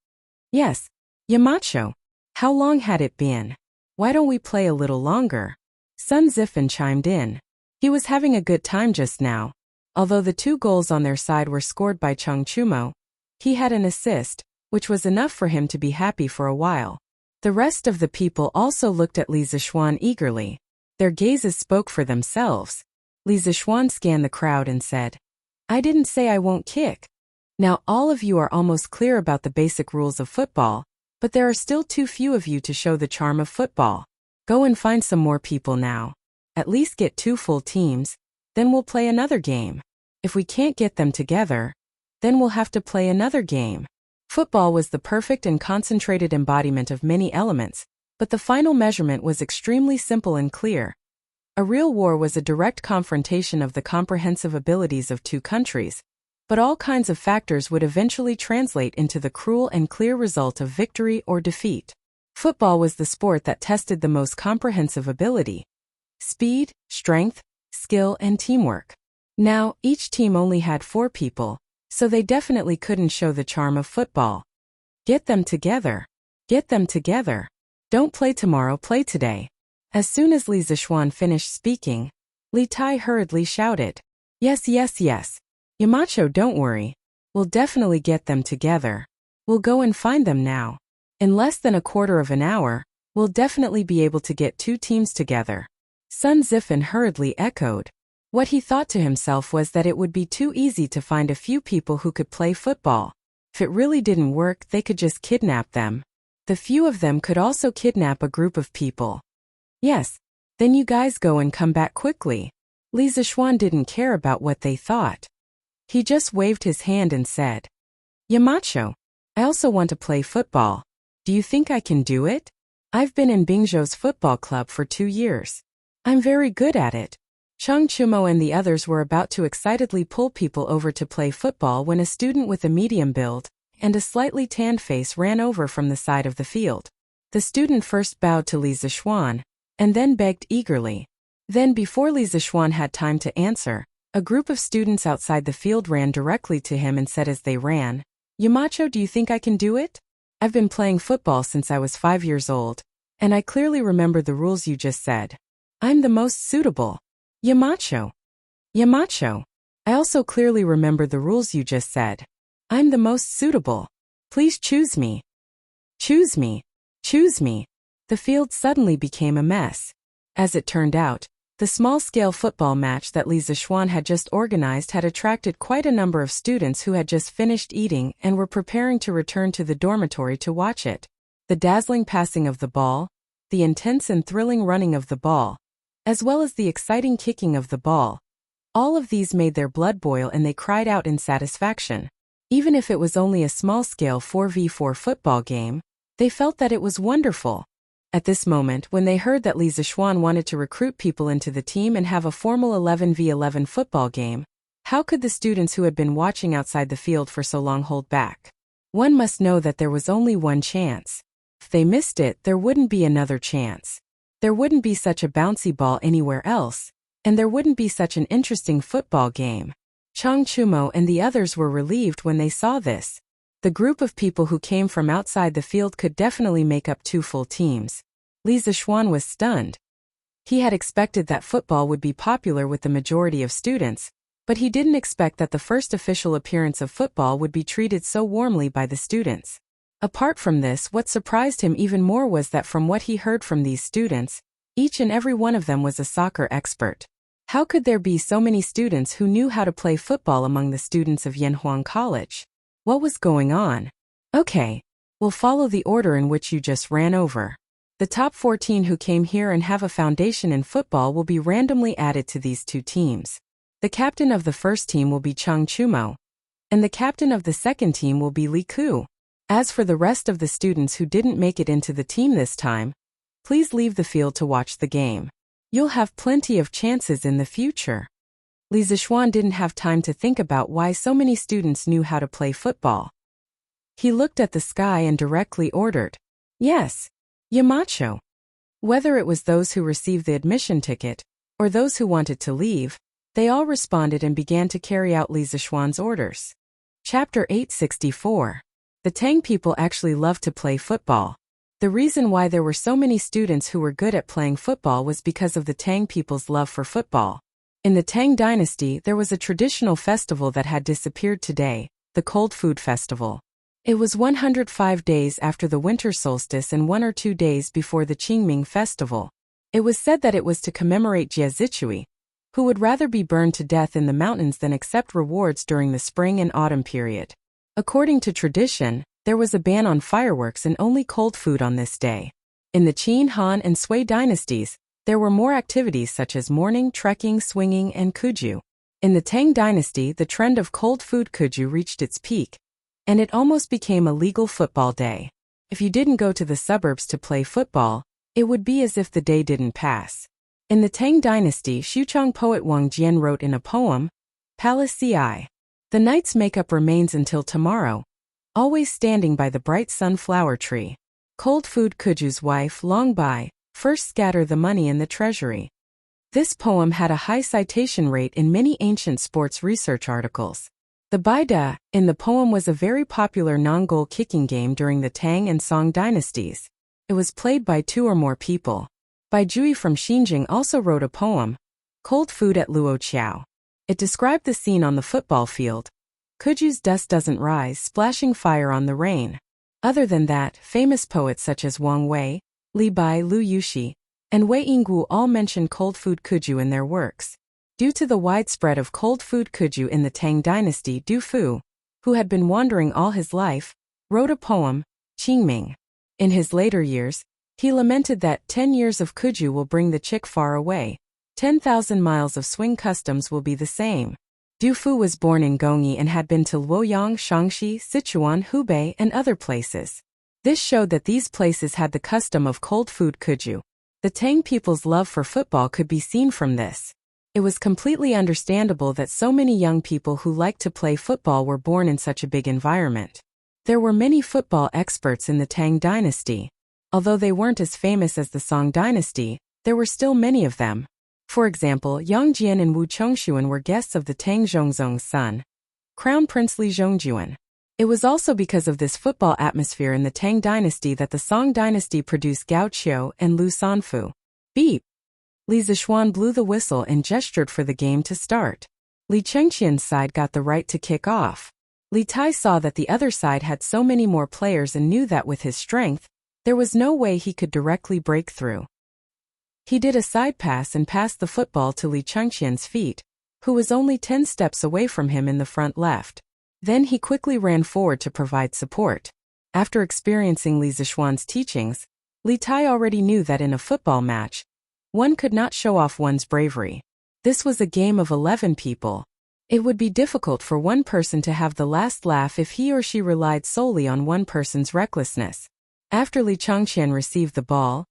"Yes, Yamacho. How long had it been? Why don't we play a little longer?" Sun Zifan chimed in. He was having a good time just now. Although the 2 goals on their side were scored by Chang Chumo, he had an assist, which was enough for him to be happy for a while. The rest of the people also looked at Li Zishuan eagerly. Their gazes spoke for themselves. Li Zishuan scanned the crowd and said, "I didn't say I won't kick. Now all of you are almost clear about the basic rules of football, but there are still too few of you to show the charm of football. Go and find some more people now. At least get 2 full teams, then we'll play another game. If we can't get them together, then we'll have to play another game." Football was the perfect and concentrated embodiment of many elements, but the final measurement was extremely simple and clear. A real war was a direct confrontation of the comprehensive abilities of 2 countries, but all kinds of factors would eventually translate into the cruel and clear result of victory or defeat. Football was the sport that tested the most comprehensive ability: speed, strength, skill, and teamwork. Now, each team only had 4 people, so they definitely couldn't show the charm of football. Get them together. Get them together. Don't play tomorrow, play today. As soon as Li Zishuan finished speaking, Li Tai hurriedly shouted, "Yes, yes, yes. Yamacho, don't worry. We'll definitely get them together. We'll go and find them now. In less than a quarter of an hour, we'll definitely be able to get 2 teams together." Sun Zifan hurriedly echoed. What he thought to himself was that it would be too easy to find a few people who could play football. If it really didn't work, they could just kidnap them. The few of them could also kidnap a group of people. "Yes, then you guys go and come back quickly." Li Zishuan didn't care about what they thought. He just waved his hand and said, "Yamacho, I also want to play football. Do you think I can do it? I've been in Bingzhou's football club for 2 years. I'm very good at it." Chang Chumo and the others were about to excitedly pull people over to play football when a student with a medium build and a slightly tanned face ran over from the side of the field. The student first bowed to Li Zishuan, and then begged eagerly. Then, before Li Zishuan had time to answer, a group of students outside the field ran directly to him and said as they ran, "Yamacho, do you think I can do it? I've been playing football since I was 5 years old, and I clearly remember the rules you just said. I'm the most suitable. Yamacho. Yamacho. I also clearly remember the rules you just said. I'm the most suitable. Please choose me. Choose me. Choose me." The field suddenly became a mess. As it turned out, the small-scale football match that Li Zishuan had just organized had attracted quite a number of students who had just finished eating and were preparing to return to the dormitory to watch it. The dazzling passing of the ball, the intense and thrilling running of the ball, as well as the exciting kicking of the ball. All of these made their blood boil and they cried out in satisfaction. Even if it was only a small-scale 4v4 football game, they felt that it was wonderful. At this moment, when they heard that Li Zixuan wanted to recruit people into the team and have a formal 11v11 football game, how could the students who had been watching outside the field for so long hold back? One must know that there was only one chance. If they missed it, there wouldn't be another chance. There wouldn't be such a bouncy ball anywhere else, and there wouldn't be such an interesting football game. Chang Chumo and the others were relieved when they saw this. The group of people who came from outside the field could definitely make up 2 full teams. Li Zixuan was stunned. He had expected that football would be popular with the majority of students, but he didn't expect that the first official appearance of football would be treated so warmly by the students. Apart from this, what surprised him even more was that from what he heard from these students, each and every one of them was a soccer expert. How could there be so many students who knew how to play football among the students of Yanhuang College? What was going on? Okay, we'll follow the order in which you just ran over. The top 14 who came here and have a foundation in football will be randomly added to these 2 teams. The captain of the first team will be Chang Chumo, and the captain of the second team will be Li Ku. As for the rest of the students who didn't make it into the team this time, please leave the field to watch the game. You'll have plenty of chances in the future. Li Zixuan didn't have time to think about why so many students knew how to play football. He looked at the sky and directly ordered, "Yes, Yamacho." Whether it was those who received the admission ticket, or those who wanted to leave, they all responded and began to carry out Li Zixuan's orders. Chapter 864. The Tang people actually loved to play football. The reason why there were so many students who were good at playing football was because of the Tang people's love for football. In the Tang dynasty, there was a traditional festival that had disappeared today, the Cold Food Festival. It was 105 days after the winter solstice and 1 or 2 days before the Qingming festival. It was said that it was to commemorate Jie Zichui, who would rather be burned to death in the mountains than accept rewards during the spring and autumn period. According to tradition, there was a ban on fireworks and only cold food on this day. In the Qin, Han, and Sui dynasties, there were more activities such as mourning, trekking, swinging, and kuju. In the Tang dynasty, the trend of cold food kuju reached its peak, and it almost became a legal football day. If you didn't go to the suburbs to play football, it would be as if the day didn't pass. In the Tang dynasty, Xuchang poet Wang Jian wrote in a poem, Palace Ci. The night's makeup remains until tomorrow, always standing by the bright sunflower tree. Cold food kuju's wife long by, first scatter the money in the treasury. This poem had a high citation rate in many ancient sports research articles. The Baida in the poem was a very popular non-goal kicking game during the Tang and Song dynasties. It was played by 2 or more people. Bai Jui from Xinjiang also wrote a poem, Cold Food at Luoqiao. It described the scene on the football field. Kuju's dust doesn't rise, splashing fire on the rain. Other than that, famous poets such as Wang Wei, Li Bai, Lu Yuxi, and Wei Yinggu all mention cold food kuju in their works. Due to the widespread of cold food kuju in the Tang dynasty, Du Fu, who had been wandering all his life, wrote a poem, Qingming. In his later years, he lamented that 10 years of kuju will bring the chick far away. 10,000 miles of swing customs will be the same. Du Fu was born in Gongyi and had been to Luoyang, Shaanxi, Sichuan, Hubei, and other places. This showed that these places had the custom of cold food kuju. The Tang people's love for football could be seen from this. It was completely understandable that so many young people who liked to play football were born in such a big environment. There were many football experts in the Tang dynasty. Although they weren't as famous as the Song dynasty, there were still many of them. For example, Yang Jian and Wu Chongshuan were guests of the Tang Zhongzong's son, Crown Prince Li Zhongjuan. It was also because of this football atmosphere in the Tang dynasty that the Song dynasty produced Gao Qiu and Lu Sanfu. Beep! Li Zixuan blew the whistle and gestured for the game to start. Li Chengqian's side got the right to kick off. Li Tai saw that the other side had so many more players and knew that with his strength, there was no way he could directly break through. He did a side pass and passed the football to Li Chengqian's feet, who was only 10 steps away from him in the front left. Then he quickly ran forward to provide support. After experiencing Li Zixuan's teachings, Li Tai already knew that in a football match, one could not show off one's bravery. This was a game of 11 people. It would be difficult for one person to have the last laugh if he or she relied solely on one person's recklessness. After Li Changqian received the ball,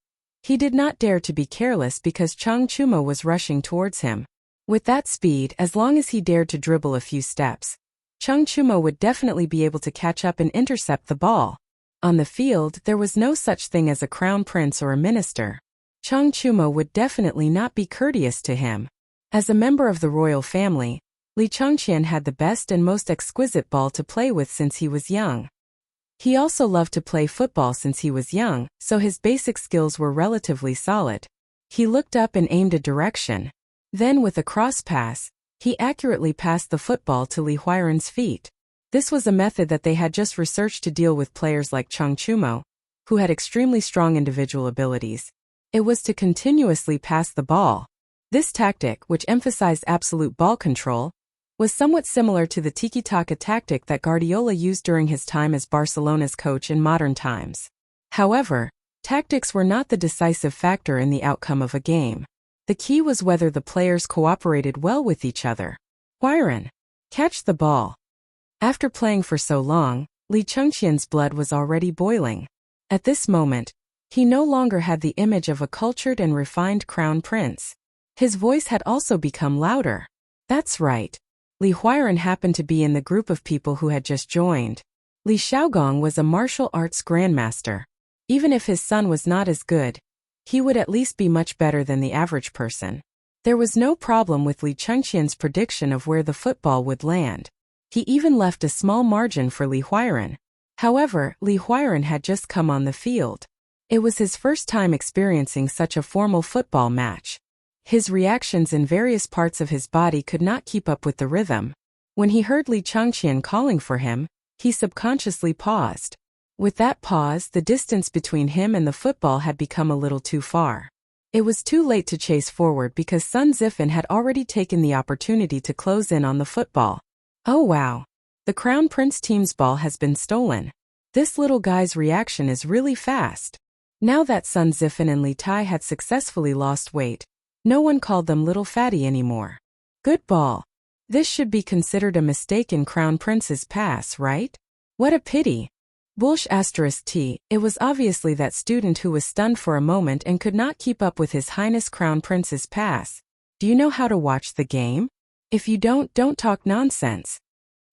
he did not dare to be careless because Chang Chumo was rushing towards him. With that speed, as long as he dared to dribble a few steps, Chang Chumo would definitely be able to catch up and intercept the ball. On the field, there was no such thing as a crown prince or a minister. Chang Chumo would definitely not be courteous to him. As a member of the royal family, Li Changqian had the best and most exquisite ball to play with since he was young. He also loved to play football since he was young, so his basic skills were relatively solid. He looked up and aimed a direction. Then with a cross pass, he accurately passed the football to Li Huairen's feet. This was a method that they had just researched to deal with players like Chang Chumo, who had extremely strong individual abilities. It was to continuously pass the ball. This tactic, which emphasized absolute ball control, was somewhat similar to the tiki-taka tactic that Guardiola used during his time as Barcelona's coach in modern times. However, tactics were not the decisive factor in the outcome of a game. The key was whether the players cooperated well with each other. Huairen, catch the ball. After playing for so long, Li Changqian's blood was already boiling. At this moment, he no longer had the image of a cultured and refined crown prince. His voice had also become louder. That's right. Li Huairen happened to be in the group of people who had just joined. Li Xiaogong was a martial arts grandmaster. Even if his son was not as good, he would at least be much better than the average person. There was no problem with Li Changqian's prediction of where the football would land. He even left a small margin for Li Huairen. However, Li Huairen had just come on the field. It was his first time experiencing such a formal football match. His reactions in various parts of his body could not keep up with the rhythm. When he heard Li Changqian calling for him, he subconsciously paused. With that pause, the distance between him and the football had become a little too far. It was too late to chase forward because Sun Zifan had already taken the opportunity to close in on the football. Oh wow! The Crown Prince team's ball has been stolen. This little guy's reaction is really fast. Now that Sun Zifan and Li Tai had successfully lost weight, no one called them Little Fatty anymore. Good ball. This should be considered a mistake in Crown Prince's pass, right? What a pity. *T. It was obviously that student who was stunned for a moment and could not keep up with His Highness Crown Prince's pass. Do you know how to watch the game? If you don't talk nonsense.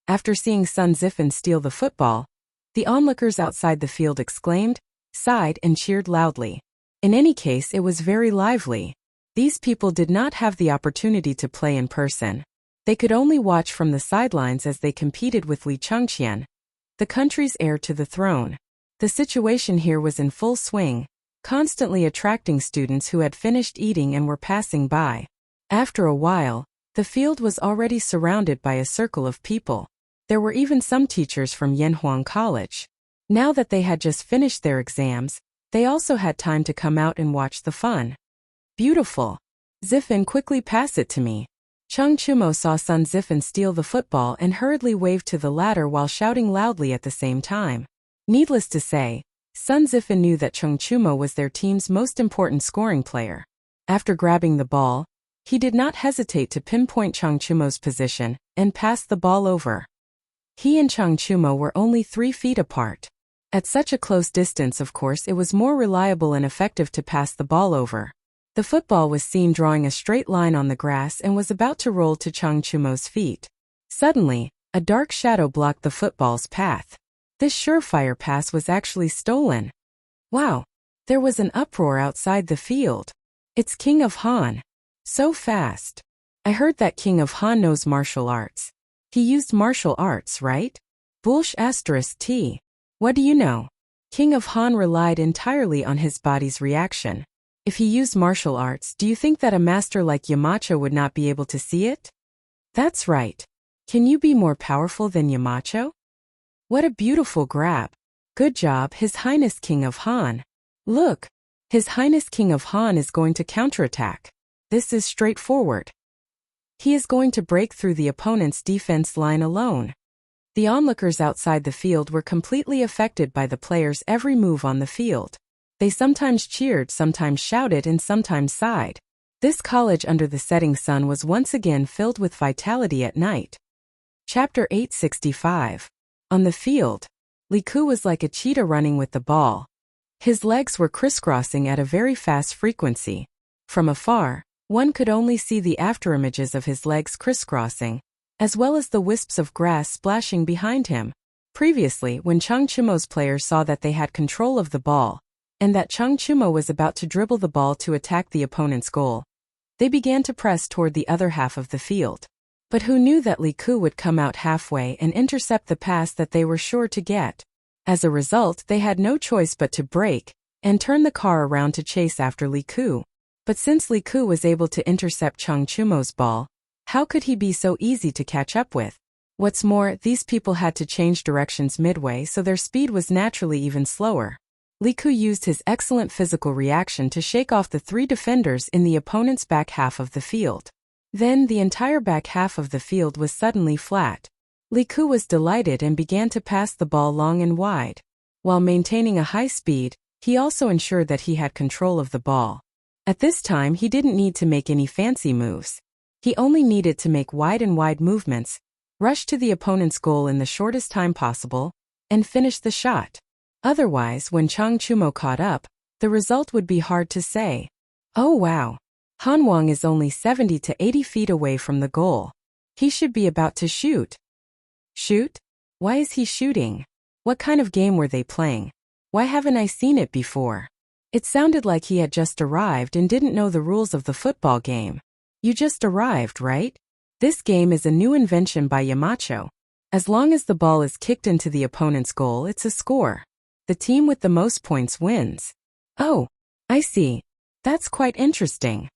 After seeing Sun Zifan steal the football, the onlookers outside the field exclaimed, sighed and cheered loudly. In any case, it was very lively. These people did not have the opportunity to play in person. They could only watch from the sidelines as they competed with Li Changqian, the country's heir to the throne. The situation here was in full swing, constantly attracting students who had finished eating and were passing by. After a while, the field was already surrounded by a circle of people. There were even some teachers from Yanhuang College. Now that they had just finished their exams, they also had time to come out and watch the fun. Beautiful. Zifan, quickly pass it to me. Chang Chumo saw Sun Zifan steal the football and hurriedly waved to the latter while shouting loudly at the same time. Needless to say, Sun Zifan knew that Chang Chumo was their team's most important scoring player. After grabbing the ball, he did not hesitate to pinpoint Chang Chumo's position and pass the ball over. He and Chang Chumo were only 3 feet apart. At such a close distance, of course, it was more reliable and effective to pass the ball over. The football was seen drawing a straight line on the grass and was about to roll to Chang Chumo's feet. Suddenly, a dark shadow blocked the football's path. This surefire pass was actually stolen. Wow! There was an uproar outside the field. It's King of Han. So fast. I heard that King of Han knows martial arts. He used martial arts, right? *T. What do you know? King of Han relied entirely on his body's reaction. If he used martial arts, do you think that a master like Yamacho would not be able to see it? That's right. Can you be more powerful than Yamacho? What a beautiful grab. Good job, His Highness King of Han. Look, His Highness King of Han is going to counterattack. This is straightforward. He is going to break through the opponent's defense line alone. The onlookers outside the field were completely affected by the player's every move on the field. They sometimes cheered, sometimes shouted, and sometimes sighed. This college under the setting sun was once again filled with vitality at night. Chapter 865. On the field, Li Ku was like a cheetah running with the ball. His legs were crisscrossing at a very fast frequency. From afar, one could only see the afterimages of his legs crisscrossing, as well as the wisps of grass splashing behind him. Previously, when Chung Chumo's players saw that they had control of the ball, and that Chung Chumo was about to dribble the ball to attack the opponent's goal, they began to press toward the other half of the field. But who knew that Li Ku would come out halfway and intercept the pass that they were sure to get? As a result, they had no choice but to brake and turn the car around to chase after Li Ku. But since Li Ku was able to intercept Chung Chumo's ball, how could he be so easy to catch up with? What's more, these people had to change directions midway, so their speed was naturally even slower. Li Ku used his excellent physical reaction to shake off the 3 defenders in the opponent's back half of the field. Then the entire back half of the field was suddenly flat. Li Ku was delighted and began to pass the ball long and wide. While maintaining a high speed, he also ensured that he had control of the ball. At this time, he didn't need to make any fancy moves. He only needed to make wide movements, rush to the opponent's goal in the shortest time possible, and finish the shot. Otherwise, when Chung Chumo caught up, the result would be hard to say. Oh wow! Han Wang is only 70 to 80 feet away from the goal. He should be about to shoot. Shoot? Why is he shooting? What kind of game were they playing? Why haven't I seen it before? It sounded like he had just arrived and didn't know the rules of the football game. You just arrived, right? This game is a new invention by Yamacho. As long as the ball is kicked into the opponent's goal, it's a score. The team with the most points wins. Oh, I see. That's quite interesting.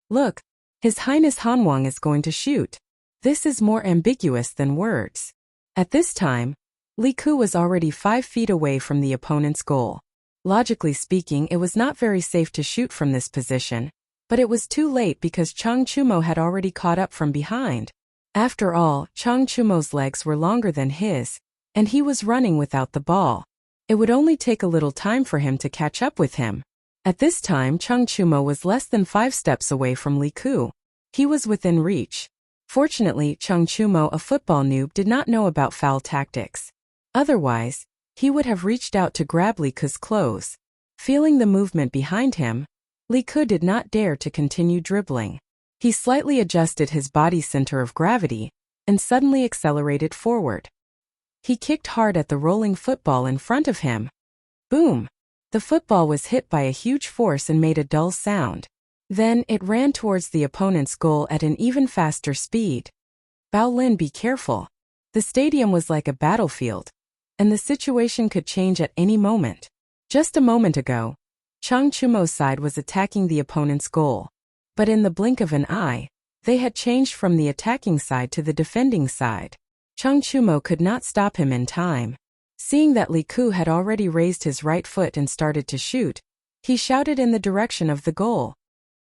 Look, His Highness Han Wang is going to shoot. This is more ambiguous than words. At this time, Li Ku was already 5 feet away from the opponent's goal. Logically speaking, it was not very safe to shoot from this position, but it was too late because Chung Chumo had already caught up from behind. After all, Chung Chumo's legs were longer than his, and he was running without the ball. It would only take a little time for him to catch up with him. At this time, Chung Chumo was less than 5 steps away from Li Ku. He was within reach. Fortunately, Chung Chumo, a football noob, did not know about foul tactics. Otherwise, he would have reached out to grab Li Ku's clothes. Feeling the movement behind him, Li Ku did not dare to continue dribbling. He slightly adjusted his body center of gravity and suddenly accelerated forward. He kicked hard at the rolling football in front of him. Boom! The football was hit by a huge force and made a dull sound. Then it ran towards the opponent's goal at an even faster speed. Bao Lin, be careful. The stadium was like a battlefield, and the situation could change at any moment. Just a moment ago, Chung Chumo's side was attacking the opponent's goal. But in the blink of an eye, they had changed from the attacking side to the defending side. Chung Chumo could not stop him in time. Seeing that Li Ku had already raised his right foot and started to shoot, he shouted in the direction of the goal.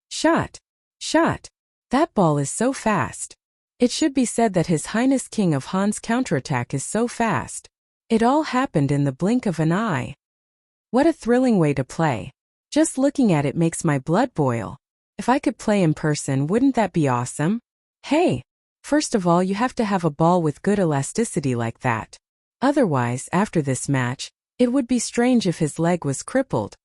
Shot! Shot! That ball is so fast. It should be said that His Highness King of Han's counterattack is so fast. It all happened in the blink of an eye. What a thrilling way to play. Just looking at it makes my blood boil. If I could play in person, wouldn't that be awesome? Hey! First of all, you have to have a ball with good elasticity like that. Otherwise, after this match, it would be strange if his leg was crippled.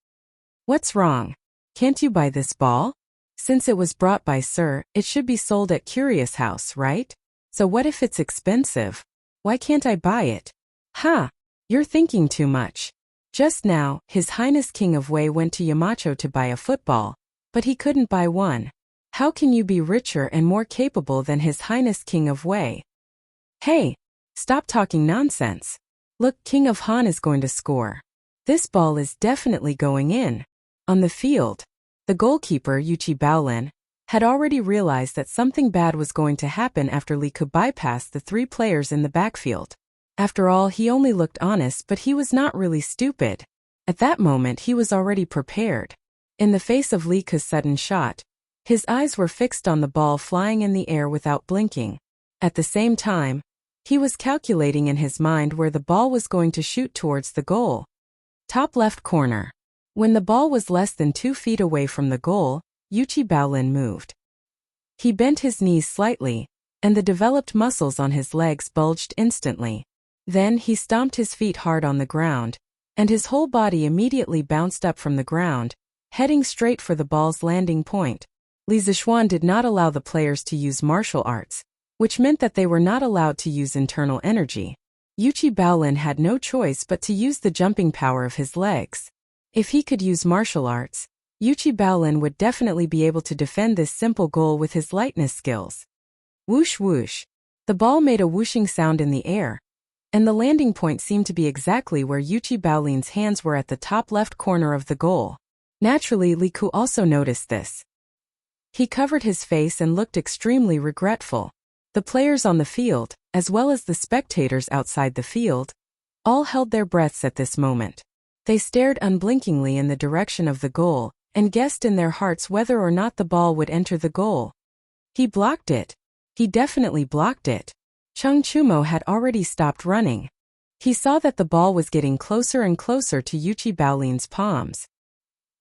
What's wrong? Can't you buy this ball? Since it was brought by Sir, it should be sold at Curious House, right? So what if it's expensive? Why can't I buy it? Ha! You're thinking too much. Just now, His Highness King of Wei went to Yamacho to buy a football, but he couldn't buy one. How can you be richer and more capable than His Highness King of Wei? Hey! Stop talking nonsense. Look, King of Han is going to score. This ball is definitely going in. On the field, the goalkeeper, Yuchi Baolin, had already realized that something bad was going to happen after Li Ku bypassed the 3 players in the backfield. After all, he only looked honest, but he was not really stupid. At that moment, he was already prepared. In the face of Li Ku's sudden shot, his eyes were fixed on the ball flying in the air without blinking. At the same time, he was calculating in his mind where the ball was going to shoot towards the goal. Top left corner. When the ball was less than 2 feet away from the goal, Yuchi Baolin moved. He bent his knees slightly, and the developed muscles on his legs bulged instantly. Then he stomped his feet hard on the ground, and his whole body immediately bounced up from the ground, heading straight for the ball's landing point. Li Zixuan did not allow the players to use martial arts, which meant that they were not allowed to use internal energy. Yuchi Baolin had no choice but to use the jumping power of his legs. If he could use martial arts, Yuchi Baolin would definitely be able to defend this simple goal with his lightness skills. Whoosh whoosh. The ball made a whooshing sound in the air, and the landing point seemed to be exactly where Yuchi Baolin's hands were at the top left corner of the goal. Naturally, Li Ku also noticed this. He covered his face and looked extremely regretful. The players on the field, as well as the spectators outside the field, all held their breaths at this moment. They stared unblinkingly in the direction of the goal, and guessed in their hearts whether or not the ball would enter the goal. He blocked it. He definitely blocked it. Chung Chumo had already stopped running. He saw that the ball was getting closer and closer to Yuchi Baolin's palms.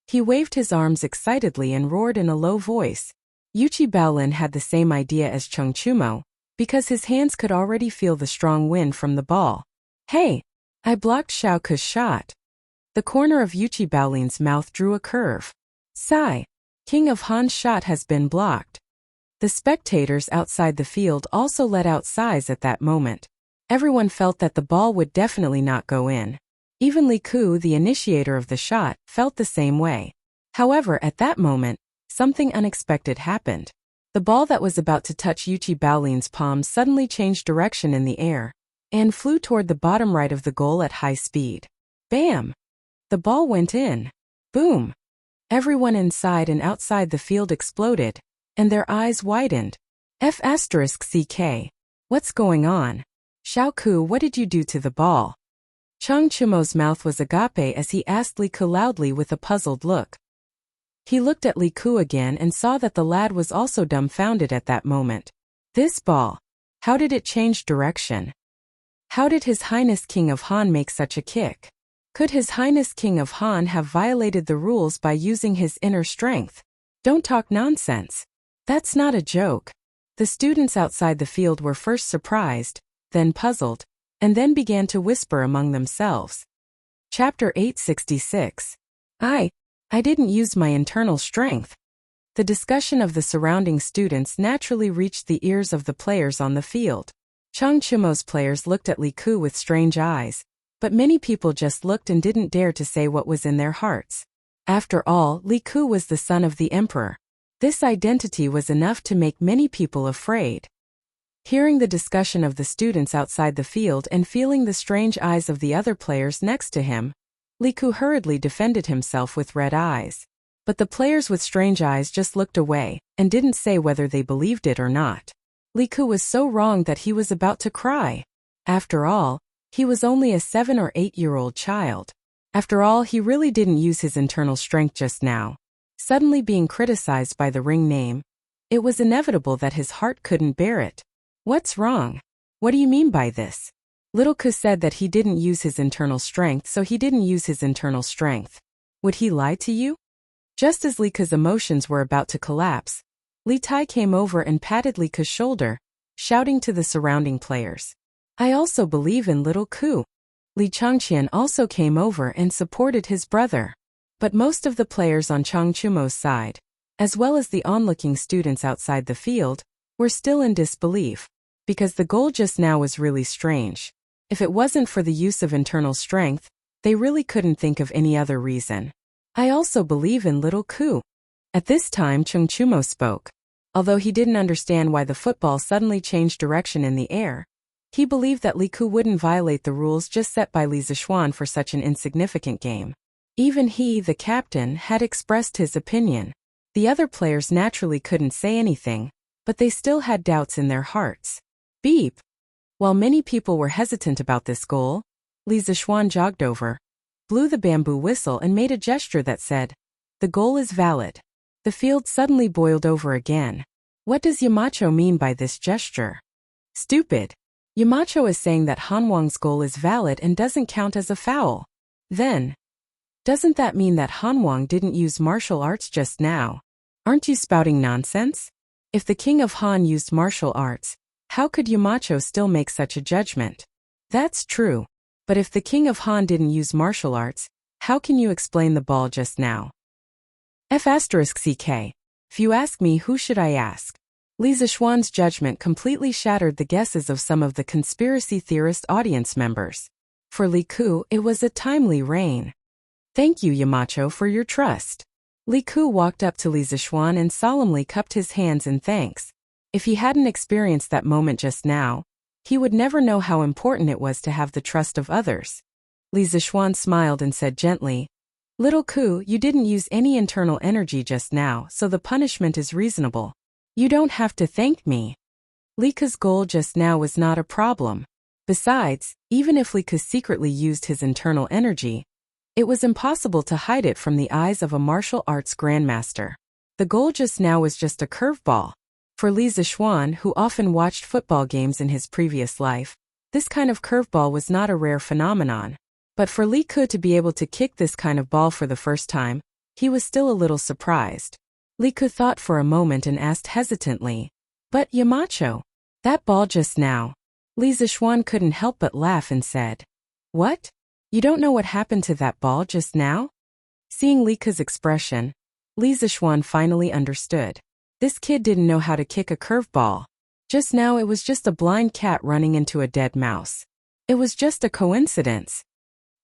He waved his arms excitedly and roared in a low voice. Yuchi Baolin had the same idea as Chung Chumo, because his hands could already feel the strong wind from the ball. Hey! I blocked Xiao Ke's shot. The corner of Yuchi Baolin's mouth drew a curve. Sigh! King of Han's shot has been blocked. The spectators outside the field also let out sighs at that moment. Everyone felt that the ball would definitely not go in. Even Li Ku, the initiator of the shot, felt the same way. However, at that moment, something unexpected happened. The ball that was about to touch Yuchi Baolin's palm suddenly changed direction in the air, and flew toward the bottom right of the goal at high speed. Bam! The ball went in. Boom! Everyone inside and outside the field exploded, and their eyes widened. F***CK. What's going on? Xiao Ku, what did you do to the ball? Chung Chumo's mouth was agape as he asked Li Ku loudly with a puzzled look. He looked at Li Ku again and saw that the lad was also dumbfounded at that moment. This ball. How did it change direction? How did His Highness King of Han make such a kick? Could His Highness King of Han have violated the rules by using his inner strength? Don't talk nonsense. That's not a joke. The students outside the field were first surprised, then puzzled, and then began to whisper among themselves. Chapter 866. I didn't use my internal strength. The discussion of the surrounding students naturally reached the ears of the players on the field. Chung Chumo's players looked at Li Ku with strange eyes, but many people just looked and didn't dare to say what was in their hearts. After all, Li Ku was the son of the emperor. This identity was enough to make many people afraid. Hearing the discussion of the students outside the field and feeling the strange eyes of the other players next to him, Li Ku hurriedly defended himself with red eyes. But the players with strange eyes just looked away and didn't say whether they believed it or not. Li Ku was so wrong that he was about to cry. After all, he was only a 7 or 8-year-old child. After all, he really didn't use his internal strength just now. Suddenly being criticized by the ring name, it was inevitable that his heart couldn't bear it. What's wrong? What do you mean by this? Little Ku said that he didn't use his internal strength, so he didn't use his internal strength. Would he lie to you? Just as Li Ku's emotions were about to collapse, Li Tai came over and patted Li Ku's shoulder, shouting to the surrounding players. I also believe in little Ku. Li Changqian also came over and supported his brother. But most of the players on Chung Chumo's side, as well as the onlooking students outside the field, were still in disbelief, because the goal just now was really strange. If it wasn't for the use of internal strength, they really couldn't think of any other reason. I also believe in little Ku. At this time Chung Chumo spoke. Although he didn't understand why the football suddenly changed direction in the air, he believed that Li Ku wouldn't violate the rules just set by Li Zixuan for such an insignificant game. Even he, the captain, had expressed his opinion. The other players naturally couldn't say anything, but they still had doubts in their hearts. Beep! While many people were hesitant about this goal, Li Zixuan jogged over, blew the bamboo whistle and made a gesture that said, "The goal is valid." The field suddenly boiled over again. What does Yamacho mean by this gesture? Stupid! Yamacho is saying that Han Wang's goal is valid and doesn't count as a foul. Then, Doesn't that mean that Han Wang didn't use martial arts just now? Aren't you spouting nonsense? If the king of Han used martial arts, how could Yamacho still make such a judgment? That's true. But if the king of Han didn't use martial arts, how can you explain the ball just now? F***ck. If you ask me, who should I ask? Li Zixuan's judgment completely shattered the guesses of some of the conspiracy theorist audience members. For Li Ku, it was a timely reign. Thank you, Yamacho, for your trust. Li Ku walked up to Li Zixuan and solemnly cupped his hands in thanks. If he hadn't experienced that moment just now, he would never know how important it was to have the trust of others. Li Zixuan smiled and said gently, Little Ku, you didn't use any internal energy just now, so the punishment is reasonable. You don't have to thank me. Li Ku's goal just now was not a problem. Besides, even if Li Ku secretly used his internal energy, it was impossible to hide it from the eyes of a martial arts grandmaster. The goal just now was just a curveball. For Li Zixuan, who often watched football games in his previous life, this kind of curveball was not a rare phenomenon. But for Li Ku to be able to kick this kind of ball for the first time, he was still a little surprised. Li Ku thought for a moment and asked hesitantly, But Yamacho, that ball just now. Li Zixuan couldn't help but laugh and said, What? You don't know what happened to that ball just now? Seeing Li Ku's expression, Li Zixuan finally understood. This kid didn't know how to kick a curveball. Just now it was just a blind cat running into a dead mouse. It was just a coincidence.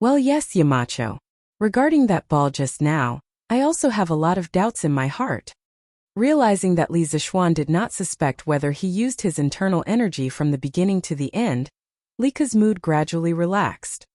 Well, yes, Yamacho. Regarding that ball just now, I also have a lot of doubts in my heart. Realizing that Li Zixuan did not suspect whether he used his internal energy from the beginning to the end, Li Ku's mood gradually relaxed.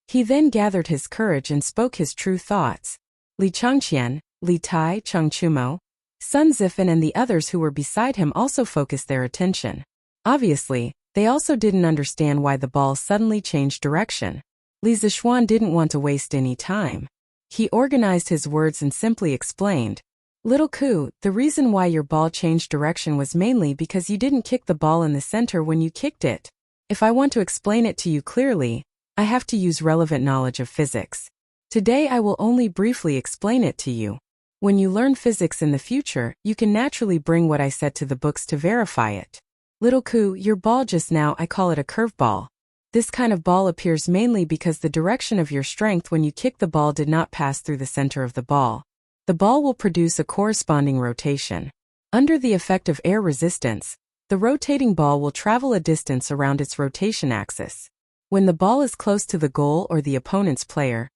He then gathered his courage and spoke his true thoughts. Li Changqian, Li Tai, Cheng Chumo, Sun Zifan and the others who were beside him also focused their attention. Obviously, they also didn't understand why the ball suddenly changed direction. Li Zixuan didn't want to waste any time. He organized his words and simply explained, Little Ku, the reason why your ball changed direction was mainly because you didn't kick the ball in the center when you kicked it. If I want to explain it to you clearly, I have to use relevant knowledge of physics. Today I will only briefly explain it to you. When you learn physics in the future, you can naturally bring what I said to the books to verify it. Little Ku, your ball just now, I call it a curveball. This kind of ball appears mainly because the direction of your strength when you kick the ball did not pass through the center of the ball. The ball will produce a corresponding rotation. Under the effect of air resistance, the rotating ball will travel a distance around its rotation axis. When the ball is close to the goal or the opponent's player,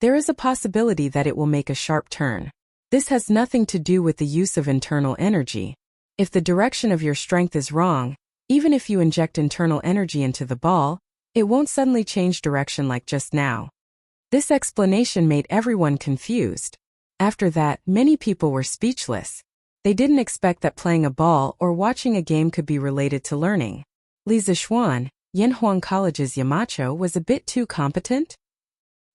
there is a possibility that it will make a sharp turn. This has nothing to do with the use of internal energy. If the direction of your strength is wrong, even if you inject internal energy into the ball, it won't suddenly change direction like just now. This explanation made everyone confused. After that, many people were speechless. They didn't expect that playing a ball or watching a game could be related to learning. Li Zixuan, Yanhuang College's Yamacho, was a bit too competent?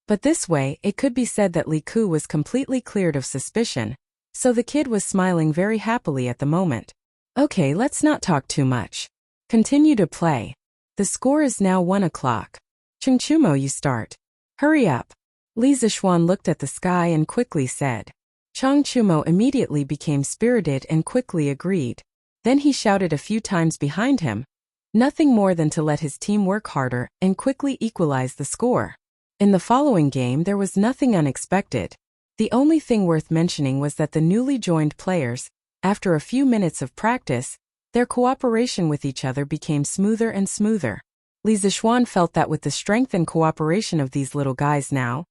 But this way, it could be said that Li Ku was completely cleared of suspicion, so the kid was smiling very happily at the moment. Okay, let's not talk too much. Continue to play. The score is now 1 o'clock. Cheng Chumo, you start. Hurry up. Li Zixuan looked at the sky and quickly said. Cheng Chumo immediately became spirited and quickly agreed. Then he shouted a few times behind him, nothing more than to let his team work harder and quickly equalize the score. In the following game there was nothing unexpected. The only thing worth mentioning was that the newly joined players, after a few minutes of practice, their cooperation with each other became smoother and smoother. Li Zixuan felt that with the strength and cooperation of these little guys now,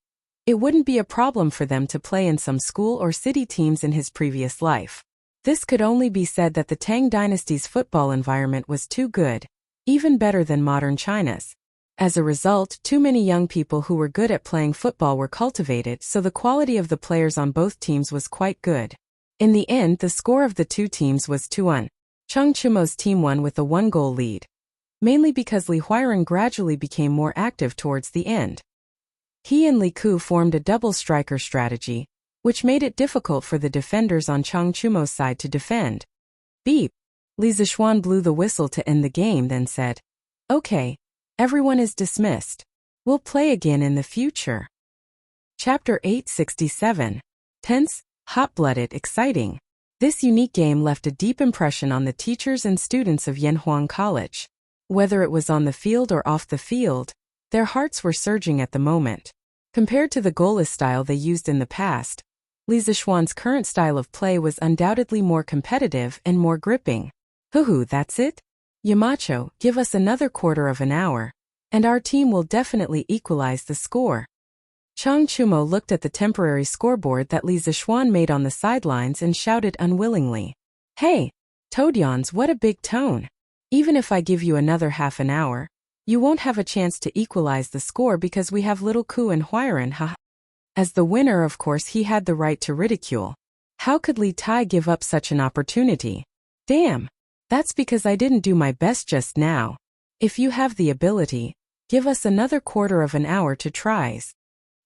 it wouldn't be a problem for them to play in some school or city teams in his previous life. This could only be said that the Tang dynasty's football environment was too good, even better than modern China's. As a result, too many young people who were good at playing football were cultivated, so the quality of the players on both teams was quite good. In the end, the score of the two teams was 2-1. Cheng Chumo's team won with a 1-goal lead, mainly because Li Huiren gradually became more active towards the end. He and Li Ku formed a double striker strategy, which made it difficult for the defenders on Cheng Chumo's side to defend. Beep! Li Zixuan blew the whistle to end the game, then said, Okay, everyone is dismissed. We'll play again in the future. Chapter 867. Tense, hot-blooded, exciting. This unique game left a deep impression on the teachers and students of Yanhuang College. Whether it was on the field or off the field, their hearts were surging at the moment. Compared to the goalless style they used in the past, Li Zixuan's current style of play was undoubtedly more competitive and more gripping. Hoo-hoo, that's it? Yamacho, give us another quarter of an hour, and our team will definitely equalize the score. Chang Chumo looked at the temporary scoreboard that Li Zixuan made on the sidelines and shouted unwillingly. Hey, Toadyons, what a big tone. Even if I give you another half an hour, you won't have a chance to equalize the score because we have little Ku and Huiran, ha. As the winner, of course, he had the right to ridicule. How could Li Tai give up such an opportunity? Damn. That's because I didn't do my best just now. If you have the ability, give us another quarter of an hour to tries.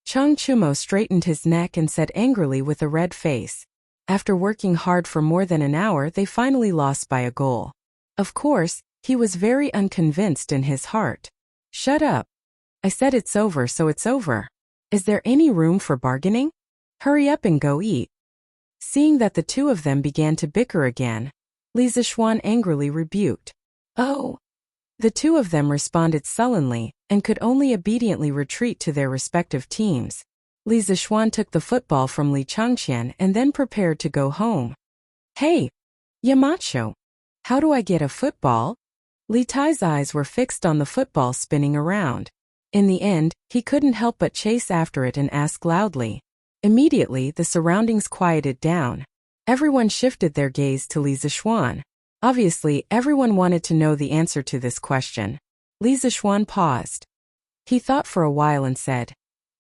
Chang Chumo straightened his neck and said angrily with a red face. After working hard for more than an hour, they finally lost by a goal. Of course, he was very unconvinced in his heart. Shut up. I said it's over, so it's over. Is there any room for bargaining? Hurry up and go eat. Seeing that the two of them began to bicker again, Li Zixuan angrily rebuked. Oh. The two of them responded sullenly and could only obediently retreat to their respective teams. Li Zixuan took the football from Li Changqian and then prepared to go home. Hey, Yamacho, how do I get a football? Li Tai's eyes were fixed on the football spinning around. In the end, he couldn't help but chase after it and ask loudly. Immediately, the surroundings quieted down. Everyone shifted their gaze to Li Zixuan. Obviously, everyone wanted to know the answer to this question. Li Zixuan paused. He thought for a while and said,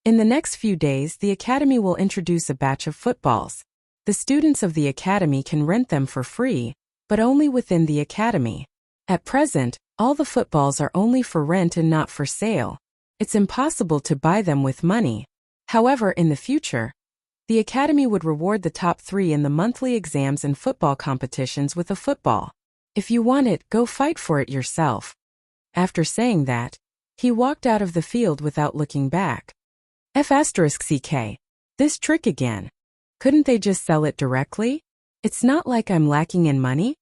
in the next few days, the academy will introduce a batch of footballs. The students of the academy can rent them for free, but only within the academy. At present, all the footballs are only for rent and not for sale. It's impossible to buy them with money. However, in the future, the academy would reward the top 3 in the monthly exams and football competitions with a football. If you want it, go fight for it yourself. After saying that, he walked out of the field without looking back. F***ck. This trick again. Couldn't they just sell it directly? It's not like I'm lacking in money.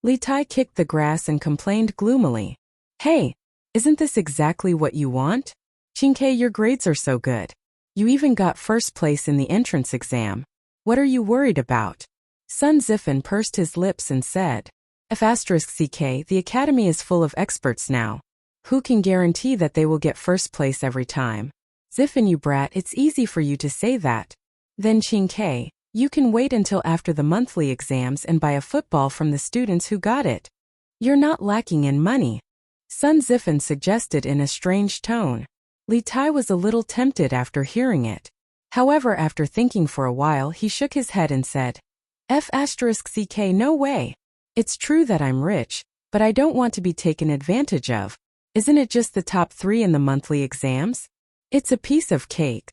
Li Tai kicked the grass and complained gloomily. Hey, isn't this exactly what you want? Qingke, your grades are so good. You even got first place in the entrance exam. What are you worried about? Sun Zifen pursed his lips and said, F***ck, the academy is full of experts now. Who can guarantee that they will get first place every time? Zifen, you brat, it's easy for you to say that. Then Qingke, you can wait until after the monthly exams and buy a football from the students who got it. You're not lacking in money. Sun Zifen suggested in a strange tone. Li Tai was a little tempted after hearing it. However, after thinking for a while, he shook his head and said, F***ck, no way. It's true that I'm rich, but I don't want to be taken advantage of. Isn't it just the top 3 in the monthly exams? It's a piece of cake.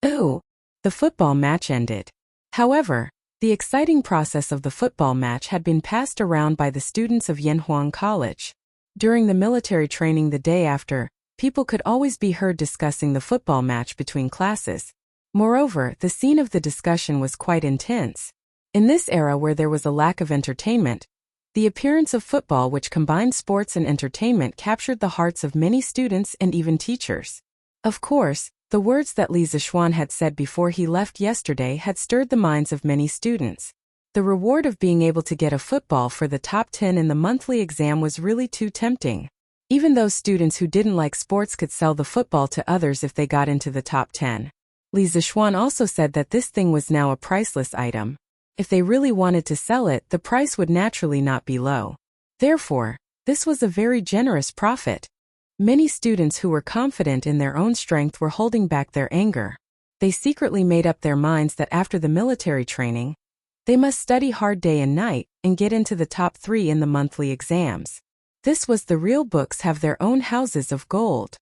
Ooh. The football match ended. However, the exciting process of the football match had been passed around by the students of Yanhuang College. During the military training the day after, people could always be heard discussing the football match between classes. Moreover, the scene of the discussion was quite intense. In this era where there was a lack of entertainment, the appearance of football, which combined sports and entertainment, captured the hearts of many students and even teachers. Of course, the words that Li Zixuan had said before he left yesterday had stirred the minds of many students. The reward of being able to get a football for the top 10 in the monthly exam was really too tempting. Even those students who didn't like sports could sell the football to others if they got into the top 10. Li Zixuan also said that this thing was now a priceless item. If they really wanted to sell it, the price would naturally not be low. Therefore, this was a very generous profit. Many students who were confident in their own strength were holding back their anger. They secretly made up their minds that after the military training, they must study hard day and night and get into the top 3 in the monthly exams. This was the real books have their own houses of gold.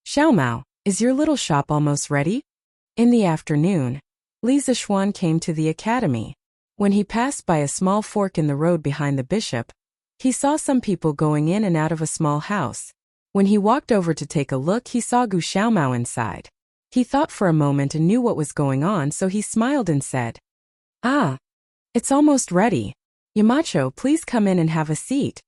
Xiaomao, is your little shop almost ready? In the afternoon, Li Zixuan came to the academy. When he passed by a small fork in the road behind the bishop, he saw some people going in and out of a small house. When he walked over to take a look, he saw Gu Xiaomao inside. He thought for a moment and knew what was going on, so he smiled and said, "Ah, it's almost ready. Yamacho, please come in and have a seat."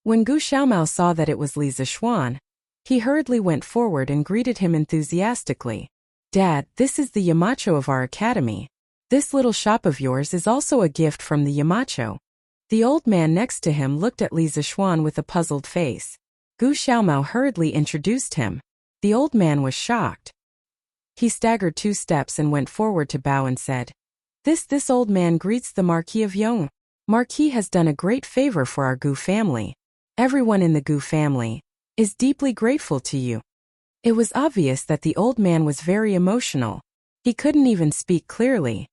When Gu Xiaomao saw that it was Li Zixuan, he hurriedly went forward and greeted him enthusiastically. "Dad, this is the Yamacho of our academy. This little shop of yours is also a gift from the Yamacho." The old man next to him looked at Li Zixuan with a puzzled face. Gu Xiaomao hurriedly introduced him. The old man was shocked. He staggered 2 steps and went forward to bow and said, This old man greets the Marquis of Yong. Marquis has done a great favor for our Gu family. Everyone in the Gu family is deeply grateful to you." It was obvious that the old man was very emotional. He couldn't even speak clearly.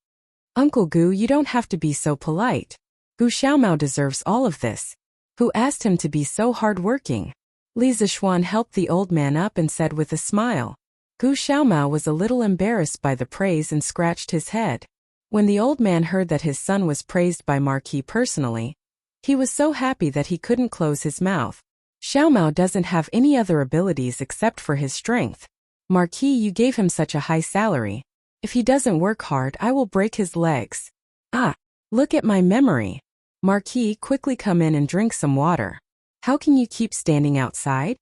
"Uncle Gu, you don't have to be so polite. Gu Xiaomao deserves all of this. Who asked him to be so hard-working?" Li Zixuan helped the old man up and said with a smile. Gu Xiaomao was a little embarrassed by the praise and scratched his head. When the old man heard that his son was praised by Marquis personally, he was so happy that he couldn't close his mouth. "Xiaomao doesn't have any other abilities except for his strength. Marquis, you gave him such a high salary. If he doesn't work hard, I will break his legs." "Ah, look at my memory. Marquis, quickly come in and drink some water. How can you keep standing outside?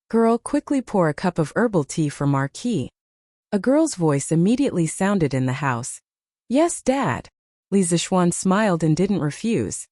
Girl, quickly pour a cup of herbal tea for Marquis." A girl's voice immediately sounded in the house. "Yes, Dad." Li Zixuan smiled and didn't refuse.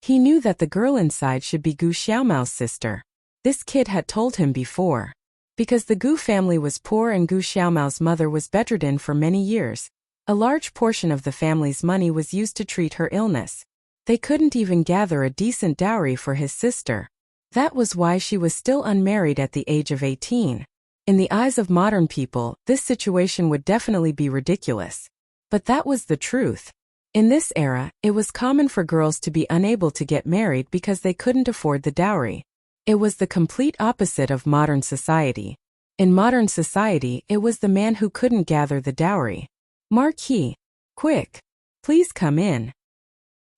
He knew that the girl inside should be Gu Xiaomao's sister. This kid had told him before. Because the Gu family was poor and Gu Xiaomao's mother was bedridden for many years, a large portion of the family's money was used to treat her illness. They couldn't even gather a decent dowry for his sister. That was why she was still unmarried at the age of 18. In the eyes of modern people, this situation would definitely be ridiculous. But that was the truth. In this era, it was common for girls to be unable to get married because they couldn't afford the dowry. It was the complete opposite of modern society. In modern society, it was the man who couldn't gather the dowry. "Marquis, quick, please come in."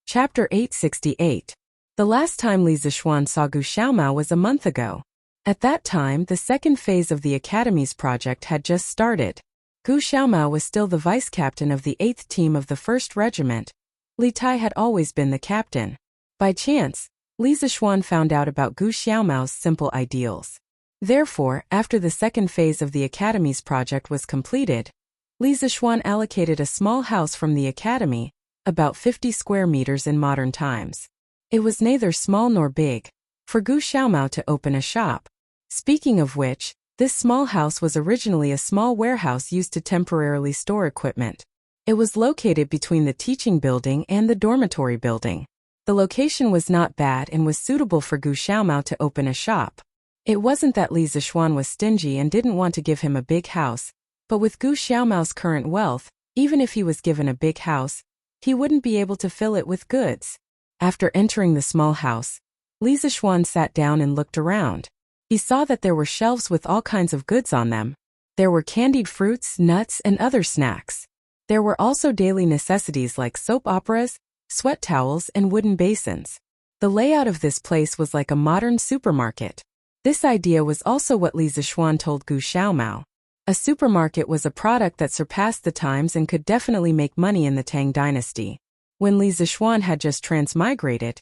Chapter 868. The last time Li Zixuan saw Gu Xiaomao was a month ago. At that time, the second phase of the Academy's project had just started. Gu Xiaomao was still the vice-captain of the 8th team of the 1st Regiment. Li Tai had always been the captain. By chance, Li Zixuan found out about Gu Xiaomao's simple ideals. Therefore, after the second phase of the Academy's project was completed, Li Zixuan allocated a small house from the Academy, about 50 square meters in modern times. It was neither small nor big, for Gu Xiaomao to open a shop. Speaking of which, this small house was originally a small warehouse used to temporarily store equipment. It was located between the teaching building and the dormitory building. The location was not bad and was suitable for Gu Xiaomao to open a shop. It wasn't that Li Zixuan was stingy and didn't want to give him a big house, but with Gu Xiaomao's current wealth, even if he was given a big house, he wouldn't be able to fill it with goods. After entering the small house, Li Zixuan sat down and looked around. He saw that there were shelves with all kinds of goods on them. There were candied fruits, nuts, and other snacks. There were also daily necessities like soap operas, sweat towels, and wooden basins. The layout of this place was like a modern supermarket. This idea was also what Li Zixuan told Gu Xiaomao. A supermarket was a product that surpassed the times and could definitely make money in the Tang dynasty. When Li Zixuan had just transmigrated,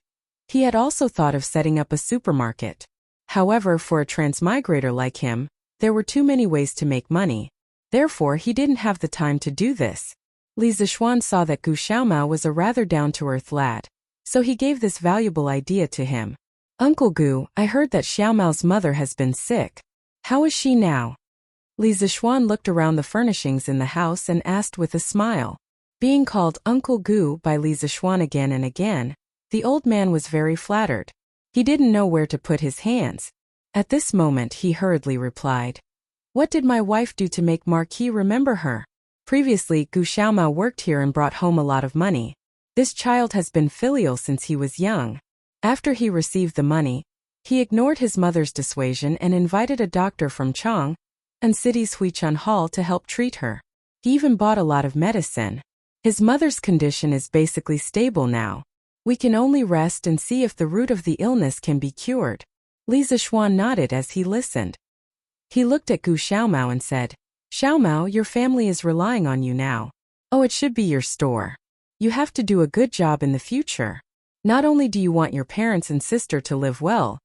he had also thought of setting up a supermarket. However, for a transmigrator like him, there were too many ways to make money. Therefore, he didn't have the time to do this. Li Zixuan saw that Gu Xiaomao was a rather down-to-earth lad, so he gave this valuable idea to him. "Uncle Gu, I heard that Xiaomao's mother has been sick. How is she now?" Li Zixuan looked around the furnishings in the house and asked with a smile. Being called Uncle Gu by Li Zixuan again and again, the old man was very flattered. He didn't know where to put his hands. At this moment he hurriedly replied, "What did my wife do to make Marquis remember her? Previously, Gu Xiaomao worked here and brought home a lot of money. This child has been filial since he was young. After he received the money, he ignored his mother's dissuasion and invited a doctor from Chang and city's Huichun Hall to help treat her. He even bought a lot of medicine. His mother's condition is basically stable now. We can only rest and see if the root of the illness can be cured." Li Zixuan nodded as he listened. He looked at Gu Xiaomao and said, Xiaomao, your family is relying on you now. Oh, it should be your store. You have to do a good job in the future. Not only do you want your parents and sister to live well,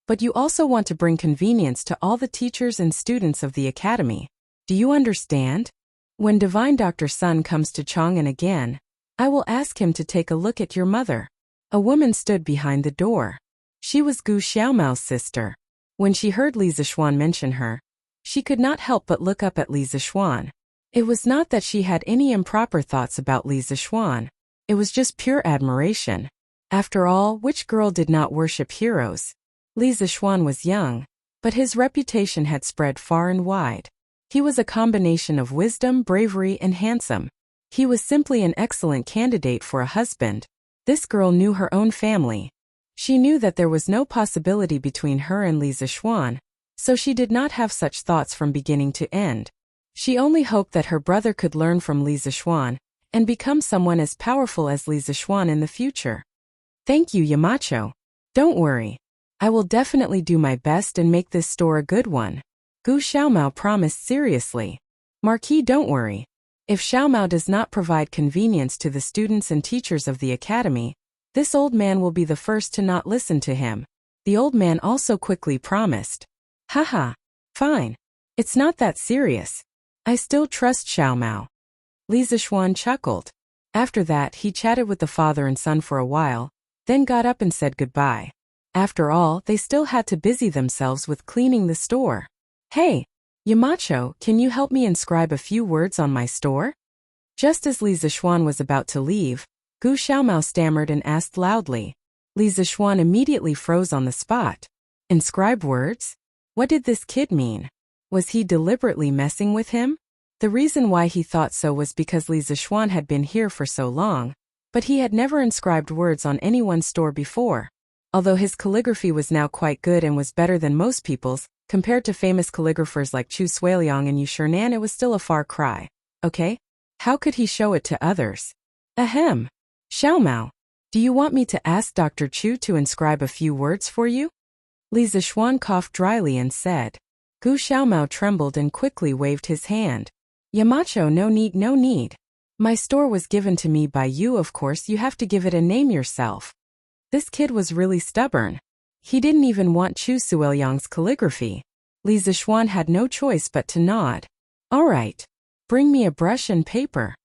but you also want to bring convenience to all the teachers and students of the academy. Do you understand? When Divine Dr. Sun comes to Chang'an again, I will ask him to take a look at your mother. A woman stood behind the door. She was Gu Xiaomao's sister. When she heard Li Zixuan mention her, she could not help but look up at Li Zixuan. It was not that she had any improper thoughts about Li Zixuan. It was just pure admiration. After all, which girl did not worship heroes? Li Zixuan was young, but his reputation had spread far and wide. He was a combination of wisdom, bravery, and handsome. He was simply an excellent candidate for a husband. This girl knew her own family. She knew that there was no possibility between her and Li Zixuan, so she did not have such thoughts from beginning to end. She only hoped that her brother could learn from Li Zixuan and become someone as powerful as Li Zixuan in the future. Thank you, Yamacho. Don't worry. I will definitely do my best and make this store a good one. Gu Xiaomao promised seriously. Marquis, don't worry. If Xiaomao does not provide convenience to the students and teachers of the academy, this old man will be the first to not listen to him. The old man also quickly promised. Haha. Fine. It's not that serious. I still trust Xiaomao. Li Zixuan chuckled. After that, he chatted with the father and son for a while, then got up and said goodbye. After all, they still had to busy themselves with cleaning the store. Hey, Yamacho, can you help me inscribe a few words on my store? Just as Li Zixuan was about to leave, Gu Xiaomao stammered and asked loudly. Li Zixuan immediately froze on the spot. Inscribe words? What did this kid mean? Was he deliberately messing with him? The reason why he thought so was because Li Zixuan had been here for so long, but he had never inscribed words on anyone's store before. Although his calligraphy was now quite good and was better than most people's, compared to famous calligraphers like Chu Suiliang and Yu Shernan, it was still a far cry. Okay? How could he show it to others? Ahem. Xiaomao, do you want me to ask Dr. Chu to inscribe a few words for you? Li Zixuan coughed dryly and said. Gu Xiaomao trembled and quickly waved his hand. Yamacho, no need, no need. My store was given to me by you, of course you have to give it a name yourself. This kid was really stubborn. He didn't even want Chu Suiliang's calligraphy. Li Zixuan had no choice but to nod. All right. Bring me a brush and paper.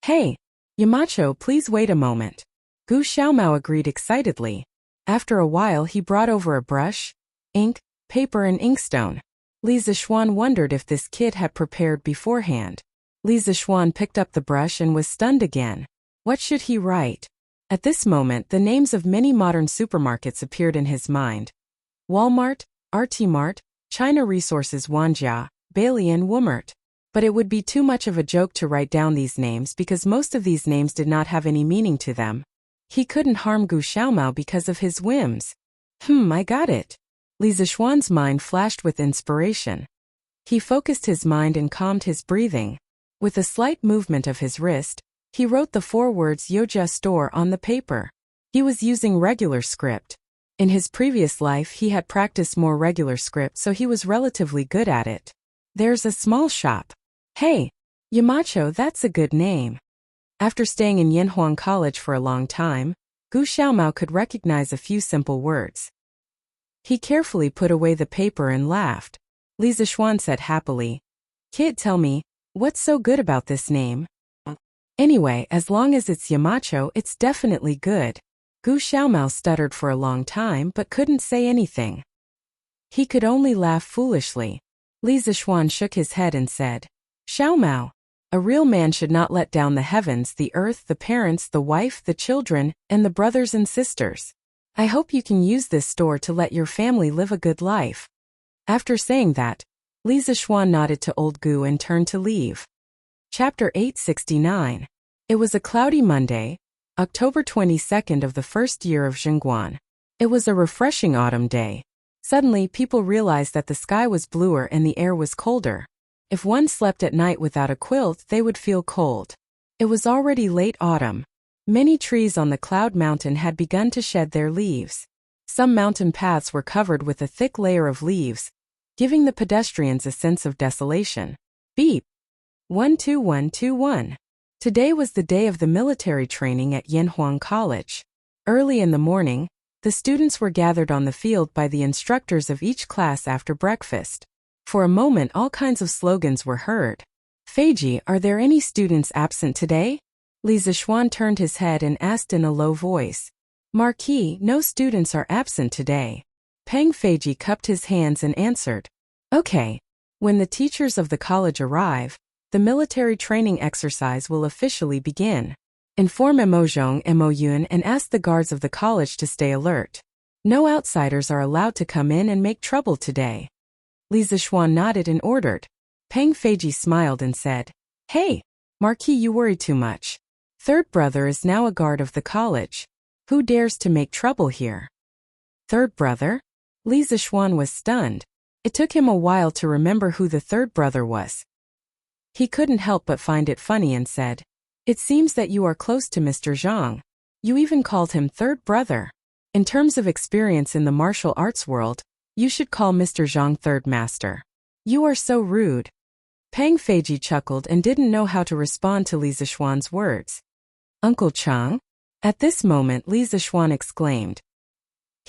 Hey, Yamacho, please wait a moment. Gu Xiaomao agreed excitedly. After a while he brought over a brush, ink, paper and inkstone. Li Zixuan wondered if this kid had prepared beforehand. Li Zixuan picked up the brush and was stunned again. What should he write? At this moment, the names of many modern supermarkets appeared in his mind. Walmart, RT Mart, China Resources Wanjia, Bailey and Woomert. But it would be too much of a joke to write down these names because most of these names did not have any meaning to them. He couldn't harm Gu Xiaomao because of his whims. I got it. Li Zixuan's mind flashed with inspiration. He focused his mind and calmed his breathing. With a slight movement of his wrist, he wrote the 4 words Yoja Store on the paper. He was using regular script. In his previous life he had practiced more regular script, so he was relatively good at it. There's a small shop. Hey, Yamacho, that's a good name. After staying in Yanhuang College for a long time, Gu Xiaomao could recognize a few simple words. He carefully put away the paper and laughed. Li Zixuan said happily, Kid, tell me, what's so good about this name? Anyway, as long as it's Yamacho, it's definitely good. Gu Xiaomao stuttered for a long time but couldn't say anything. He could only laugh foolishly. Li Zixuan shook his head and said, Xiaomao, a real man should not let down the heavens, the earth, the parents, the wife, the children, and the brothers and sisters. I hope you can use this store to let your family live a good life. After saying that, Li Zixuan nodded to old Gu and turned to leave. Chapter 869. It was a cloudy Monday, October 22nd of the first year of Zhengguan. It was a refreshing autumn day. Suddenly, people realized that the sky was bluer and the air was colder. If one slept at night without a quilt, they would feel cold. It was already late autumn. Many trees on the cloud mountain had begun to shed their leaves. Some mountain paths were covered with a thick layer of leaves, giving the pedestrians a sense of desolation. Beep. 12121. Today was the day of the military training at Yanhuang College. Early in the morning, the students were gathered on the field by the instructors of each class after breakfast. For a moment all kinds of slogans were heard. Feiji, are there any students absent today? Li Zixuan turned his head and asked in a low voice. Marquis, no students are absent today. Peng Feiji cupped his hands and answered. Okay. When the teachers of the college arrive, the military training exercise will officially begin. Inform Emozhong Emoyun and ask the guards of the college to stay alert. No outsiders are allowed to come in and make trouble today. Li Zixuan nodded and ordered. Peng Feiji smiled and said, Hey, Marquis, you worry too much. Third brother is now a guard of the college. Who dares to make trouble here? Third brother? Li Zixuan was stunned. It took him a while to remember who the third brother was. He couldn't help but find it funny and said, It seems that you are close to Mr. Zhang. You even called him third brother. In terms of experience in the martial arts world, you should call Mr. Zhang third master. You are so rude. Peng Feiji chuckled and didn't know how to respond to Li Zixuan's words. Uncle Chang? At this moment Li Zixuan exclaimed.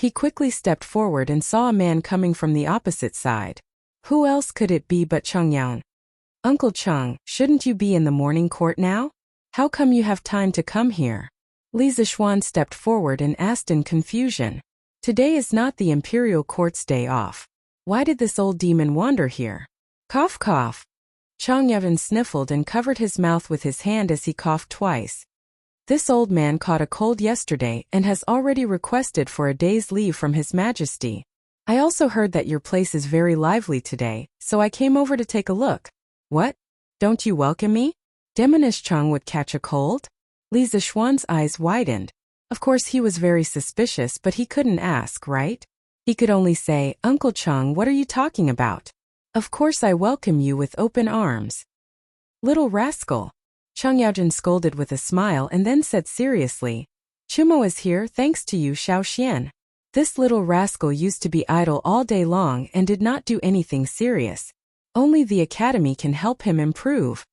He quickly stepped forward and saw a man coming from the opposite side. Who else could it be but Chang Yang? Uncle Chang, shouldn't you be in the morning court now? How come you have time to come here? Li Zixuan stepped forward and asked in confusion. Today is not the imperial court's day off. Why did this old demon wander here? Cough cough. Chang Yevon sniffled and covered his mouth with his hand as he coughed twice. This old man caught a cold yesterday and has already requested for a day's leave from His Majesty. I also heard that your place is very lively today, so I came over to take a look. What? Don't you welcome me? Demonish Chang would catch a cold? Li Zixuan's eyes widened. Of course he was very suspicious, but he couldn't ask, right? He could only say, Uncle Chang, what are you talking about? Of course I welcome you with open arms. Little rascal. Chang Yaojin scolded with a smile and then said seriously, Chumo is here thanks to you, Xiao Xian. This little rascal used to be idle all day long and did not do anything serious. Only the academy can help him improve.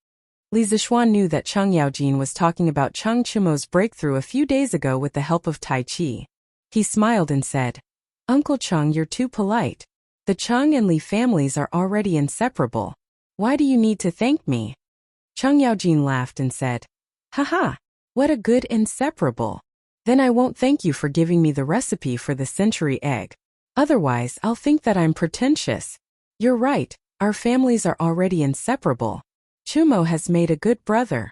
Li Zixuan knew that Chang Yaojin was talking about Chang Chumo's breakthrough a few days ago with the help of Tai Chi. He smiled and said, Uncle Chang, you're too polite. The Chang and Li families are already inseparable. Why do you need to thank me? Chang Yaojin laughed and said, Haha, what a good inseparable. Then I won't thank you for giving me the recipe for the century egg. Otherwise, I'll think that I'm pretentious. You're right. Our families are already inseparable. Chumo has made a good brother.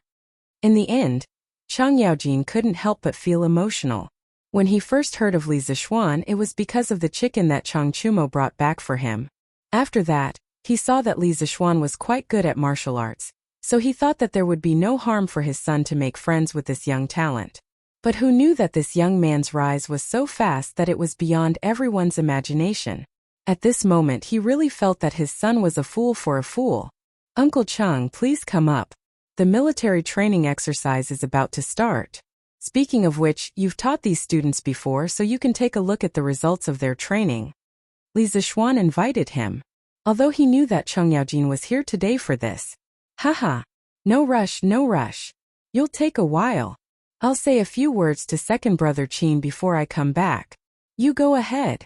In the end, Chang Yaojin couldn't help but feel emotional. When he first heard of Li Zixuan, it was because of the chicken that Chang Chumo brought back for him. After that, he saw that Li Zixuan was quite good at martial arts, so he thought that there would be no harm for his son to make friends with this young talent. But who knew that this young man's rise was so fast that it was beyond everyone's imagination? At this moment he really felt that his son was a fool for a fool. Uncle Chang, please come up. The military training exercise is about to start. Speaking of which, you've taught these students before, so you can take a look at the results of their training. Li Zixuan invited him. Although he knew that Chang Yaojin was here today for this. Haha. No rush, no rush. You'll take a while. I'll say a few words to second brother Qin before I come back. You go ahead.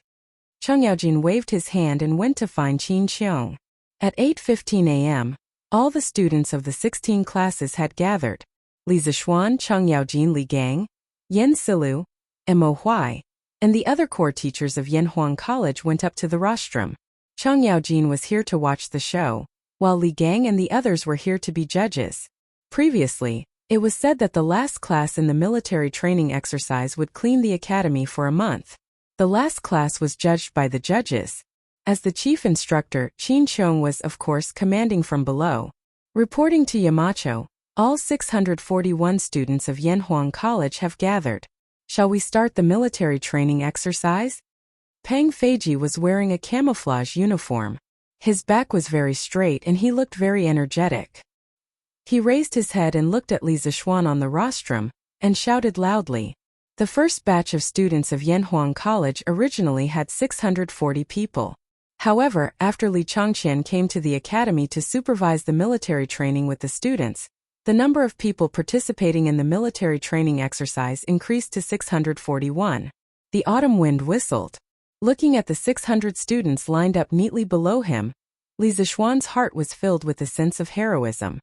Chang Yaojin waved his hand and went to find Qin Qiong. At 8:15 a.m., all the students of the 16 classes had gathered. Li Zixuan, Chang Yaojin, Li Gang, Yen Silu, and Mo Huai, and the other core teachers of Yanhuang College went up to the rostrum. Chang Yaojin was here to watch the show, while Li Gang and the others were here to be judges. Previously, it was said that the last class in the military training exercise would clean the academy for a month. The last class was judged by the judges. As the chief instructor, Qin Qiong was, of course, commanding from below. Reporting to Yamacho, all 641 students of Yanhuang College have gathered. Shall we start the military training exercise? Peng Feiji was wearing a camouflage uniform. His back was very straight and he looked very energetic. He raised his head and looked at Li Zixuan on the rostrum, and shouted loudly. The first batch of students of Yanhuang College originally had 640 people. However, after Li Changqian came to the academy to supervise the military training with the students, the number of people participating in the military training exercise increased to 641. The autumn wind whistled. Looking at the 600 students lined up neatly below him, Li Zishuan's heart was filled with a sense of heroism.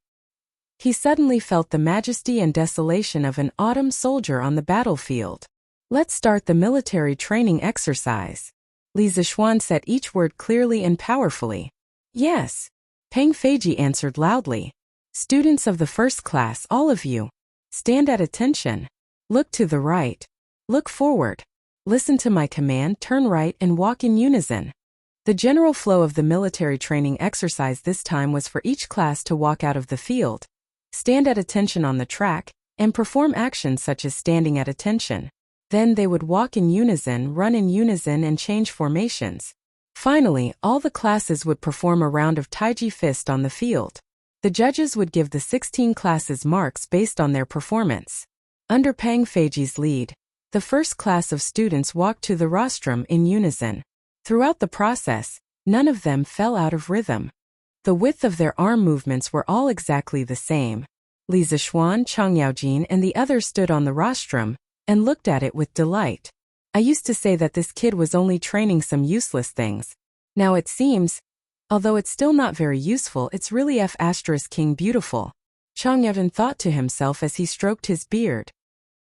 He suddenly felt the majesty and desolation of an autumn soldier on the battlefield. Let's start the military training exercise. Li Zishuan said each word clearly and powerfully. Yes. Peng Feiji answered loudly. Students of the first class, all of you. Stand at attention. Look to the right. Look forward. Listen to my command, turn right and walk in unison. The general flow of the military training exercise this time was for each class to walk out of the field, stand at attention on the track, and perform actions such as standing at attention. Then they would walk in unison, run in unison and change formations. Finally, all the classes would perform a round of Taiji fist on the field. The judges would give the 16 classes marks based on their performance. Under Peng Feiji's lead, the first class of students walked to the rostrum in unison. Throughout the process, none of them fell out of rhythm. The width of their arm movements were all exactly the same. Li Zishuan, Chang Yaojin and the others stood on the rostrum and looked at it with delight. I used to say that this kid was only training some useless things. Now it seems, although it's still not very useful, it's really King beautiful. Chang Yaojin thought to himself as he stroked his beard.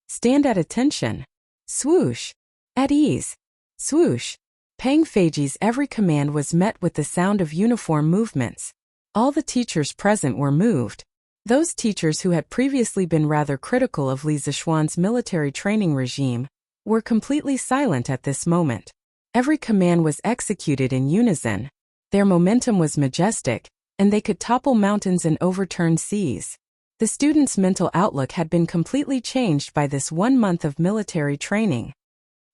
Stand at attention. Swoosh. At ease. Swoosh. Peng Feiji's every command was met with the sound of uniform movements. All the teachers present were moved. Those teachers who had previously been rather critical of Li Zishuan's military training regime were completely silent at this moment. Every command was executed in unison. Their momentum was majestic, and they could topple mountains and overturn seas. The students' mental outlook had been completely changed by this 1 month of military training.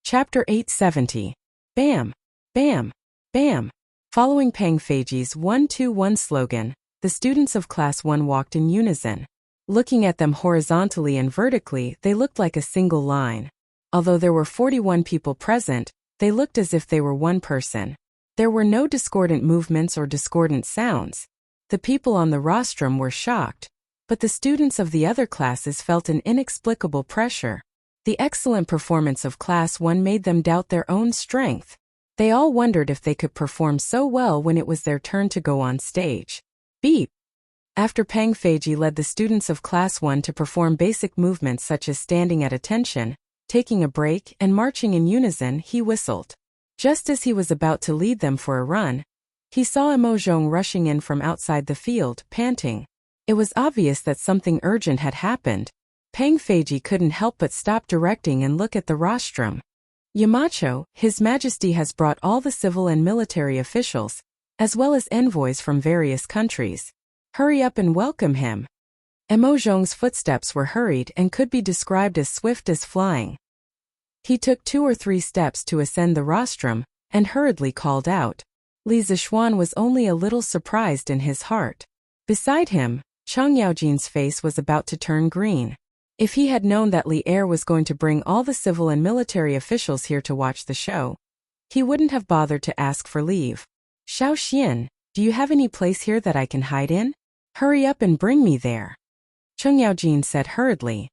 Chapter 870. Bam! Bam! Bam! Following Peng Feiji's 1-2-1 slogan, the students of Class 1 walked in unison. Looking at them horizontally and vertically, they looked like a single line. Although there were 41 people present, they looked as if they were one person. There were no discordant movements or discordant sounds. The people on the rostrum were shocked, but the students of the other classes felt an inexplicable pressure. The excellent performance of Class 1 made them doubt their own strength. They all wondered if they could perform so well when it was their turn to go on stage. Beep! After Peng Feiji led the students of Class 1 to perform basic movements such as standing at attention, taking a break, and marching in unison, he whistled. Just as he was about to lead them for a run, he saw Mo Zhong rushing in from outside the field, panting. It was obvious that something urgent had happened. Peng Feiji couldn't help but stop directing and look at the rostrum. Yamacho, His Majesty has brought all the civil and military officials, as well as envoys from various countries. Hurry up and welcome him. Mo Zhong's footsteps were hurried and could be described as swift as flying. He took 2 or 3 steps to ascend the rostrum, and hurriedly called out. Li Zishuan was only a little surprised in his heart. Beside him, Chang Yaojin's face was about to turn green. If he had known that Li Er was going to bring all the civil and military officials here to watch the show, he wouldn't have bothered to ask for leave. Xiao Xian, do you have any place here that I can hide in? Hurry up and bring me there. Chang Yaojin said hurriedly.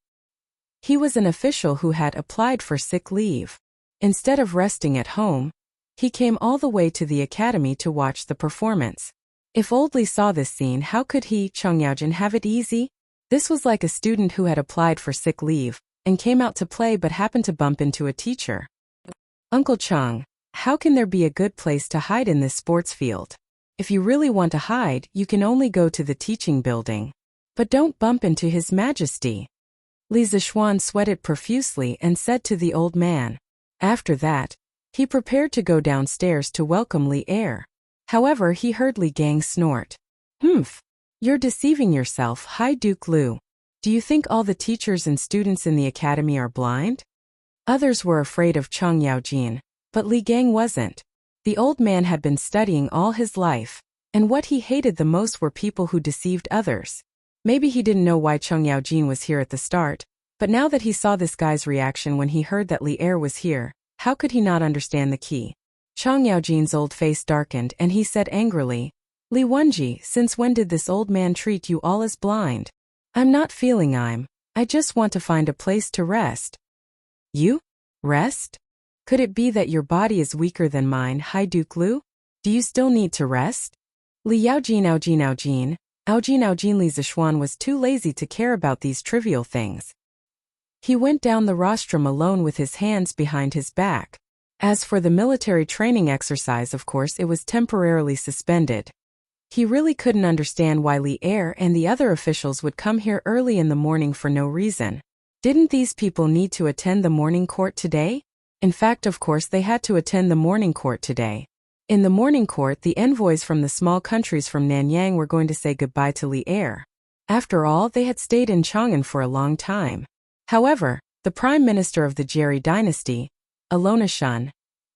He was an official who had applied for sick leave. Instead of resting at home, he came all the way to the academy to watch the performance. If Old Li saw this scene, how could he, Chang Yaojin, have it easy? This was like a student who had applied for sick leave and came out to play but happened to bump into a teacher. Uncle Chang, how can there be a good place to hide in this sports field? If you really want to hide, you can only go to the teaching building. But don't bump into His Majesty. Li Zishuan sweated profusely and said to the old man. After that, he prepared to go downstairs to welcome Li Er. However, he heard Li Gang snort. Humph! You're deceiving yourself, High Duke Lu. Do you think all the teachers and students in the academy are blind? Others were afraid of Chang Yaojin, but Li Gang wasn't. The old man had been studying all his life, and what he hated the most were people who deceived others. Maybe he didn't know why Chang Yaojin was here at the start, but now that he saw this guy's reaction when he heard that Li Er was here, how could he not understand the key? Chang Yaojin's old face darkened and he said angrily, Li Wenji, since when did this old man treat you all as blind? I'm not feeling I just want to find a place to rest. You? Rest? Could it be that your body is weaker than mine, Hai Duke Lu? Do you still need to rest? Li Yaojin Li Zishuan was too lazy to care about these trivial things. He went down the rostrum alone with his hands behind his back. As for the military training exercise, of course, it was temporarily suspended. He really couldn't understand why Li Er and the other officials would come here early in the morning for no reason. Didn't these people need to attend the morning court today? In fact, of course, they had to attend the morning court today. In the morning court, the envoys from the small countries from Nanyang were going to say goodbye to Li Er. After all, they had stayed in Chang'an for a long time. However, the prime minister of the Jerry dynasty, Alona Shun,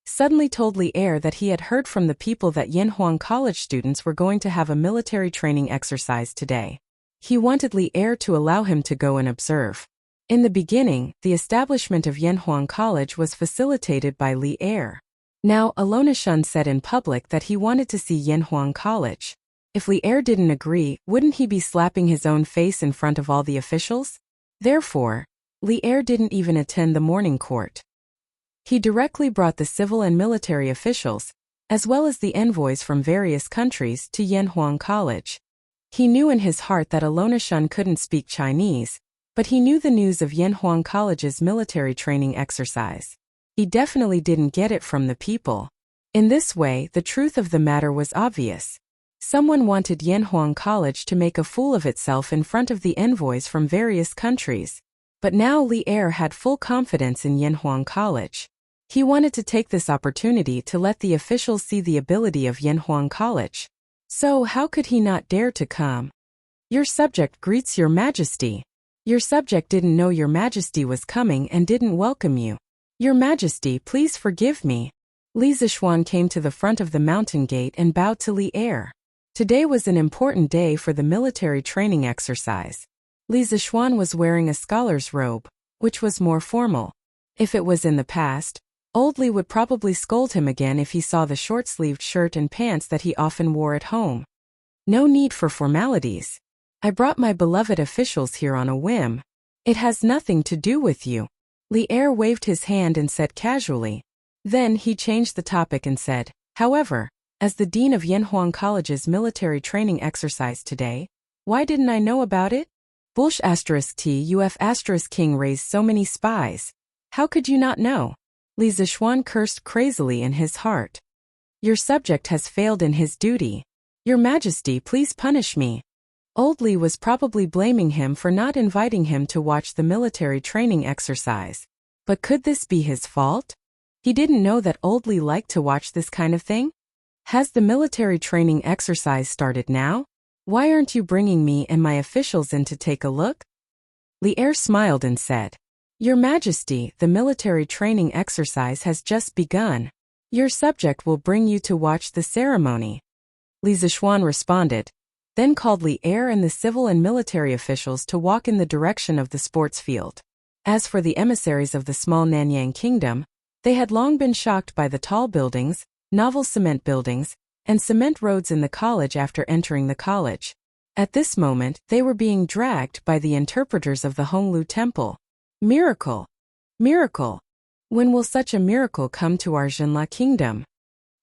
suddenly told Li Er that he had heard from the people that Yanhuang College students were going to have a military training exercise today. He wanted Li Er to allow him to go and observe. In the beginning, the establishment of Yanhuang College was facilitated by Li Er. Now, Alona Shun said in public that he wanted to see Yanhuang College. If Li Er didn't agree, wouldn't he be slapping his own face in front of all the officials? Therefore, Li Er didn't even attend the morning court. He directly brought the civil and military officials, as well as the envoys from various countries, to Yanhuang College. He knew in his heart that Alona Shun couldn't speak Chinese, but he knew the news of Yanhuang College's military training exercise. He definitely didn't get it from the people. In this way, the truth of the matter was obvious. Someone wanted Yanhuang College to make a fool of itself in front of the envoys from various countries. But now Li Er had full confidence in Yanhuang College. He wanted to take this opportunity to let the officials see the ability of Yanhuang College. So how could he not dare to come? Your subject greets your majesty. Your subject didn't know your majesty was coming and didn't welcome you. Your majesty, please forgive me. Li Zishuan came to the front of the mountain gate and bowed to Li Er. Today was an important day for the military training exercise. Li Zishuan was wearing a scholar's robe, which was more formal. If it was in the past, old Li would probably scold him again if he saw the short-sleeved shirt and pants that he often wore at home. No need for formalities. I brought my beloved officials here on a whim. It has nothing to do with you. Li Er waved his hand and said casually. Then he changed the topic and said, however, as the dean of Yanhuang College's military training exercise today, why didn't I know about it? Bullsh *TUF *King raised so many spies. How could you not know? Li Zishuan cursed crazily in his heart. Your subject has failed in his duty. Your majesty, please punish me. Old Li was probably blaming him for not inviting him to watch the military training exercise. But could this be his fault? He didn't know that Old Li liked to watch this kind of thing? Has the military training exercise started now? Why aren't you bringing me and my officials in to take a look? Li Er smiled and said, Your Majesty, the military training exercise has just begun. Your subject will bring you to watch the ceremony. Li Zishuan responded, then called Li Er and the civil and military officials to walk in the direction of the sports field. As for the emissaries of the small Nanyang kingdom, they had long been shocked by the tall buildings, novel cement buildings, and cement roads in the college after entering the college. At this moment, they were being dragged by the interpreters of the Honglu Temple. Miracle! Miracle! When will such a miracle come to our Zhenla kingdom?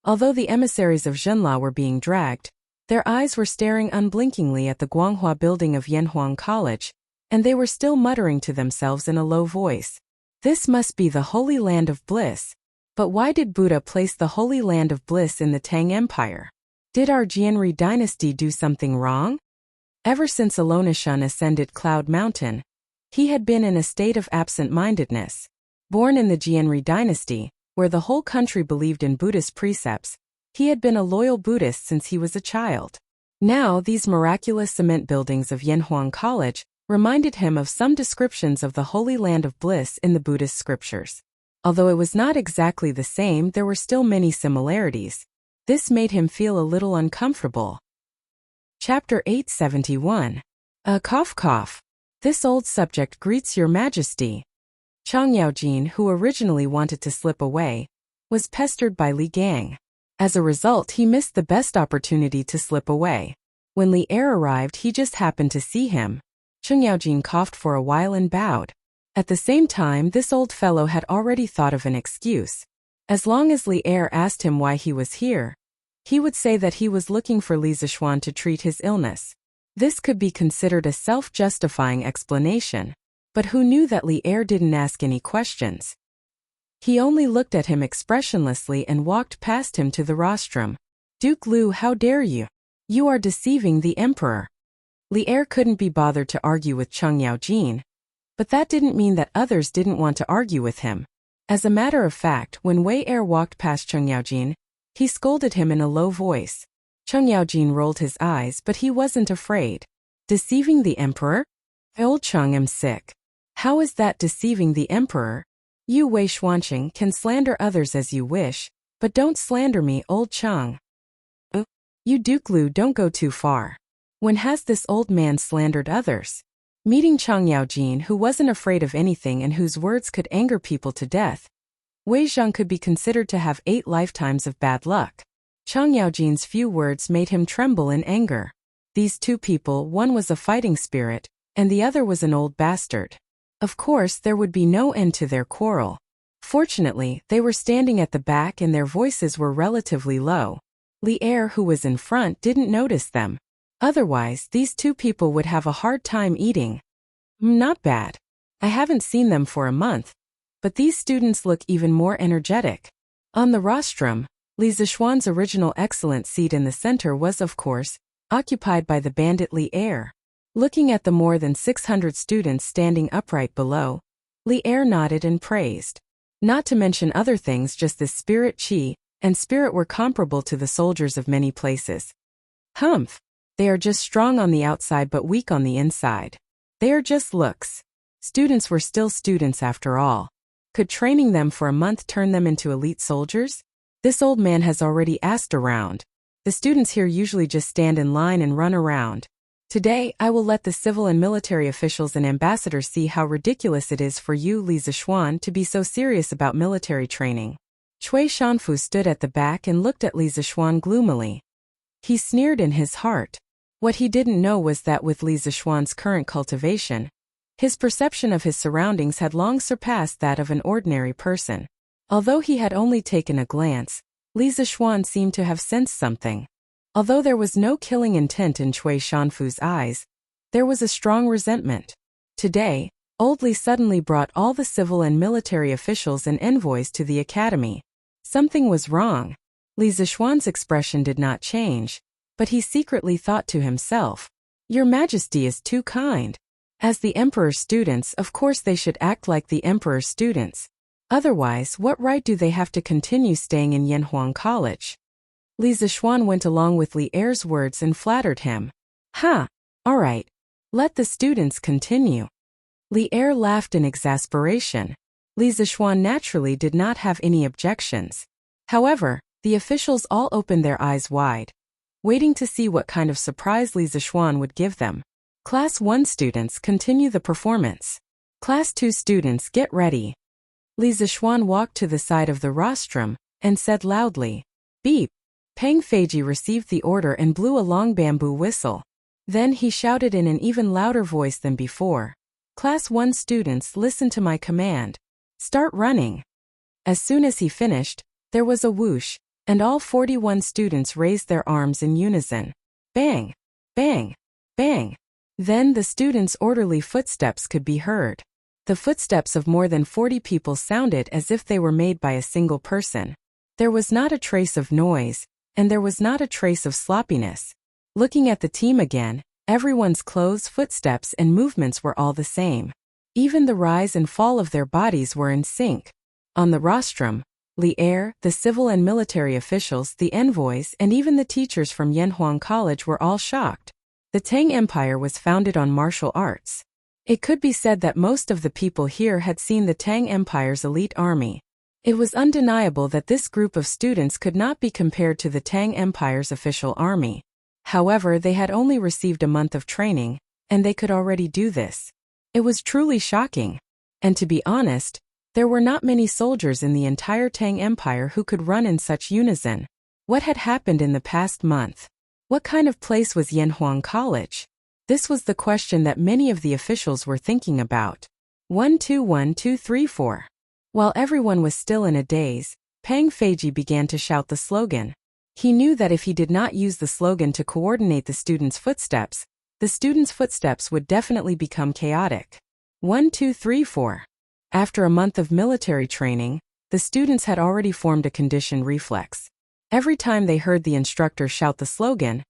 Although the emissaries of Zhenla were being dragged, their eyes were staring unblinkingly at the Guanghua building of Yanhuang College, and they were still muttering to themselves in a low voice. This must be the Holy Land of Bliss. But why did Buddha place the Holy Land of Bliss in the Tang Empire? Did our Jianri dynasty do something wrong? Ever since Alona Shun ascended Cloud Mountain, he had been in a state of absent-mindedness. Born in the Jianri dynasty, where the whole country believed in Buddhist precepts, he had been a loyal Buddhist since he was a child. Now, these miraculous cement buildings of Yanhuang College reminded him of some descriptions of the Holy Land of Bliss in the Buddhist scriptures. Although it was not exactly the same, there were still many similarities. This made him feel a little uncomfortable. Chapter 871. Cough. This old subject greets your majesty. Chang Yaojin, who originally wanted to slip away, was pestered by Li Gang. As a result, he missed the best opportunity to slip away. When Li Er arrived, he just happened to see him. Cheng Yaojin coughed for a while and bowed. At the same time, this old fellow had already thought of an excuse. As long as Li Er asked him why he was here, he would say that he was looking for Li Zixuan to treat his illness. This could be considered a self-justifying explanation. But who knew that Li Er didn't ask any questions? He only looked at him expressionlessly and walked past him to the rostrum. Duke Lu, how dare you? You are deceiving the emperor. Li Er couldn't be bothered to argue with Cheng Yaojin, but that didn't mean that others didn't want to argue with him. As a matter of fact, when Wei Er walked past Cheng Yaojin, he scolded him in a low voice. Cheng Yaojin rolled his eyes, but he wasn't afraid. Deceiving the emperor? Old Cheng, am sick. How is that deceiving the emperor? You Wei Xuanqing can slander others as you wish, but don't slander me, old Cheng. You Duke Lu, don't go too far. When has this old man slandered others? Meeting Cheng Yaojin, who wasn't afraid of anything and whose words could anger people to death, Wei Zhang could be considered to have 8 lifetimes of bad luck. Cheng Yaojin's few words made him tremble in anger. These two people, one was a fighting spirit, and the other was an old bastard. Of course, there would be no end to their quarrel. Fortunately, they were standing at the back and their voices were relatively low. Li Er, who was in front, didn't notice them. Otherwise, these two people would have a hard time eating. Not bad. I haven't seen them for a month. But these students look even more energetic. On the rostrum, Li Zixuan's original excellent seat in the center was, of course, occupied by the bandit Li Er. Looking at the more than 600 students standing upright below, Li Er nodded and praised. Not to mention other things, just this spirit qi and spirit were comparable to the soldiers of many places. Humph! They are just strong on the outside but weak on the inside. They are just looks. Students were still students after all. Could training them for a month turn them into elite soldiers? This old man has already asked around. The students here usually just stand in line and run around. Today, I will let the civil and military officials and ambassadors see how ridiculous it is for you, Li Zixuan, to be so serious about military training. Cui Shanfu stood at the back and looked at Li Zixuan gloomily. He sneered in his heart. What he didn't know was that with Li Zixuan's current cultivation, his perception of his surroundings had long surpassed that of an ordinary person. Although he had only taken a glance, Li Zixuan seemed to have sensed something. Although there was no killing intent in Cui Shanfu's eyes, there was a strong resentment. Today, Old Li suddenly brought all the civil and military officials and envoys to the academy. Something was wrong. Li Zixuan's expression did not change, but he secretly thought to himself, Your Majesty is too kind. As the Emperor's students, of course they should act like the Emperor's students. Otherwise, what right do they have to continue staying in Yanhuang College? Li Zixuan went along with Li Er's words and flattered him. All right. Let the students continue. Li Er laughed in exasperation. Li Zixuan naturally did not have any objections. However, the officials all opened their eyes wide, waiting to see what kind of surprise Li Zixuan would give them. Class 1 students, continue the performance. Class 2 students, get ready. Li Zixuan walked to the side of the rostrum and said loudly, Beep. Peng Feiji received the order and blew a long bamboo whistle. Then he shouted in an even louder voice than before. Class 1 students, listen to my command. Start running. As soon as he finished, there was a whoosh, and all 41 students raised their arms in unison. Bang! Bang! Bang! Then the students' orderly footsteps could be heard. The footsteps of more than 40 people sounded as if they were made by a single person. There was not a trace of noise, and there was not a trace of sloppiness. Looking at the team again, everyone's clothes, footsteps, and movements were all the same. Even the rise and fall of their bodies were in sync. On the rostrum, Li Er, the civil and military officials, the envoys, and even the teachers from Yanhuang College were all shocked. The Tang Empire was founded on martial arts. It could be said that most of the people here had seen the Tang Empire's elite army. It was undeniable that this group of students could not be compared to the Tang Empire's official army. However, they had only received a month of training, and they could already do this. It was truly shocking. And to be honest, There were not many soldiers in the entire Tang Empire who could run in such unison. What had happened in the past month? What kind of place was Yanhuang College? This was the question that many of the officials were thinking about. 121234. While everyone was still in a daze, Pang Feiji began to shout the slogan. He knew that if he did not use the slogan to coordinate the students' footsteps would definitely become chaotic. 1234. After a month of military training, the students had already formed a conditioned reflex. Every time they heard the instructor shout the slogan,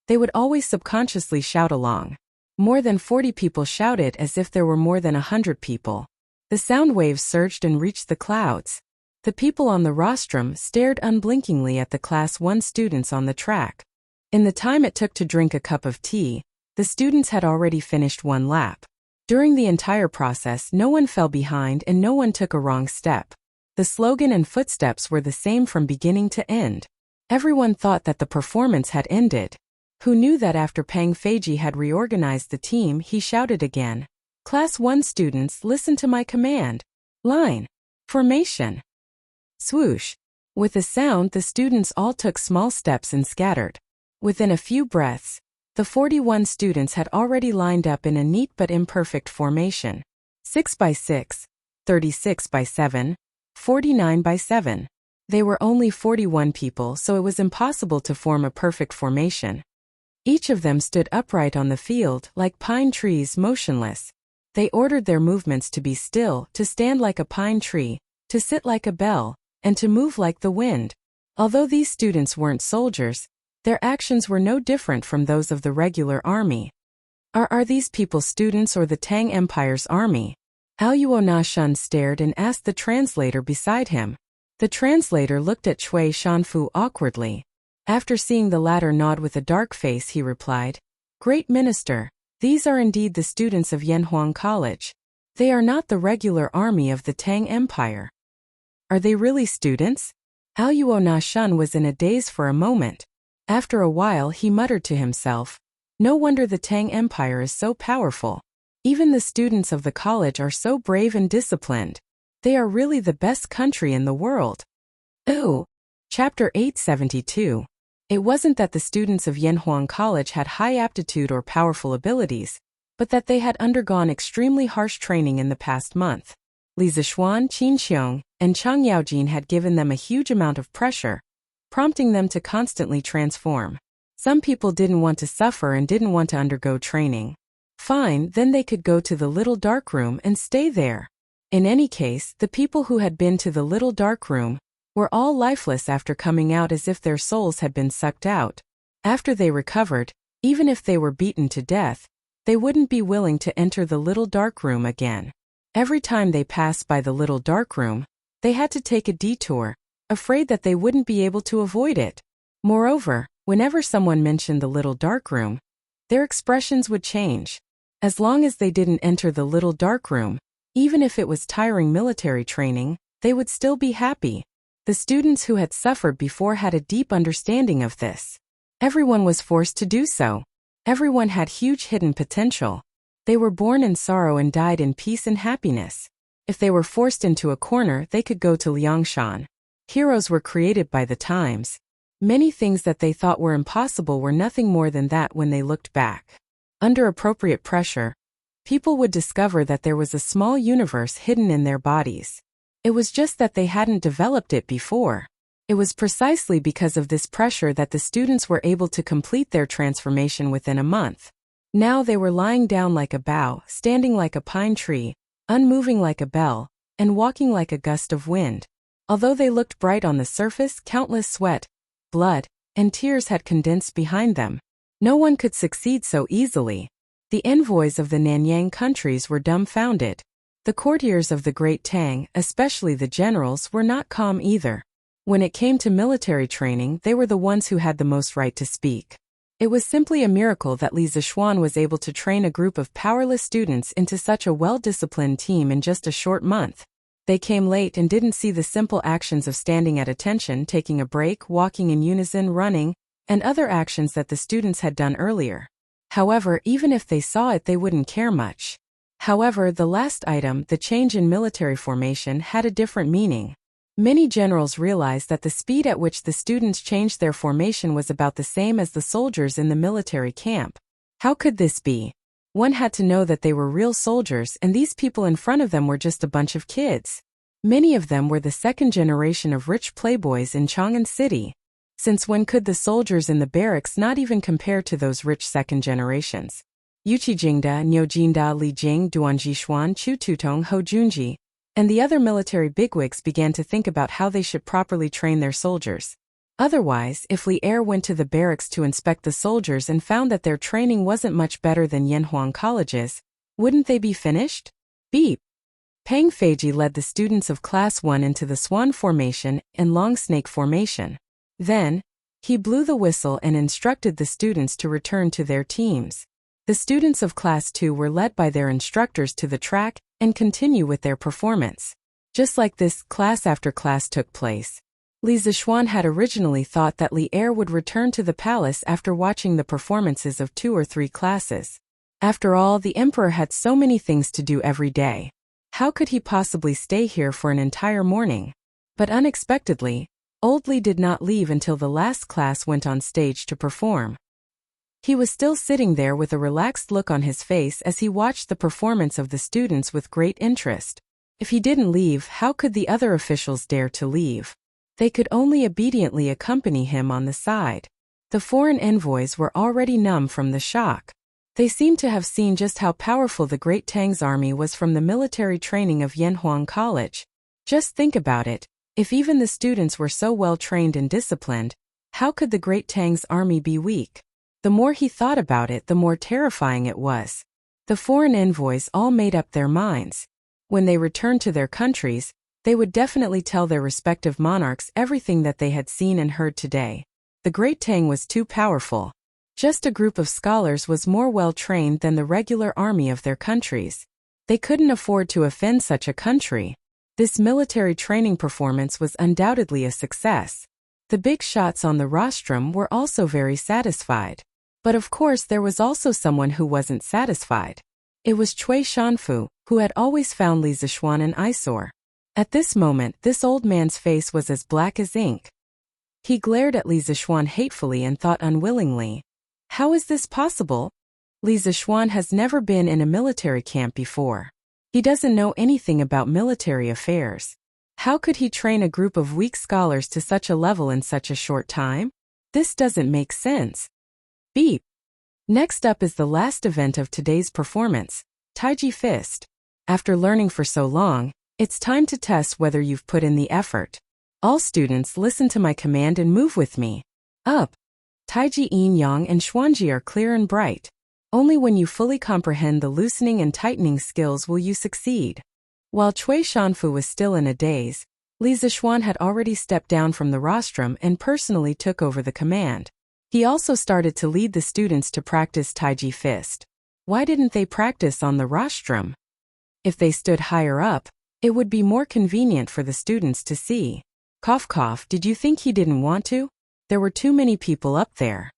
they would always subconsciously shout along. More than 40 people shouted as if there were more than 100 people. The sound waves surged and reached the clouds. The people on the rostrum stared unblinkingly at the Class 1 students on the track. In the time it took to drink a cup of tea, the students had already finished one lap. During the entire process, no one fell behind and no one took a wrong step. The slogan and footsteps were the same from beginning to end. Everyone thought that the performance had ended. Who knew that after Pang Feiji had reorganized the team, he shouted again. Class 1 students, listen to my command. Line. Formation. Swoosh. With a sound, the students all took small steps and scattered. Within a few breaths, the 41 students had already lined up in a neat but imperfect formation. 6 by 6, 36 by 7, 49 by 7. They were only 41 people, so it was impossible to form a perfect formation. Each of them stood upright on the field, like pine trees, motionless. They ordered their movements to be still, to stand like a pine tree, to sit like a bell, and to move like the wind. Although these students weren't soldiers, their actions were no different from those of the regular army. Are these people students or the Tang Empire's army? Aluo Nashan stared and asked the translator beside him. The translator looked at Cui Shanfu awkwardly. After seeing the latter nod with a dark face, he replied, Great Minister, these are indeed the students of Yanhuang College. They are not the regular army of the Tang Empire. Are they really students? Aluo Nashan was in a daze for a moment. After a while he muttered to himself, No wonder the Tang Empire is so powerful. Even the students of the college are so brave and disciplined. They are really the best country in the world. Ooh. Chapter 872. It wasn't that the students of Yanhuang College had high aptitude or powerful abilities, but that they had undergone extremely harsh training in the past month. Li Zishuan, Qin Xiong, and Chang Yaojin had given them a huge amount of pressure, prompting them to constantly transform. Some people didn't want to suffer and didn't want to undergo training. Fine, then they could go to the little dark room and stay there. In any case, the people who had been to the little dark room were all lifeless after coming out, as if their souls had been sucked out. After they recovered, even if they were beaten to death, they wouldn't be willing to enter the little dark room again. Every time they passed by the little dark room, they had to take a detour, afraid that they wouldn't be able to avoid it. Moreover, whenever someone mentioned the little dark room, their expressions would change. As long as they didn't enter the little dark room, even if it was tiring military training, they would still be happy. The students who had suffered before had a deep understanding of this. Everyone was forced to do so. Everyone had huge hidden potential. They were born in sorrow and died in peace and happiness. If they were forced into a corner, they could go to Liangshan. Heroes were created by the times. Many things that they thought were impossible were nothing more than that when they looked back. Under appropriate pressure, people would discover that there was a small universe hidden in their bodies. It was just that they hadn't developed it before. It was precisely because of this pressure that the students were able to complete their transformation within a month. Now they were lying down like a bough, standing like a pine tree, unmoving like a bell, and walking like a gust of wind. Although they looked bright on the surface, countless sweat, blood, and tears had condensed behind them. No one could succeed so easily. The envoys of the Nanyang countries were dumbfounded. The courtiers of the Great Tang, especially the generals, were not calm either. When it came to military training, they were the ones who had the most right to speak. It was simply a miracle that Li Zishuan was able to train a group of powerless students into such a well-disciplined team in just a short month. They came late and didn't see the simple actions of standing at attention, taking a break, walking in unison, running, and other actions that the students had done earlier. However, even if they saw it, they wouldn't care much. However, the last item, the change in military formation, had a different meaning. Many generals realized that the speed at which the students changed their formation was about the same as the soldiers in the military camp. How could this be? One had to know that they were real soldiers, and these people in front of them were just a bunch of kids. Many of them were the second generation of rich playboys in Chang'an City. Since when could the soldiers in the barracks not even compare to those rich second generations? Yuqijingda, Niujinda, Li Jing, Duanjishuan, Chu Tutong, Ho Junji, and the other military bigwigs began to think about how they should properly train their soldiers. Otherwise, if Li Er went to the barracks to inspect the soldiers and found that their training wasn't much better than Yanhuang colleges, wouldn't they be finished? Beep. Pang Feiji led the students of Class 1 into the Swan Formation and Long Snake Formation. Then, he blew the whistle and instructed the students to return to their teams. The students of Class 2 were led by their instructors to the track and continue with their performance. Just like this, class after class took place. Li Zixuan had originally thought that Li Er would return to the palace after watching the performances of 2 or 3 classes. After all, the emperor had so many things to do every day. How could he possibly stay here for an entire morning? But unexpectedly, Old Li did not leave until the last class went on stage to perform. He was still sitting there with a relaxed look on his face as he watched the performance of the students with great interest. If he didn't leave, how could the other officials dare to leave? They could only obediently accompany him on the side. The foreign envoys were already numb from the shock. They seemed to have seen just how powerful the Great Tang's army was from the military training of Yanhuang College. Just think about it, if even the students were so well trained and disciplined, how could the Great Tang's army be weak? The more he thought about it, the more terrifying it was. The foreign envoys all made up their minds. When they returned to their countries, they would definitely tell their respective monarchs everything that they had seen and heard today. The Great Tang was too powerful. Just a group of scholars was more well-trained than the regular army of their countries. They couldn't afford to offend such a country. This military training performance was undoubtedly a success. The big shots on the rostrum were also very satisfied. But of course there was also someone who wasn't satisfied. It was Cui Shanfu, who had always found Li Zixuan an eyesore. At this moment, this old man's face was as black as ink. He glared at Li Zixuan hatefully and thought unwillingly, "How is this possible? Li Zixuan has never been in a military camp before. He doesn't know anything about military affairs. How could he train a group of weak scholars to such a level in such a short time? This doesn't make sense." Beep. Next up is the last event of today's performance, Taiji Fist. After learning for so long, it's time to test whether you've put in the effort. All students, listen to my command and move with me. Up. Taiji, Yin Yang, and Xuanji are clear and bright. Only when you fully comprehend the loosening and tightening skills will you succeed. While Cui Shanfu was still in a daze, Li Zixuan had already stepped down from the rostrum and personally took over the command. He also started to lead the students to practice Taiji Fist. Why didn't they practice on the rostrum? If they stood higher up, it would be more convenient for the students to see. Cough cough, did you think he didn't want to? There were too many people up there.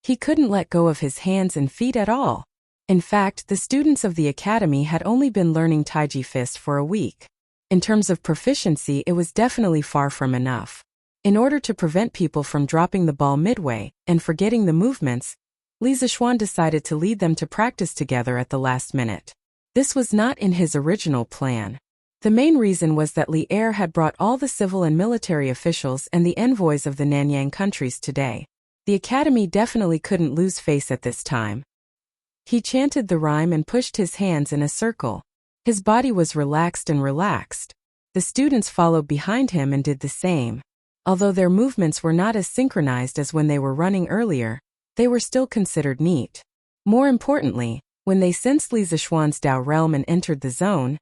He couldn't let go of his hands and feet at all. In fact, the students of the academy had only been learning Taiji Fist for a week. In terms of proficiency, it was definitely far from enough. In order to prevent people from dropping the ball midway and forgetting the movements, Li Zixuan decided to lead them to practice together at the last minute. This was not in his original plan. The main reason was that Li Er had brought all the civil and military officials and the envoys of the Nanyang countries today. The academy definitely couldn't lose face at this time. He chanted the rhyme and pushed his hands in a circle. His body was relaxed and relaxed. The students followed behind him and did the same. Although their movements were not as synchronized as when they were running earlier, they were still considered neat. More importantly, when they sensed Li Zixuan's Dao realm and entered the zone,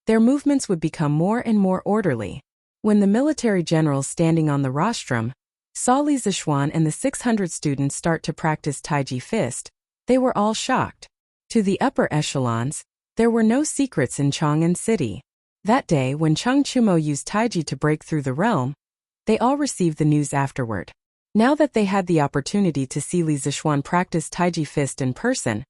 their movements would become more and more orderly. When the military generals standing on the rostrum saw Li Zixuan and the 600 students start to practice Taiji Fist, they were all shocked. To the upper echelons, there were no secrets in Chang'an City. That day, when Cheng Chumo used Taiji to break through the realm, they all received the news afterward. Now that they had the opportunity to see Li Zixuan practice Taiji Fist in person,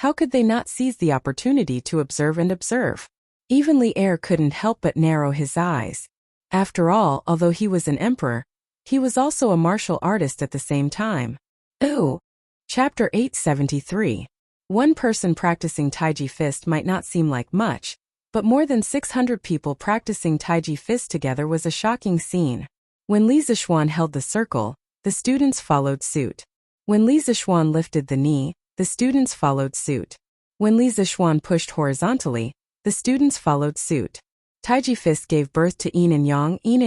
How could they not seize the opportunity to observe and observe? Even Li Er couldn't help but narrow his eyes. After all, although he was an emperor, he was also a martial artist at the same time. Ooh! Chapter 873. One person practicing Taiji fist might not seem like much, but more than 600 people practicing Taiji fist together was a shocking scene. When Li Zixuan held the circle, the students followed suit. When Li Zixuan lifted the knee, the students followed suit. When Li Zixuan pushed horizontally, the students followed suit. Taiji fist gave birth to yin and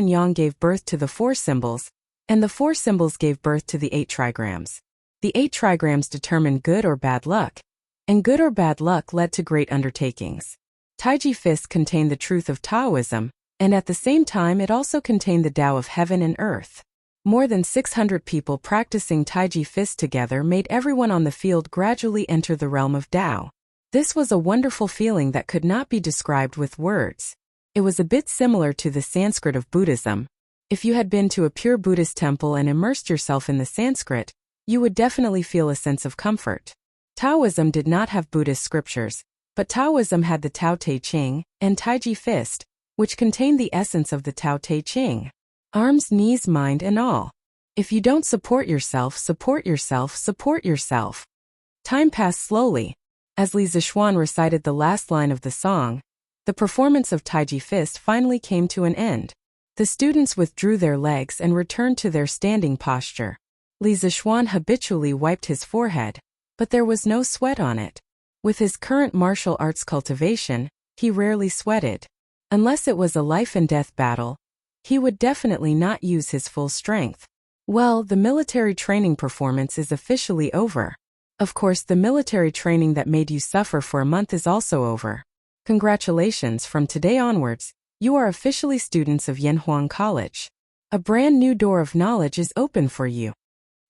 yang gave birth to the four symbols, and the four symbols gave birth to the 8 trigrams. The 8 trigrams determined good or bad luck, and good or bad luck led to great undertakings. Taiji fist contained the truth of Taoism, and at the same time it also contained the Tao of heaven and earth. More than 600 people practicing Taiji fist together made everyone on the field gradually enter the realm of Tao. This was a wonderful feeling that could not be described with words. It was a bit similar to the Sanskrit of Buddhism. If you had been to a pure Buddhist temple and immersed yourself in the Sanskrit, you would definitely feel a sense of comfort. Taoism did not have Buddhist scriptures, but Taoism had the Tao Te Ching and Taiji fist, which contained the essence of the Tao Te Ching. Arms, knees, mind, and all. If you don't support yourself, support yourself, support yourself. Time passed slowly. As Li Zixuan recited the last line of the song, the performance of Taiji fist finally came to an end. The students withdrew their legs and returned to their standing posture. Li Zixuan habitually wiped his forehead, but there was no sweat on it. With his current martial arts cultivation, he rarely sweated. Unless it was a life-and-death battle, he would definitely not use his full strength. Well, the military training performance is officially over. Of course, the military training that made you suffer for a month is also over. Congratulations, from today onwards, you are officially students of Yanhuang College. A brand new door of knowledge is open for you.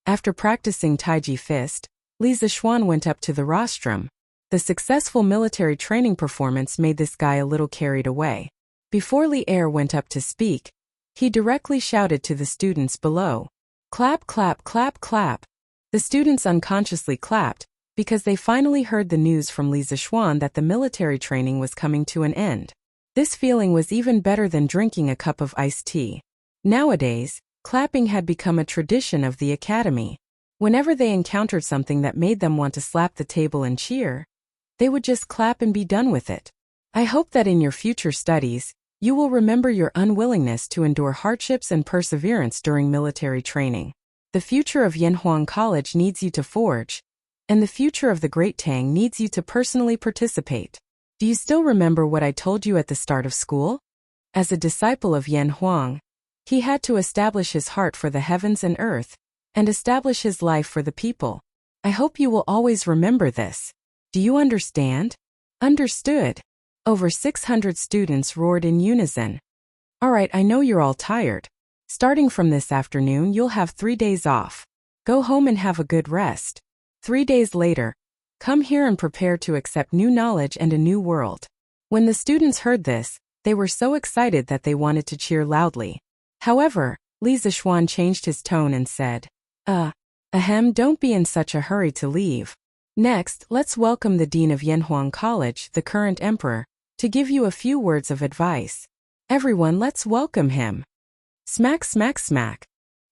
After practicing Taiji fist, Li Zixuan went up to the rostrum. The successful military training performance made this guy a little carried away. Before Li Er went up to speak, he directly shouted to the students below. Clap, clap, clap, clap. The students unconsciously clapped, because they finally heard the news from Li Zixuan that the military training was coming to an end. This feeling was even better than drinking a cup of iced tea. Nowadays, clapping had become a tradition of the academy. Whenever they encountered something that made them want to slap the table and cheer, they would just clap and be done with it. I hope that in your future studies, you will remember your unwillingness to endure hardships and perseverance during military training. The future of Yanhuang College needs you to forge, and the future of the Great Tang needs you to personally participate. Do you still remember what I told you at the start of school? As a disciple of Yanhuang, he had to establish his heart for the heavens and earth, and establish his life for the people. I hope you will always remember this. Do you understand? Understood. Over 600 students roared in unison. Alright, I know you're all tired. Starting from this afternoon, you'll have 3 days off. Go home and have a good rest. 3 days later, come here and prepare to accept new knowledge and a new world. When the students heard this, they were so excited that they wanted to cheer loudly. However, Li Zixuan changed his tone and said, don't be in such a hurry to leave. Next, let's welcome the Dean of Yanhuang College, the current emperor, to give you a few words of advice. Everyone, let's welcome him. Smack, smack, smack.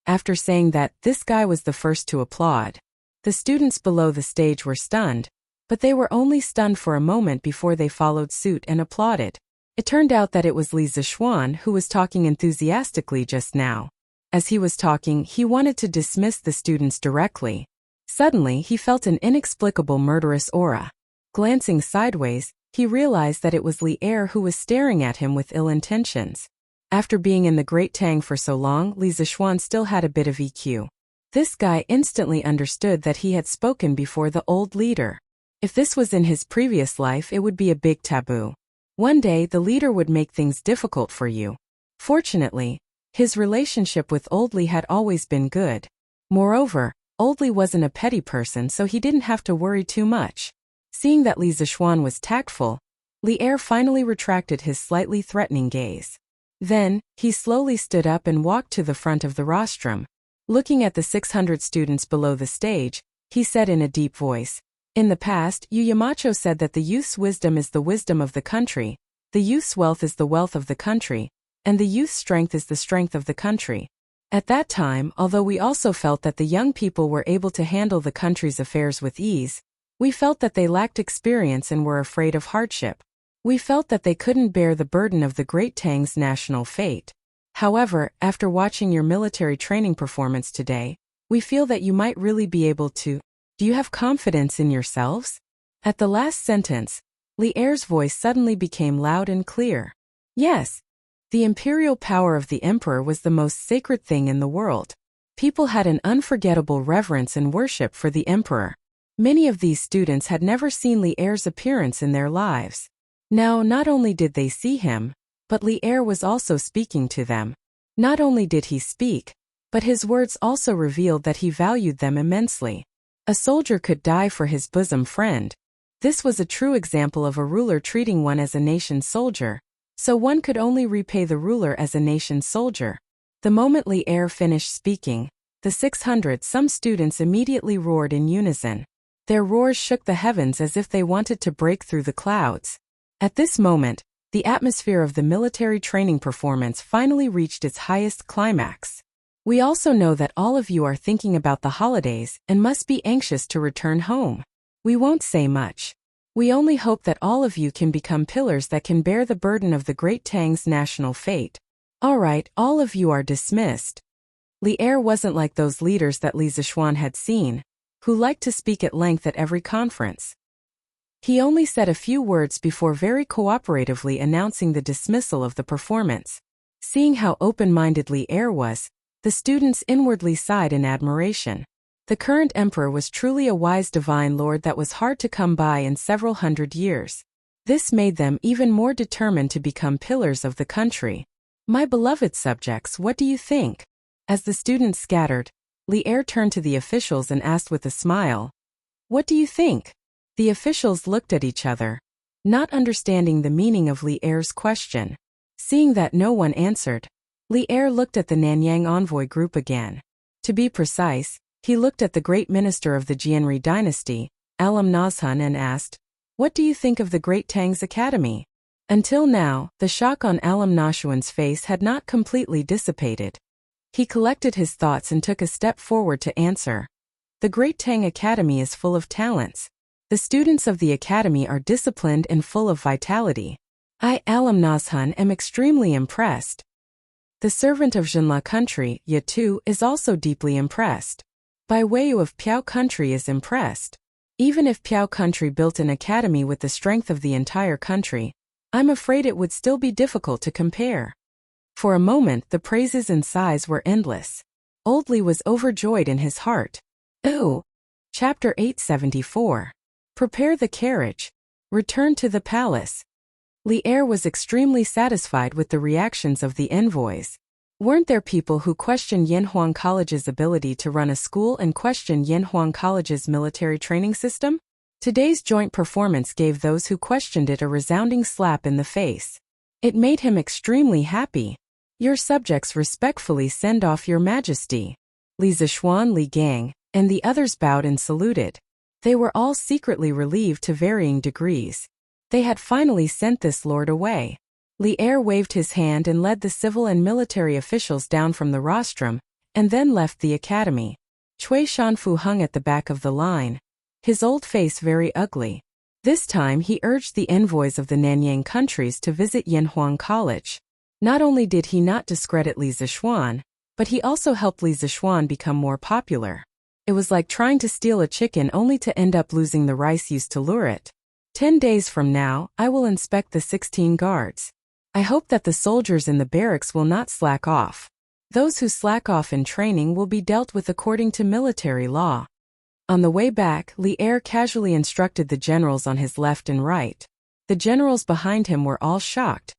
After saying that, this guy was the first to applaud. The students below the stage were stunned, but they were only stunned for a moment before they followed suit and applauded. It turned out that it was Li Zixuan who was talking enthusiastically just now. As he was talking, he wanted to dismiss the students directly. Suddenly, he felt an inexplicable murderous aura. Glancing sideways, he realized that it was Li Er who was staring at him with ill intentions. After being in the Great Tang for so long, Li Zixuan still had a bit of EQ. This guy instantly understood that he had spoken before the old leader. If this was in his previous life, it would be a big taboo. One day, the leader would make things difficult for you. Fortunately, his relationship with Old Li had always been good. Moreover, Old Li wasn't a petty person, so he didn't have to worry too much. Seeing that Li Zixuan was tactful, Li Er finally retracted his slightly threatening gaze. Then, he slowly stood up and walked to the front of the rostrum. Looking at the 600 students below the stage, he said in a deep voice, In the past, Yu Yamacho said that the youth's wisdom is the wisdom of the country, the youth's wealth is the wealth of the country, and the youth's strength is the strength of the country. At that time, although we also felt that the young people were able to handle the country's affairs with ease, we felt that they lacked experience and were afraid of hardship. We felt that they couldn't bear the burden of the Great Tang's national fate. However, after watching your military training performance today, we feel that you might really be able to. Do you have confidence in yourselves? At the last sentence, Li Er's voice suddenly became loud and clear. Yes. The imperial power of the emperor was the most sacred thing in the world. People had an unforgettable reverence and worship for the emperor. Many of these students had never seen Li Er's appearance in their lives. Now, not only did they see him, but Li Er was also speaking to them. Not only did he speak, but his words also revealed that he valued them immensely. A soldier could die for his bosom friend. This was a true example of a ruler treating one as a nation's soldier, so one could only repay the ruler as a nation's soldier. The moment Li Er finished speaking, the 600-some students immediately roared in unison. Their roars shook the heavens as if they wanted to break through the clouds. At this moment, the atmosphere of the military training performance finally reached its highest climax. We also know that all of you are thinking about the holidays and must be anxious to return home. We won't say much. We only hope that all of you can become pillars that can bear the burden of the Great Tang's national fate. Alright, all of you are dismissed. Li Er wasn't like those leaders that Li Zixuan had seen, who liked to speak at length at every conference. He only said a few words before very cooperatively announcing the dismissal of the performance. Seeing how open-minded Li Er was, the students inwardly sighed in admiration. The current emperor was truly a wise divine lord that was hard to come by in several hundred years. This made them even more determined to become pillars of the country. My beloved subjects, what do you think? As the students scattered, Li Er turned to the officials and asked with a smile, "What do you think?" The officials looked at each other, not understanding the meaning of Li Er's question. Seeing that no one answered, Li Er looked at the Nanyang envoy group again. To be precise, he looked at the great minister of the Jianri dynasty, Alam Nazhan, and asked, "What do you think of the Great Tang's Academy?" Until now, the shock on Alam Nashuan's face had not completely dissipated. He collected his thoughts and took a step forward to answer. The Great Tang Academy is full of talents. The students of the academy are disciplined and full of vitality. I, Alam Nazhan, am extremely impressed. The servant of Zhenla country, Yatu, is also deeply impressed. Bai Weiyu of Piao country is impressed. Even if Piao country built an academy with the strength of the entire country, I'm afraid it would still be difficult to compare. For a moment the praises and sighs were endless. Old Li was overjoyed in his heart. Oh! Chapter 874. Prepare the carriage. Return to the palace. Li Er was extremely satisfied with the reactions of the envoys. Weren't there people who questioned Yanhuang College's ability to run a school and questioned Yanhuang College's military training system? Today's joint performance gave those who questioned it a resounding slap in the face. It made him extremely happy. Your subjects respectfully send off your majesty. Li Zixuan, Li Gang, and the others bowed and saluted. They were all secretly relieved to varying degrees. They had finally sent this lord away. Li Er waved his hand and led the civil and military officials down from the rostrum, and then left the academy. Cui Shanfu hung at the back of the line, his old face very ugly. This time he urged the envoys of the Nanyang countries to visit Yanhuang College. Not only did he not discredit Li Zixuan, but he also helped Li Zixuan become more popular. It was like trying to steal a chicken only to end up losing the rice used to lure it. 10 days from now, I will inspect the 16 guards. I hope that the soldiers in the barracks will not slack off. Those who slack off in training will be dealt with according to military law. On the way back, Li Er casually instructed the generals on his left and right. The generals behind him were all shocked,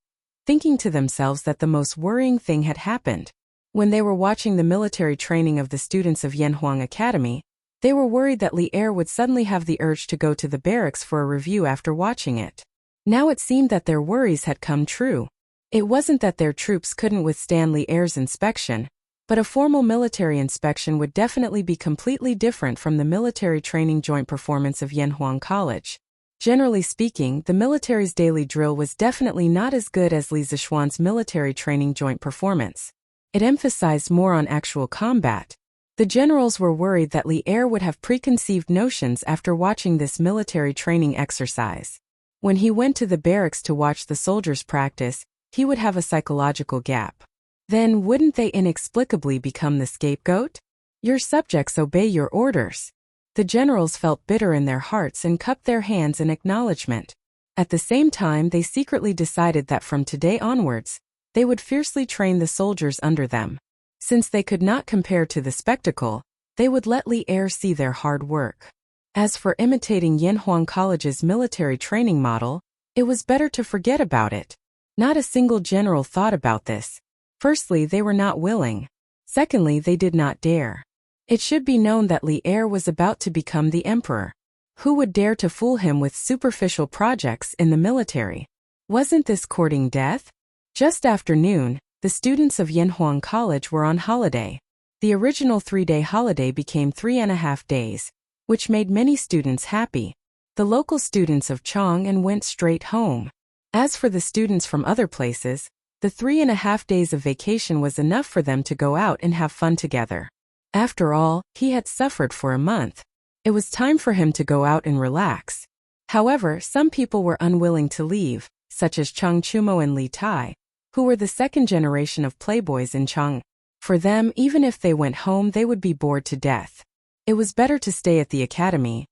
thinking to themselves that the most worrying thing had happened. When they were watching the military training of the students of Yanhuang Academy, they were worried that Li Er would suddenly have the urge to go to the barracks for a review after watching it. Now it seemed that their worries had come true. It wasn't that their troops couldn't withstand Li Er's inspection, But a formal military inspection would definitely be completely different from the military training joint performance of Yanhuang College. Generally speaking, the military's daily drill was definitely not as good as Li Zishuan's military training joint performance. It emphasized more on actual combat. The generals were worried that Li Er would have preconceived notions after watching this military training exercise. When he went to the barracks to watch the soldiers practice, he would have a psychological gap. Then wouldn't they inexplicably become the scapegoat? Your subjects obey your orders. The generals felt bitter in their hearts and cupped their hands in acknowledgement. At the same time, they secretly decided that from today onwards, they would fiercely train the soldiers under them. Since they could not compare to the spectacle, they would let Li Er see their hard work. As for imitating Yanhuang College's military training model, it was better to forget about it. Not a single general thought about this. Firstly, they were not willing. Secondly, they did not dare. It should be known that Li Er was about to become the emperor. Who would dare to fool him with superficial projects in the military? Wasn't this courting death? Just after noon, the students of Yanhuang College were on holiday. The original 3-day holiday became 3.5 days, which made many students happy. The local students of Chang'an went straight home. As for the students from other places, the 3.5 days of vacation was enough for them to go out and have fun together. After all, he had suffered for a month. It was time for him to go out and relax. However, some people were unwilling to leave, such as Cheng Chumo and Li Tai, who were the second generation of playboys in Chang'an. For them, even if they went home, they would be bored to death. It was better to stay at the academy.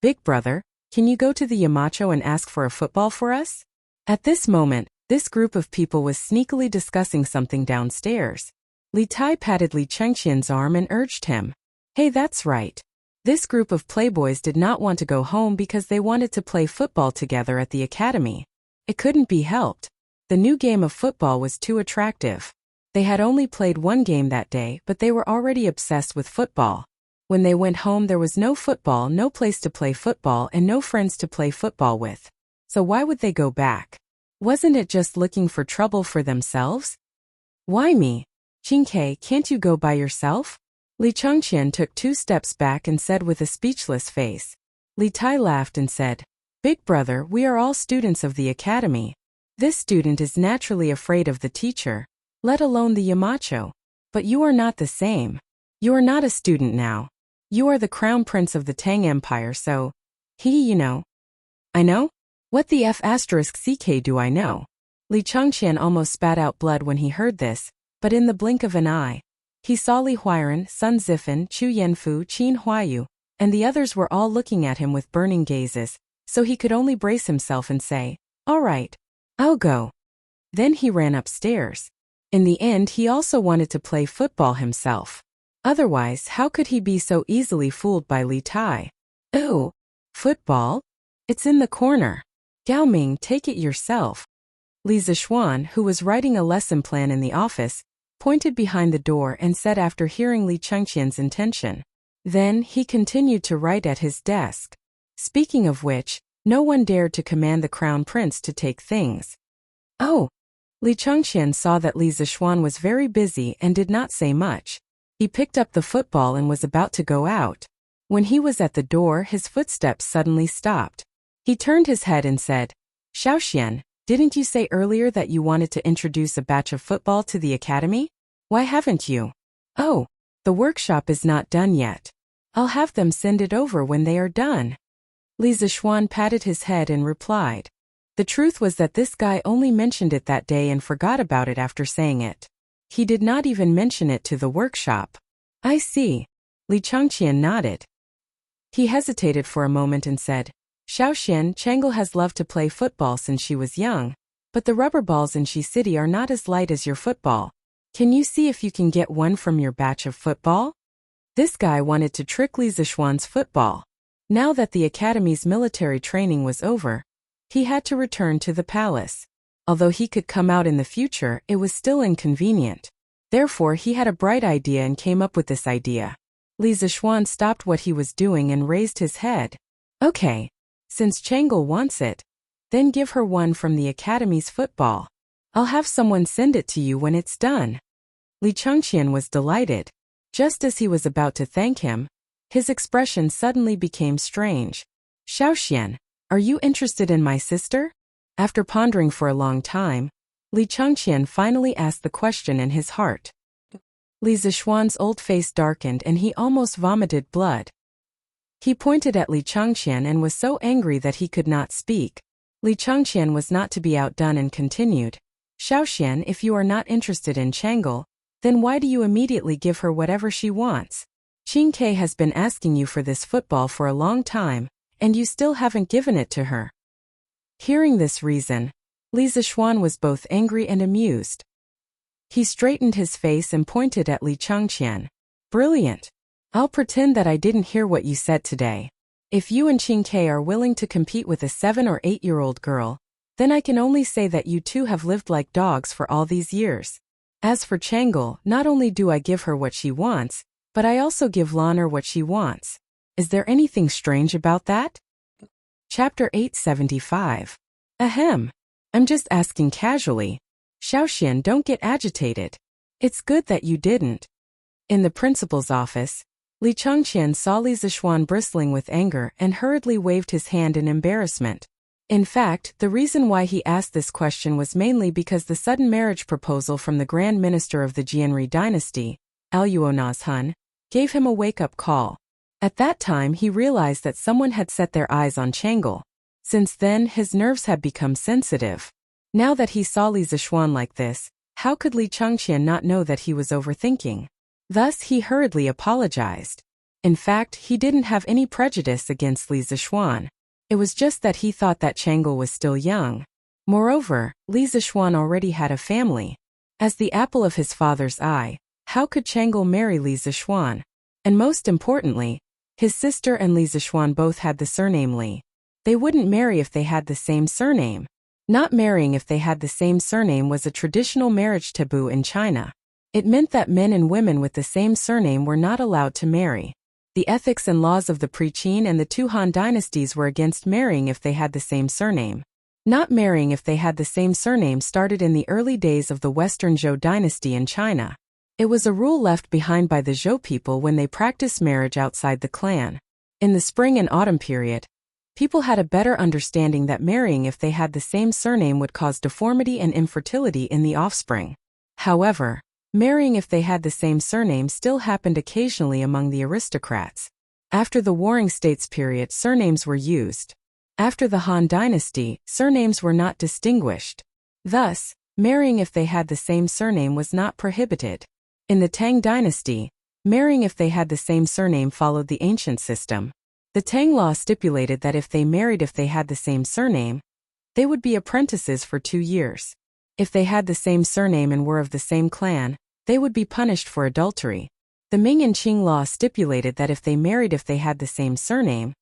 Big brother, can you go to the Yamacho and ask for a football for us? At this moment, this group of people was sneakily discussing something downstairs. Li Tai patted Li Chengqian's arm and urged him. Hey, that's right. This group of playboys did not want to go home because they wanted to play football together at the academy. It couldn't be helped. The new game of football was too attractive. They had only played one game that day, but they were already obsessed with football. When they went home, there was no football, no place to play football, and no friends to play football with. So why would they go back? Wasn't it just looking for trouble for themselves? Why me? Qingke, can't you go by yourself? Li Chengqian took 2 steps back and said with a speechless face. Li Tai laughed and said, Big brother, we are all students of the academy. This student is naturally afraid of the teacher, let alone the Yamacho. But you are not the same. You are not a student now. You are the crown prince of the Tang Empire, so... you know. I know? What the F***ck do I know? Li Chengqian almost spat out blood when he heard this, but in the blink of an eye, he saw Li Huairan, Sun Zifan, Chu Yanfu, Qin Huayu, and the others were all looking at him with burning gazes, so he could only brace himself and say, All right, I'll go. Then he ran upstairs. In the end, he also wanted to play football himself. Otherwise, how could he be so easily fooled by Li Tai? Oh, football? It's in the corner. Gao Ming, take it yourself. Li Zishuan, who was writing a lesson plan in the office, pointed behind the door and said after hearing Li Chengqian's intention. Then, he continued to write at his desk. Speaking of which, no one dared to command the crown prince to take things. Oh! Li Chengqian saw that Li Zishuan was very busy and did not say much. He picked up the football and was about to go out. When he was at the door, his footsteps suddenly stopped. He turned his head and said, Xiaoxian, didn't you say earlier that you wanted to introduce a batch of football to the academy? Why haven't you? Oh, the workshop is not done yet. I'll have them send it over when they are done. Li Zishuan patted his head and replied. The truth was that this guy only mentioned it that day and forgot about it after saying it. He did not even mention it to the workshop. I see. Li Chengqian nodded. He hesitated for a moment and said, Xiaoxian, Chang'e has loved to play football since she was young, but the rubber balls in Shi City are not as light as your football. Can you see if you can get one from your batch of football? This guy wanted to trick Li Zishuan's football. Now that the academy's military training was over, he had to return to the palace. Although he could come out in the future, it was still inconvenient. Therefore, he had a bright idea and came up with this idea. Li Zishuan stopped what he was doing and raised his head. Okay. Since Chang'e wants it, then give her one from the academy's football. I'll have someone send it to you when it's done. Li Chengqian was delighted. Just as he was about to thank him, his expression suddenly became strange. Xiaoxian, are you interested in my sister? After pondering for a long time, Li Chengqian finally asked the question in his heart. Li Zixuan's old face darkened and he almost vomited blood. He pointed at Li Chengqian and was so angry that he could not speak. Li Chengqian was not to be outdone and continued. Xiaoxian, if you are not interested in Chang'e, then why do you immediately give her whatever she wants? Qing Ke has been asking you for this football for a long time, and you still haven't given it to her. Hearing this reason, Li Zixuan was both angry and amused. He straightened his face and pointed at Li Chengqian. Brilliant. I'll pretend that I didn't hear what you said today. If you and Qing Ke are willing to compete with a 7 or 8-year-old girl, then I can only say that you two have lived like dogs for all these years. As for Chang'e, not only do I give her what she wants, but I also give Lan'er what she wants. Is there anything strange about that? Chapter 875. Ahem. I'm just asking casually. Xiaoxian, don't get agitated. It's good that you didn't. In the principal's office, Li Chengqian saw Li Zixuan bristling with anger and hurriedly waved his hand in embarrassment. In fact, the reason why he asked this question was mainly because the sudden marriage proposal from the Grand Minister of the Jianri dynasty, Aluonazhun, gave him a wake-up call. At that time he realized that someone had set their eyes on Chang'e. Since then his nerves had become sensitive. Now that he saw Li Zixuan like this, how could Li Chengqian not know that he was overthinking? Thus he hurriedly apologized. In fact, he didn't have any prejudice against Li Zixuan. It was just that he thought that Chang'e was still young. Moreover, Li Zixuan already had a family. As the apple of his father's eye, how could Chang'e marry Li Zixuan? And most importantly, his sister and Li Zixuan both had the surname Li. They wouldn't marry if they had the same surname. Not marrying if they had the same surname was a traditional marriage taboo in China. It meant that men and women with the same surname were not allowed to marry. The ethics and laws of the pre-Qin and the two Han dynasties were against marrying if they had the same surname. Not marrying if they had the same surname started in the early days of the Western Zhou dynasty in China. It was a rule left behind by the Zhou people when they practiced marriage outside the clan. In the spring and autumn period, people had a better understanding that marrying if they had the same surname would cause deformity and infertility in the offspring. However, marrying if they had the same surname still happened occasionally among the aristocrats. After the Warring States period, surnames were used. After the Han dynasty, surnames were not distinguished. Thus, marrying if they had the same surname was not prohibited. In the Tang dynasty, marrying if they had the same surname followed the ancient system. The Tang law stipulated that if they married if they had the same surname, they would be apprentices for 2 years. If they had the same surname and were of the same clan, they would be punished for adultery. The Ming and Qing law stipulated that if they married if they had the same surname,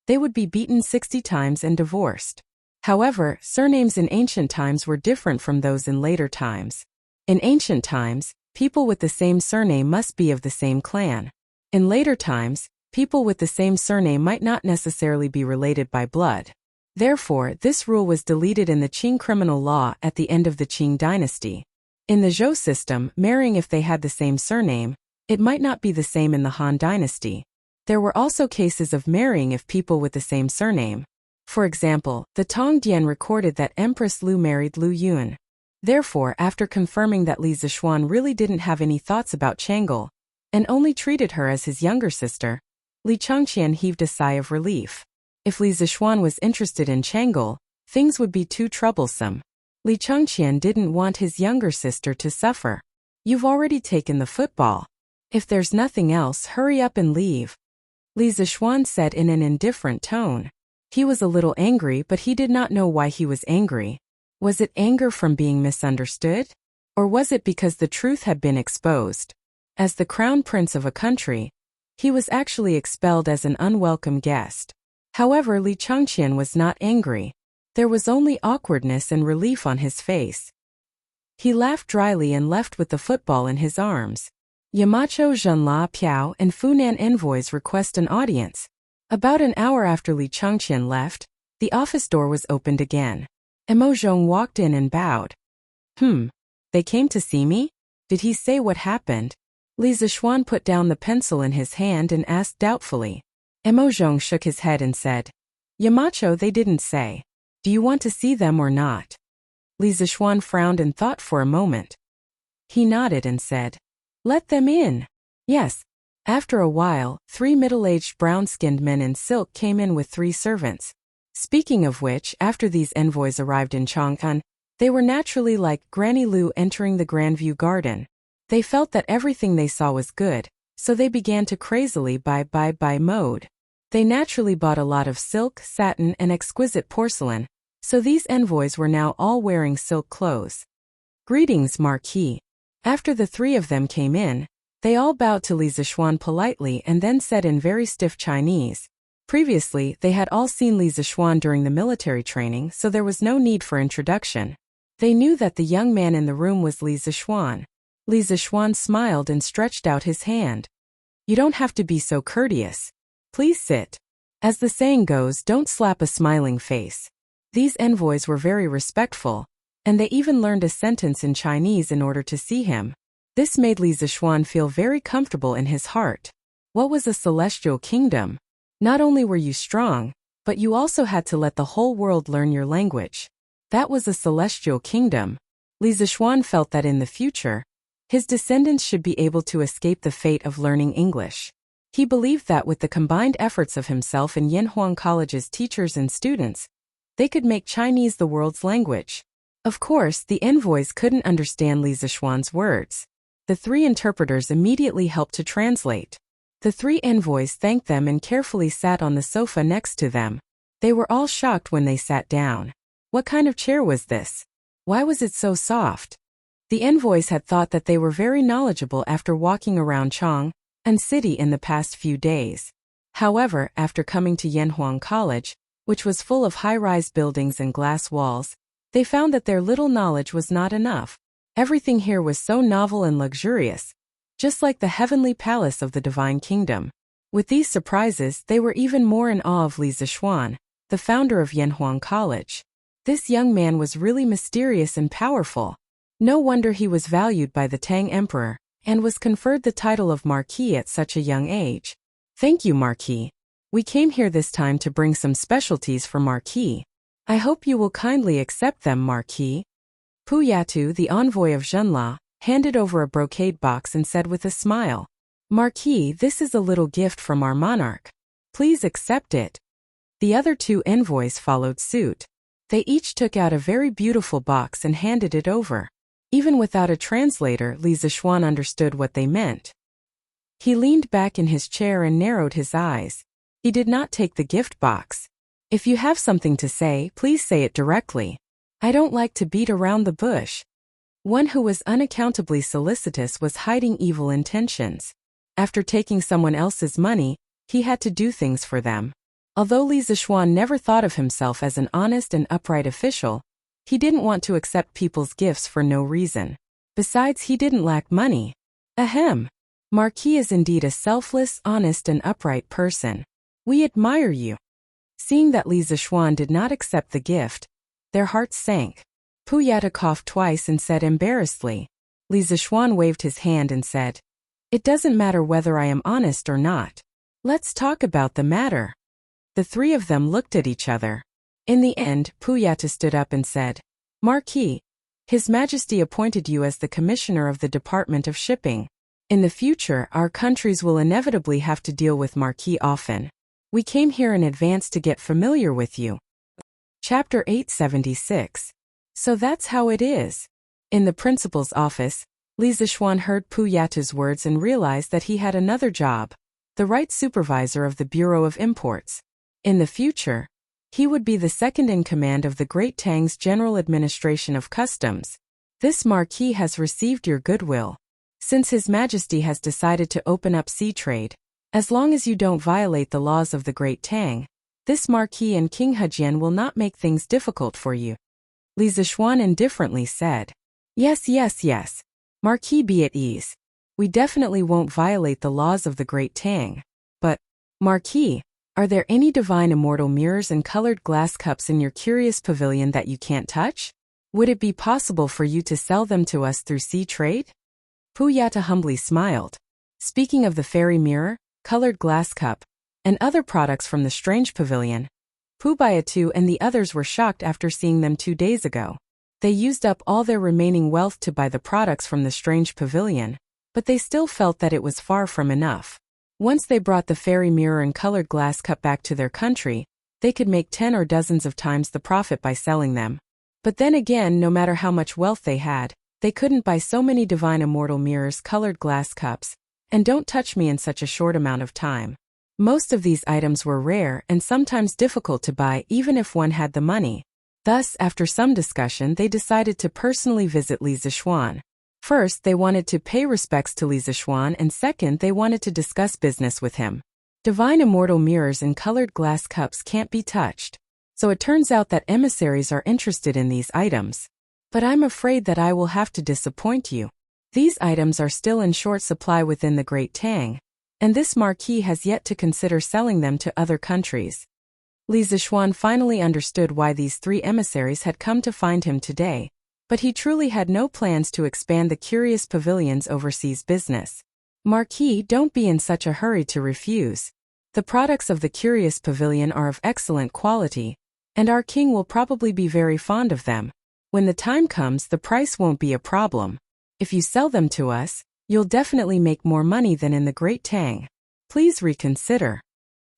they would be beaten 60 times and divorced. However, surnames in ancient times were different from those in later times. In ancient times, people with the same surname must be of the same clan. In later times, people with the same surname might not necessarily be related by blood. Therefore, this rule was deleted in the Qing criminal law at the end of the Qing dynasty. In the Zhou system, marrying if they had the same surname, it might not be the same in the Han dynasty. There were also cases of marrying if people with the same surname. For example, the Tong Dian recorded that Empress Lu married Lu Yun. Therefore, after confirming that Li Zixuan really didn't have any thoughts about Chang'e, and only treated her as his younger sister, Li Chengqian heaved a sigh of relief. If Li Zixuan was interested in Chang'e, things would be too troublesome. Li Chengqian didn't want his younger sister to suffer. You've already taken the football. If there's nothing else, hurry up and leave. Li Zixuan said in an indifferent tone. He was a little angry, but he did not know why he was angry. Was it anger from being misunderstood? Or was it because the truth had been exposed? As the crown prince of a country, he was actually expelled as an unwelcome guest. However, Li Chengqian was not angry. There was only awkwardness and relief on his face. He laughed dryly and left with the football in his arms. Yamacho Zhenla Piao and Funan envoys request an audience. About an hour after Li Chengqian left, the office door was opened again. Emo Zhong walked in and bowed. They came to see me? Did he say what happened? Li Zixuan put down the pencil in his hand and asked doubtfully. Emozhong shook his head and said, Yamacho, they didn't say. Do you want to see them or not? Li Zixuan frowned and thought for a moment. He nodded and said, Let them in. Yes. After a while, 3 middle-aged brown-skinned men in silk came in with 3 servants. Speaking of which, after these envoys arrived in Chang'an, they were naturally like Granny Lu entering the Grandview Garden. They felt that everything they saw was good, so they began to crazily buy mode. They naturally bought a lot of silk, satin, and exquisite porcelain, so these envoys were now all wearing silk clothes. Greetings, Marquis. After the 3 of them came in, they all bowed to Li Zixuan politely and then said in very stiff Chinese. Previously, they had all seen Li Zixuan during the military training, so there was no need for introduction. They knew that the young man in the room was Li Zixuan. Li Zixuan smiled and stretched out his hand. You don't have to be so courteous. Please sit. As the saying goes, don't slap a smiling face. These envoys were very respectful, and they even learned a sentence in Chinese in order to see him. This made Li Zixuan feel very comfortable in his heart. What was a celestial kingdom? Not only were you strong, but you also had to let the whole world learn your language. That was a celestial kingdom. Li Zixuan felt that in the future, his descendants should be able to escape the fate of learning English. He believed that with the combined efforts of himself and Yanhuang College's teachers and students, they could make Chinese the world's language. Of course, the envoys couldn't understand Li Zixuan's words. The 3 interpreters immediately helped to translate. The 3 envoys thanked them and carefully sat on the sofa next to them. They were all shocked when they sat down. What kind of chair was this? Why was it so soft? The envoys had thought that they were very knowledgeable after walking around Chang'an City in the past few days. However, after coming to Yanhuang College, which was full of high-rise buildings and glass walls, they found that their little knowledge was not enough. Everything here was so novel and luxurious, just like the heavenly palace of the divine kingdom. With these surprises, they were even more in awe of Li Zixuan, the founder of Yanhuang College. This young man was really mysterious and powerful. No wonder he was valued by the Tang Emperor, and was conferred the title of Marquis at such a young age. Thank you, Marquis. We came here this time to bring some specialties for Marquis. I hope you will kindly accept them, Marquis. Pu Yatu, the envoy of Zhenla, handed over a brocade box and said with a smile, Marquis, this is a little gift from our monarch. Please accept it. The other 2 envoys followed suit. They each took out a very beautiful box and handed it over. Even without a translator, Li Zixuan understood what they meant. He leaned back in his chair and narrowed his eyes. He did not take the gift box. If you have something to say, please say it directly. I don't like to beat around the bush. One who was unaccountably solicitous was hiding evil intentions. After taking someone else's money, he had to do things for them. Although Li Zixuan never thought of himself as an honest and upright official, he didn't want to accept people's gifts for no reason. Besides, he didn't lack money. Ahem. Marquis is indeed a selfless, honest, and upright person. We admire you. Seeing that Li Zixuan did not accept the gift, their hearts sank. Pu Yata coughed twice and said embarrassedly. Li Zixuan waved his hand and said, It doesn't matter whether I am honest or not. Let's talk about the matter. The 3 of them looked at each other. In the end, Pu Yata stood up and said, Marquis, His Majesty appointed you as the Commissioner of the Department of Shipping. In the future, our countries will inevitably have to deal with Marquis often. We came here in advance to get familiar with you. Chapter 876. So that's how it is. In the principal's office, Li Zixuan heard Pu Yata's words and realized that he had another job, the right supervisor of the Bureau of Imports. In the future, he would be the second in command of the Great Tang's General Administration of Customs. This Marquis has received your goodwill. Since His Majesty has decided to open up sea trade, as long as you don't violate the laws of the Great Tang, this Marquis and King Hejian will not make things difficult for you. Li Zixuan indifferently said, Yes. Marquis, be at ease. We definitely won't violate the laws of the Great Tang. But, Marquis, are there any divine immortal mirrors and colored glass cups in your curious pavilion that you can't touch? Would it be possible for you to sell them to us through sea trade? Pu Yata humbly smiled. Speaking of the fairy mirror, colored glass cup, and other products from the strange pavilion, Pu Bayatu and the others were shocked after seeing them 2 days ago. They used up all their remaining wealth to buy the products from the strange pavilion, but they still felt that it was far from enough. Once they brought the fairy mirror and colored glass cup back to their country, they could make 10 or dozens of times the profit by selling them. But then again, no matter how much wealth they had, they couldn't buy so many divine immortal mirrors, colored glass cups, and don't touch me in such a short amount of time. Most of these items were rare and sometimes difficult to buy even if one had the money. Thus, after some discussion, they decided to personally visit Li Zishuan. First, they wanted to pay respects to Li Zishuan, and second, they wanted to discuss business with him. Divine immortal mirrors and colored glass cups can't be touched, so it turns out that emissaries are interested in these items. But I'm afraid that I will have to disappoint you. These items are still in short supply within the Great Tang, and this marquis has yet to consider selling them to other countries. Li Zishuan finally understood why these 3 emissaries had come to find him today, but he truly had no plans to expand the Curious Pavilion's overseas business. Marquis, don't be in such a hurry to refuse. The products of the Curious Pavilion are of excellent quality, and our king will probably be very fond of them. When the time comes, the price won't be a problem. If you sell them to us, you'll definitely make more money than in the Great Tang. Please reconsider.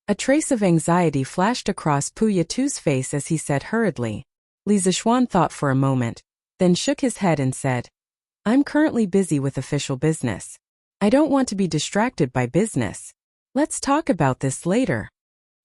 A trace of anxiety flashed across Pu Yatu's face as he said hurriedly. Li Zishuan thought for a moment, then shook his head and said, I'm currently busy with official business. I don't want to be distracted by business. Let's talk about this later.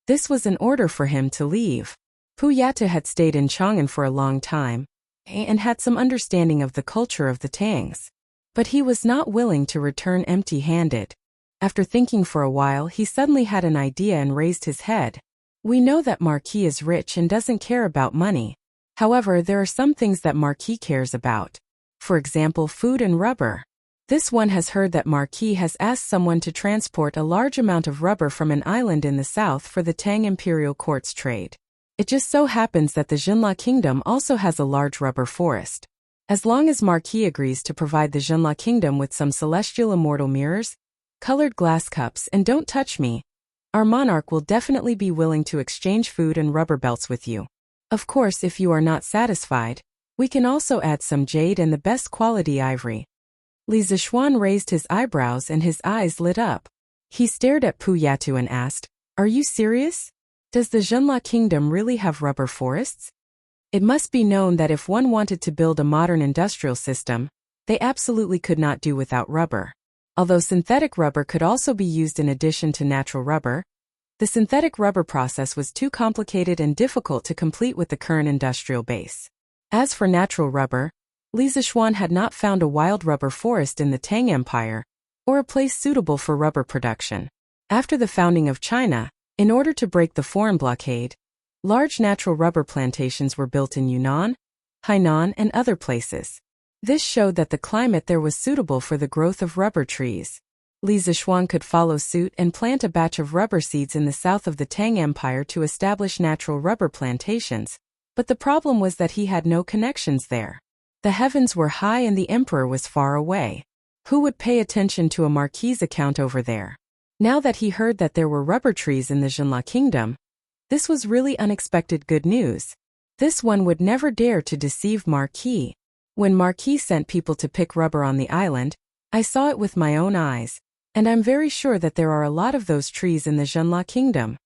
This was an order for him to leave. Pu Yata had stayed in Chang'an for a long time, and had some understanding of the culture of the Tangs. But he was not willing to return empty-handed. After thinking for a while, he suddenly had an idea and raised his head. We know that Marquis is rich and doesn't care about money. However, there are some things that Marquis cares about. For example, food and rubber. This one has heard that Marquis has asked someone to transport a large amount of rubber from an island in the south for the Tang Imperial Court's trade. It just so happens that the Jinla Kingdom also has a large rubber forest. As long as Marquis agrees to provide the Jinla Kingdom with some celestial immortal mirrors, colored glass cups, and don't touch me, our monarch will definitely be willing to exchange food and rubber belts with you. Of course, if you are not satisfied, we can also add some jade and the best quality ivory. Li Zishuan raised his eyebrows and his eyes lit up. He stared at Pu Yatu and asked, Are you serious? Does the Jinla Kingdom really have rubber forests? It must be known that if one wanted to build a modern industrial system, they absolutely could not do without rubber. Although synthetic rubber could also be used in addition to natural rubber, the synthetic rubber process was too complicated and difficult to complete with the current industrial base. As for natural rubber, Li Zishuan had not found a wild rubber forest in the Tang Empire, or a place suitable for rubber production. After the founding of China, in order to break the foreign blockade, large natural rubber plantations were built in Yunnan, Hainan, and other places. This showed that the climate there was suitable for the growth of rubber trees. Li Zishuan could follow suit and plant a batch of rubber seeds in the south of the Tang Empire to establish natural rubber plantations, but the problem was that he had no connections there. The heavens were high and the emperor was far away. Who would pay attention to a marquis' account over there? Now that he heard that there were rubber trees in the Jinla Kingdom, this was really unexpected good news. This one would never dare to deceive Marquis. When Marquis sent people to pick rubber on the island, I saw it with my own eyes, and I'm very sure that there are a lot of those trees in the Jinla Kingdom.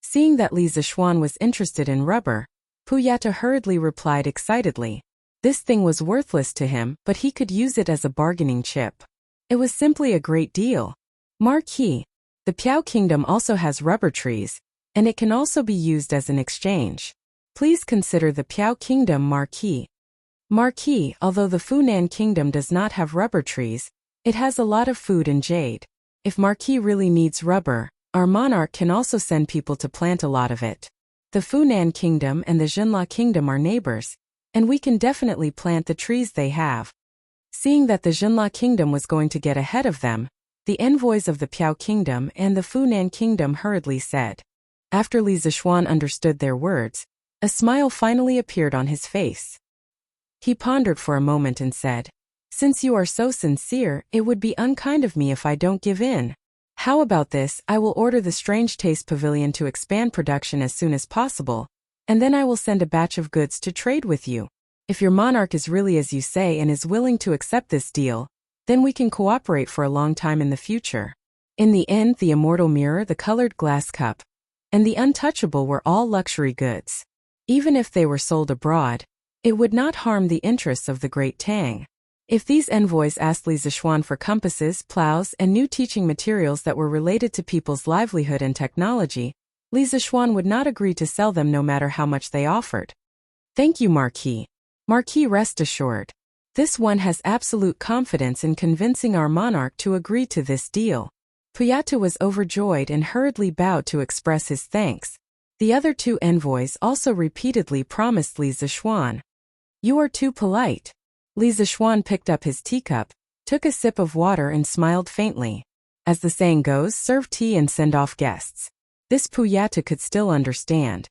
Seeing that Li Zishuan was interested in rubber, Pu Yata hurriedly replied excitedly. This thing was worthless to him, but he could use it as a bargaining chip. It was simply a great deal. Marquis, the Piao Kingdom also has rubber trees, and it can also be used as an exchange. Please consider the Piao Kingdom, Marquis. Marquis, although the Funan Kingdom does not have rubber trees, it has a lot of food and jade. If Marquis really needs rubber, our monarch can also send people to plant a lot of it. The Funan Kingdom and the Jinla Kingdom are neighbors, and we can definitely plant the trees they have. Seeing that the Jinla Kingdom was going to get ahead of them, the envoys of the Piao Kingdom and the Funan Kingdom hurriedly said. After Li Zishuan understood their words, a smile finally appeared on his face. He pondered for a moment and said, Since you are so sincere, it would be unkind of me if I don't give in. How about this? I will order the Strange Taste Pavilion to expand production as soon as possible, and then I will send a batch of goods to trade with you. If your monarch is really as you say and is willing to accept this deal, then we can cooperate for a long time in the future. In the end, the immortal mirror, the colored glass cup, and the untouchable were all luxury goods. Even if they were sold abroad, it would not harm the interests of the great Tang. If these envoys asked Li Zixuan for compasses, plows, and new teaching materials that were related to people's livelihood and technology, Li Zixuan would not agree to sell them no matter how much they offered. Thank you, Marquis. Marquis, rest assured. This one has absolute confidence in convincing our monarch to agree to this deal. Puyata was overjoyed and hurriedly bowed to express his thanks. The other two envoys also repeatedly promised Li Zixuan. You are too polite. Li Zixuan picked up his teacup, took a sip of water and smiled faintly. As the saying goes, serve tea and send off guests. This Puyata could still understand.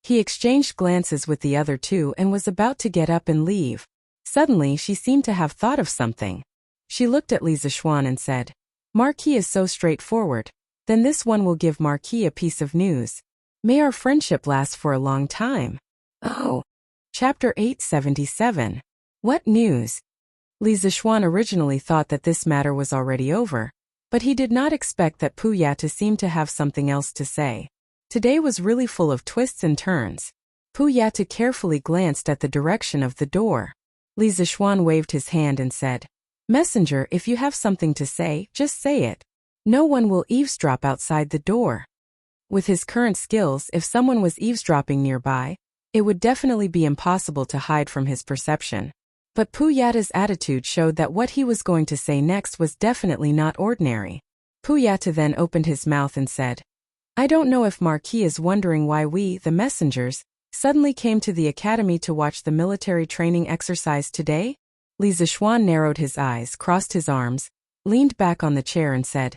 He exchanged glances with the other two and was about to get up and leave. Suddenly she seemed to have thought of something. She looked at Li Zixuan and said, Marquis is so straightforward. Then this one will give Marquis a piece of news. May our friendship last for a long time. Oh. Chapter 877. What news? Li Zixuan originally thought that this matter was already over, but he did not expect that Puyata seemed to have something else to say. Today was really full of twists and turns. Puyata carefully glanced at the direction of the door. Li Zixuan waved his hand and said, Messenger, if you have something to say, just say it. No one will eavesdrop outside the door. With his current skills, if someone was eavesdropping nearby, it would definitely be impossible to hide from his perception. But Puyata's attitude showed that what he was going to say next was definitely not ordinary. Puyata then opened his mouth and said, I don't know if Marquis is wondering why we, the messengers, suddenly came to the academy to watch the military training exercise today? Li Zixuan narrowed his eyes, crossed his arms, leaned back on the chair and said,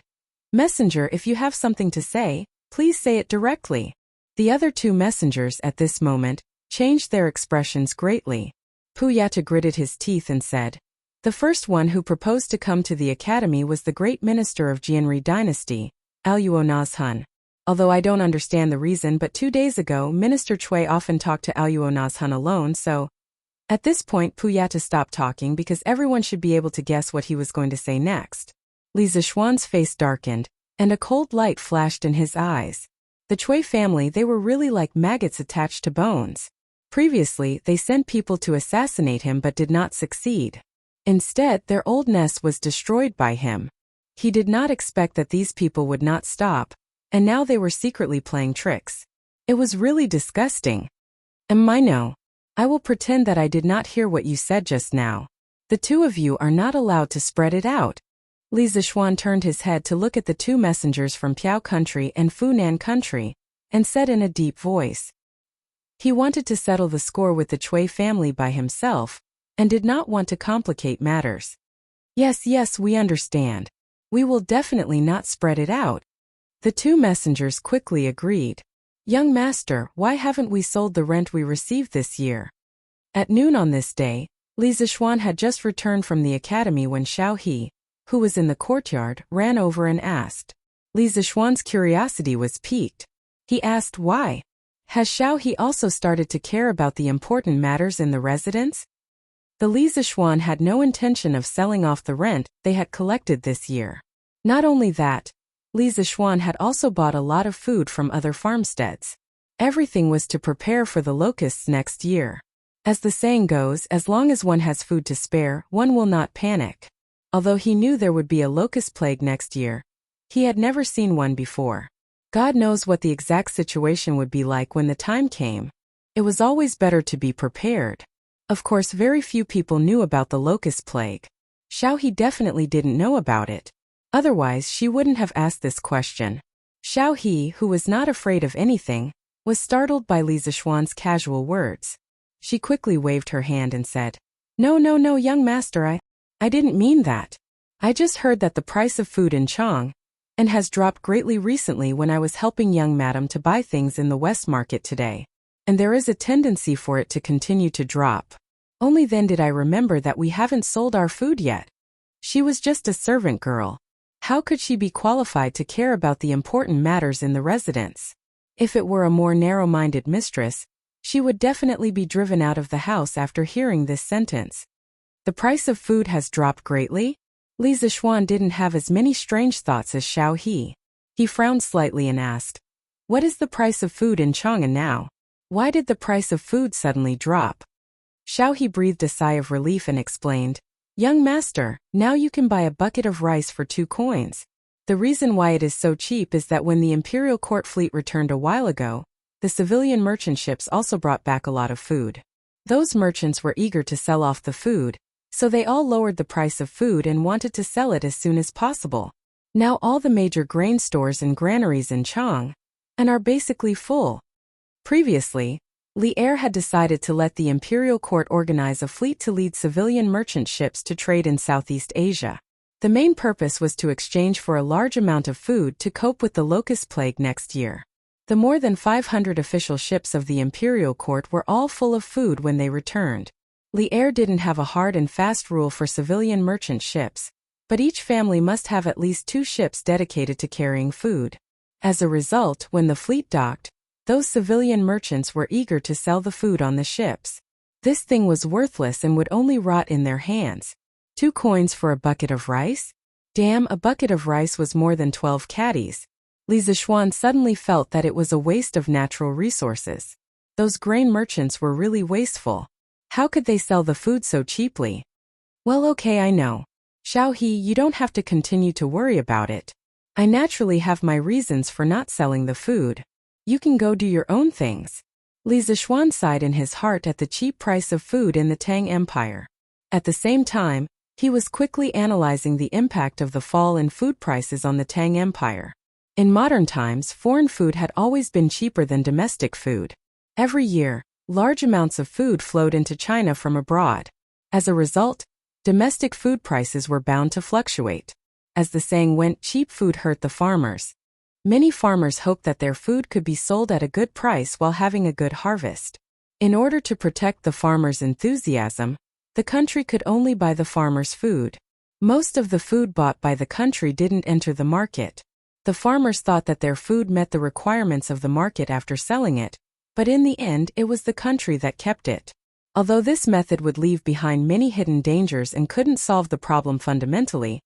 Messenger, if you have something to say, please say it directly. The other two messengers at this moment changed their expressions greatly. Puyata gritted his teeth and said, The first one who proposed to come to the academy was the great minister of Jianri dynasty, Aluo Nazhun. Although I don't understand the reason, but 2 days ago Minister Cui often talked to Aluo Nazhun alone, so... At this point Puyata stopped talking because everyone should be able to guess what he was going to say next. Li Zixuan's face darkened, and a cold light flashed in his eyes. The Cui family, they were really like maggots attached to bones. Previously, they sent people to assassinate him but did not succeed. Instead, their old nest was destroyed by him. He did not expect that these people would not stop, and now they were secretly playing tricks. It was really disgusting. No. I will pretend that I did not hear what you said just now. The two of you are not allowed to spread it out. Li Zixuan turned his head to look at the two messengers from Piao country and Funan country, and said in a deep voice. He wanted to settle the score with the Cui family by himself, and did not want to complicate matters. Yes, we understand. We will definitely not spread it out. The two messengers quickly agreed. Young master, why haven't we sold the rent we received this year? At noon on this day, Li Zixuan had just returned from the academy when Xiao He, who was in the courtyard, ran over and asked. Li Zixuan's curiosity was piqued. He asked why. Has Xiao He also started to care about the important matters in the residence? The Li Zixuan had no intention of selling off the rent they had collected this year. Not only that, Li Zixuan had also bought a lot of food from other farmsteads. Everything was to prepare for the locusts next year. As the saying goes, as long as one has food to spare, one will not panic. Although he knew there would be a locust plague next year, he had never seen one before. God knows what the exact situation would be like when the time came. It was always better to be prepared. Of course, very few people knew about the locust plague. Xiao He definitely didn't know about it. Otherwise, she wouldn't have asked this question. Xiao He, who was not afraid of anything, was startled by Li Zixuan's casual words. She quickly waved her hand and said, No, young master, I didn't mean that. I just heard that the price of food in Chang and has dropped greatly recently when I was helping young madam to buy things in the West Market today. And there is a tendency for it to continue to drop. Only then did I remember that we haven't sold our food yet. She was just a servant girl. How could she be qualified to care about the important matters in the residence? If it were a more narrow-minded mistress, she would definitely be driven out of the house after hearing this sentence. The price of food has dropped greatly? Li Zixuan didn't have as many strange thoughts as Xiao He. He frowned slightly and asked, "What is the price of food in Chang'an now? Why did the price of food suddenly drop?" Xiao He breathed a sigh of relief and explained, "Young master, now you can buy a bucket of rice for 2 coins. The reason why it is so cheap is that when the imperial court fleet returned a while ago, the civilian merchant ships also brought back a lot of food. Those merchants were eager to sell off the food, so they all lowered the price of food and wanted to sell it as soon as possible. Now all the major grain stores and granaries in Chang'an are basically full." Previously, Li Er had decided to let the imperial court organize a fleet to lead civilian merchant ships to trade in Southeast Asia. The main purpose was to exchange for a large amount of food to cope with the locust plague next year. The more than 500 official ships of the imperial court were all full of food when they returned. Li Er didn't have a hard and fast rule for civilian merchant ships, but each family must have at least 2 ships dedicated to carrying food. As a result, when the fleet docked, those civilian merchants were eager to sell the food on the ships. This thing was worthless and would only rot in their hands. 2 coins for a bucket of rice? Damn, a bucket of rice was more than 12 caddies. Li Zixuan suddenly felt that it was a waste of natural resources. Those grain merchants were really wasteful. How could they sell the food so cheaply? Well, okay, I know. Xiao He, you don't have to continue to worry about it. I naturally have my reasons for not selling the food. You can go do your own things. Li Zixuan sighed in his heart at the cheap price of food in the Tang Empire. At the same time, he was quickly analyzing the impact of the fall in food prices on the Tang Empire. In modern times, foreign food had always been cheaper than domestic food. Every year, large amounts of food flowed into China from abroad. As a result, domestic food prices were bound to fluctuate. As the saying went, cheap food hurt the farmers. Many farmers hoped that their food could be sold at a good price while having a good harvest. In order to protect the farmers' enthusiasm, the country could only buy the farmers' food. Most of the food bought by the country didn't enter the market. The farmers thought that their food met the requirements of the market after selling it, but in the end it was the country that kept it. Although this method would leave behind many hidden dangers and couldn't solve the problem fundamentally,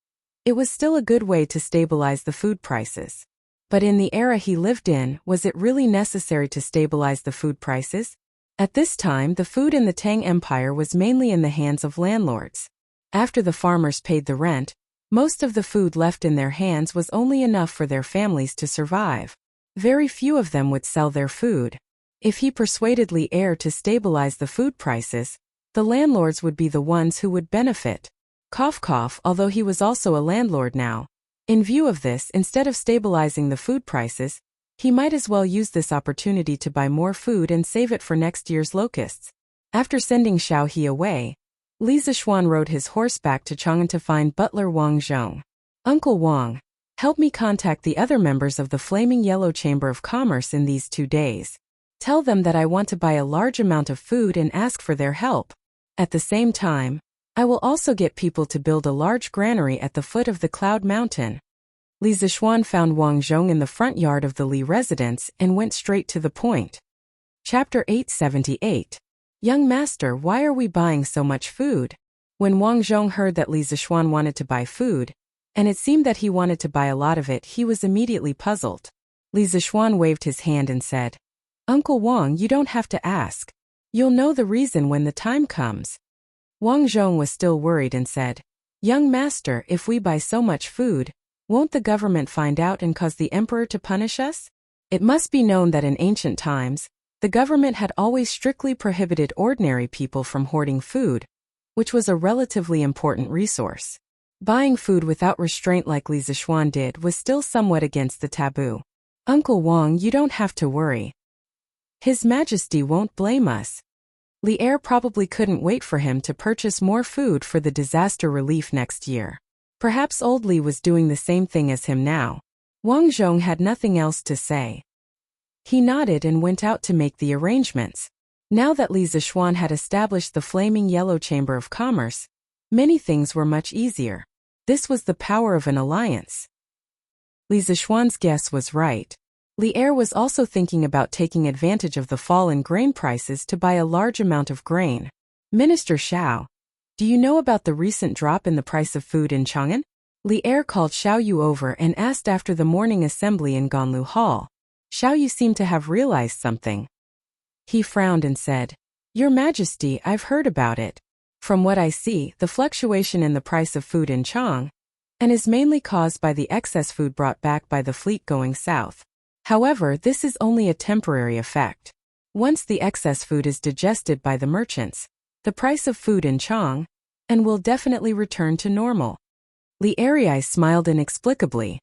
it was still a good way to stabilize the food prices. But in the era he lived in, was it really necessary to stabilize the food prices? At this time, the food in the Tang Empire was mainly in the hands of landlords. After the farmers paid the rent, most of the food left in their hands was only enough for their families to survive. Very few of them would sell their food. If he persuaded Li Er to stabilize the food prices, the landlords would be the ones who would benefit. Cough cough, although he was also a landlord now. In view of this, instead of stabilizing the food prices, he might as well use this opportunity to buy more food and save it for next year's locusts. After sending Xiao He away, Li Zixuan rode his horse back to Chang'an to find butler Wang Zhong. "Uncle Wang, help me contact the other members of the Flaming Yellow Chamber of Commerce in these 2 days. Tell them that I want to buy a large amount of food and ask for their help. At the same time, I will also get people to build a large granary at the foot of the Cloud Mountain." Li Zixuan found Wang Zhong in the front yard of the Li residence and went straight to the point. Chapter 878. Young master, why are we buying so much food? When Wang Zhong heard that Li Zixuan wanted to buy food, and it seemed that he wanted to buy a lot of it, he was immediately puzzled. Li Zixuan waved his hand and said, "Uncle Wang, you don't have to ask. You'll know the reason when the time comes." Wang Zhong was still worried and said, "Young master, if we buy so much food, won't the government find out and cause the emperor to punish us?" It must be known that in ancient times, the government had always strictly prohibited ordinary people from hoarding food, which was a relatively important resource. Buying food without restraint like Li Zixuan did was still somewhat against the taboo. "Uncle Wang, you don't have to worry. His Majesty won't blame us." Li Er probably couldn't wait for him to purchase more food for the disaster relief next year. Perhaps old Li was doing the same thing as him now. Wang Zhong had nothing else to say. He nodded and went out to make the arrangements. Now that Li Zixuan had established the flaming yellow chamber of commerce, many things were much easier. This was the power of an alliance. Li Zixuan's guess was right. Li Er was also thinking about taking advantage of the fall in grain prices to buy a large amount of grain. Minister Xiao, do you know about the recent drop in the price of food in Chang'an? Li Er called Xiao Yu over and asked after the morning assembly in Ganlu Hall. Xiao Yu seemed to have realized something. He frowned and said, Your Majesty, I've heard about it. From what I see, the fluctuation in the price of food in Chang'an is mainly caused by the excess food brought back by the fleet going south. However, this is only a temporary effect. Once the excess food is digested by the merchants, the price of food in Chang'an will definitely return to normal. Li Erei smiled inexplicably.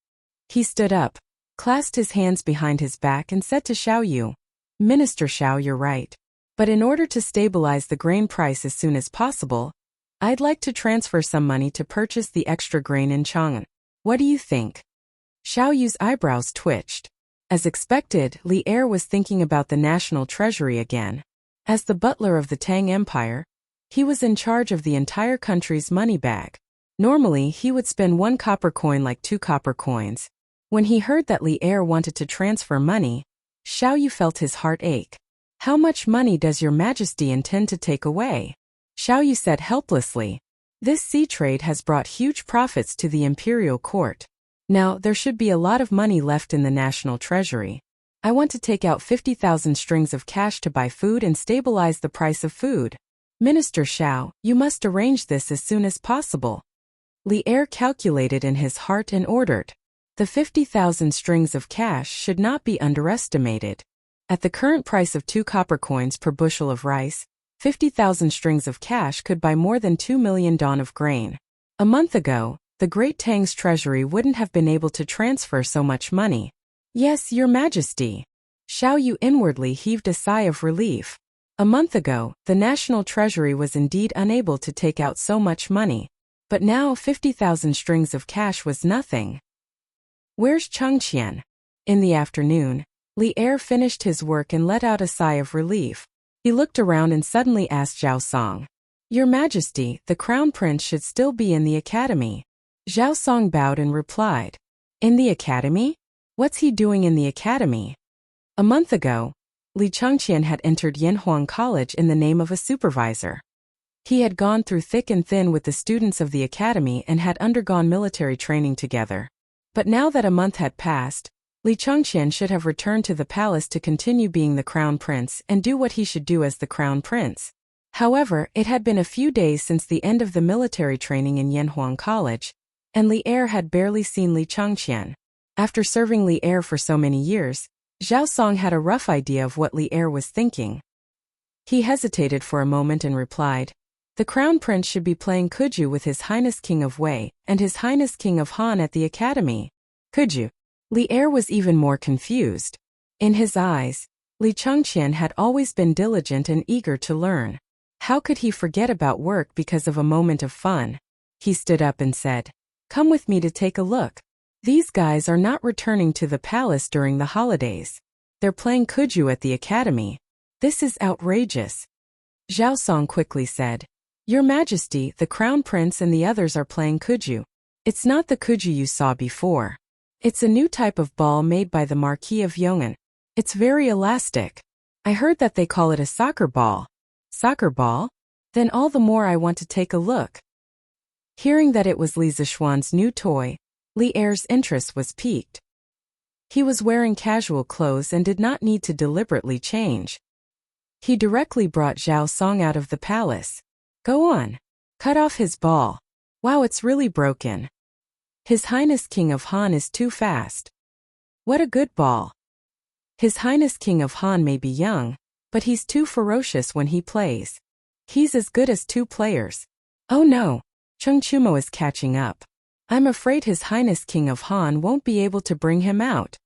He stood up, clasped his hands behind his back and said to Xiao Yu, Minister Xiao, you're right. But in order to stabilize the grain price as soon as possible, I'd like to transfer some money to purchase the extra grain in Chang'an. What do you think? Xiao Yu's eyebrows twitched. As expected, Li Er was thinking about the national treasury again. As the butler of the Tang Empire, he was in charge of the entire country's money bag. Normally, he would spend 1 copper coin like 2 copper coins. When he heard that Li Er wanted to transfer money, Xiao Yu felt his heart ache. How much money does your Majesty intend to take away? Xiao Yu said helplessly. This sea trade has brought huge profits to the imperial court. Now, there should be a lot of money left in the national treasury. I want to take out 50,000 strings of cash to buy food and stabilize the price of food. Minister Xiao, you must arrange this as soon as possible. Li Er calculated in his heart and ordered. The 50,000 strings of cash should not be underestimated. At the current price of 2 copper coins per bushel of rice, 50,000 strings of cash could buy more than 2 million don of grain. A month ago, the Great Tang's treasury wouldn't have been able to transfer so much money. Yes, Your Majesty. Xiao Yu inwardly heaved a sigh of relief. A month ago, the national treasury was indeed unable to take out so much money. But now 50,000 strings of cash was nothing. Where's Chengqian? In the afternoon, Li Er finished his work and let out a sigh of relief. He looked around and suddenly asked Zhao Song, Your Majesty, the Crown Prince should still be in the academy. Zhao Song bowed and replied, In the academy? What's he doing in the academy? A month ago, Li Chengqian had entered Yanhuang College in the name of a supervisor. He had gone through thick and thin with the students of the academy and had undergone military training together. But now that a month had passed, Li Chengqian should have returned to the palace to continue being the crown prince and do what he should do as the crown prince. However, it had been a few days since the end of the military training in Yanhuang College, and Li Er had barely seen Li Chengqian. After serving Li Er for so many years, Zhao Song had a rough idea of what Li Er was thinking. He hesitated for a moment and replied, The Crown Prince should be playing Kuju with His Highness King of Wei and His Highness King of Han at the academy. Kuju. Li Er was even more confused. In his eyes, Li Chengqian had always been diligent and eager to learn. How could he forget about work because of a moment of fun? He stood up and said, Come with me to take a look. These guys are not returning to the palace during the holidays. They're playing Kuju at the academy. This is outrageous. Zhao Song quickly said, Your Majesty, the Crown Prince and the others are playing Kuju. It's not the Kuju you saw before. It's a new type of ball made by the Marquis of Yong'an. It's very elastic. I heard that they call it a soccer ball. Soccer ball? Then all the more I want to take a look. Hearing that it was Li Zixuan's new toy, Li Er's interest was piqued. He was wearing casual clothes and did not need to deliberately change. He directly brought Zhao Song out of the palace. Go on. Cut off his ball. Wow, it's really broken. His Highness King of Han is too fast. What a good ball. His Highness King of Han may be young, but he's too ferocious when he plays. He's as good as 2 players. Oh no, Cheng Chumo is catching up. I'm afraid His Highness King of Han won't be able to bring him out.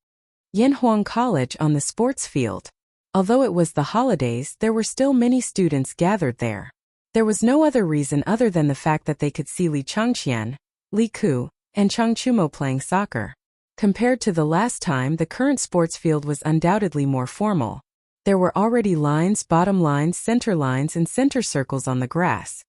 Yanhuang College on the sports field. Although it was the holidays, there were still many students gathered there. There was no other reason other than the fact that they could see Li Chengqian, Li Ku, and Cheng Chumo playing soccer. Compared to the last time, the current sports field was undoubtedly more formal. There were already lines, bottom lines, center lines, and center circles on the grass.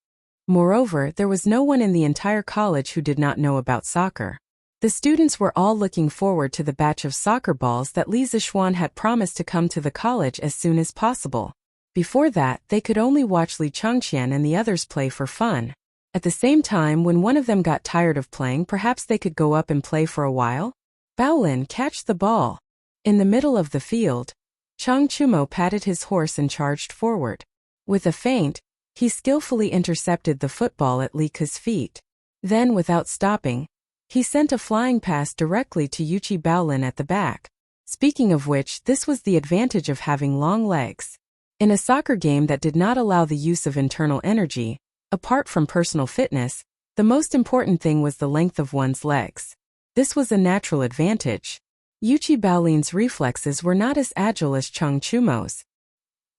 Moreover, there was no one in the entire college who did not know about soccer. The students were all looking forward to the batch of soccer balls that Li Zixuan had promised to come to the college as soon as possible. Before that, they could only watch Li Changqian and the others play for fun. At the same time, when one of them got tired of playing, perhaps they could go up and play for a while? Baolin, catch the ball. In the middle of the field, Chang Chumo patted his horse and charged forward. With a feint, he skillfully intercepted the football at Li Ke's feet. Then, without stopping, he sent a flying pass directly to Yuqi Baolin at the back. Speaking of which, this was the advantage of having long legs. In a soccer game that did not allow the use of internal energy, apart from personal fitness, the most important thing was the length of one's legs. This was a natural advantage. Yuqi Baolin's reflexes were not as agile as Chang Chumo's.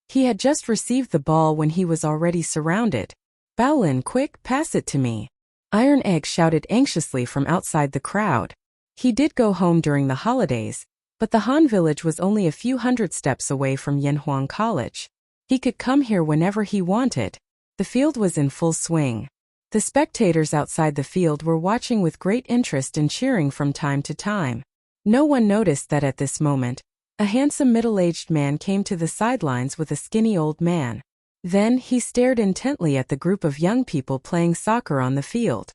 He had just received the ball when he was already surrounded. Baolin, quick, pass it to me. Iron Egg shouted anxiously from outside the crowd. He did go home during the holidays, but the Han village was only a few hundred steps away from Yanhuang College. He could come here whenever he wanted. The field was in full swing. The spectators outside the field were watching with great interest and cheering from time to time. No one noticed that at this moment, a handsome middle-aged man came to the sidelines with a skinny old man. Then he stared intently at the group of young people playing soccer on the field.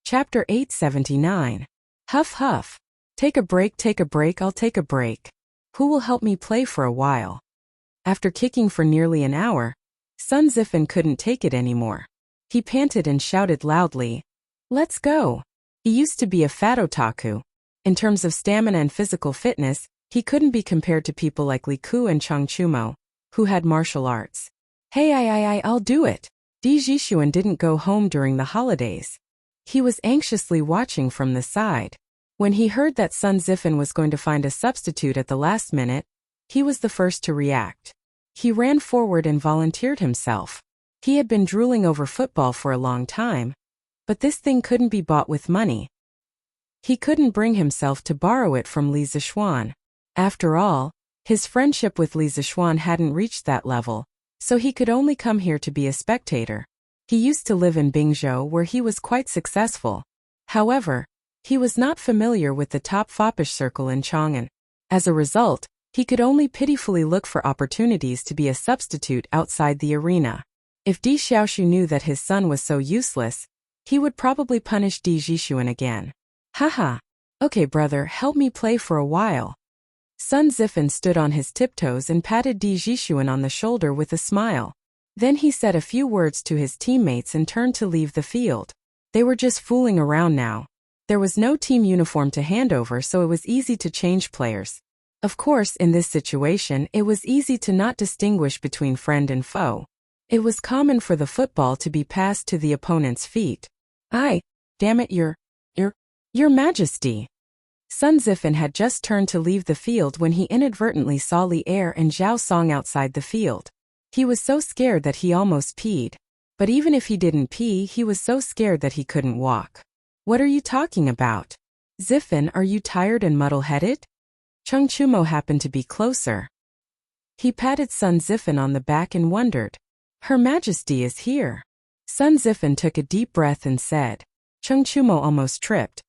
Chapter 879. Huff huff. Take a break, I'll take a break. Who will help me play for a while? After kicking for nearly an hour, Sun Zifan couldn't take it anymore. He panted and shouted loudly, "Let's go!" He used to be a fat otaku. In terms of stamina and physical fitness, he couldn't be compared to people like Li Ku and Chang Chumo, who had martial arts. Hey, I'll do it. Di Jixuan didn't go home during the holidays. He was anxiously watching from the side. When he heard that Sun Zifan was going to find a substitute at the last minute, he was the first to react. He ran forward and volunteered himself. He had been drooling over football for a long time, but this thing couldn't be bought with money. He couldn't bring himself to borrow it from Li Zixuan. After all, his friendship with Li Zixuan hadn't reached that level, so he could only come here to be a spectator. He used to live in Bingzhou where he was quite successful. However, he was not familiar with the top foppish circle in Chang'an. As a result, he could only pitifully look for opportunities to be a substitute outside the arena. If Di Xiaoshu knew that his son was so useless, he would probably punish Di Jixuan again. Haha. Okay brother, help me play for a while. Sun Zifan stood on his tiptoes and patted Di Jixuan on the shoulder with a smile. Then he said a few words to his teammates and turned to leave the field. They were just fooling around now. There was no team uniform to hand over, so it was easy to change players. Of course, in this situation, it was easy to not distinguish between friend and foe. It was common for the football to be passed to the opponent's feet. Damn it, Your Majesty. Sun Zifan had just turned to leave the field when he inadvertently saw Li Er and Zhao Song outside the field. He was so scared that he almost peed. But even if he didn't pee, he was so scared that he couldn't walk. What are you talking about? Zifan, are you tired and muddle-headed? Chang Chumo happened to be closer. He patted Sun Zifan on the back and wondered. Her Majesty is here. Sun Zifan took a deep breath and said. Chang Chumo almost tripped.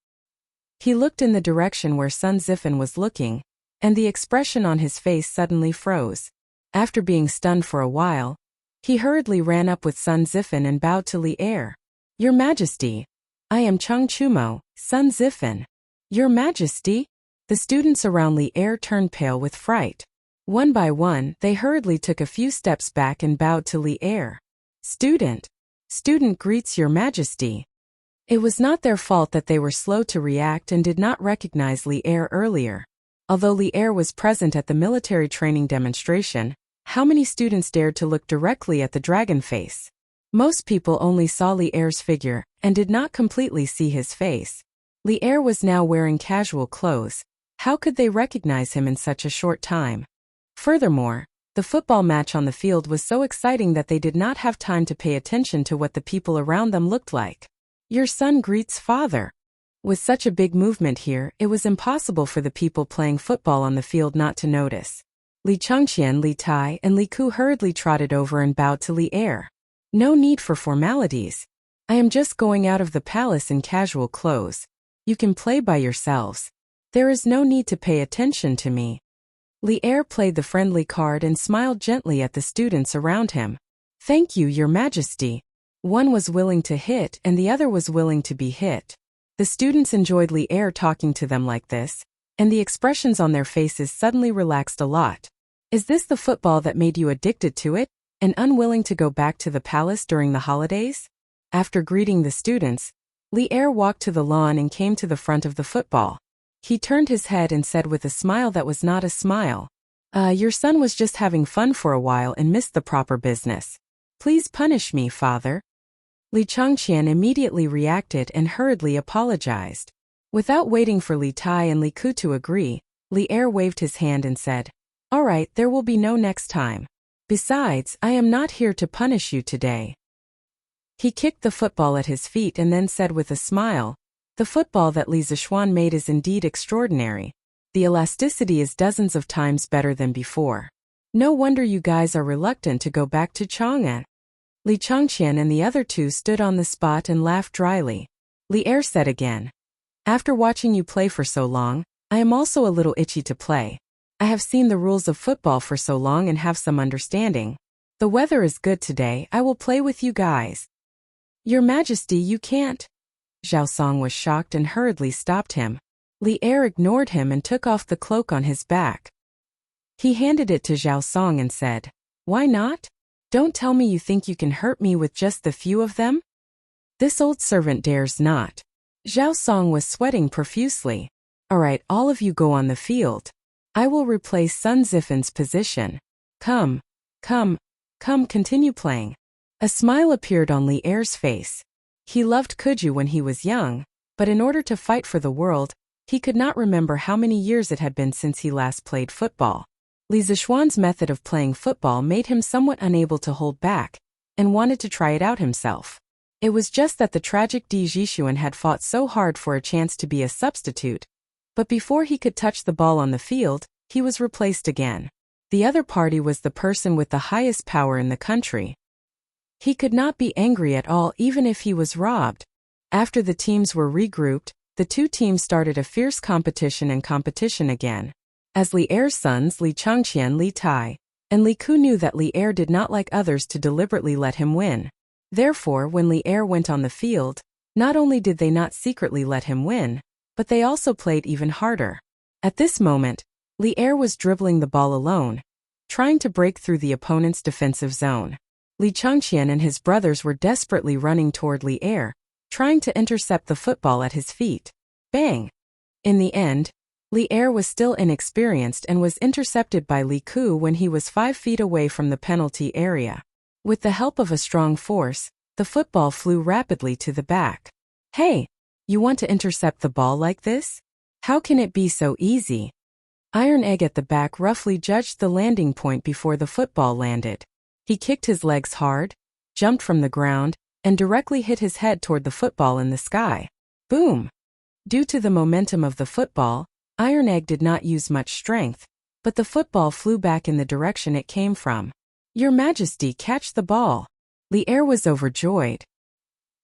He looked in the direction where Sun Zifan was looking, and the expression on his face suddenly froze. After being stunned for a while, he hurriedly ran up with Sun Zifan and bowed to Li Er. Your Majesty. I am Chang Chumo, Sun Zifan. Your Majesty? The students around Li Er turned pale with fright. One by one, they hurriedly took a few steps back and bowed to Li Er. Student greets Your Majesty. It was not their fault that they were slow to react and did not recognize Li Er earlier. Although Li Er was present at the military training demonstration, how many students dared to look directly at the dragon face? Most people only saw Li Er's figure and did not completely see his face. Li Er was now wearing casual clothes. How could they recognize him in such a short time? Furthermore, the football match on the field was so exciting that they did not have time to pay attention to what the people around them looked like. Your son greets father. With such a big movement here, it was impossible for the people playing football on the field not to notice. Li Changqian, Li Tai, and Li Ku hurriedly trotted over and bowed to Li Er. No need for formalities. I am just going out of the palace in casual clothes. You can play by yourselves. There is no need to pay attention to me. Li Er played the friendly card and smiled gently at the students around him. Thank you, Your Majesty. One was willing to hit and the other was willing to be hit. The students enjoyed Li Er talking to them like this, and the expressions on their faces suddenly relaxed a lot. Is this the football that made you addicted to it, and unwilling to go back to the palace during the holidays? After greeting the students, Li Er walked to the lawn and came to the front of the football. He turned his head and said with a smile that was not a smile, your son was just having fun for a while and missed the proper business. Please punish me, father. Li Changqian immediately reacted and hurriedly apologized. Without waiting for Li Tai and Li Ku to agree, Li Er waved his hand and said, All right, there will be no next time. Besides, I am not here to punish you today. He kicked the football at his feet and then said with a smile, The football that Li Zishuan made is indeed extraordinary. The elasticity is dozens of times better than before. No wonder you guys are reluctant to go back to Chang'an. Li Changqian and the other two stood on the spot and laughed dryly. Li Er said again, After watching you play for so long, I am also a little itchy to play. I have seen the rules of football for so long and have some understanding. The weather is good today, I will play with you guys. Your Majesty, you can't. Zhao Song was shocked and hurriedly stopped him. Li Er ignored him and took off the cloak on his back. He handed it to Zhao Song and said, Why not? Don't tell me you think you can hurt me with just the few of them? This old servant dares not. Zhao Song was sweating profusely. All right, all of you go on the field. I will replace Sun Zifen's position. Come, continue playing. A smile appeared on Li Er's face. He loved Kuju when he was young, but in order to fight for the world, he could not remember how many years it had been since he last played football. Li Zishuan's method of playing football made him somewhat unable to hold back, and wanted to try it out himself. It was just that the tragic Di Jishuan had fought so hard for a chance to be a substitute, but before he could touch the ball on the field, he was replaced again. The other party was the person with the highest power in the country. He could not be angry at all even if he was robbed. After the teams were regrouped, the two teams started a fierce competition again. As Li Er's sons Li Changqian, Li Tai, and Li Ku knew that Li Er did not like others to deliberately let him win. Therefore, when Li Er went on the field, not only did they not secretly let him win, but they also played even harder. At this moment, Li Er was dribbling the ball alone, trying to break through the opponent's defensive zone. Li Changqian and his brothers were desperately running toward Li Er, trying to intercept the football at his feet. Bang! In the end, Li Er was still inexperienced and was intercepted by Li Ku when he was 5 feet away from the penalty area. With the help of a strong force, the football flew rapidly to the back. Hey! You want to intercept the ball like this? How can it be so easy? Iron Egg at the back roughly judged the landing point before the football landed. He kicked his legs hard, jumped from the ground, and directly hit his head toward the football in the sky. Boom! Due to the momentum of the football, Iron Egg did not use much strength, but the football flew back in the direction it came from. Your Majesty, catch the ball! Li Er was overjoyed.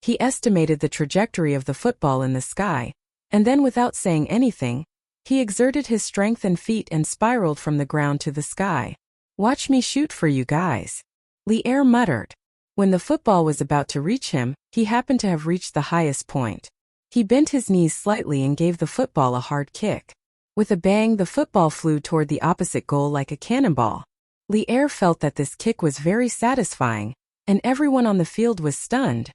He estimated the trajectory of the football in the sky, and then without saying anything, he exerted his strength and feet and spiraled from the ground to the sky. Watch me shoot for you guys. Li Er muttered. When the football was about to reach him, he happened to have reached the highest point. He bent his knees slightly and gave the football a hard kick. With a bang, the football flew toward the opposite goal like a cannonball. Li Er felt that this kick was very satisfying, and everyone on the field was stunned.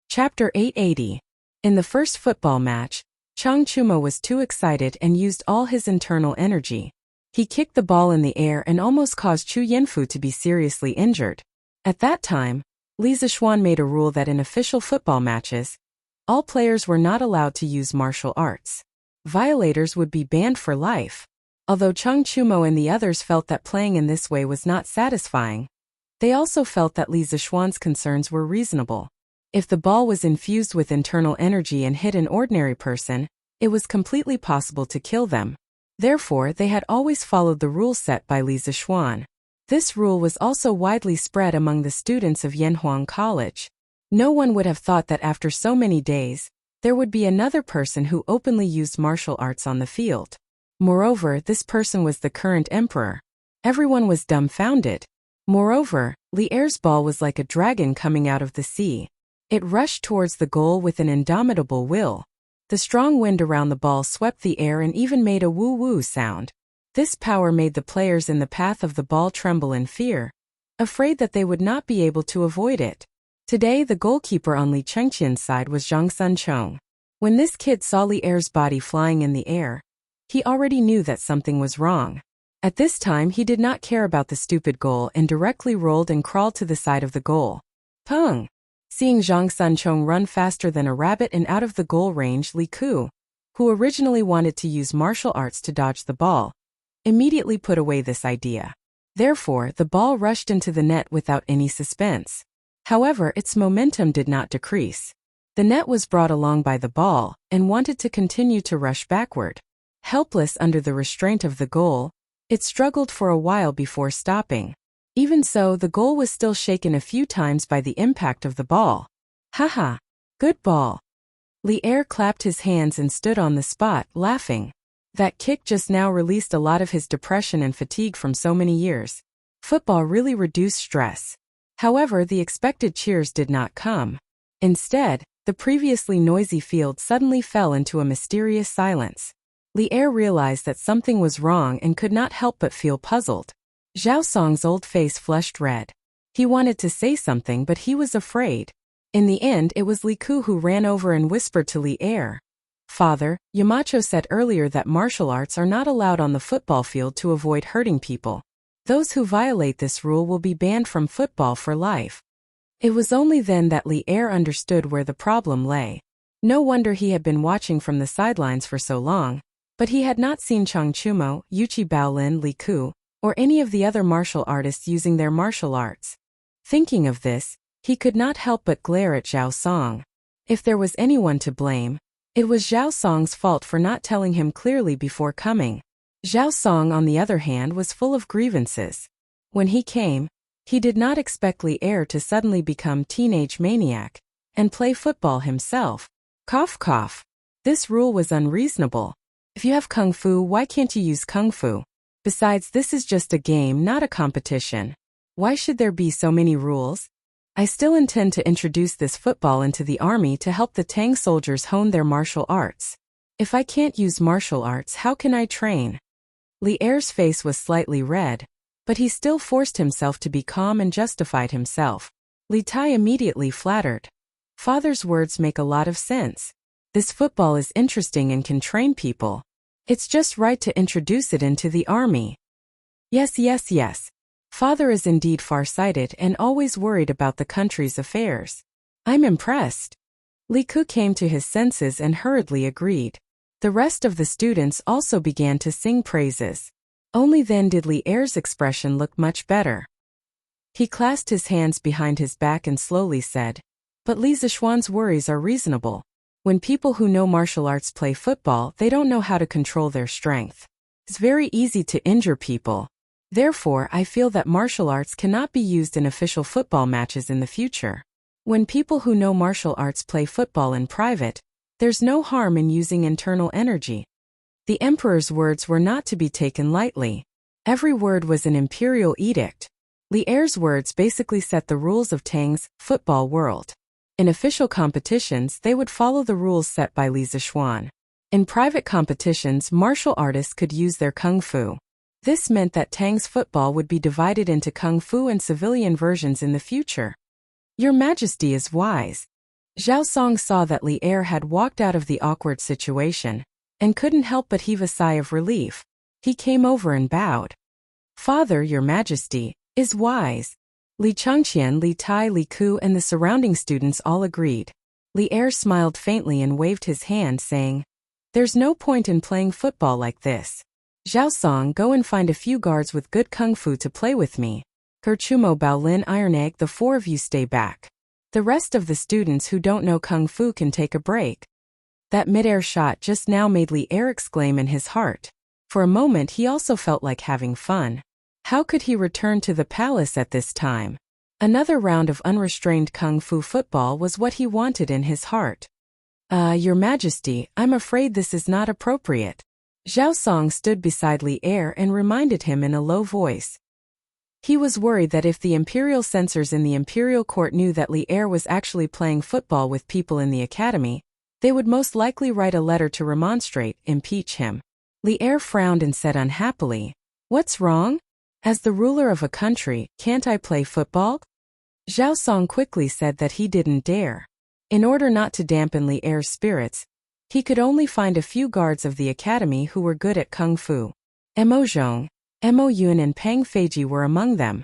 Chapter 880. In the first football match, Chang Chuma was too excited and used all his internal energy. He kicked the ball in the air and almost caused Chu Yinfu to be seriously injured. At that time, Li Zishuan made a rule that in official football matches, all players were not allowed to use martial arts. Violators would be banned for life. Although Chang Chumo and the others felt that playing in this way was not satisfying, they also felt that Li Zishuan's concerns were reasonable. If the ball was infused with internal energy and hit an ordinary person, it was completely possible to kill them. Therefore, they had always followed the rule set by Li Zixuan. This rule was also widely spread among the students of Yanhuang College. No one would have thought that after so many days, there would be another person who openly used martial arts on the field. Moreover, this person was the current emperor. Everyone was dumbfounded. Moreover, Li Er's ball was like a dragon coming out of the sea. It rushed towards the goal with an indomitable will. The strong wind around the ball swept the air and even made a woo-woo sound. This power made the players in the path of the ball tremble in fear, afraid that they would not be able to avoid it. Today, the goalkeeper on Li Chengqian's side was Zhang Sunchong. When this kid saw Li Er's body flying in the air, he already knew that something was wrong. At this time, he did not care about the stupid goal and directly rolled and crawled to the side of the goal. Peng! Seeing Zhang Sunchong run faster than a rabbit and out of the goal range, Li Ku, who originally wanted to use martial arts to dodge the ball, immediately put away this idea. Therefore, the ball rushed into the net without any suspense. However, its momentum did not decrease. The net was brought along by the ball and wanted to continue to rush backward. Helpless under the restraint of the goal, it struggled for a while before stopping. Even so, the goal was still shaken a few times by the impact of the ball. Haha! Good ball! Li Er clapped his hands and stood on the spot, laughing. That kick just now released a lot of his depression and fatigue from so many years. Football really reduced stress. However, the expected cheers did not come. Instead, the previously noisy field suddenly fell into a mysterious silence. Li Er realized that something was wrong and could not help but feel puzzled. Zhao Song's old face flushed red. He wanted to say something, but he was afraid. In the end, it was Li Ku who ran over and whispered to Li Er. Father, Yamacho said earlier that martial arts are not allowed on the football field to avoid hurting people. Those who violate this rule will be banned from football for life. It was only then that Li Er understood where the problem lay. No wonder he had been watching from the sidelines for so long, but he had not seen Chang Chumo, Yuchi Baolin, Li Ku, or any of the other martial artists using their martial arts. Thinking of this, he could not help but glare at Zhao Song. If there was anyone to blame, it was Zhao Song's fault for not telling him clearly before coming. Zhao Song, on the other hand, was full of grievances. When he came, he did not expect Li Er to suddenly become teenage maniac and play football himself. Cough cough. This rule was unreasonable. If you have kung fu, why can't you use kung fu? Besides, this is just a game, not a competition. Why should there be so many rules? I still intend to introduce this football into the army to help the Tang soldiers hone their martial arts. If I can't use martial arts, how can I train? Li Er's face was slightly red, but he still forced himself to be calm and justified himself. Li Tai immediately flattered. Father's words make a lot of sense. This football is interesting and can train people. It's just right to introduce it into the army. Yes. Father is indeed far-sighted and always worried about the country's affairs. I'm impressed. Li Ku came to his senses and hurriedly agreed. The rest of the students also began to sing praises. Only then did Li Er's expression look much better. He clasped his hands behind his back and slowly said, "But Li Zixuan's worries are reasonable. When people who know martial arts play football, they don't know how to control their strength. It's very easy to injure people. Therefore, I feel that martial arts cannot be used in official football matches in the future. When people who know martial arts play football in private, there's no harm in using internal energy." The emperor's words were not to be taken lightly. Every word was an imperial edict. Li Er's words basically set the rules of Tang's football world. In official competitions, they would follow the rules set by Li Zixuan. In private competitions, martial artists could use their kung fu. This meant that Tang's football would be divided into kung fu and civilian versions in the future. Your Majesty is wise. Zhao Song saw that Li Er had walked out of the awkward situation, and couldn't help but heave a sigh of relief. He came over and bowed. Father, Your Majesty, is wise. Li Chengqian, Li Tai, Li Ku, and the surrounding students all agreed. Li Er smiled faintly and waved his hand, saying, "There's no point in playing football like this. Zhao Song, go and find a few guards with good kung fu to play with me. Gerchumo, Baolin, Iron Egg, the four of you stay back. The rest of the students who don't know kung fu can take a break." That mid-air shot just now made Li Er exclaim in his heart. For a moment he also felt like having fun. How could he return to the palace at this time? Another round of unrestrained kung fu football was what he wanted in his heart. Your Majesty, I'm afraid this is not appropriate. Zhao Song stood beside Li Er and reminded him in a low voice. He was worried that if the imperial censors in the imperial court knew that Li Er was actually playing football with people in the academy, they would most likely write a letter to remonstrate, impeach him. Li Er frowned and said unhappily, "What's wrong? As the ruler of a country, can't I play football?" Zhao Song quickly said that he didn't dare. In order not to dampen Li Er's spirits, he could only find a few guards of the academy who were good at kung fu. Mo Zhong, Mo Yun and Pang Feiji were among them.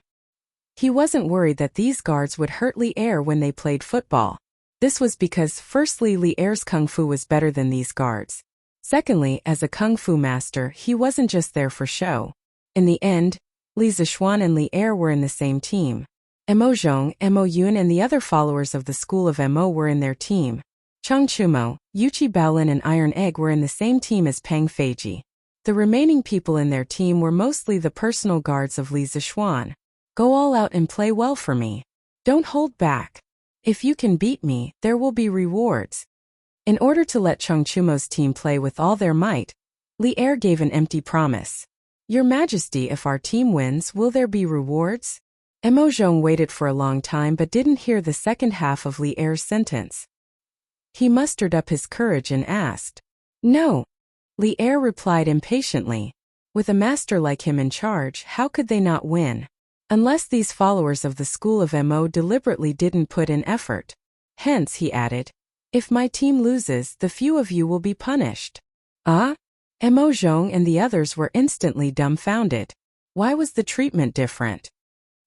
He wasn't worried that these guards would hurt Li Er when they played football. This was because, firstly, Li Er's kung fu was better than these guards. Secondly, as a kung fu master, he wasn't just there for show. In the end, Li Zishuan and Li Er were in the same team. Mo Zhong, Mo Yun and the other followers of the school of Mo were in their team. Cheng Chumo, Yuchi Baolin and Iron Egg were in the same team as Pang Feiji. The remaining people in their team were mostly the personal guards of Li Zishuan. Go all out and play well for me. Don't hold back. If you can beat me, there will be rewards. In order to let Cheng Chumo's team play with all their might, Li Er gave an empty promise. Your Majesty, if our team wins, will there be rewards? Mo Zhong waited for a long time but didn't hear the second half of Li Er's sentence. He mustered up his courage and asked. No. Li Er replied impatiently. With a master like him in charge, how could they not win? Unless these followers of the school of Mo deliberately didn't put in effort. Hence, he added, if my team loses, the few of you will be punished. Mo Zhong and the others were instantly dumbfounded. Why was the treatment different?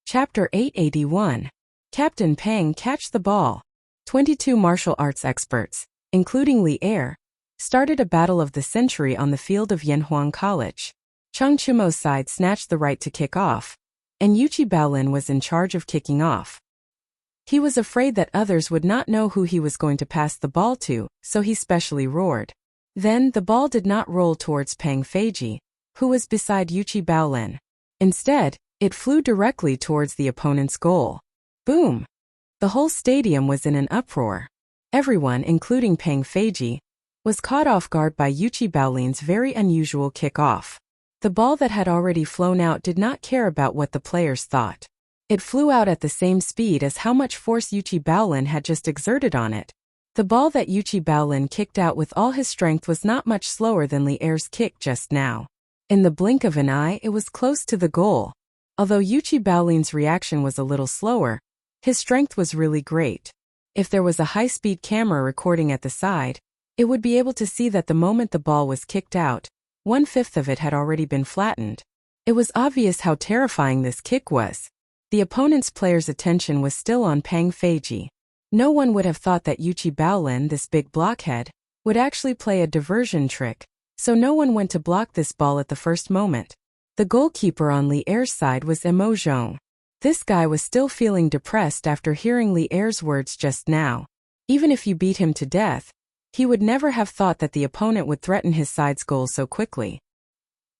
Chapter 881. Captain Pang Catch the Ball. 22 martial arts experts, including Li Er, started a battle of the century on the field of Yanhuang College. Cheng Chumo's side snatched the right to kick off, and Yuchi Baolin was in charge of kicking off. He was afraid that others would not know who he was going to pass the ball to, so he specially roared. Then the ball did not roll towards Pang Feiji, who was beside Yuchi Baolin. Instead, it flew directly towards the opponent's goal. Boom! The whole stadium was in an uproar. Everyone, including Pang Feiji, was caught off guard by Yuchi Baolin's very unusual kick-off. The ball that had already flown out did not care about what the players thought. It flew out at the same speed as how much force Yuchi Baolin had just exerted on it. The ball that Yuchi Baolin kicked out with all his strength was not much slower than Li Er's kick just now. In the blink of an eye, it was close to the goal. Although Yuchi Baolin's reaction was a little slower, his strength was really great. If there was a high-speed camera recording at the side, it would be able to see that the moment the ball was kicked out, 1/5 of it had already been flattened. It was obvious how terrifying this kick was. The opponent's player's attention was still on Pang Feiji. No one would have thought that Yuchi Baolin, this big blockhead, would actually play a diversion trick, so no one went to block this ball at the first moment. The goalkeeper on Li Er's side was Mo Zhong. This guy was still feeling depressed after hearing Li Er's words just now. Even if you beat him to death, he would never have thought that the opponent would threaten his side's goal so quickly.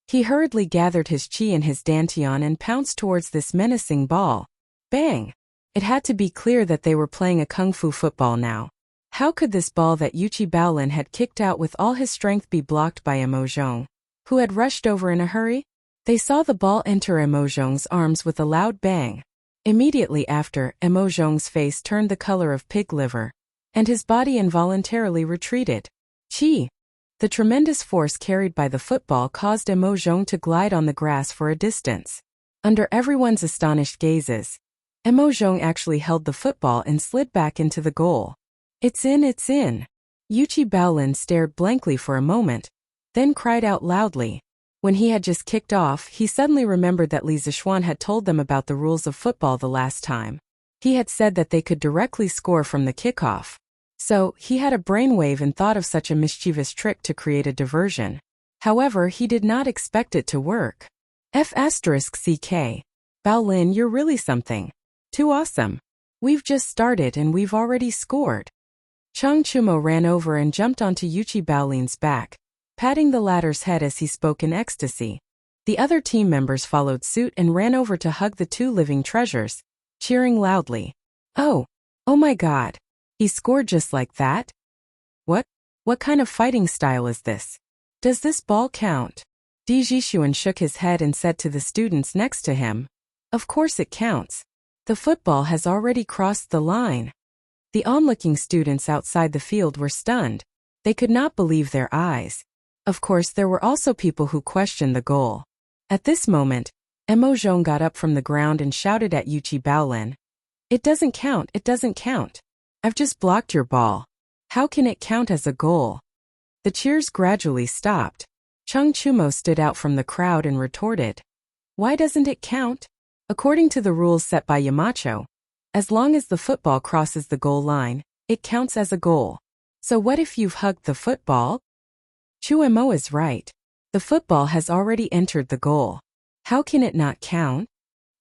He hurriedly gathered his chi and his dantian and pounced towards this menacing ball. Bang! It had to be clear that they were playing a kung fu football now. How could this ball that Yuchi Baolin had kicked out with all his strength be blocked by Mo Zhong, who had rushed over in a hurry? They saw the ball enter Mo Zhong's arms with a loud bang. Immediately after, Mo Zhong's face turned the color of pig liver, and his body involuntarily retreated. Chi! The tremendous force carried by the football caused Mo Zhong to glide on the grass for a distance. Under everyone's astonished gazes, Mo Zhong actually held the football and slid back into the goal. It's in, it's in! Yuchi Baolin stared blankly for a moment, then cried out loudly. When he had just kicked off, he suddenly remembered that Li Zishuan had told them about the rules of football the last time. He had said that they could directly score from the kickoff. So, he had a brainwave and thought of such a mischievous trick to create a diversion. However, he did not expect it to work. F***CK. Baolin, you're really something. Too awesome. We've just started and we've already scored. Cheng Chumo ran over and jumped onto Yuchi Baolin's back, patting the latter's head as he spoke in ecstasy. The other team members followed suit and ran over to hug the two living treasures, cheering loudly. Oh my God. He scored just like that? What kind of fighting style is this? Does this ball count? Di Jishuan shook his head and said to the students next to him, Of course it counts. The football has already crossed the line. The onlooking students outside the field were stunned. They could not believe their eyes. Of course, there were also people who questioned the goal. At this moment, Mo Zhong got up from the ground and shouted at Yuchi Baolin. It doesn't count, it doesn't count. I've just blocked your ball. How can it count as a goal? The cheers gradually stopped. Chung Chumo stood out from the crowd and retorted. Why doesn't it count? According to the rules set by Yamacho, as long as the football crosses the goal line, it counts as a goal. So what if you've hugged the football? Chu Mo is right. The football has already entered the goal. How can it not count?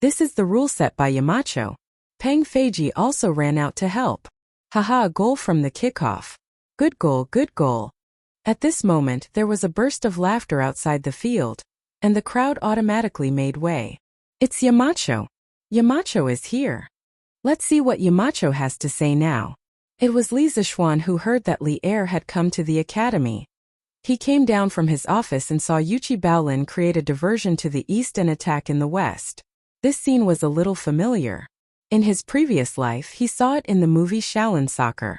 This is the rule set by Yamacho. Peng Feiji also ran out to help. Haha, a goal from the kickoff. Good goal, good goal. At this moment, there was a burst of laughter outside the field, and the crowd automatically made way. It's Yamacho. Yamacho is here. Let's see what Yamacho has to say now. It was Li Zixuan who heard that Li Er had come to the academy. He came down from his office and saw Yuchi Baolin create a diversion to the east and attack in the west. This scene was a little familiar. In his previous life, he saw it in the movie Shaolin Soccer.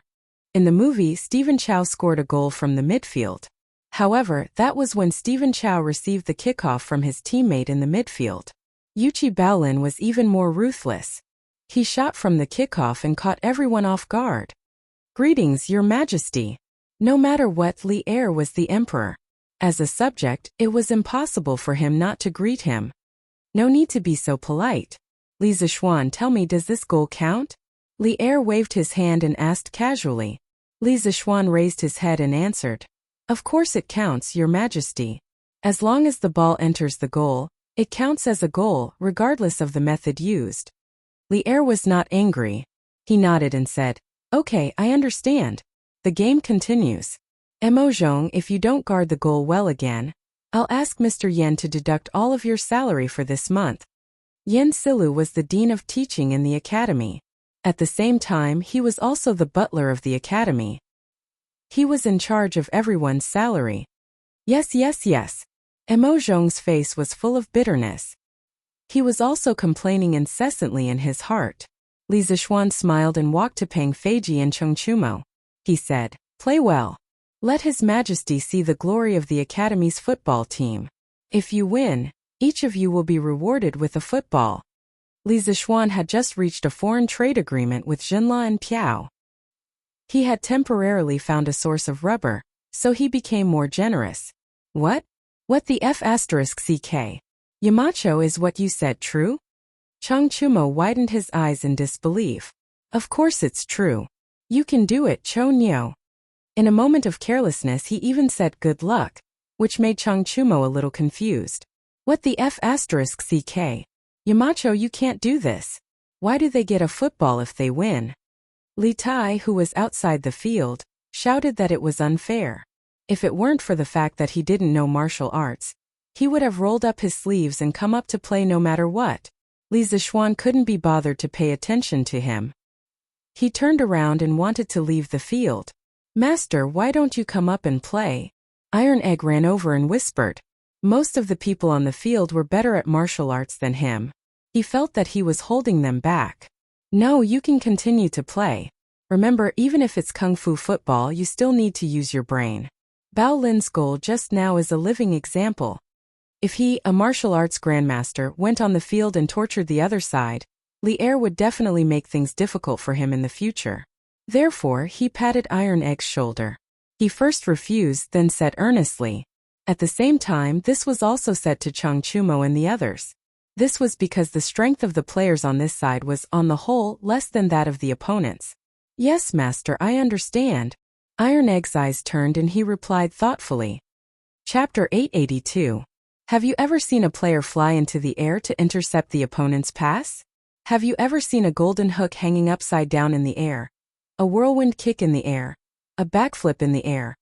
In the movie, Stephen Chow scored a goal from the midfield. However, that was when Stephen Chow received the kickoff from his teammate in the midfield. Yuchi Baolin was even more ruthless. He shot from the kickoff and caught everyone off guard. Greetings, Your Majesty. No matter what, Li Er was the emperor. As a subject, it was impossible for him not to greet him. No need to be so polite. Li Zixuan, tell me, does this goal count? Li Er waved his hand and asked casually. Li Zixuan raised his head and answered. Of course it counts, Your Majesty. As long as the ball enters the goal, it counts as a goal, regardless of the method used. Li Er was not angry. He nodded and said, Okay, I understand. The game continues. Mo Zhong, if you don't guard the goal well again, I'll ask Mr. Yen to deduct all of your salary for this month. Yen Silu was the dean of teaching in the academy. At the same time, he was also the butler of the academy. He was in charge of everyone's salary. Yes. Mo Zhong's face was full of bitterness. He was also complaining incessantly in his heart. Li Zixuan smiled and walked to Peng Feiji and Chung Chumo. He said, Play well. Let His Majesty see the glory of the Academy's football team. If you win, each of you will be rewarded with a football. Li Zixuan had just reached a foreign trade agreement with Jinla and Piao. He had temporarily found a source of rubber, so he became more generous. What the F***ck? Yamacho, is what you said true? Chung Chumo widened his eyes in disbelief. Of course it's true. You can do it, Cho Nyo. In a moment of carelessness he even said good luck, which made Chung Chumo a little confused. What the F***ck? Yamacho, you can't do this. Why do they get a football if they win? Li Tai, who was outside the field, shouted that it was unfair. If it weren't for the fact that he didn't know martial arts, he would have rolled up his sleeves and come up to play no matter what. Li Zixuan couldn't be bothered to pay attention to him. He turned around and wanted to leave the field. Master, why don't you come up and play? Iron Egg ran over and whispered. Most of the people on the field were better at martial arts than him. He felt that he was holding them back. No, you can continue to play. Remember, even if it's kung fu football, you still need to use your brain. Bao Lin's goal just now is a living example. If he, a martial arts grandmaster, went on the field and tortured the other side, Li Er would definitely make things difficult for him in the future. Therefore, he patted Iron Egg's shoulder. He first refused, then said earnestly. At the same time, this was also said to Chung Chumo and the others. This was because the strength of the players on this side was, on the whole, less than that of the opponents. Yes, master, I understand. Iron Egg's eyes turned and he replied thoughtfully. Chapter 882. Have you ever seen a player fly into the air to intercept the opponent's pass? Have you ever seen a golden hook hanging upside down in the air? A whirlwind kick in the air? A backflip in the air?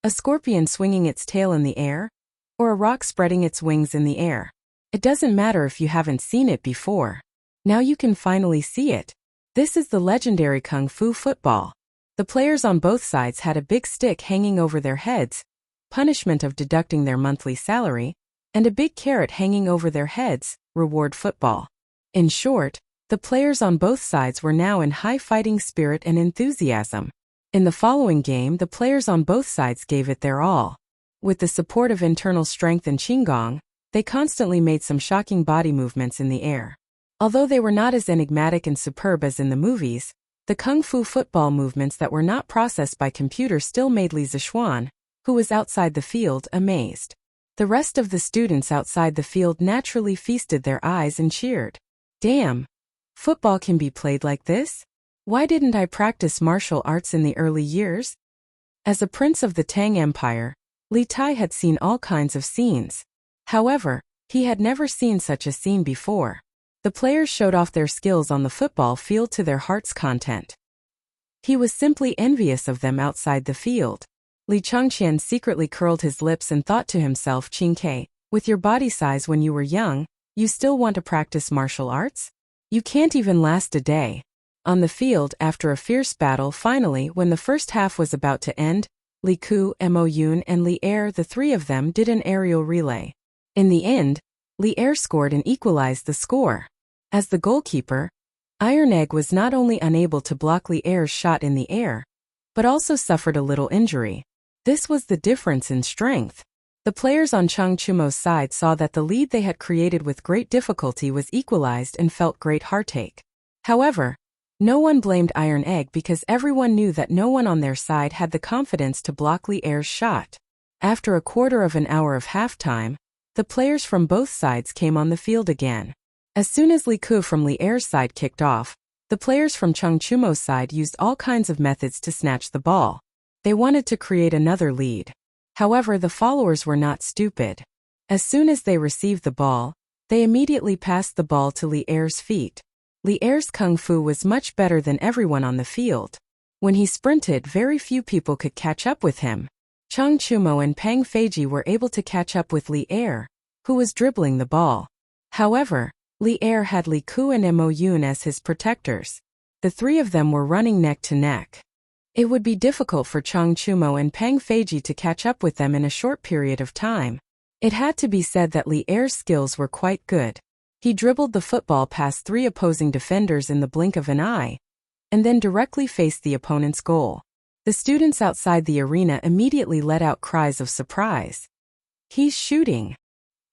A scorpion swinging its tail in the air? Or a rock spreading its wings in the air? It doesn't matter if you haven't seen it before. Now you can finally see it. This is the legendary Kung Fu football. The players on both sides had a big stick hanging over their heads, punishment of deducting their monthly salary, and a big carrot hanging over their heads, reward football. In short, the players on both sides were now in high fighting spirit and enthusiasm. In the following game, the players on both sides gave it their all. With the support of internal strength and qigong, they constantly made some shocking body movements in the air. Although they were not as enigmatic and superb as in the movies, the Kung Fu football movements that were not processed by computer still made Li Zixuan, who was outside the field, amazed. The rest of the students outside the field naturally feasted their eyes and cheered. Damn! Football can be played like this? Why didn't I practice martial arts in the early years? As a prince of the Tang Empire, Li Tai had seen all kinds of scenes. However, he had never seen such a scene before. The players showed off their skills on the football field to their heart's content. He was simply envious of them outside the field. Li Chongqian secretly curled his lips and thought to himself, Qing Ke, with your body size when you were young, you still want to practice martial arts? You can't even last a day. On the field, after a fierce battle, finally, when the first half was about to end, Li Ku, Mo Yun, and Li Er, the three of them, did an aerial relay. In the end, Li Er scored and equalized the score. As the goalkeeper, Iron Egg was not only unable to block Li Er's shot in the air, but also suffered a little injury. This was the difference in strength. The players on Chang Chumo's side saw that the lead they had created with great difficulty was equalized and felt great heartache. However, no one blamed Iron Egg because everyone knew that no one on their side had the confidence to block Li Er's shot. After a quarter of an hour of halftime, the players from both sides came on the field again. As soon as Li Ku from Li Er's side kicked off, the players from Chang Chumo's side used all kinds of methods to snatch the ball. They wanted to create another lead. However, the followers were not stupid. As soon as they received the ball, they immediately passed the ball to Li Er's feet. Li Er's kung fu was much better than everyone on the field. When he sprinted, very few people could catch up with him. Chang Chumo and Pang Feiji were able to catch up with Li Er, who was dribbling the ball. However, Li Er had Li Ku and Mo Yun as his protectors. The three of them were running neck to neck. It would be difficult for Chang Chumo and Pang Feiji to catch up with them in a short period of time. It had to be said that Li Er's skills were quite good. He dribbled the football past three opposing defenders in the blink of an eye, and then directly faced the opponent's goal. The students outside the arena immediately let out cries of surprise. He's shooting!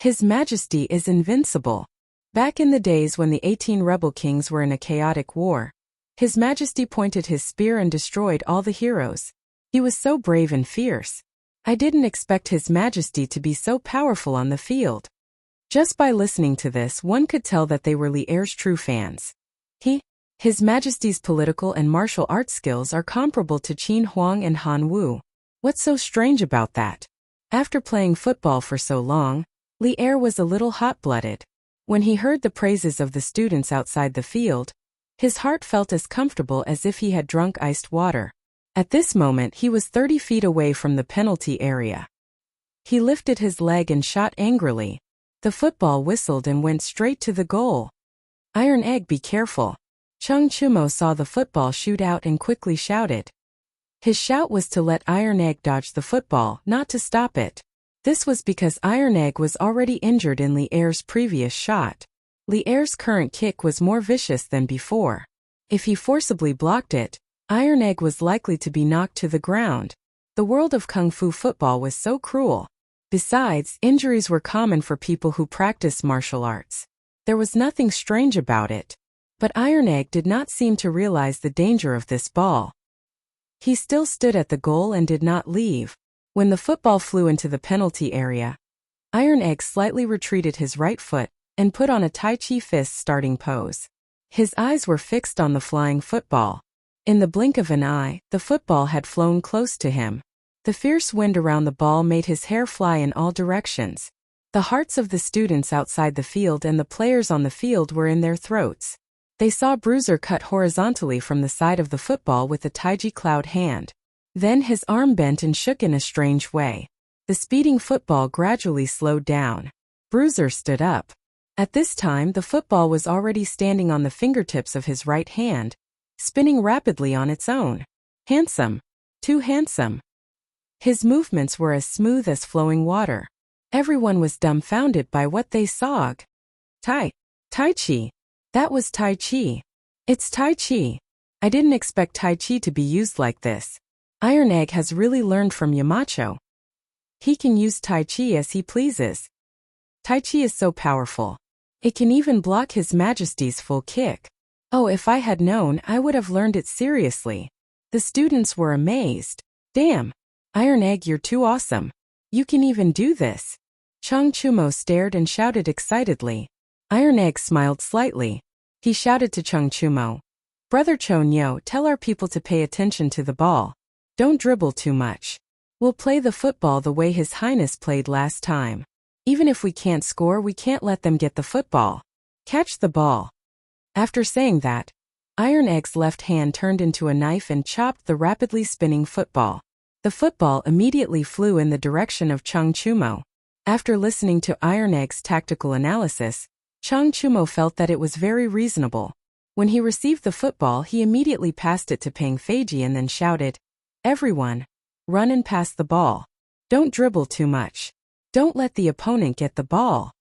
His Majesty is invincible! Back in the days when the 18 rebel kings were in a chaotic war, His Majesty pointed his spear and destroyed all the heroes. He was so brave and fierce. I didn't expect His Majesty to be so powerful on the field. Just by listening to this, one could tell that they were Li Er's true fans. His Majesty's political and martial arts skills are comparable to Qin Huang and Han Wu. What's so strange about that? After playing football for so long, Li Er was a little hot-blooded. When he heard the praises of the students outside the field, his heart felt as comfortable as if he had drunk iced water. At this moment he was 30 feet away from the penalty area. He lifted his leg and shot angrily. The football whistled and went straight to the goal. Iron Egg, be careful. Chang Chumo saw the football shoot out and quickly shouted. His shout was to let Iron Egg dodge the football, not to stop it. This was because Iron Egg was already injured in Li Er's previous shot. Li Er's current kick was more vicious than before. If he forcibly blocked it, Iron Egg was likely to be knocked to the ground. The world of Kung Fu football was so cruel. Besides, injuries were common for people who practice martial arts. There was nothing strange about it. But Iron Egg did not seem to realize the danger of this ball. He still stood at the goal and did not leave. When the football flew into the penalty area, Iron Egg slightly retreated his right foot and put on a Tai Chi fist starting pose. His eyes were fixed on the flying football. In the blink of an eye, the football had flown close to him. The fierce wind around the ball made his hair fly in all directions. The hearts of the students outside the field and the players on the field were in their throats. They saw Bruiser cut horizontally from the side of the football with a Taiji cloud hand. Then his arm bent and shook in a strange way. The speeding football gradually slowed down. Bruiser stood up. At this time the football was already standing on the fingertips of his right hand, spinning rapidly on its own. Handsome. Too handsome. His movements were as smooth as flowing water. Everyone was dumbfounded by what they saw. Tai Chi. That was Tai Chi. It's Tai Chi. I didn't expect Tai Chi to be used like this. Iron Egg has really learned from Yamacho. He can use Tai Chi as he pleases. Tai Chi is so powerful. It can even block His Majesty's full kick. Oh, if I had known, I would have learned it seriously. The students were amazed. Damn. Iron Egg, you're too awesome. You can even do this. Chang Chumo stared and shouted excitedly. Iron Egg smiled slightly. He shouted to Chang Chumo. Brother Chonyo, tell our people to pay attention to the ball. Don't dribble too much. We'll play the football the way His Highness played last time. Even if we can't score, we can't let them get the football. Catch the ball. After saying that, Iron Egg's left hand turned into a knife and chopped the rapidly spinning football. The football immediately flew in the direction of Chang Chumo. After listening to Iron Egg's tactical analysis, Chang Chumo felt that it was very reasonable. When he received the football, he immediately passed it to Peng Feiji and then shouted, "Everyone, run and pass the ball. Don't dribble too much. Don't let the opponent get the ball."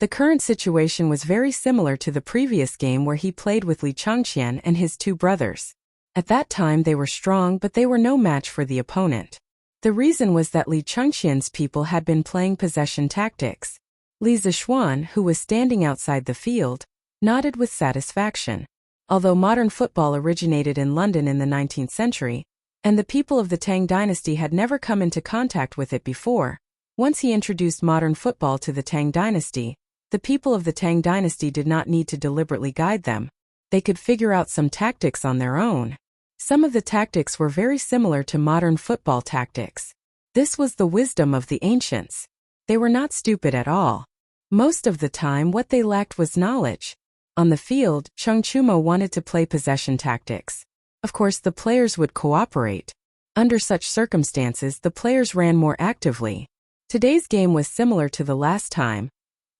The current situation was very similar to the previous game where he played with Li Changqian and his two brothers. At that time they were strong, but they were no match for the opponent. The reason was that Li Changqian's people had been playing possession tactics. Li Zixuan, who was standing outside the field, nodded with satisfaction. Although modern football originated in London in the 19th century, and the people of the Tang dynasty had never come into contact with it before, once he introduced modern football to the Tang dynasty, the people of the Tang dynasty did not need to deliberately guide them. They could figure out some tactics on their own. Some of the tactics were very similar to modern football tactics. This was the wisdom of the ancients. They were not stupid at all. Most of the time what they lacked was knowledge. On the field, Chang Chumo wanted to play possession tactics. Of course the players would cooperate. Under such circumstances the players ran more actively. Today's game was similar to the last time,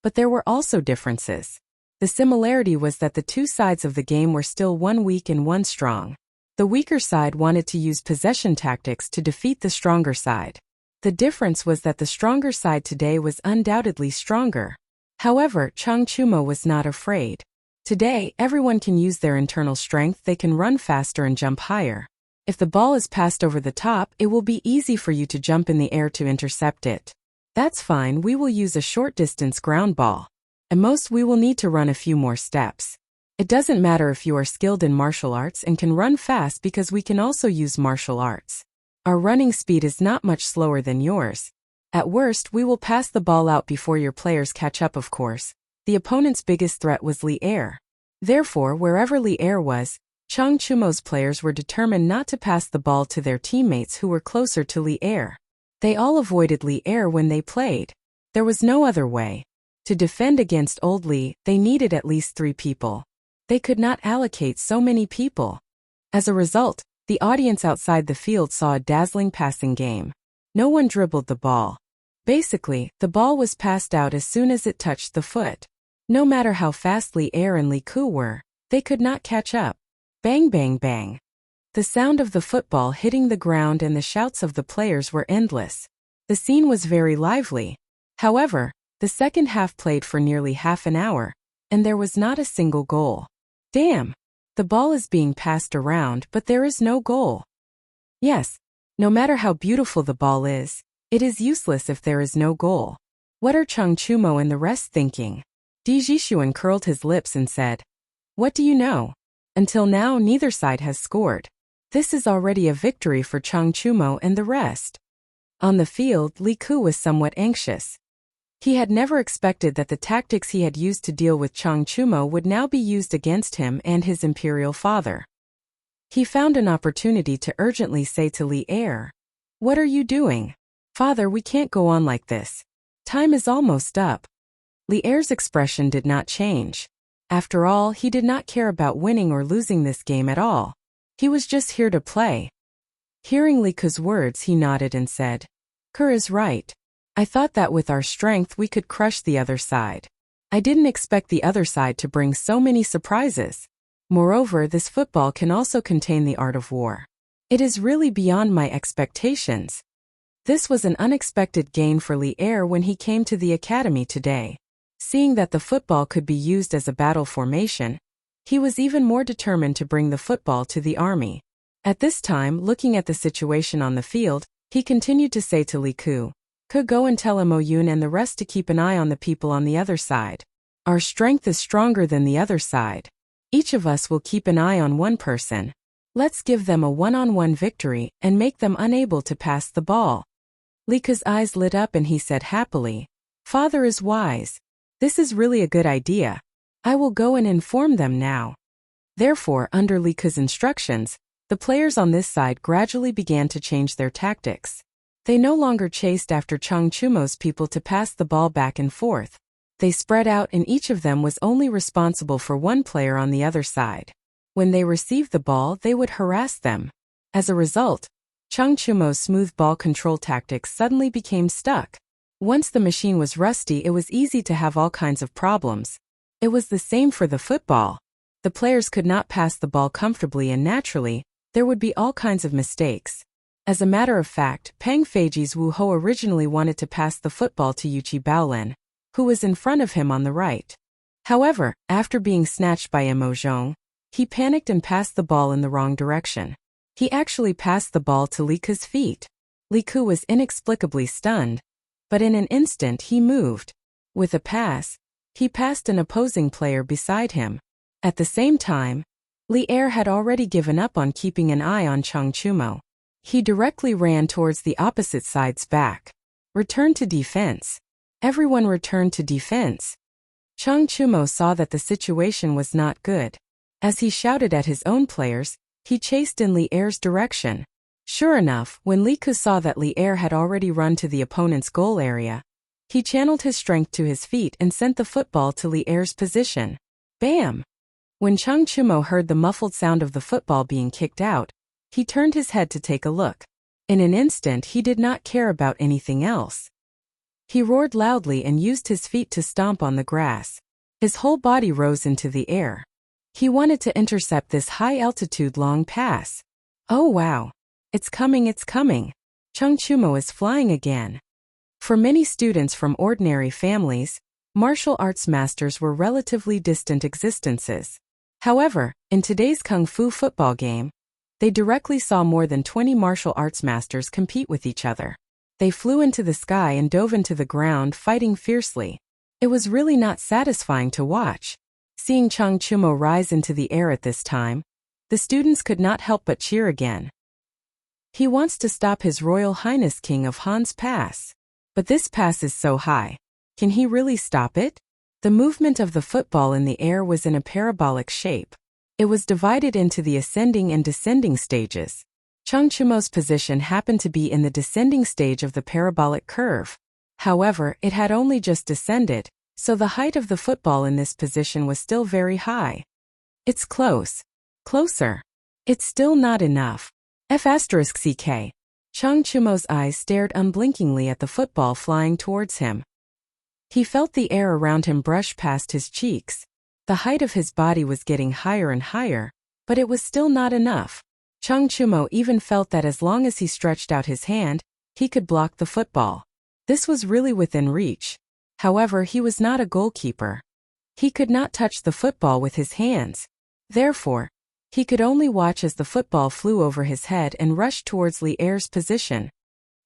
but there were also differences. The similarity was that the two sides of the game were still one weak and one strong. The weaker side wanted to use possession tactics to defeat the stronger side. The difference was that the stronger side today was undoubtedly stronger. However, Chang Chumo was not afraid. Today, everyone can use their internal strength. They can run faster and jump higher. If the ball is passed over the top, it will be easy for you to jump in the air to intercept it. That's fine, we will use a short distance ground ball. At most we will need to run a few more steps. It doesn't matter if you are skilled in martial arts and can run fast because we can also use martial arts. Our running speed is not much slower than yours. At worst, we will pass the ball out before your players catch up, of course. The opponent's biggest threat was Li Er. Therefore, wherever Li Er was, Chang Chumo's players were determined not to pass the ball to their teammates who were closer to Li Er. They all avoided Li Er when they played. There was no other way. To defend against old Li, they needed at least 3 people. They could not allocate so many people. As a result, the audience outside the field saw a dazzling passing game. No one dribbled the ball. Basically, the ball was passed out as soon as it touched the foot. No matter how fast Li Er and Li Ku were, they could not catch up. Bang bang bang. The sound of the football hitting the ground and the shouts of the players were endless. The scene was very lively. However, the second half played for nearly half an hour, and there was not a single goal. Damn! The ball is being passed around, but there is no goal. Yes, no matter how beautiful the ball is, it is useless if there is no goal. What are Chang Chumo and the rest thinking? Di Jixuan curled his lips and said, "What do you know? Until now neither side has scored. This is already a victory for Chang Chumo and the rest." On the field, Li Ku was somewhat anxious. He had never expected that the tactics he had used to deal with Chang Chumo would now be used against him and his imperial father. He found an opportunity to urgently say to Li Er, "What are you doing? Father, we can't go on like this. Time is almost up." Li Er's expression did not change. After all, he did not care about winning or losing this game at all. He was just here to play. Hearing Li Ke's words, he nodded and said, "Ke is right. I thought that with our strength we could crush the other side. I didn't expect the other side to bring so many surprises. Moreover, this football can also contain the art of war. It is really beyond my expectations." This was an unexpected gain for Li Er when he came to the academy today. Seeing that the football could be used as a battle formation, he was even more determined to bring the football to the army. At this time, looking at the situation on the field, he continued to say to Li Ke, "Go and tell Mo Yun and the rest to keep an eye on the people on the other side. Our strength is stronger than the other side. Each of us will keep an eye on one person. Let's give them a one-on-one victory and make them unable to pass the ball." Li Ke's eyes lit up and he said happily, "Father is wise. This is really a good idea. I will go and inform them now." Therefore, under Li Ke's instructions, the players on this side gradually began to change their tactics. They no longer chased after Chang Chumo's people to pass the ball back and forth. They spread out and each of them was only responsible for one player on the other side. When they received the ball, they would harass them. As a result, Chang Chumo's smooth ball control tactics suddenly became stuck. Once the machine was rusty, it was easy to have all kinds of problems. It was the same for the football. The players could not pass the ball comfortably and naturally, there would be all kinds of mistakes. As a matter of fact, Peng Feiji's Wu Ho originally wanted to pass the football to Yuqi Baolin, who was in front of him on the right. However, after being snatched by Mo Zhong, he panicked and passed the ball in the wrong direction. He actually passed the ball to Li Ke's feet. Li Ke was inexplicably stunned, but in an instant he moved. With a pass, he passed an opposing player beside him. At the same time, Li Er had already given up on keeping an eye on Chang Chumo. He directly ran towards the opposite side's back. Return to defense. Everyone returned to defense. Chang Chumo saw that the situation was not good. As he shouted at his own players, he chased in Li Er's direction. Sure enough, when Li Ke saw that Li Er had already run to the opponent's goal area, he channeled his strength to his feet and sent the football to Li Er's position. Bam! When Chang Chumo heard the muffled sound of the football being kicked out, he turned his head to take a look. In an instant, he did not care about anything else. He roared loudly and used his feet to stomp on the grass. His whole body rose into the air. He wanted to intercept this high-altitude long pass. Oh wow! It's coming, it's coming! Chang Chumo is flying again. For many students from ordinary families, martial arts masters were relatively distant existences. However, in today's Kung Fu football game, they directly saw more than 20 martial arts masters compete with each other. They flew into the sky and dove into the ground, fighting fiercely. It was really not satisfying to watch. Seeing Chang Chumo rise into the air at this time, the students could not help but cheer again. He wants to stop His Royal Highness King of Han's pass. But this pass is so high. Can he really stop it? The movement of the football in the air was in a parabolic shape. It was divided into the ascending and descending stages. Chang Chumo's position happened to be in the descending stage of the parabolic curve. However, it had only just descended, so the height of the football in this position was still very high. It's close. Closer. It's still not enough. F*ck. Chang Chumo's eyes stared unblinkingly at the football flying towards him. He felt the air around him brush past his cheeks. The height of his body was getting higher and higher, but it was still not enough. Chang Chumo even felt that as long as he stretched out his hand, he could block the football. This was really within reach. However, he was not a goalkeeper. He could not touch the football with his hands. Therefore, he could only watch as the football flew over his head and rushed towards Li Er's position.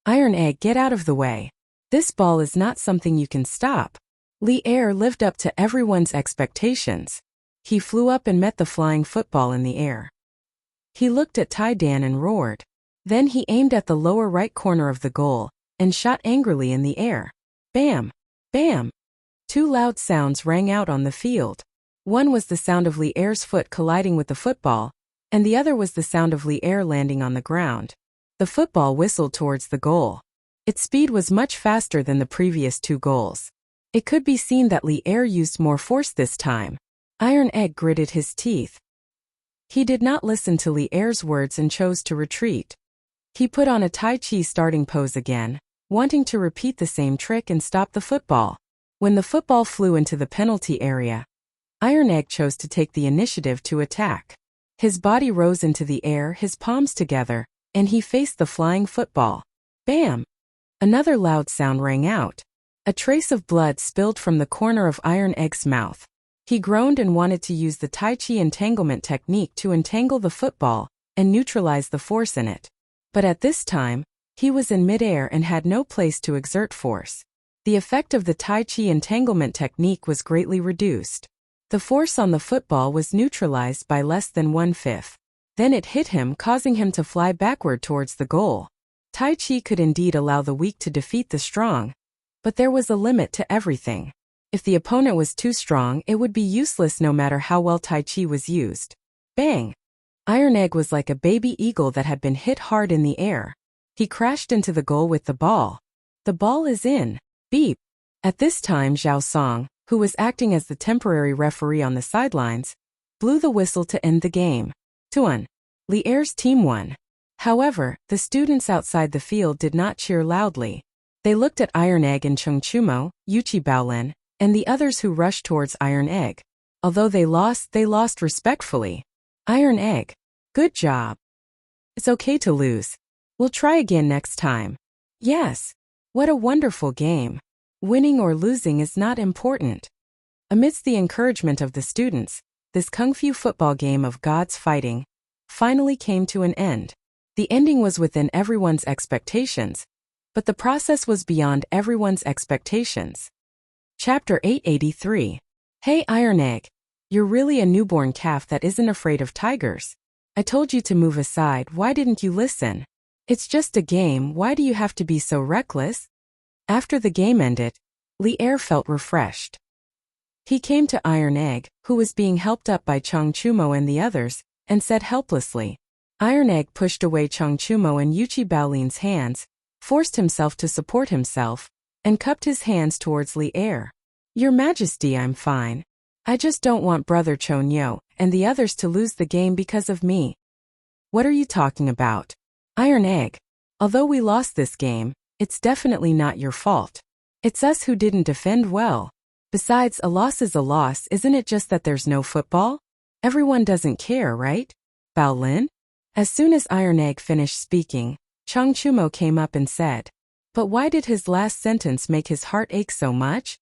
Iron Egg, get out of the way. This ball is not something you can stop. Li Er lived up to everyone's expectations. He flew up and met the flying football in the air. He looked at Tai Dan and roared. Then he aimed at the lower right corner of the goal and shot angrily in the air. Bam! Bam! Two loud sounds rang out on the field. One was the sound of Li Er's foot colliding with the football, and the other was the sound of Li Er landing on the ground. The football whistled towards the goal. Its speed was much faster than the previous two goals. It could be seen that Li Er used more force this time. Iron Egg gritted his teeth. He did not listen to Li Er's words and chose to retreat. He put on a Tai Chi starting pose again, wanting to repeat the same trick and stop the football. When the football flew into the penalty area, Iron Egg chose to take the initiative to attack. His body rose into the air, his palms together, and he faced the flying football. Bam! Another loud sound rang out. A trace of blood spilled from the corner of Iron Egg's mouth. He groaned and wanted to use the Tai Chi entanglement technique to entangle the football and neutralize the force in it. But at this time, he was in midair and had no place to exert force. The effect of the Tai Chi entanglement technique was greatly reduced. The force on the football was neutralized by less than 1/5. Then it hit him, causing him to fly backward towards the goal. Tai Chi could indeed allow the weak to defeat the strong, but there was a limit to everything. If the opponent was too strong, it would be useless no matter how well Tai Chi was used. Bang! Iron Egg was like a baby eagle that had been hit hard in the air. He crashed into the goal with the ball. The ball is in. Beep! At this time, Zhao Song, who was acting as the temporary referee on the sidelines, blew the whistle to end the game. 2-1. Li Er's team won. However, the students outside the field did not cheer loudly. They looked at Iron Egg and Chung Chumo, Yuchi Baolin, and the others who rushed towards Iron Egg. Although they lost respectfully. Iron Egg. Good job. It's okay to lose. We'll try again next time. Yes. What a wonderful game. Winning or losing is not important. Amidst the encouragement of the students, this kung fu football game of gods fighting finally came to an end. The ending was within everyone's expectations, but the process was beyond everyone's expectations. Chapter 883. Hey Iron Egg, you're really a newborn calf that isn't afraid of tigers. I told you to move aside, why didn't you listen? It's just a game, why do you have to be so reckless? After the game ended, Li Er felt refreshed. He came to Iron Egg, who was being helped up by Chung Chumo and the others, and said helplessly. Iron Egg pushed away Chung Chumo and Yuchi Baolin's hands, forced himself to support himself, and cupped his hands towards Li Er. Your Majesty, I'm fine. I just don't want Brother Chonyo and the others to lose the game because of me. What are you talking about? Iron Egg, although we lost this game, it's definitely not your fault. It's us who didn't defend well. Besides, a loss is a loss, isn't it just that there's no football? Everyone doesn't care, right? Baolin? As soon as Iron Egg finished speaking, Chung Chumo came up and said, but why did his last sentence make his heart ache so much?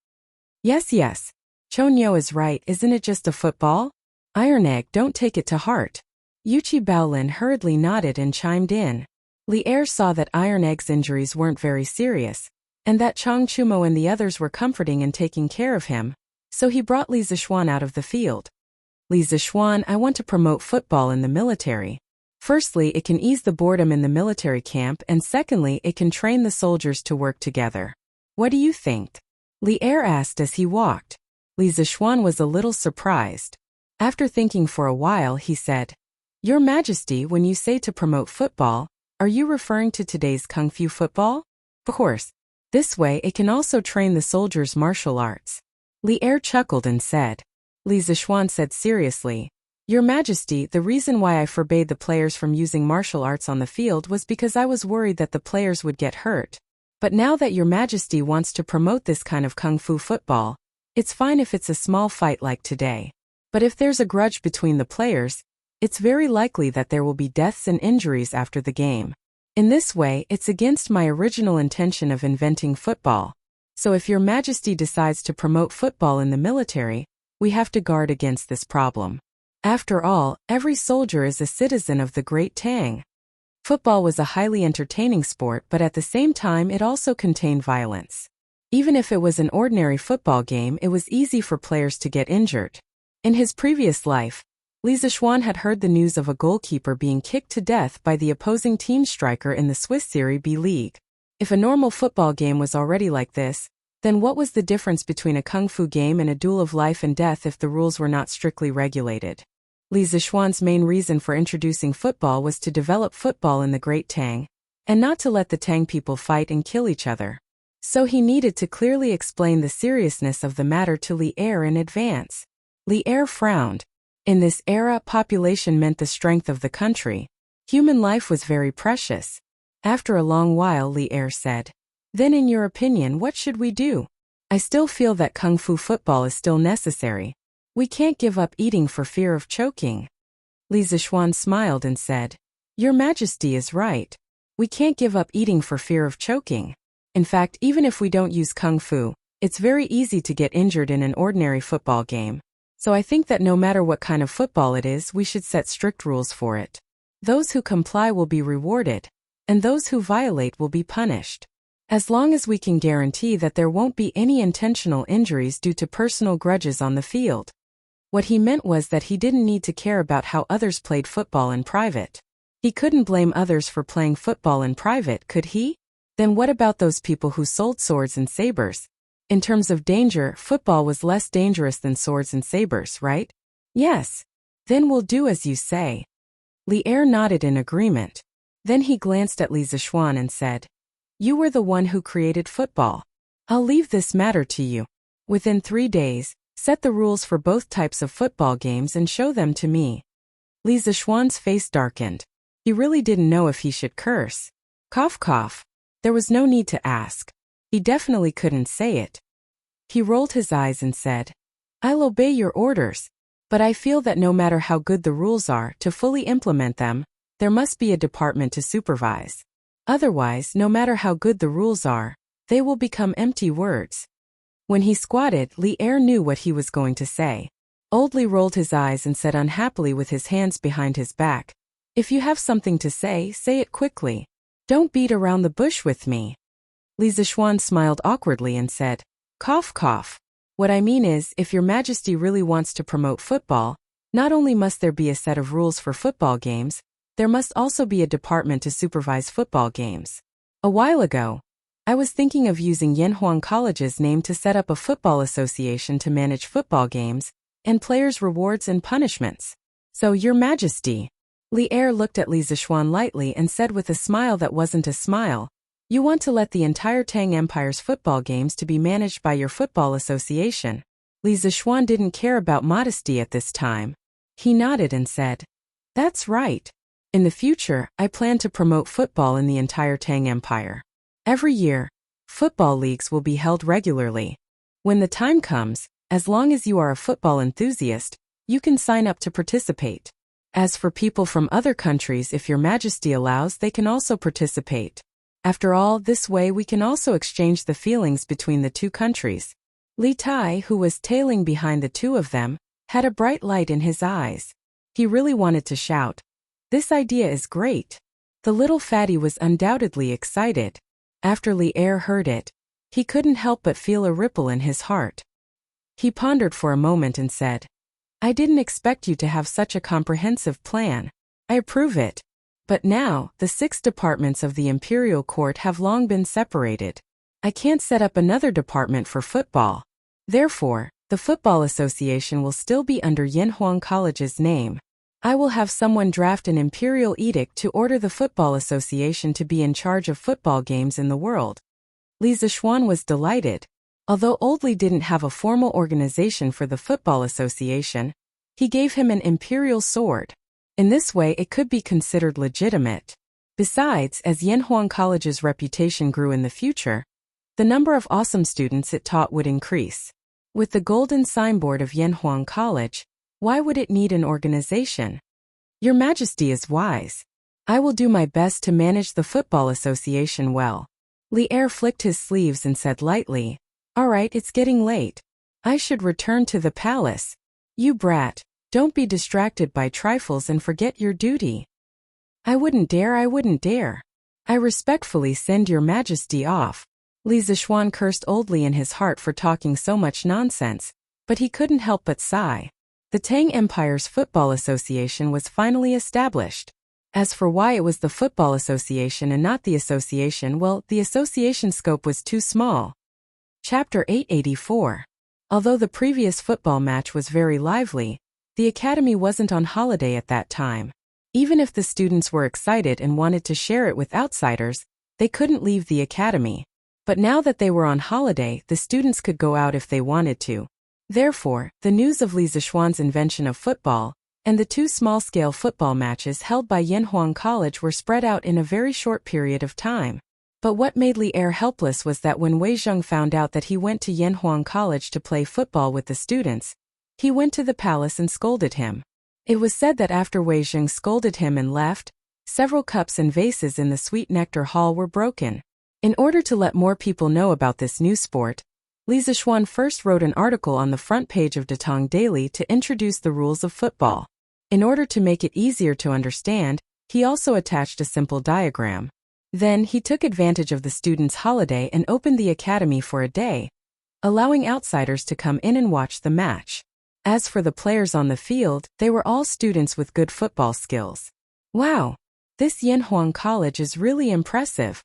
Yes. Chonyo is right, isn't it just a football? Iron Egg, don't take it to heart. Yuchi Baolin hurriedly nodded and chimed in. Li Er saw that Iron Egg's injuries weren't very serious, and that Chung Chumo and the others were comforting and taking care of him, so he brought Li Zixuan out of the field. Li Zixuan, I want to promote football in the military. Firstly, it can ease the boredom in the military camp, and secondly, it can train the soldiers to work together. What do you think? Li Er asked as he walked. Li Zixuan was a little surprised. After thinking for a while, he said, Your Majesty, when you say to promote football, are you referring to today's kung fu football? Of course. This way it can also train the soldiers' martial arts. Li Er chuckled and said. Li Zixuan said seriously, Your Majesty, the reason why I forbade the players from using martial arts on the field was because I was worried that the players would get hurt. But now that Your Majesty wants to promote this kind of kung fu football, it's fine if it's a small fight like today. But if there's a grudge between the players, it's very likely that there will be deaths and injuries after the game. In this way, it's against my original intention of inventing football. So if Your Majesty decides to promote football in the military, we have to guard against this problem. After all, every soldier is a citizen of the Great Tang. Football was a highly entertaining sport, but at the same time it also contained violence. Even if it was an ordinary football game, it was easy for players to get injured. In his previous life, Li Zixuan had heard the news of a goalkeeper being kicked to death by the opposing team striker in the Swiss Serie B League. If a normal football game was already like this, then what was the difference between a kung fu game and a duel of life and death if the rules were not strictly regulated? Li Zixuan's main reason for introducing football was to develop football in the Great Tang, and not to let the Tang people fight and kill each other. So he needed to clearly explain the seriousness of the matter to Li Er in advance. Li Er frowned. In this era, population meant the strength of the country. Human life was very precious. After a long while, Li Er said, "Then in your opinion, what should we do? I still feel that Kung Fu football is still necessary. We can't give up eating for fear of choking." Li Zishuan smiled and said, "Your Majesty is right. We can't give up eating for fear of choking. In fact, even if we don't use Kung Fu, it's very easy to get injured in an ordinary football game. So I think that no matter what kind of football it is, we should set strict rules for it. Those who comply will be rewarded, and those who violate will be punished. As long as we can guarantee that there won't be any intentional injuries due to personal grudges on the field." What he meant was that he didn't need to care about how others played football in private. He couldn't blame others for playing football in private, could he? Then what about those people who sold swords and sabers? In terms of danger, football was less dangerous than swords and sabers, right? Yes. Then we'll do as you say. Li Er nodded in agreement. Then he glanced at Li Zishuan and said, "You were the one who created football. I'll leave this matter to you. Within 3 days, set the rules for both types of football games and show them to me." Li Zishuan's face darkened. He really didn't know if he should curse. Cough cough. There was no need to ask. He definitely couldn't say it. He rolled his eyes and said, "I'll obey your orders, but I feel that no matter how good the rules are, to fully implement them, there must be a department to supervise. Otherwise, no matter how good the rules are, they will become empty words." When he squatted, Li Er knew what he was going to say. Old Li rolled his eyes and said unhappily with his hands behind his back, "If you have something to say it quickly. Don't beat around the bush with me." Li Zishuan smiled awkwardly and said, "Cough cough. What I mean is, if your Majesty really wants to promote football, not only must there be a set of rules for football games, there must also be a department to supervise football games. A while ago, I was thinking of using Yanhuang College's name to set up a football association to manage football games, and players' rewards and punishments. So, Your Majesty." Li Er looked at Li Zishuan lightly and said with a smile that wasn't a smile, "You want to let the entire Tang Empire's football games to be managed by your football association." Li Zishuan didn't care about modesty at this time. He nodded and said, "That's right. In the future, I plan to promote football in the entire Tang Empire. Every year, football leagues will be held regularly. When the time comes, as long as you are a football enthusiast, you can sign up to participate. As for people from other countries, if Your Majesty allows, they can also participate. After all, this way we can also exchange the feelings between the two countries." Li Tai, who was tailing behind the two of them, had a bright light in his eyes. He really wanted to shout, "This idea is great." The little fatty was undoubtedly excited. After Li Er heard it, he couldn't help but feel a ripple in his heart. He pondered for a moment and said, "I didn't expect you to have such a comprehensive plan. I approve it. But now, the 6 departments of the Imperial Court have long been separated. I can't set up another department for football. Therefore, the Football Association will still be under Yanhuang College's name. I will have someone draft an imperial edict to order the Football Association to be in charge of football games in the world." Li Zishuan was delighted. Although Old Li didn't have a formal organization for the Football Association, he gave him an imperial sword. In this way, it could be considered legitimate. Besides, as Yanhuang College's reputation grew in the future, the number of awesome students it taught would increase. With the golden signboard of Yanhuang College, why would it need an organization? Your Majesty is wise. I will do my best to manage the Football Association well. Li Er flicked his sleeves and said lightly, "All right, it's getting late. I should return to the palace. You brat, don't be distracted by trifles and forget your duty." I wouldn't dare. I respectfully send Your Majesty off." Li Zishuan cursed Old Li in his heart for talking so much nonsense, but he couldn't help but sigh. The Tang Empire's Football Association was finally established. As for why it was the Football Association and not the association, well, the association scope was too small. Chapter 884. Although the previous football match was very lively, the academy wasn't on holiday at that time. Even if the students were excited and wanted to share it with outsiders, they couldn't leave the academy. But now that they were on holiday, the students could go out if they wanted to. Therefore, the news of Li Zishuan's invention of football and the two small-scale football matches held by Yanhuang College were spread out in a very short period of time. But what made Li Er helpless was that when Wei Zheng found out that he went to Yanhuang College to play football with the students, he went to the palace and scolded him. It was said that after Wei Zheng scolded him and left, several cups and vases in the Sweet Nectar Hall were broken. In order to let more people know about this new sport, Li Zishuan first wrote an article on the front page of Datong Daily to introduce the rules of football. In order to make it easier to understand, he also attached a simple diagram. Then he took advantage of the students' holiday and opened the academy for a day, allowing outsiders to come in and watch the match. As for the players on the field, they were all students with good football skills. Wow! This Yanhuang College is really impressive.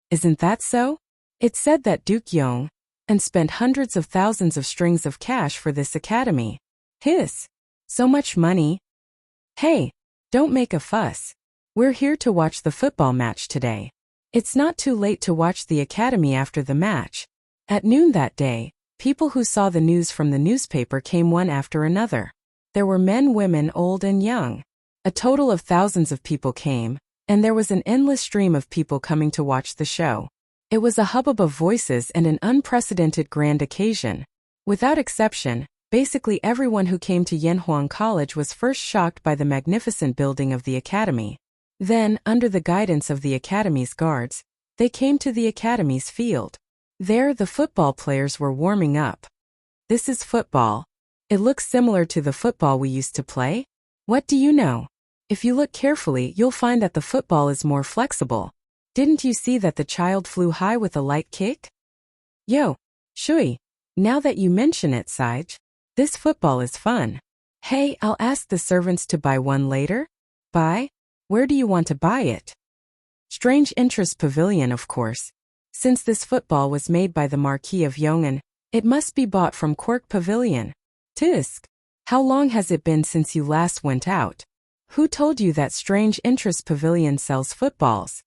Isn't that so? It's said that Duke Yong and spent hundreds of thousands of strings of cash for this academy. Hiss! So much money. Hey, don't make a fuss. We're here to watch the football match today. It's not too late to watch the academy after the match. At noon that day, people who saw the news from the newspaper came one after another. There were men, women, old and young. A total of thousands of people came, and there was an endless stream of people coming to watch the show. It was a hubbub of voices and an unprecedented grand occasion. Without exception, basically everyone who came to Yanhuang College was first shocked by the magnificent building of the academy. Then, under the guidance of the academy's guards, they came to the academy's field. There the football players were warming up. This is football. It looks similar to the football we used to play. What do you know? If you look carefully, you'll find that the football is more flexible. Didn't you see that the child flew high with a light kick? Yo, Shui, now that you mention it, Sage, this football is fun. Hey, I'll ask the servants to buy one later. Buy? Where do you want to buy it? Strange Interest Pavilion, of course. Since this football was made by the Marquis of Yong'an, it must be bought from Quirk Pavilion. Tisk. How long has it been since you last went out? Who told you that Strange Interest Pavilion sells footballs?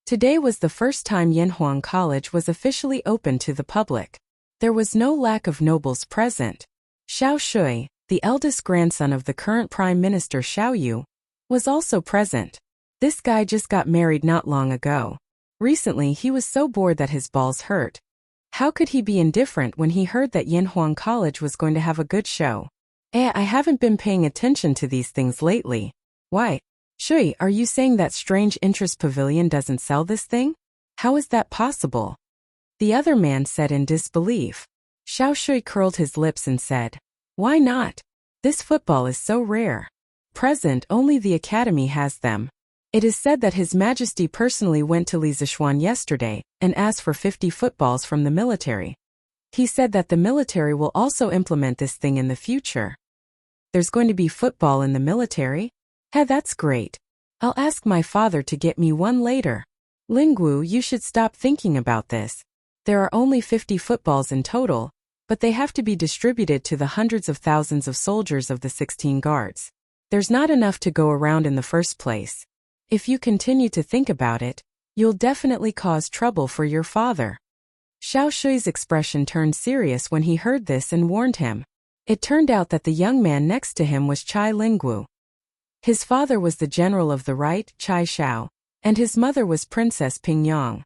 Today was the first time Yanhuang College was officially open to the public. There was no lack of nobles present. Xiao Shui, the eldest grandson of the current Prime Minister Xiao Yu, was also present. This guy just got married not long ago. Recently he was so bored that his balls hurt. How could he be indifferent when he heard that Yanhuang College was going to have a good show? I haven't been paying attention to these things lately. Why? Shui, are you saying that Strange Interest Pavilion doesn't sell this thing? How is that possible? The other man said in disbelief. Xiao Shui curled his lips and said, why not? This football is so rare. Present, only the academy has them. It is said that His Majesty personally went to Li Zishuan yesterday and asked for 50 footballs from the military. He said that the military will also implement this thing in the future. There's going to be football in the military? Hey, that's great. I'll ask my father to get me one later. Lingwu, you should stop thinking about this. There are only 50 footballs in total, but they have to be distributed to the hundreds of thousands of soldiers of the 16 guards. There's not enough to go around in the first place. If you continue to think about it, you'll definitely cause trouble for your father. Xiao Shui's expression turned serious when he heard this and warned him. It turned out that the young man next to him was Chai Lingwu. His father was the general of the right, Chai Xiao, and his mother was Princess Pingyang.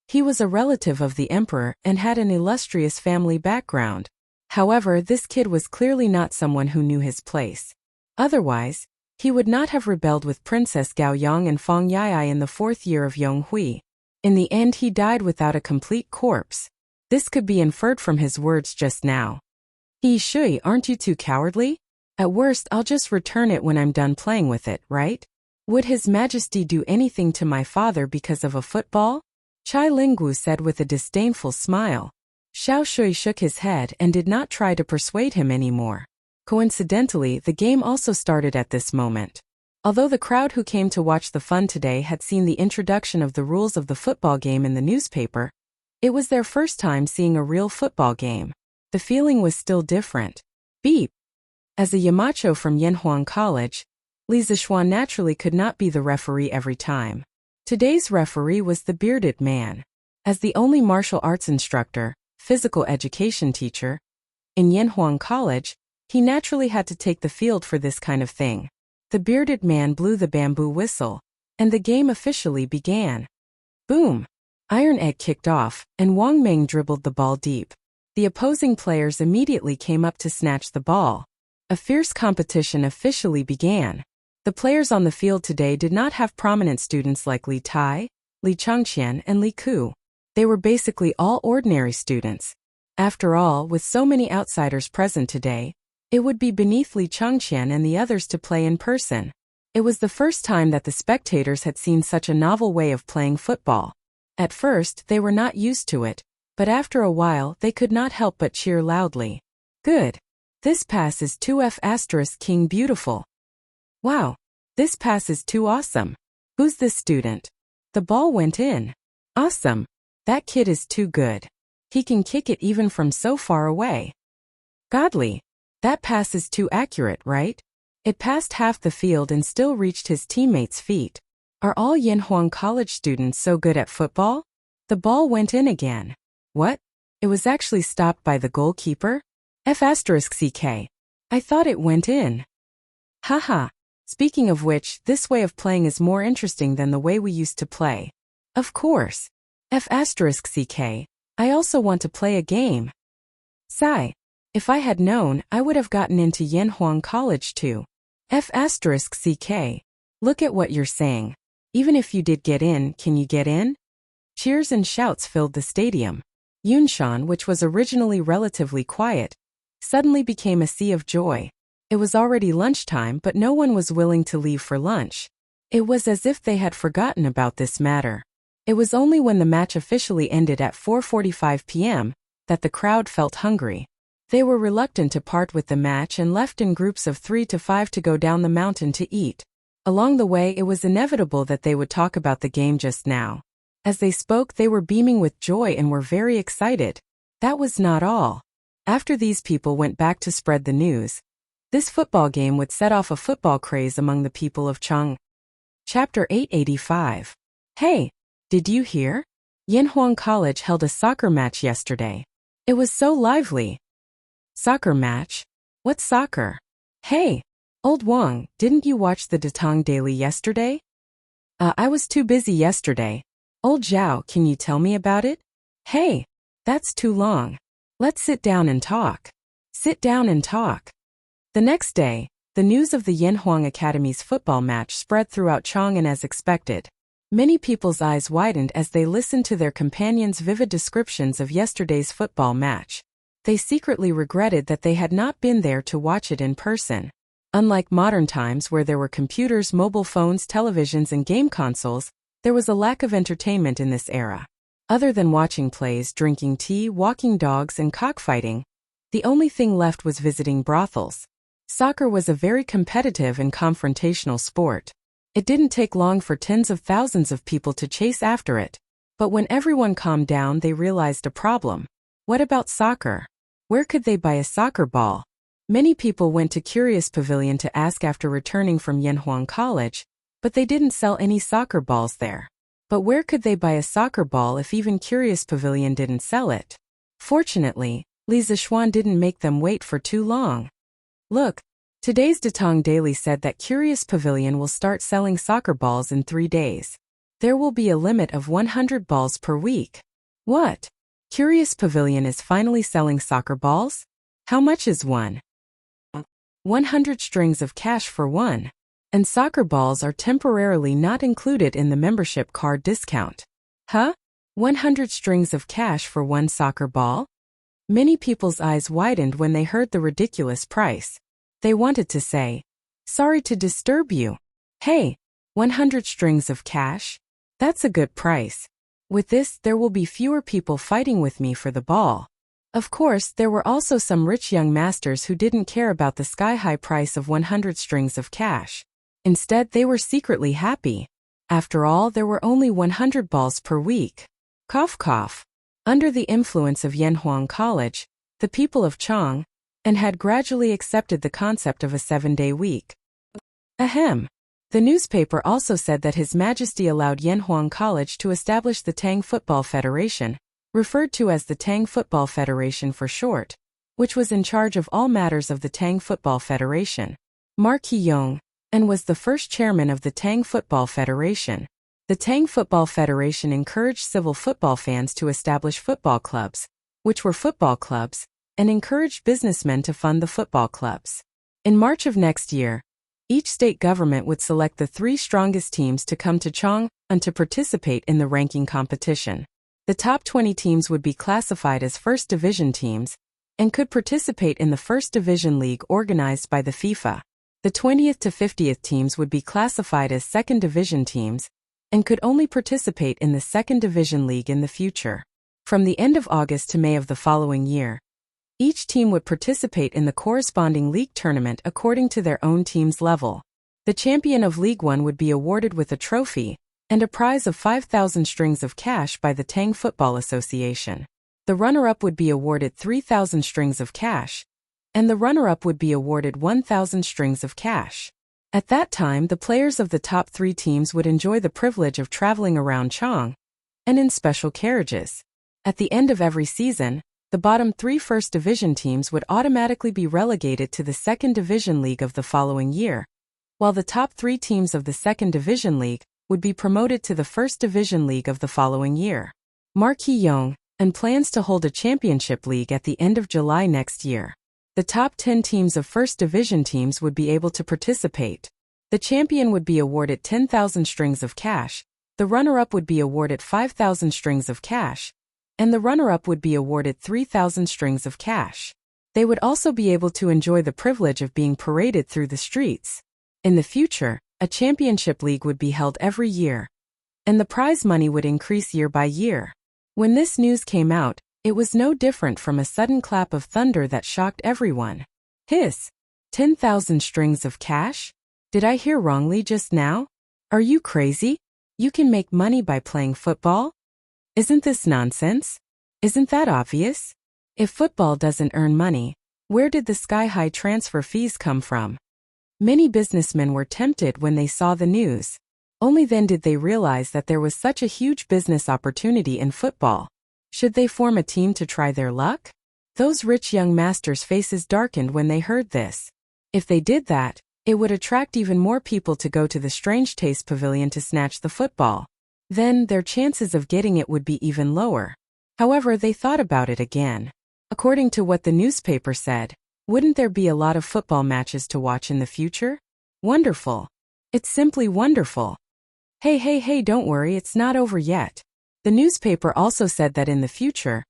He was a relative of the emperor and had an illustrious family background. However, this kid was clearly not someone who knew his place. Otherwise, he would not have rebelled with Princess Gao Yang and Feng Yai in the 4th year of Yonghui. In the end he died without a complete corpse. This could be inferred from his words just now. Yi Shui, aren't you too cowardly? At worst I'll just return it when I'm done playing with it, right? Would His Majesty do anything to my father because of a football? Chai Lingwu said with a disdainful smile. Xiao Shui shook his head and did not try to persuade him anymore. Coincidentally, the game also started at this moment. Although the crowd who came to watch the fun today had seen the introduction of the rules of the football game in the newspaper, it was their first time seeing a real football game. The feeling was still different. Beep! As a Yamacho from Yanhuang College, Li Zishuan naturally could not be the referee every time. Today's referee was the bearded man. As the only martial arts instructor, physical education teacher, in Yanhuang College, He naturally had to take the field for this kind of thing. The bearded man blew the bamboo whistle, and the game officially began. Boom! Iron Egg kicked off, and Wang Meng dribbled the ball deep. The opposing players immediately came up to snatch the ball. A fierce competition officially began. The players on the field today did not have prominent students like Li Tai, Li Changqian, and Li Ku. They were basically all ordinary students. After all, with so many outsiders present today, it would be beneath Li Changqian and the others to play in person. It was the first time that the spectators had seen such a novel way of playing football. At first, they were not used to it, but after a while they could not help but cheer loudly. Good. This pass is too King beautiful. Wow. This pass is too awesome. Who's this student? The ball went in. Awesome. That kid is too good. He can kick it even from so far away. Godly. That pass is too accurate, right? It passed half the field and still reached his teammates' feet. Are all Yanhuang College students so good at football? The ball went in again. What? It was actually stopped by the goalkeeper? F***ck. I thought it went in. Haha. Speaking of which, this way of playing is more interesting than the way we used to play. Of course. F***ck. I also want to play a game. Sigh. If I had known, I would have gotten into Yanhuang College too. F***ck. Look at what you're saying. Even if you did get in, can you get in? Cheers and shouts filled the stadium. Yunshan, which was originally relatively quiet, suddenly became a sea of joy. It was already lunchtime, but no one was willing to leave for lunch. It was as if they had forgotten about this matter. It was only when the match officially ended at 4:45 p.m. that the crowd felt hungry. They were reluctant to part with the match and left in groups of 3 to 5 to go down the mountain to eat. Along the way, it was inevitable that they would talk about the game just now. As they spoke, they were beaming with joy and were very excited. That was not all. After these people went back to spread the news, this football game would set off a football craze among the people of Chang. Chapter 885. Hey, did you hear? Yanhuang College held a soccer match yesterday. It was so lively. Soccer match? What soccer? Hey, old Wang, didn't you watch the Datang Daily yesterday? I was too busy yesterday. Old Zhao, can you tell me about it? Hey, that's too long. Let's sit down and talk. Sit down and talk. The next day, the news of the Yanhuang Academy's football match spread throughout Chang'an as expected. Many people's eyes widened as they listened to their companions' vivid descriptions of yesterday's football match. They secretly regretted that they had not been there to watch it in person. Unlike modern times where there were computers, mobile phones, televisions, and game consoles, there was a lack of entertainment in this era. Other than watching plays, drinking tea, walking dogs, and cockfighting, the only thing left was visiting brothels. Soccer was a very competitive and confrontational sport. It didn't take long for tens of thousands of people to chase after it. But when everyone calmed down, they realized a problem. What about soccer? Where could they buy a soccer ball? Many people went to Curious Pavilion to ask after returning from Yanhuang College, but they didn't sell any soccer balls there. But where could they buy a soccer ball if even Curious Pavilion didn't sell it? Fortunately, Li Zishuan didn't make them wait for too long. Look, today's Datang Daily said that Curious Pavilion will start selling soccer balls in 3 days. There will be a limit of 100 balls per week. What? Curious Pavilion is finally selling soccer balls? How much is one? 100 strings of cash for one. And soccer balls are temporarily not included in the membership card discount. Huh? 100 strings of cash for one soccer ball? Many people's eyes widened when they heard the ridiculous price. They wanted to say, "Sorry to disturb you. Hey, 100 strings of cash? That's a good price. With this, there will be fewer people fighting with me for the ball." Of course, there were also some rich young masters who didn't care about the sky-high price of 100 strings of cash. Instead, they were secretly happy. After all, there were only 100 balls per week. Cough cough. Under the influence of Yanhuang College, the people of Chang and had gradually accepted the concept of a 7-day week. Ahem. The newspaper also said that His Majesty allowed Yanhuang College to establish the Tang Football Federation, referred to as the Tang Football Federation for short. which was in charge of all matters of the Tang Football Federation. Mark Hee-yong, and was the first chairman of the Tang Football Federation. The Tang Football Federation encouraged civil football fans to establish football clubs, which were football clubs, and encouraged businessmen to fund the football clubs. In March of next year, each state government would select the 3 strongest teams to come to Chang'an to participate in the ranking competition. The top 20 teams would be classified as First Division teams and could participate in the First Division League organized by the FIFA. The 20th to 50th teams would be classified as Second Division teams and could only participate in the Second Division League in the future. From the end of August to May of the following year, each team would participate in the corresponding league tournament according to their own team's level. The champion of League One would be awarded with a trophy and a prize of 5,000 strings of cash by the Tang Football Association. The runner-up would be awarded 3,000 strings of cash, and the runner-up would be awarded 1,000 strings of cash. At that time, the players of the top 3 teams would enjoy the privilege of traveling around Chang'an and in special carriages. At the end of every season, the bottom 3 First Division teams would automatically be relegated to the Second Division League of the following year, while the top 3 teams of the Second Division League would be promoted to the First Division League of the following year. Mark Hee-yong, and plans to hold a championship league at the end of July next year. The top 10 teams of First Division teams would be able to participate. The champion would be awarded 10,000 strings of cash, the runner-up would be awarded 5,000 strings of cash, and the runner-up would be awarded 3,000 strings of cash. They would also be able to enjoy the privilege of being paraded through the streets. In the future, a championship league would be held every year, and the prize money would increase year by year. When this news came out, it was no different from a sudden clap of thunder that shocked everyone. Hiss! 10,000 strings of cash? Did I hear wrongly just now? Are you crazy? You can make money by playing football? Isn't this nonsense? Isn't that obvious? If football doesn't earn money, where did the sky-high transfer fees come from? Many businessmen were tempted when they saw the news. Only then did they realize that there was such a huge business opportunity in football. Should they form a team to try their luck? Those rich young masters' faces darkened when they heard this. If they did that, it would attract even more people to go to the Strange Taste Pavilion to snatch the football. Then, their chances of getting it would be even lower. However, they thought about it again. According to what the newspaper said, wouldn't there be a lot of football matches to watch in the future? Wonderful. It's simply wonderful. Hey, don't worry, it's not over yet. The newspaper also said that in the future,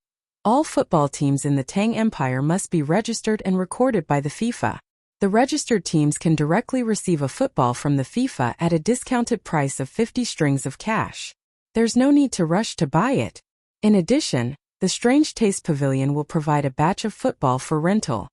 all football teams in the Tang Empire must be registered and recorded by the FIFA. The registered teams can directly receive a football from the FIFA at a discounted price of 50 strings of cash. There's no need to rush to buy it. In addition, the Strange Taste Pavilion will provide a batch of football for rental.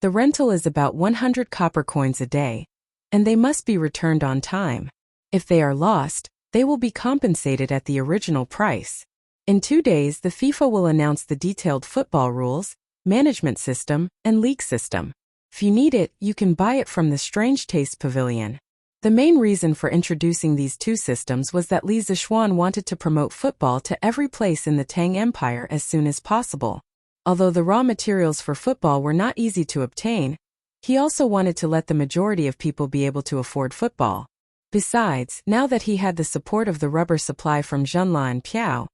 The rental is about 100 copper coins a day, and they must be returned on time. If they are lost, they will be compensated at the original price. In 2 days, the FIFA will announce the detailed football rules, management system, and league system. If you need it, you can buy it from the Strange Taste Pavilion. The main reason for introducing these 2 systems was that Li Zishuan wanted to promote football to every place in the Tang Empire as soon as possible. Although the raw materials for football were not easy to obtain, he also wanted to let the majority of people be able to afford football. Besides, now that he had the support of the rubber supply from Zhenla and Piao,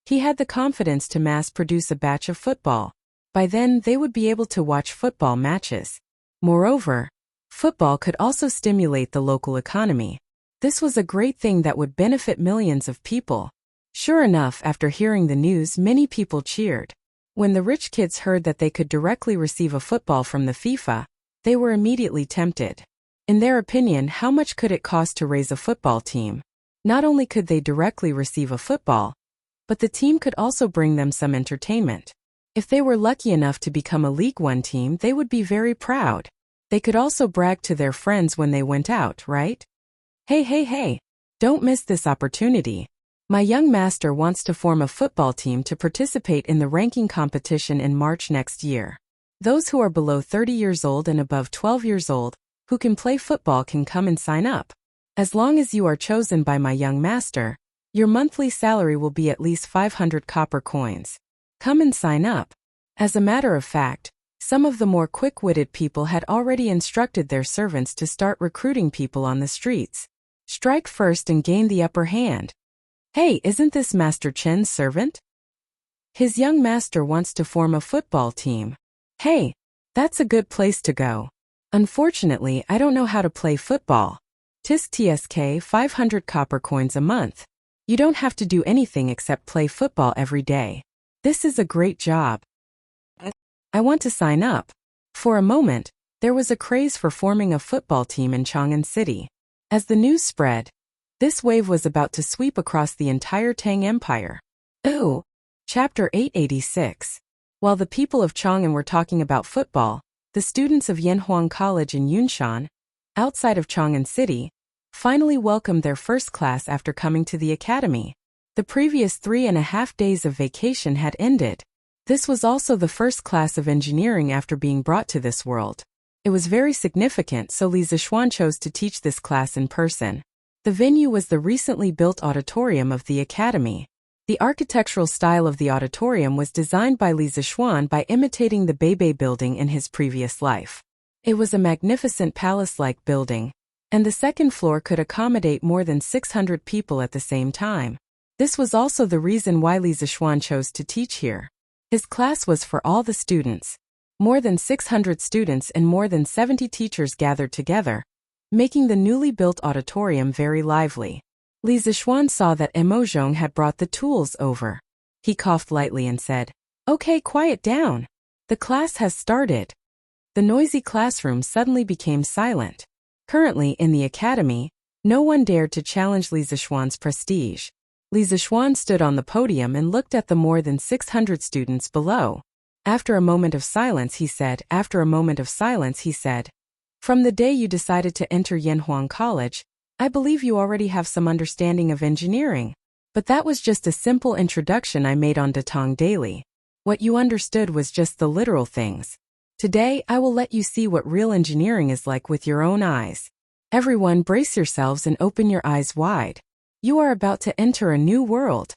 he had the confidence to mass-produce a batch of football. By then, they would be able to watch football matches. Moreover, football could also stimulate the local economy. This was a great thing that would benefit millions of people. Sure enough, after hearing the news, many people cheered. When the rich kids heard that they could directly receive a football from the FIFA, they were immediately tempted. In their opinion, how much could it cost to raise a football team? Not only could they directly receive a football, but the team could also bring them some entertainment. If they were lucky enough to become a League One team, they would be very proud. They could also brag to their friends when they went out, right? Hey, don't miss this opportunity. My young master wants to form a football team to participate in the ranking competition in March next year. Those who are below 30 years old and above 12 years old, who can play football can come and sign up. As long as you are chosen by my young master, your monthly salary will be at least 500 copper coins. Come and sign up. As a matter of fact, Some of the more quick-witted people had already instructed their servants to start recruiting people on the streets. Strike first and gain the upper hand. Hey, isn't this Master Chen's servant? His young master wants to form a football team. Hey, that's a good place to go. Unfortunately, I don't know how to play football. Tisk tsk 500 copper coins a month. You don't have to do anything except play football every day. This is a great job. I want to sign up. For a moment, there was a craze for forming a football team in Chang'an City. As the news spread, this wave was about to sweep across the entire Tang Empire. Ooh! Chapter 886. While the people of Chang'an were talking about football, the students of Yanhuang College in Yunshan, outside of Chang'an City, finally welcomed their first class after coming to the academy. The previous 3.5 days of vacation had ended. This was also the first class of engineering after being brought to this world. It was very significant, so Li Zixuan chose to teach this class in person. The venue was the recently built auditorium of the academy. The architectural style of the auditorium was designed by Li Zixuan by imitating the Beibei building in his previous life. It was a magnificent palace-like building, and the second floor could accommodate more than 600 people at the same time. This was also the reason why Li Zixuan chose to teach here. His class was for all the students. More than 600 students and more than 70 teachers gathered together, making the newly built auditorium very lively. Li Zixuan saw that Emozhong had brought the tools over. He coughed lightly and said, "Okay, quiet down. The class has started." The noisy classroom suddenly became silent. Currently in the academy, no one dared to challenge Li Zixuan's prestige. Li Zixuan stood on the podium and looked at the more than 600 students below. After a moment of silence, he said, "From the day you decided to enter Yanhuang College, I believe you already have some understanding of engineering. But that was just a simple introduction I made on Datong Daily. What you understood was just the literal things. Today, I will let you see what real engineering is like with your own eyes. Everyone, brace yourselves and open your eyes wide. You are about to enter a new world."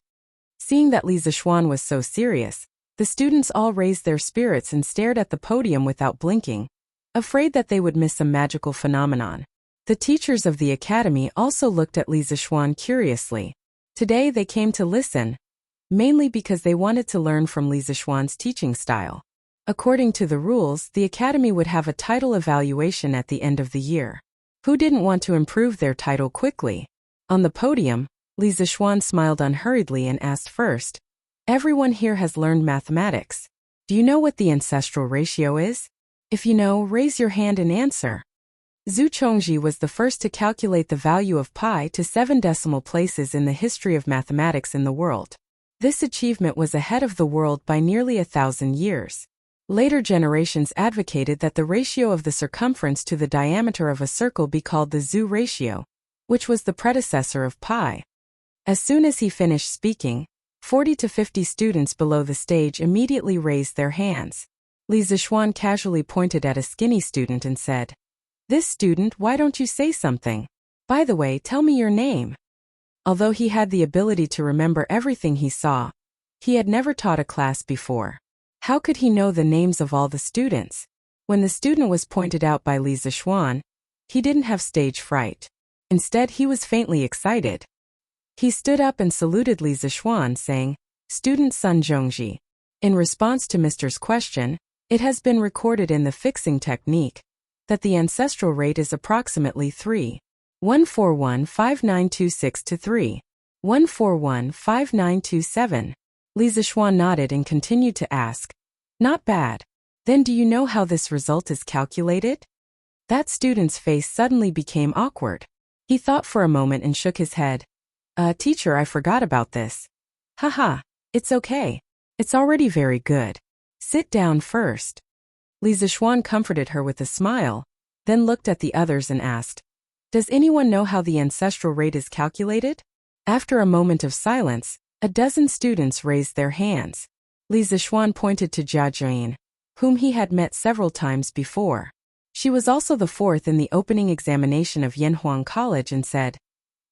Seeing that Li Zixuan was so serious, the students all raised their spirits and stared at the podium without blinking, afraid that they would miss some magical phenomenon. The teachers of the academy also looked at Li Zixuan curiously. Today they came to listen, mainly because they wanted to learn from Li Zixuan's teaching style. According to the rules, the academy would have a title evaluation at the end of the year. Who didn't want to improve their title quickly? On the podium, Li Zixuan smiled unhurriedly and asked first, "Everyone here has learned mathematics. Do you know what the ancestral ratio is? If you know, raise your hand and answer." Zhu Chongji was the first to calculate the value of pi to 7 decimal places in the history of mathematics in the world. This achievement was ahead of the world by nearly 1,000 years. Later generations advocated that the ratio of the circumference to the diameter of a circle be called the Zhu ratio, which was the predecessor of pi. As soon as he finished speaking, 40 to 50 students below the stage immediately raised their hands. Li Zixuan casually pointed at a skinny student and said, "This student, why don't you say something? By the way, tell me your name." Although he had the ability to remember everything he saw, he had never taught a class before. How could he know the names of all the students? When the student was pointed out by Li Zixuan, he didn't have stage fright. Instead, he was faintly excited. He stood up and saluted Li Zixuan, saying, "Student Sun Zhongji." In response to Mr.'s question, it has been recorded in the fixing technique that the ancestral rate is approximately 3.1415926 to 3.1415927. Li Zixuan nodded and continued to ask, "Not bad. Then do you know how this result is calculated?" That student's face suddenly became awkward. He thought for a moment and shook his head. Teacher, I forgot about this." "Haha, it's okay. It's already very good. Sit down first." Li Zixuan comforted her with a smile, then looked at the others and asked, "Does anyone know how the ancestral rate is calculated?" After a moment of silence, a dozen students raised their hands. Li Zixuan pointed to Jia Jin, whom he had met several times before. She was also the fourth in the opening examination of Yanhuang College and said,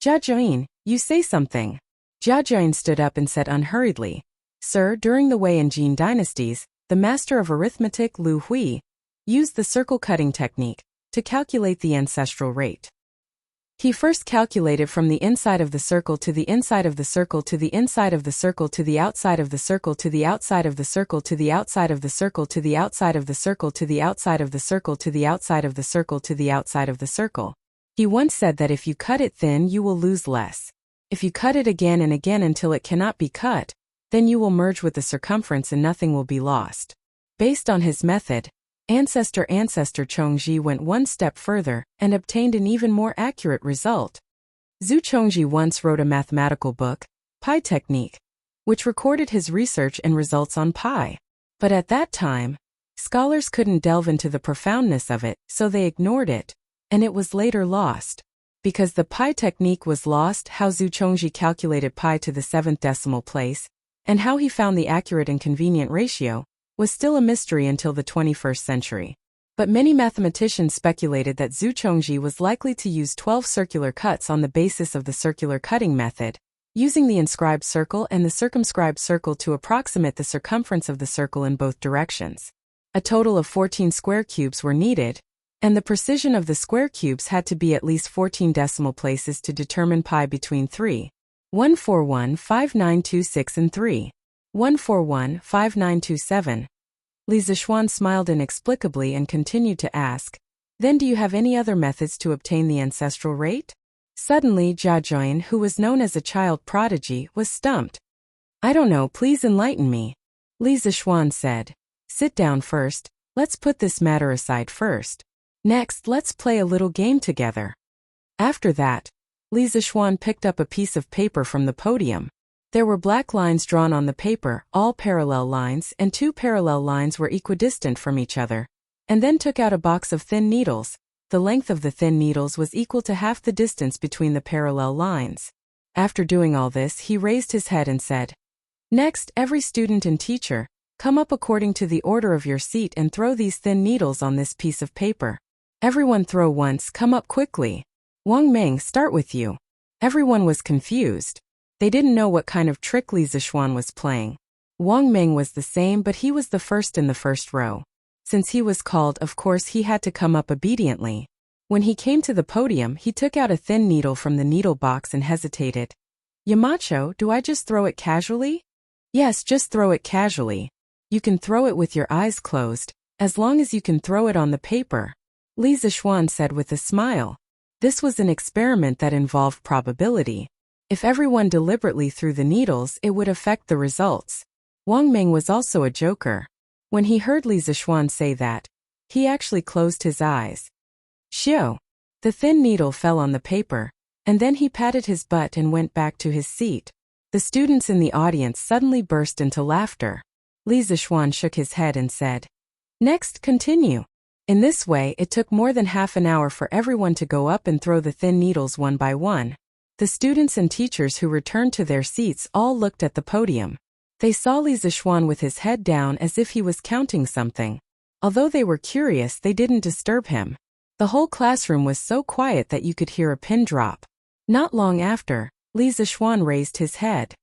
"Jia Jin, you say something." Jia Jin stood up and said unhurriedly, "Sir, during the Wei and Jin dynasties, the master of arithmetic Lu Hui, used the circle cutting technique to calculate the ancestral rate. He first calculated from the inside of the circle to the inside of the circle to the inside of the circle to the outside of the circle to the outside of the circle to the outside of the circle to the outside of the circle to the outside of the circle to the outside of the circle to the outside of the circle. He once said that if you cut it thin, you will lose less. If you cut it again and again until it cannot be cut, then you will merge with the circumference and nothing will be lost. Based on his method, ancestor Chongji went one step further and obtained an even more accurate result. Zhu Chongji once wrote a mathematical book, Pi Technique, which recorded his research and results on pi. But at that time, scholars couldn't delve into the profoundness of it, so they ignored it, and it was later lost. Because the pi technique was lost, how Zhu Chongji calculated pi to the 7th decimal place, and how he found the accurate and convenient ratio, was still a mystery until the 21st century. But many mathematicians speculated that Zhu Chongji was likely to use 12 circular cuts on the basis of the circular cutting method, using the inscribed circle and the circumscribed circle to approximate the circumference of the circle in both directions. A total of 14 square cubes were needed, and the precision of the square cubes had to be at least 14 decimal places to determine pi between 3.1415926 and 3.1415927. Li Zixuan smiled inexplicably and continued to ask, "Then do you have any other methods to obtain the ancestral rate?" Suddenly Jia Juan, who was known as a child prodigy, was stumped. "I don't know, please enlighten me," Li Zixuan said. "Sit down first, let's put this matter aside first. Next, let's play a little game together." After that, Li Zixuan picked up a piece of paper from the podium. There were black lines drawn on the paper, all parallel lines, and 2 parallel lines were equidistant from each other, and then took out a box of thin needles. The length of the thin needles was equal to half the distance between the parallel lines. After doing all this, he raised his head and said, "Next, every student and teacher, come up according to the order of your seat and throw these thin needles on this piece of paper. Everyone throw once, come up quickly. Wang Meng, start with you." Everyone was confused. They didn't know what kind of trick Li Zixuan was playing. Wang Meng was the same, but he was the first in the first row. Since he was called, of course he had to come up obediently. When he came to the podium, he took out a thin needle from the needle box and hesitated. "Yamacho, do I just throw it casually?" "Yes, just throw it casually. You can throw it with your eyes closed, as long as you can throw it on the paper," Li Zixuan said with a smile. This was an experiment that involved probability. If everyone deliberately threw the needles, it would affect the results. Wang Meng was also a joker. When he heard Li Zixuan say that, he actually closed his eyes. Shio! The thin needle fell on the paper, and then he patted his butt and went back to his seat. The students in the audience suddenly burst into laughter. Li Zixuan shook his head and said, "Next, continue." In this way, it took more than half an hour for everyone to go up and throw the thin needles one by one. The students and teachers who returned to their seats all looked at the podium. They saw Li Zixuan with his head down as if he was counting something. Although they were curious, they didn't disturb him. The whole classroom was so quiet that you could hear a pin drop. Not long after, Li Zixuan raised his head.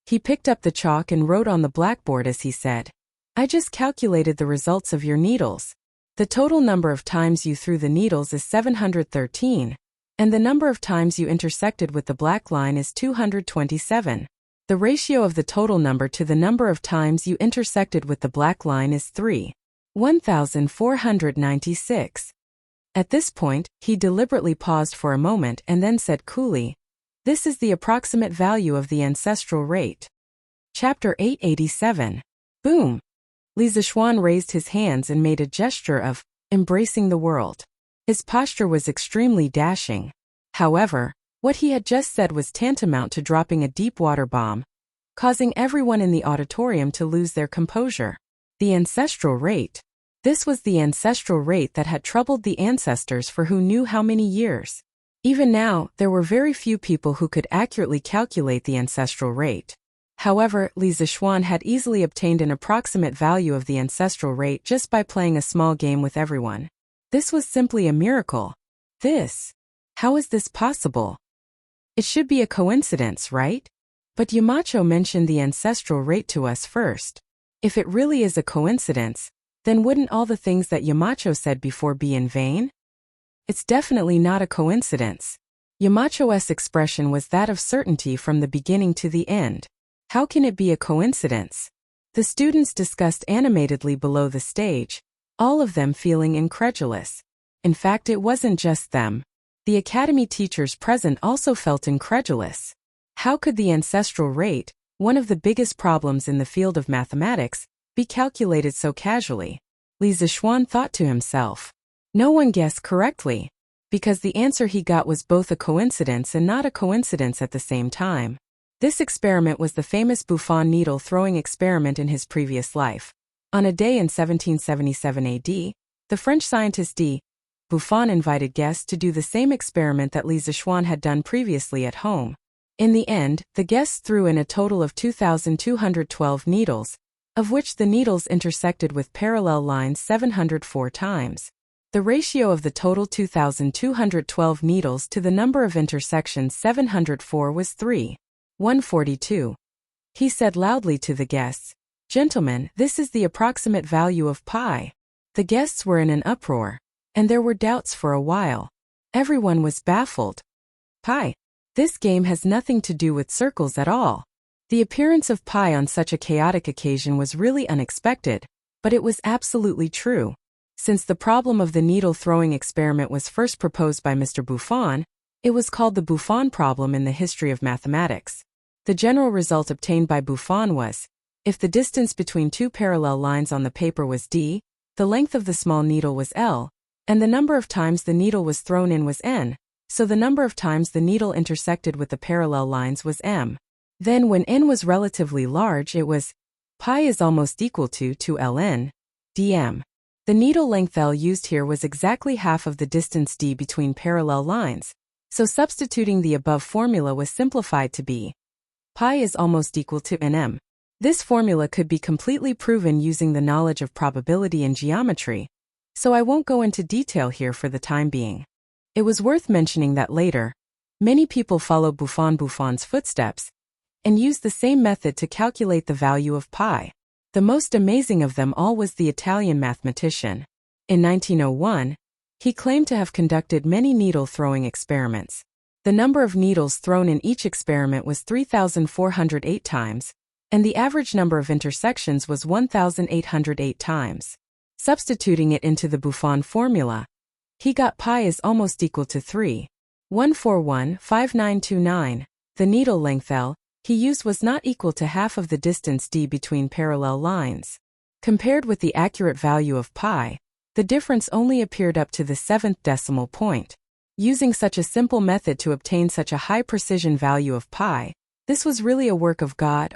He picked up the chalk and wrote on the blackboard as he said, "I just calculated the results of your needles. The total number of times you threw the needles is 713. And the number of times you intersected with the black line is 227. The ratio of the total number to the number of times you intersected with the black line is 3.1496. At this point, he deliberately paused for a moment and then said coolly, "This is the approximate value of the ancestral rate." Chapter 887. Boom! Li Zixuan raised his hands and made a gesture of embracing the world. His posture was extremely dashing. However, what he had just said was tantamount to dropping a deep water bomb, causing everyone in the auditorium to lose their composure. The ancestral rate. This was the ancestral rate that had troubled the ancestors for who knew how many years. Even now, there were very few people who could accurately calculate the ancestral rate. However, Li Zixuan had easily obtained an approximate value of the ancestral rate just by playing a small game with everyone. This was simply a miracle. How is this possible? It should be a coincidence, right? But Yamacho mentioned the ancestral rate to us first. If it really is a coincidence, then wouldn't all the things that Yamacho said before be in vain? It's definitely not a coincidence. Yamacho's expression was that of certainty from the beginning to the end. How can it be a coincidence? The students discussed animatedly below the stage, all of them feeling incredulous. In fact, it wasn't just them. The academy teachers present also felt incredulous. How could the ancestral rate, one of the biggest problems in the field of mathematics, be calculated so casually? Li Zixuan thought to himself. No one guessed correctly, because the answer he got was both a coincidence and not a coincidence at the same time. This experiment was the famous Buffon needle throwing experiment in his previous life. On a day in 1777 AD, the French scientist Buffon invited guests to do the same experiment that Li Zixuan had done previously at home. In the end, the guests threw in a total of 2,212 needles, of which the needles intersected with parallel lines 704 times. The ratio of the total 2,212 needles to the number of intersections 704 was 3:142. He said loudly to the guests, "Gentlemen, this is the approximate value of pi." The guests were in an uproar, and there were doubts for a while. Everyone was baffled. Pi. This game has nothing to do with circles at all. The appearance of pi on such a chaotic occasion was really unexpected, but it was absolutely true. Since the problem of the needle-throwing experiment was first proposed by Mr. Buffon, it was called the Buffon problem in the history of mathematics. The general result obtained by Buffon was, if the distance between two parallel lines on the paper was d, the length of the small needle was l, and the number of times the needle was thrown in was n, so the number of times the needle intersected with the parallel lines was m. Then when n was relatively large, it was pi is almost equal to 2ln dm. The needle length L used here was exactly half of the distance d between parallel lines, so substituting the above formula was simplified to be pi is almost equal to nm. This formula could be completely proven using the knowledge of probability and geometry, so I won't go into detail here for the time being. It was worth mentioning that later, many people followed Buffon's footsteps and used the same method to calculate the value of pi. The most amazing of them all was the Italian mathematician. In 1901, he claimed to have conducted many needle-throwing experiments. The number of needles thrown in each experiment was 3,408 times, and the average number of intersections was 1,808 times. Substituting it into the Buffon formula, he got pi is almost equal to 3.1415929. The needle length L he used was not equal to half of the distance d between parallel lines. Compared with the accurate value of pi, the difference only appeared up to the 7th decimal point. Using such a simple method to obtain such a high precision value of pi, this was really a work of God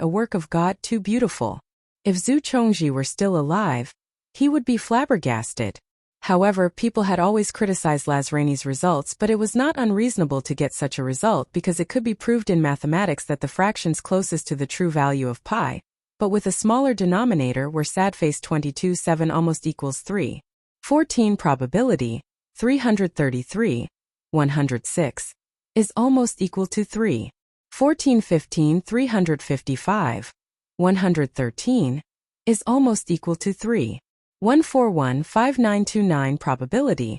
too beautiful. If Zhu Chongji were still alive, he would be flabbergasted. However, people had always criticized Lazrani's results, but it was not unreasonable to get such a result because it could be proved in mathematics that the fractions closest to the true value of pi, but with a smaller denominator were sad-face 22/7 almost equals 3.14 probability, 333, 106, is almost equal to 3.1415 355, 113, is almost equal to 3.1415929 probability,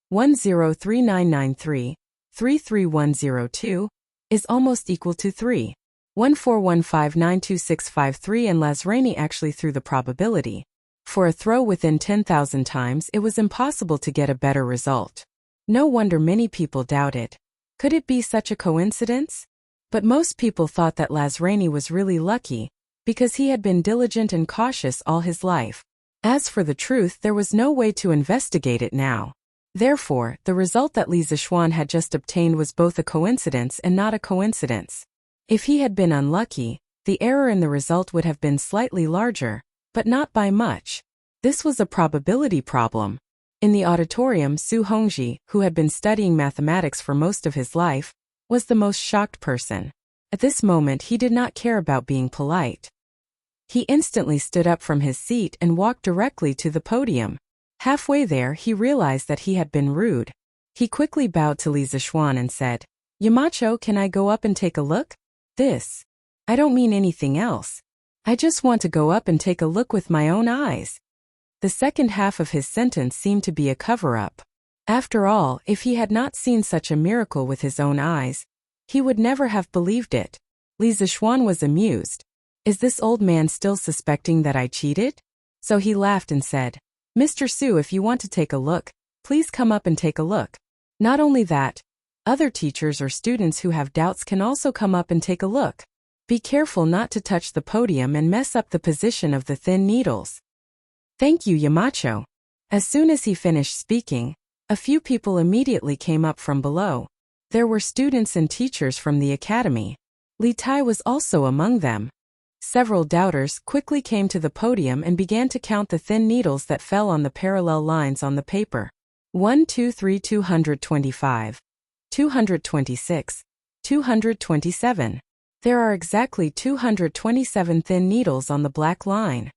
103993, 33102, is almost equal to 3.141592653 and Lazrani actually threw the probability. For a throw within 10,000 times it was impossible to get a better result. No wonder many people doubted. Could it be such a coincidence? But most people thought that Lazrani was really lucky, because he had been diligent and cautious all his life. As for the truth, there was no way to investigate it now. Therefore, the result that Li Zixuan had just obtained was both a coincidence and not a coincidence. If he had been unlucky, the error in the result would have been slightly larger, but not by much. This was a probability problem. In the auditorium, Su Hongji, who had been studying mathematics for most of his life, was the most shocked person. At this moment he did not care about being polite. He instantly stood up from his seat and walked directly to the podium. Halfway there he realized that he had been rude. He quickly bowed to Li Zixuan and said, "Yamacho, can I go up and take a look? This. I don't mean anything else. I just want to go up and take a look with my own eyes. The second half of his sentence seemed to be a cover-up. After all, if he had not seen such a miracle with his own eyes, he would never have believed it. Li Zixuan was amused. Is this old man still suspecting that I cheated? So he laughed and said, Mr. Su, if you want to take a look, please come up and take a look. Not only that, other teachers or students who have doubts can also come up and take a look. Be careful not to touch the podium and mess up the position of the thin needles. Thank you, Yamacho. As soon as he finished speaking, a few people immediately came up from below. There were students and teachers from the academy. Li Tai was also among them. Several doubters quickly came to the podium and began to count the thin needles that fell on the parallel lines on the paper. 1, 2, 3, 225. 226. 227. There are exactly 227 thin needles on the black line.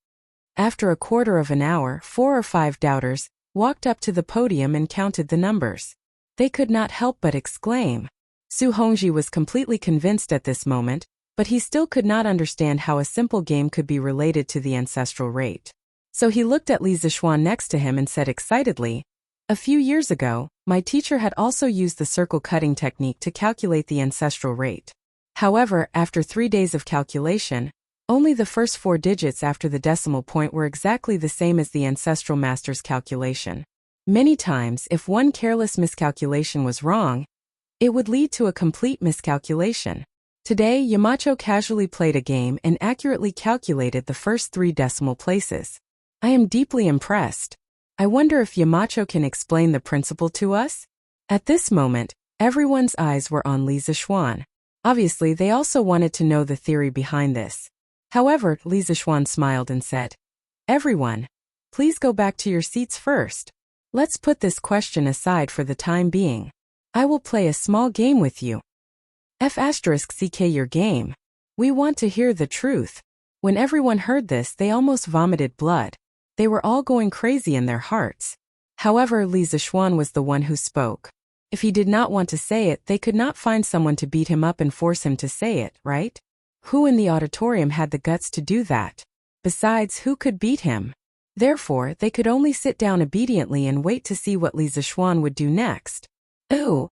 After a quarter of an hour, 4 or 5 doubters walked up to the podium and counted the numbers. They could not help but exclaim. Su Hongji was completely convinced at this moment, but he still could not understand how a simple game could be related to the ancestral rate. So he looked at Li Zixuan next to him and said excitedly, a few years ago, my teacher had also used the circle cutting technique to calculate the ancestral rate. However, after 3 days of calculation, only the first 4 digits after the decimal point were exactly the same as the ancestral master's calculation. Many times, if one careless miscalculation was wrong, it would lead to a complete miscalculation. Today, Yamacho casually played a game and accurately calculated the first 3 decimal places. I am deeply impressed. I wonder if Yamacho can explain the principle to us? At this moment, everyone's eyes were on Li Zixuan. Obviously, they also wanted to know the theory behind this. However, Li Zixuan smiled and said, Everyone, please go back to your seats first. Let's put this question aside for the time being. I will play a small game with you. F***ck your game. We want to hear the truth. When everyone heard this, they almost vomited blood. They were all going crazy in their hearts. However, Li Zixuan was the one who spoke. If he did not want to say it, they could not find someone to beat him up and force him to say it, right? Who in the auditorium had the guts to do that? Besides, who could beat him? Therefore, they could only sit down obediently and wait to see what Li Zixuan would do next. Oh,